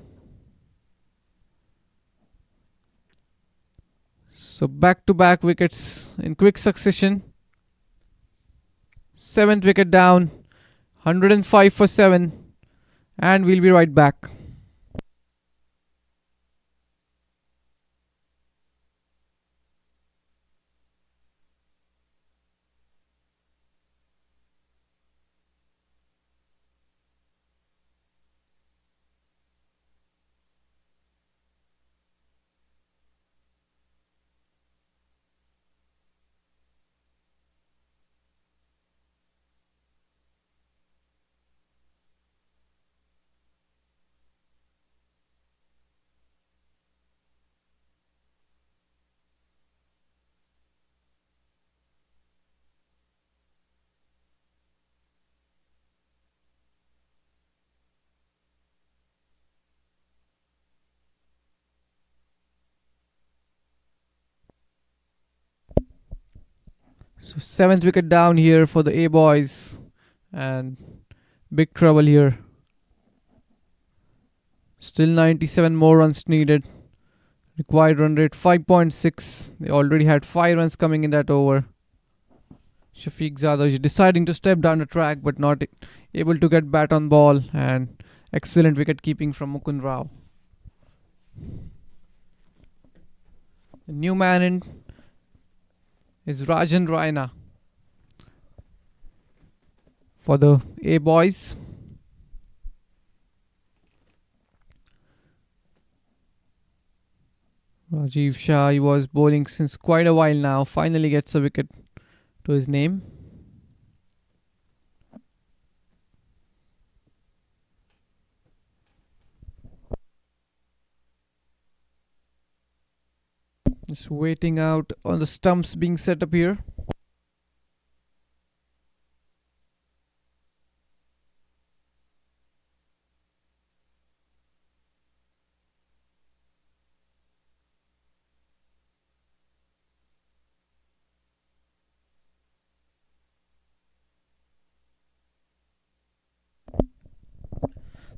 So back-to-back wickets in quick succession. 7th wicket down. 105 for 7. And we'll be right back. So 7th wicket down here for the A boys, and big trouble here. Still 97 more runs needed. Required run rate 5.6. They already had 5 runs coming in that over. Shafiq Zadavji deciding to step down the track, but not able to get bat on ball, and excellent wicket keeping from Mukund Rao. The new man in is Rajan Raina for the A boys. Rajiv Shah, he was bowling since quite a while now, finally gets a wicket to his name. Just waiting out on the stumps being set up here.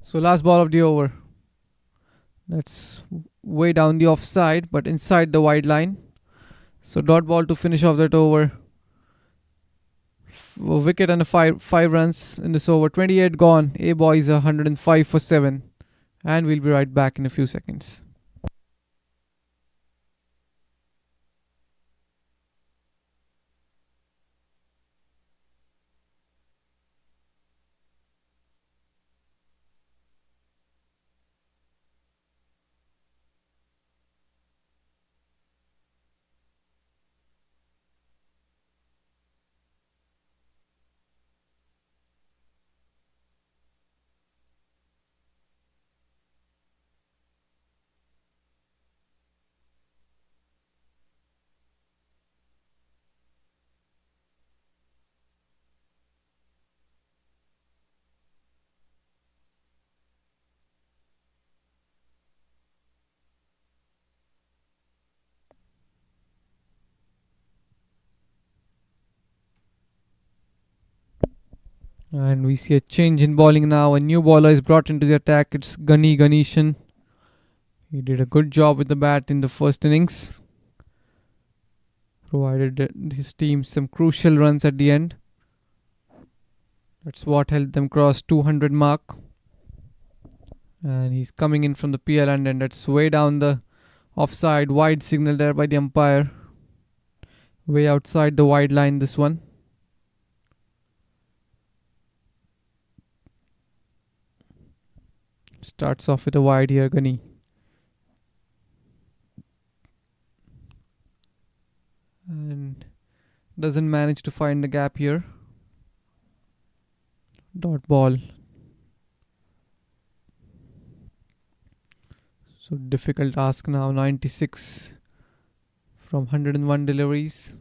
So last ball of the over. That's way down the offside, but inside the wide line. So dot ball to finish off that over. A wicket and a five runs in this over. 28 gone. A boys 105 for 7. And we'll be right back in a few seconds. And we see a change in bowling now. A new bowler is brought into the attack. It's Gani Ganeshan. He did a good job with the bat in the first innings. Provided his team some crucial runs at the end. That's what helped them cross 200 mark. And he's coming in from the PL end, and that's way down the offside. Wide signal there by the umpire. Way outside the wide line, this one. Starts off with a wide here, Gani. And doesn't manage to find the gap here. Dot ball. So difficult task now. 96 from 101 deliveries.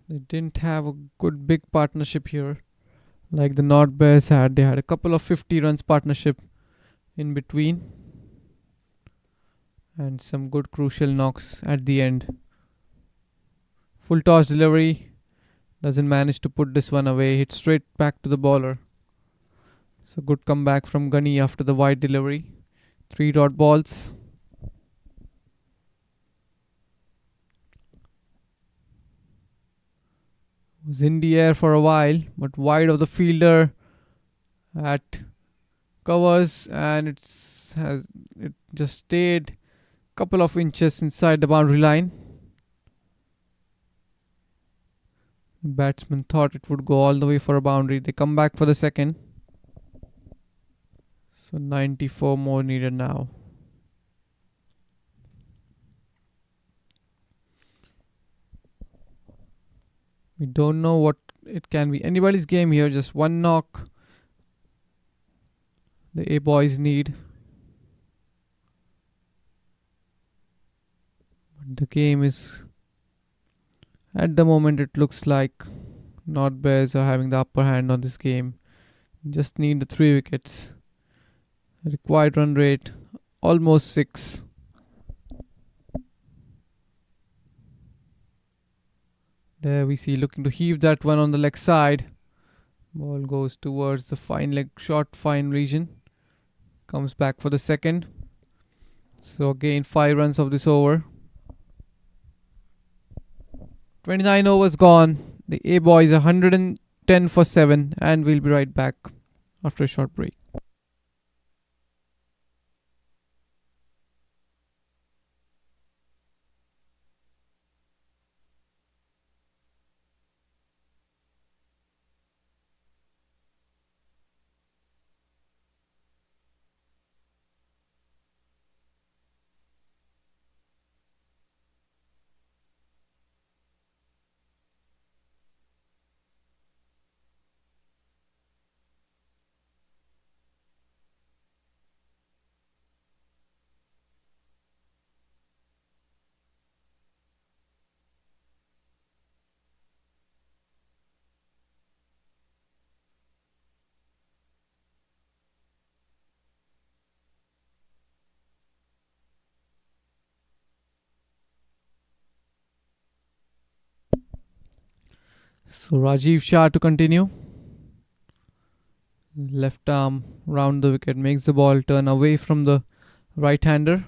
They didn't have a good big partnership here like the North Bears had. They had a couple of 50 runs partnership in between and some good crucial knocks at the end. Full toss delivery. Doesn't manage to put this one away. Hit straight back to the bowler. So good comeback from Gani after the wide delivery. 3 dot balls. Was in the air for a while, but wide of the fielder at covers, and it just stayed a couple of inches inside the boundary line. The batsman thought it would go all the way for a boundary. They come back for the second. So 94 more needed now. We don't know what it can be. Anybody's game here. Just one knock. The A boys need. But the game is, at the moment, it looks like North Bears are having the upper hand on this game. Just need the 3 wickets. Required run rate almost 6. There we see looking to heave that one on the leg side. Ball goes towards the fine leg, short fine region. Comes back for the second. So again 5 runs of this over. 29 overs gone. The A boys 100 10 for 7, and we'll be right back after a short break. So Rajiv Shah to continue. Left arm round the wicket makes the ball turn away from the right hander.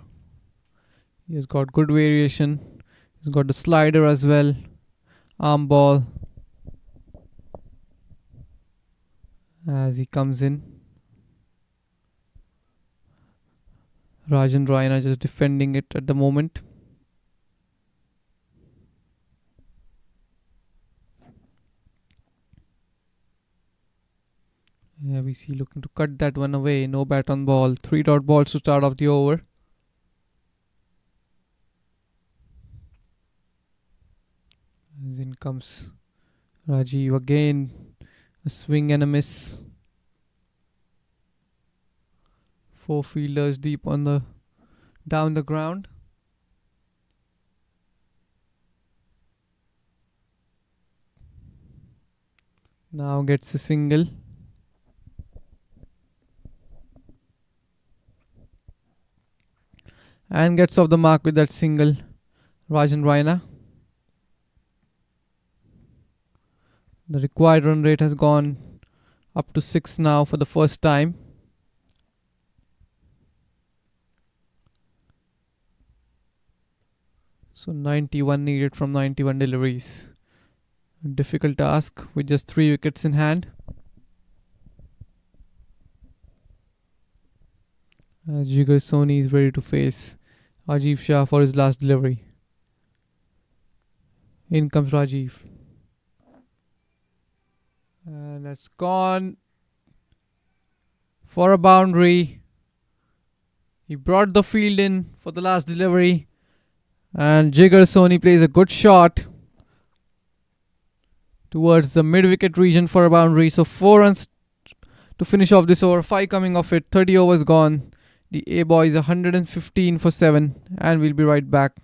He has got good variation. He's got the slider as well. Arm ball as he comes in. Rajan Raina just defending it at the moment. Yeah, we see looking to cut that one away. No bat on ball. 3 dot balls to start off the over. As in comes Rajiv again. A swing and a miss. 4 fielders deep on the down the ground. Now gets a single. And gets off the mark with that single. Rajan Raina. The required run rate has gone up to 6 now for the first time. So 91 needed from 91 deliveries. A difficult task with just 3 wickets in hand. Jigar Soni is ready to face Rajiv Shah for his last delivery. In comes Rajiv. And that's gone for a boundary. He brought the field in for the last delivery. And Jigar Soni plays a good shot towards the mid-wicket region for a boundary. So 4 runs to finish off this over. 5 coming off it. 30 overs gone. The A-boy is 115 for 7. And we'll be right back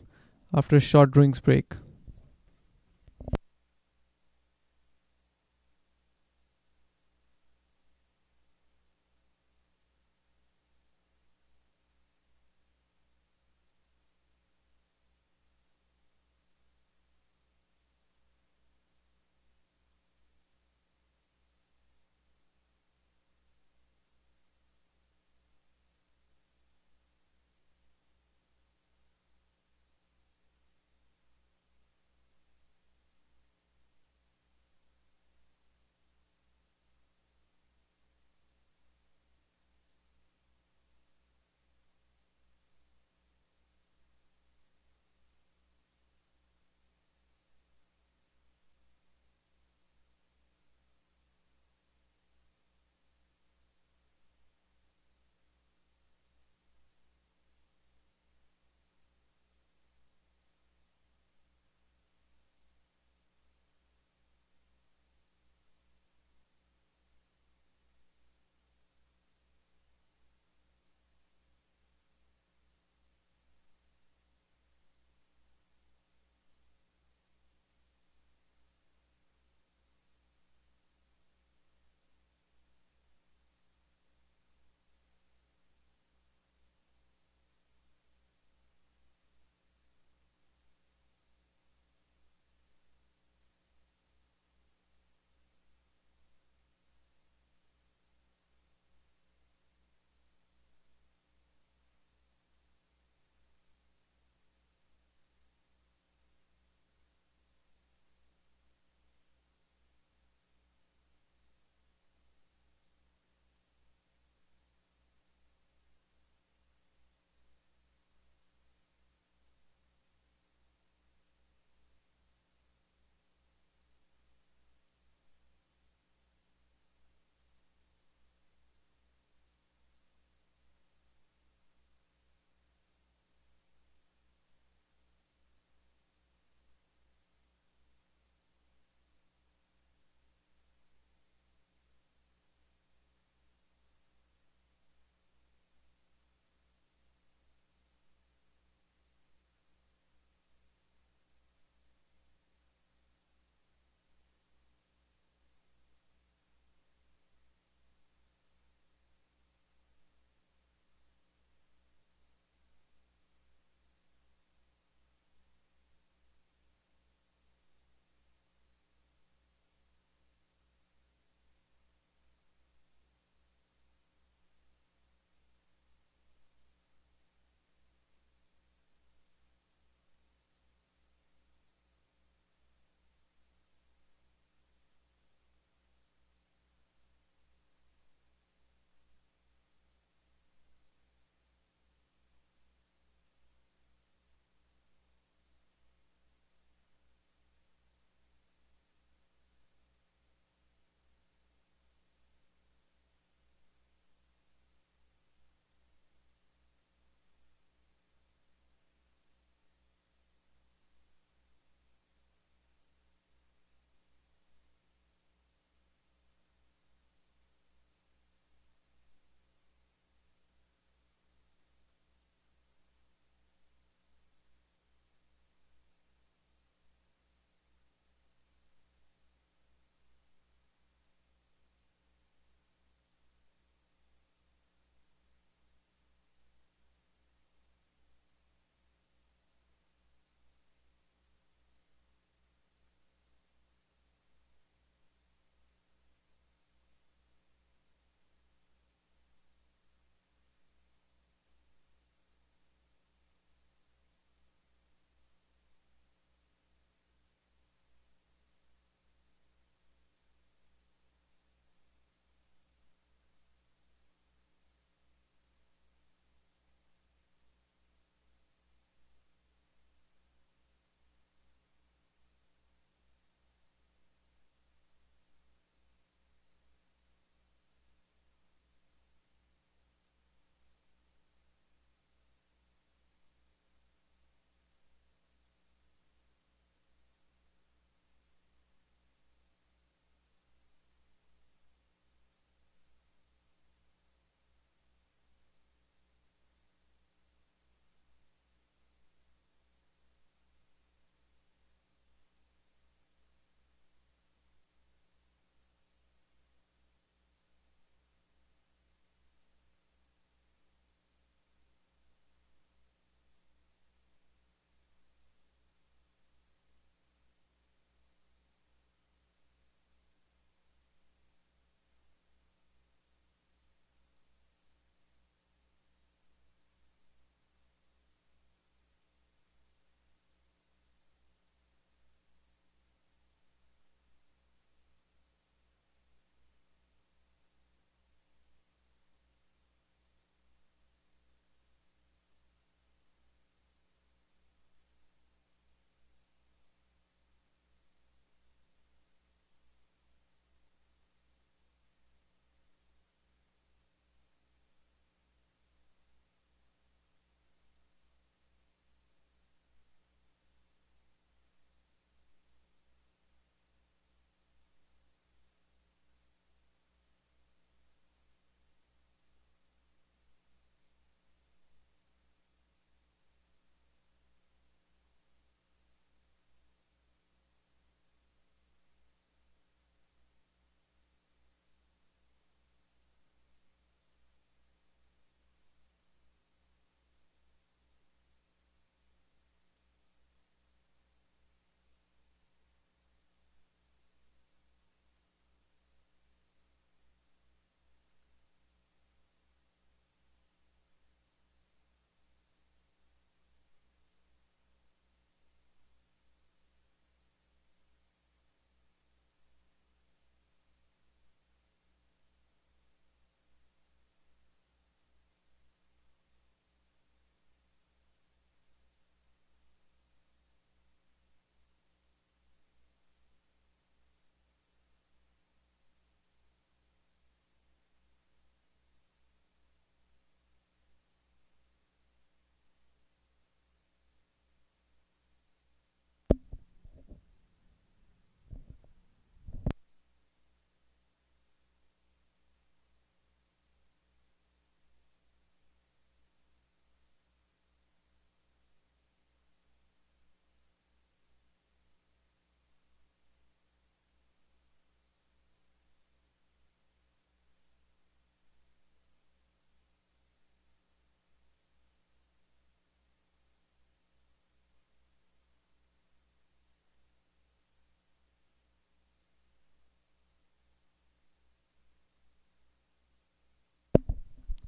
after a short drinks break.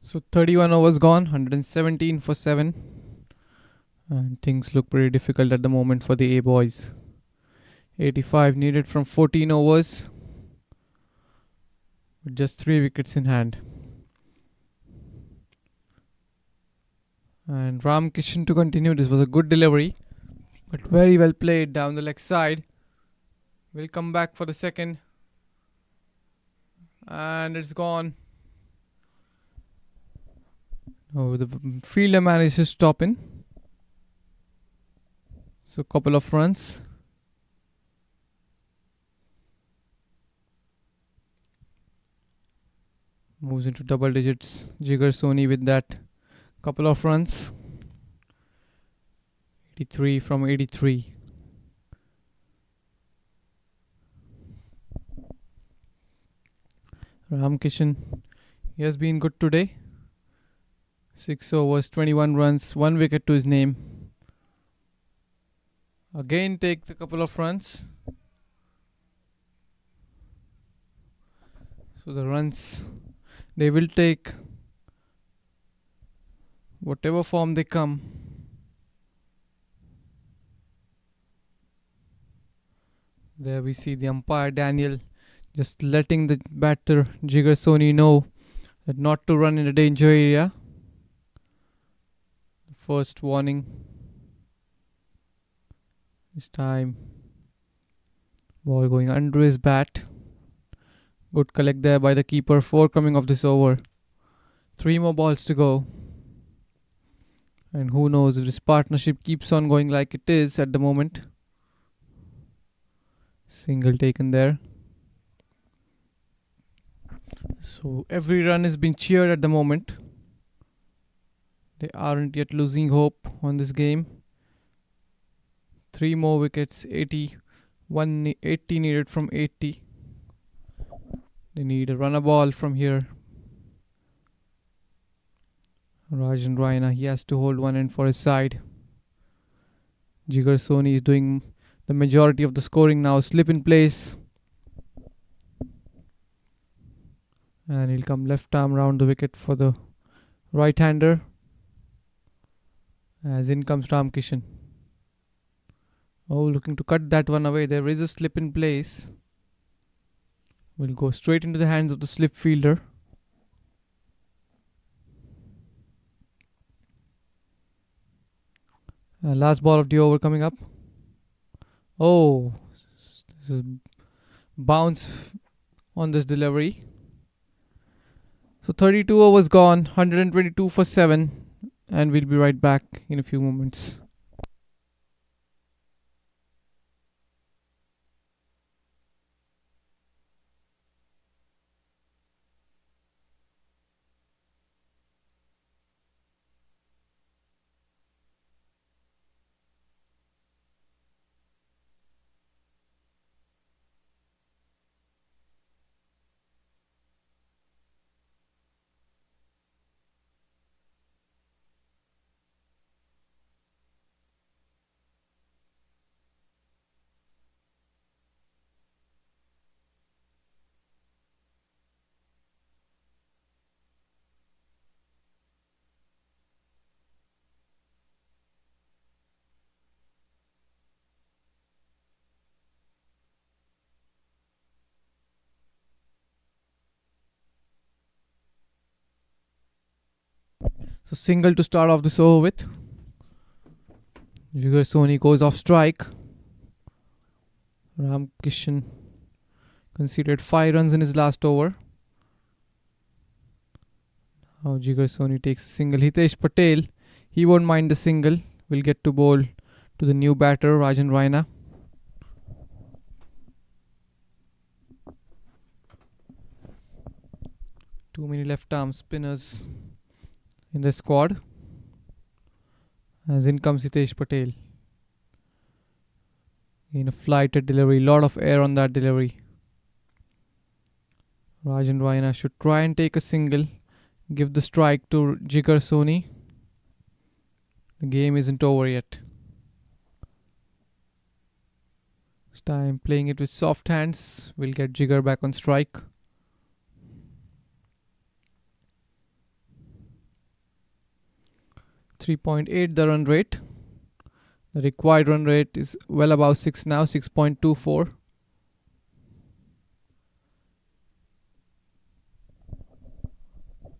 So 31 overs gone, 117 for 7. And things look pretty difficult at the moment for the A boys. 85 needed from 14 overs. With just 3 wickets in hand. And Ram Kishan to continue. This was a good delivery, but very well played down the leg side. Will come back for the second. And it's gone. Oh, the fielder managed to stop in. So couple of runs. Moves into double digits. Jigar Soni with that couple of runs. 83 from 83. Ramkishan, he has been good today. 6 overs, 21 runs, 1 wicket to his name. Again take the couple of runs. So the runs, they will take whatever form they come. There we see the umpire Daniel just letting the batter Jigar Soni know that not to run in the danger area. First warning. This time ball going under his bat. Good collect there by the keeper. 4 coming off this over. 3 more balls to go. And who knows if this partnership keeps on going like it is at the moment. Single taken there. So every run has been cheered at the moment. They aren't yet losing hope on this game. 3 more wickets, 80 needed from 80. They need a runner ball from here. Rajan Raina, he has to hold one end for his side. Jigar Soni is doing the majority of the scoring now. Slip in place. And he'll come left arm round the wicket for the right-hander. As in comes Ram Kishan. Oh, looking to cut that one away. There is a slip in place. Will go straight into the hands of the slip fielder. Last ball of the over coming up. Oh, this is bounce on this delivery. So 32 overs gone, 122 for 7, and we'll be right back in a few moments. So single to start off this over with. Jigar Soni goes off strike. Ram Kishan conceded 5 runs in his last over. Now Jigar Soni takes a single. Hitesh Patel, he won't mind the single. Will get to bowl to the new batter, Rajan Raina. Too many left arm spinners in the squad. As in comes Hitesh Patel. In a flighted delivery, lot of air on that delivery. Rajan Raina should try and take a single. Give the strike to Jigar Soni. The game isn't over yet. This time playing it with soft hands. We'll get Jigar back on strike. 3.8 the run rate. The required run rate is well above 6 now, 6.24.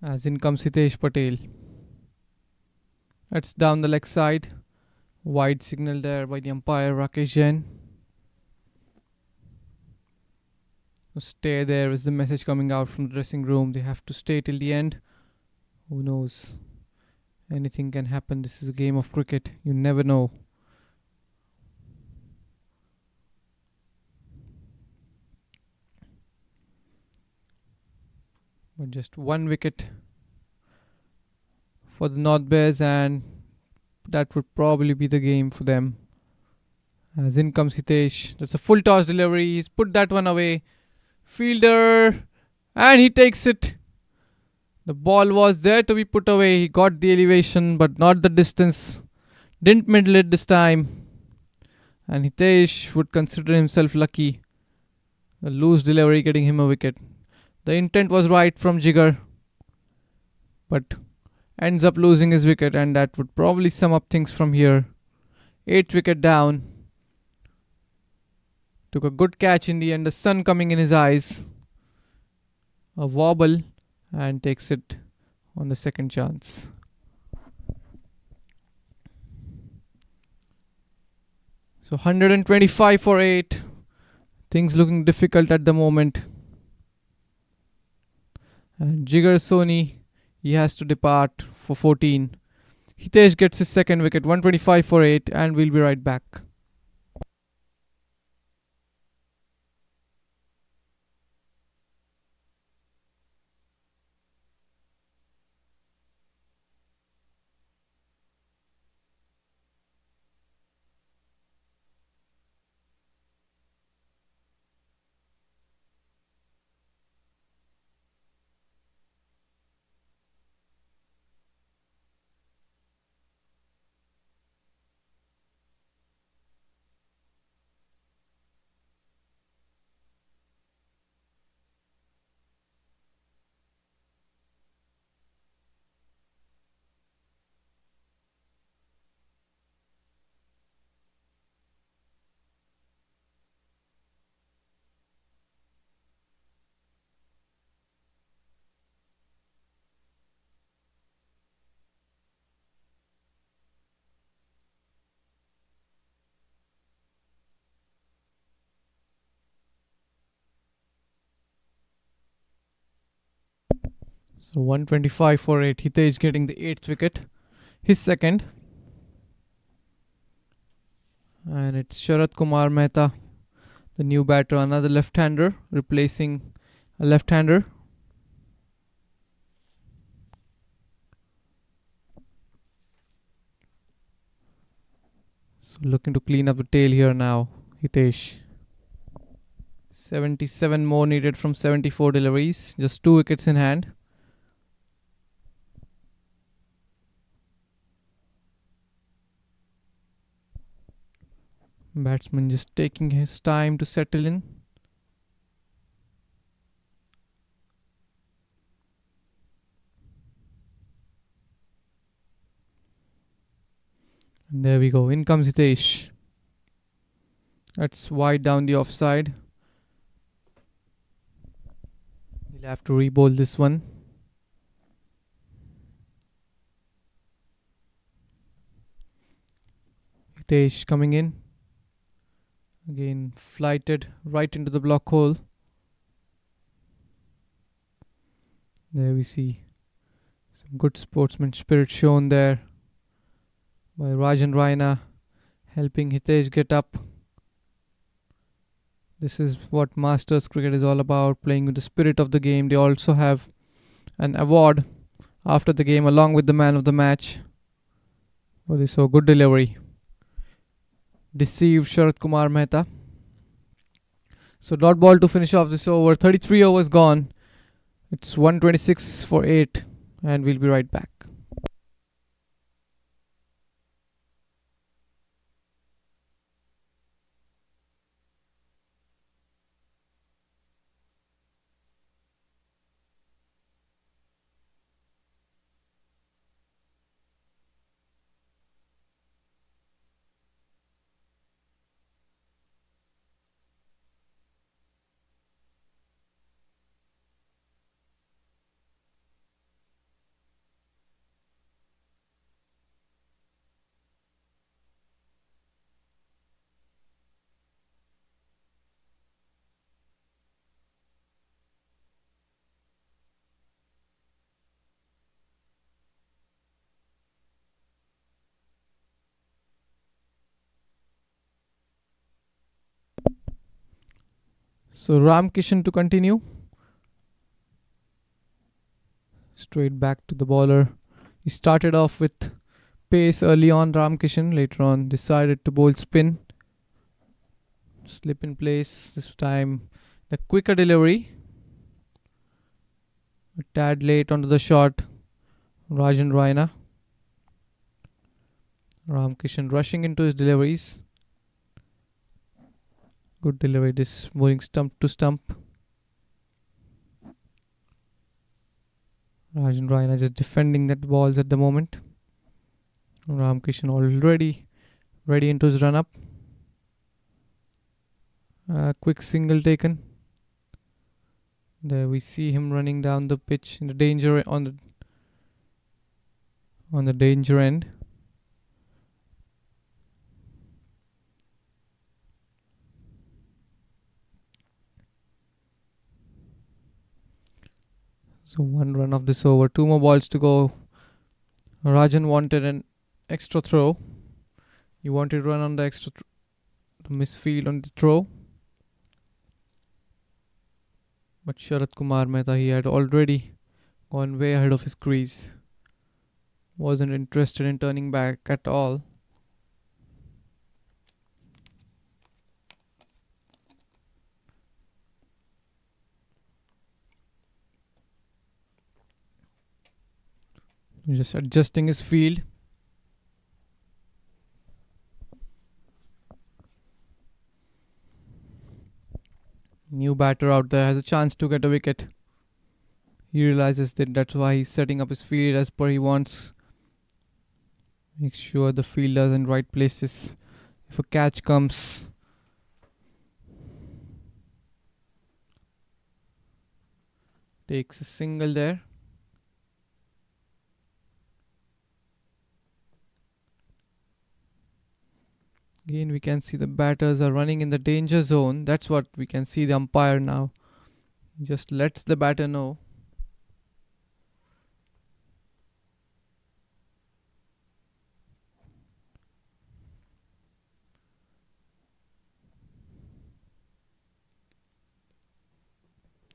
As in comes Hitesh Patel. That's down the leg side. Wide signal there by the umpire Rakesh Jain. Stay there is the message coming out from the dressing room. They have to stay till the end. Who knows? Anything can happen. This is a game of cricket. You never know. But just one wicket for the North Bears, and that would probably be the game for them. As in comes Hitesh. That's a full toss delivery. He's put that one away. Fielder. And he takes it. The ball was there to be put away. He got the elevation but not the distance. Didn't middle it this time. And Hitesh would consider himself lucky. The loose delivery getting him a wicket. The intent was right from Jigar, but ends up losing his wicket, and that would probably sum up things from here. 8th wicket down. Took a good catch in the end. The sun coming in his eyes. A wobble and takes it on the second chance. So 125 for 8. Things looking difficult at the moment. And Jigar Soni, he has to depart for 14. Hitesh gets his second wicket, 125 for 8, and we'll be right back. So 125 for 8. Hitesh getting the 8th wicket. His second. And it's Sharat Kumar Mehta, the new batter, another left-hander, replacing a left-hander. So looking to clean up the tail here now, Hitesh. 77 more needed from 74 deliveries. Just 2 wickets in hand. Batsman just taking his time to settle in. And there we go. In comes Hitesh. That's wide down the offside. We'll have to re-bowl this one. Hitesh coming in. Again, flighted right into the block hole. There we see some good sportsman spirit shown there by Rajan Raina, helping Hitesh get up. This is what Masters cricket is all about, playing with the spirit of the game. They also have an award after the game along with the man of the match. Well, they saw good delivery. Deceived Sharat Kumar Mehta. So dot ball to finish off this over. 33 overs gone. It's 126 for 8, and we'll be right back. So Ram Kishan to continue. Straight back to the bowler. He started off with pace early on, Ram Kishan. Later on decided to bowl spin. Slip in place. This time the quicker delivery. A tad late onto the shot. Rajan Raina. Ram Kishan rushing into his deliveries. Good delivery. This bowling stump to stump. Rajan Raina just defending that balls at the moment. Ram Kishan already ready into his run up. Quick single taken. There we see him running down the pitch in the danger on the danger end. So 1 run of this over. 2 more balls to go. Rajan wanted an extra throw. He wanted to run on the extra to misfield on the throw. But Sharat Kumar Mehta, he had already gone way ahead of his crease. Wasn't interested in turning back at all. Just adjusting his field. New batter out there has a chance to get a wicket. He realizes that that's why he's setting up his field as per he wants. Make sure the fielders in right places. If a catch comes, takes a single there. Again, we can see the batters are running in the danger zone. That's what we can see the umpire now. Just lets the batter know.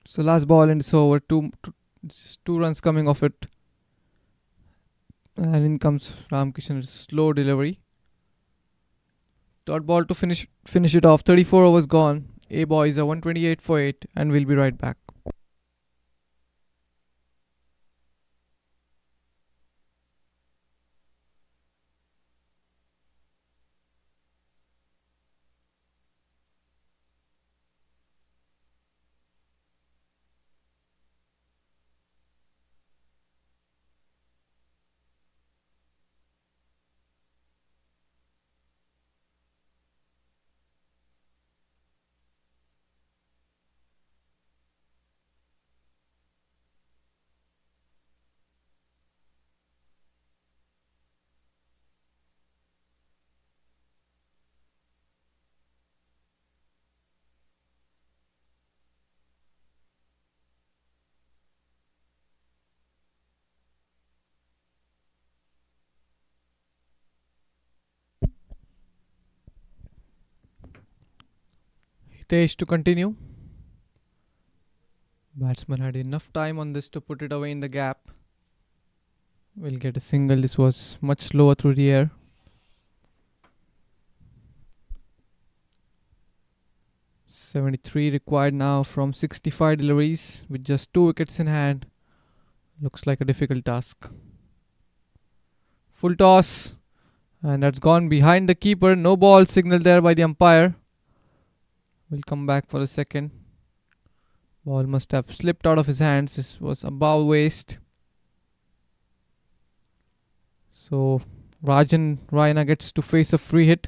So last ball in this over, just 2 runs coming off it. And in comes Ram Kishan, slow delivery. Dot ball to finish it off. 34 overs gone. A boys are 128 for 8 and we'll be right back. Hitesh to continue. Batsman had enough time on this to put it away in the gap. We'll get a single. This was much slower through the air. .73 required now from 65 deliveries with just 2 wickets in hand. Looks like a difficult task. Full toss. And that's gone behind the keeper. No ball signaled there by the umpire. We'll come back for a second. Ball must have slipped out of his hands. This was above waist. So Rajan Raina gets to face a free hit.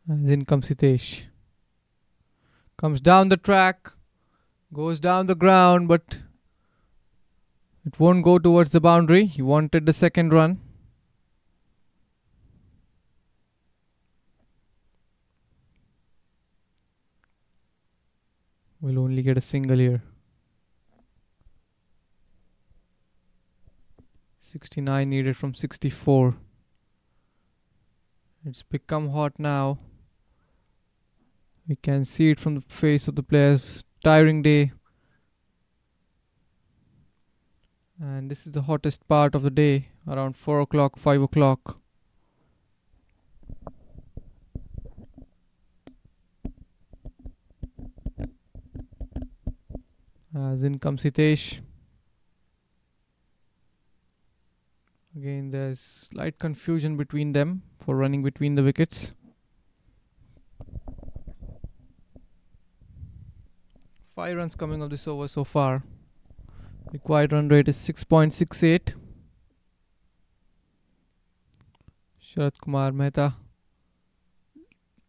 As in comes Hitesh. Comes down the track. Goes down the ground, but it won't go towards the boundary. He wanted the second run. Will only get a single here. 69 needed from 64. It's become hot now. We can see it from the face of the players. Tiring day. And this is the hottest part of the day, around 4 o'clock, 5 o'clock. As in comes Hitesh. Again, there's slight confusion between them for running between the wickets. 5 runs coming of this over so far. Required run rate is 6.68. Sharat Kumar Mehta.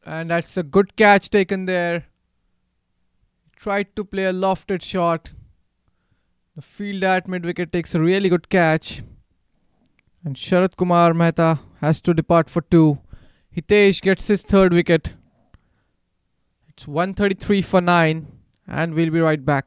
And that's a good catch taken there. Tried to play a lofted shot. The fielder at mid wicket takes a really good catch. And Sharat Kumar Mehta has to depart for 2. Hitesh gets his 3rd wicket. It's 133 for 9. And we'll be right back.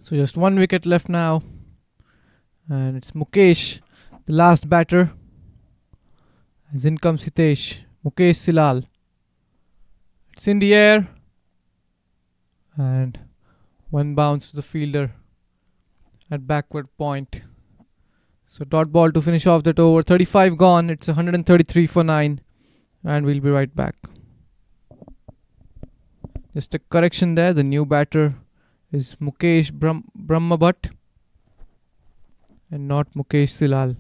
So just 1 wicket left now. And it's Mukesh, the last batter. As in comes Hitesh. Mukesh Silal. It's in the air. And 1 bounce to the fielder at backward point. So dot ball to finish off that over. 35 gone. It's 133 for 9. And we'll be right back. Just a correction there. The new batter is Mukesh Brahmabhat and not Mukesh Silal.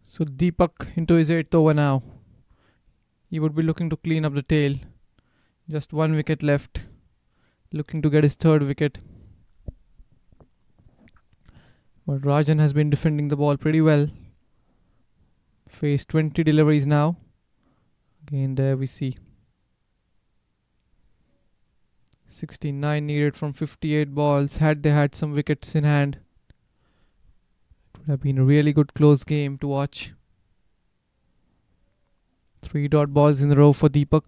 So Deepak into his 8th over now. He would be looking to clean up the tail. Just 1 wicket left. Looking to get his 3rd wicket. But Rajan has been defending the ball pretty well. Faced 20 deliveries now. Again there we see 69 needed from 58 balls. Had they had some wickets in hand, it would have been a really good close game to watch. 3 dot balls in a row for Deepak.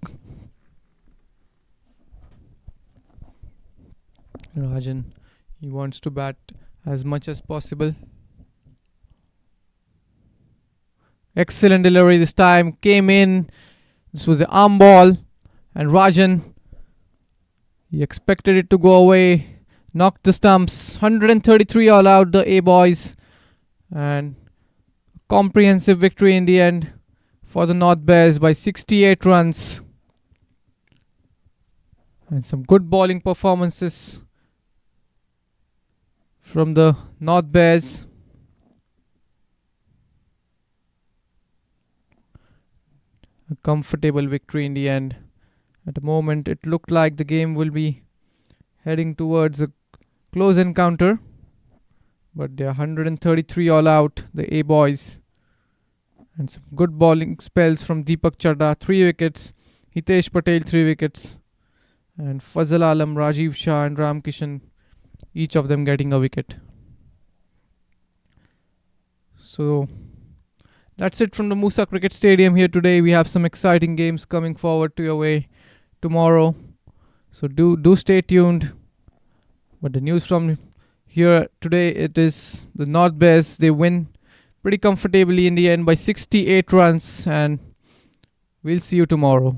Rajan, he wants to bat as much as possible. Excellent delivery this time. Came in. This was the arm ball. And Rajan, he expected it to go away. Knocked the stumps. 133 all out, the A boys. And comprehensive victory in the end for the North Bears by 68 runs. And some good bowling performances from the North Bears. A comfortable victory in the end. At the moment, it looked like the game will be heading towards a close encounter. But they are 133 all out, the A boys. And some good bowling spells from Deepak Chadha, 3 wickets. Hitesh Patel, 3 wickets. And Fazal Alam, Rajiv Shah and Ram Kishan, each of them getting a wicket. So that's it from the Moosa Cricket Stadium here today. We have some exciting games coming forward to your way tomorrow. So do stay tuned. But the news from here today, it is the North Bears. They win pretty comfortably in the end by 68 runs. And we'll see you tomorrow.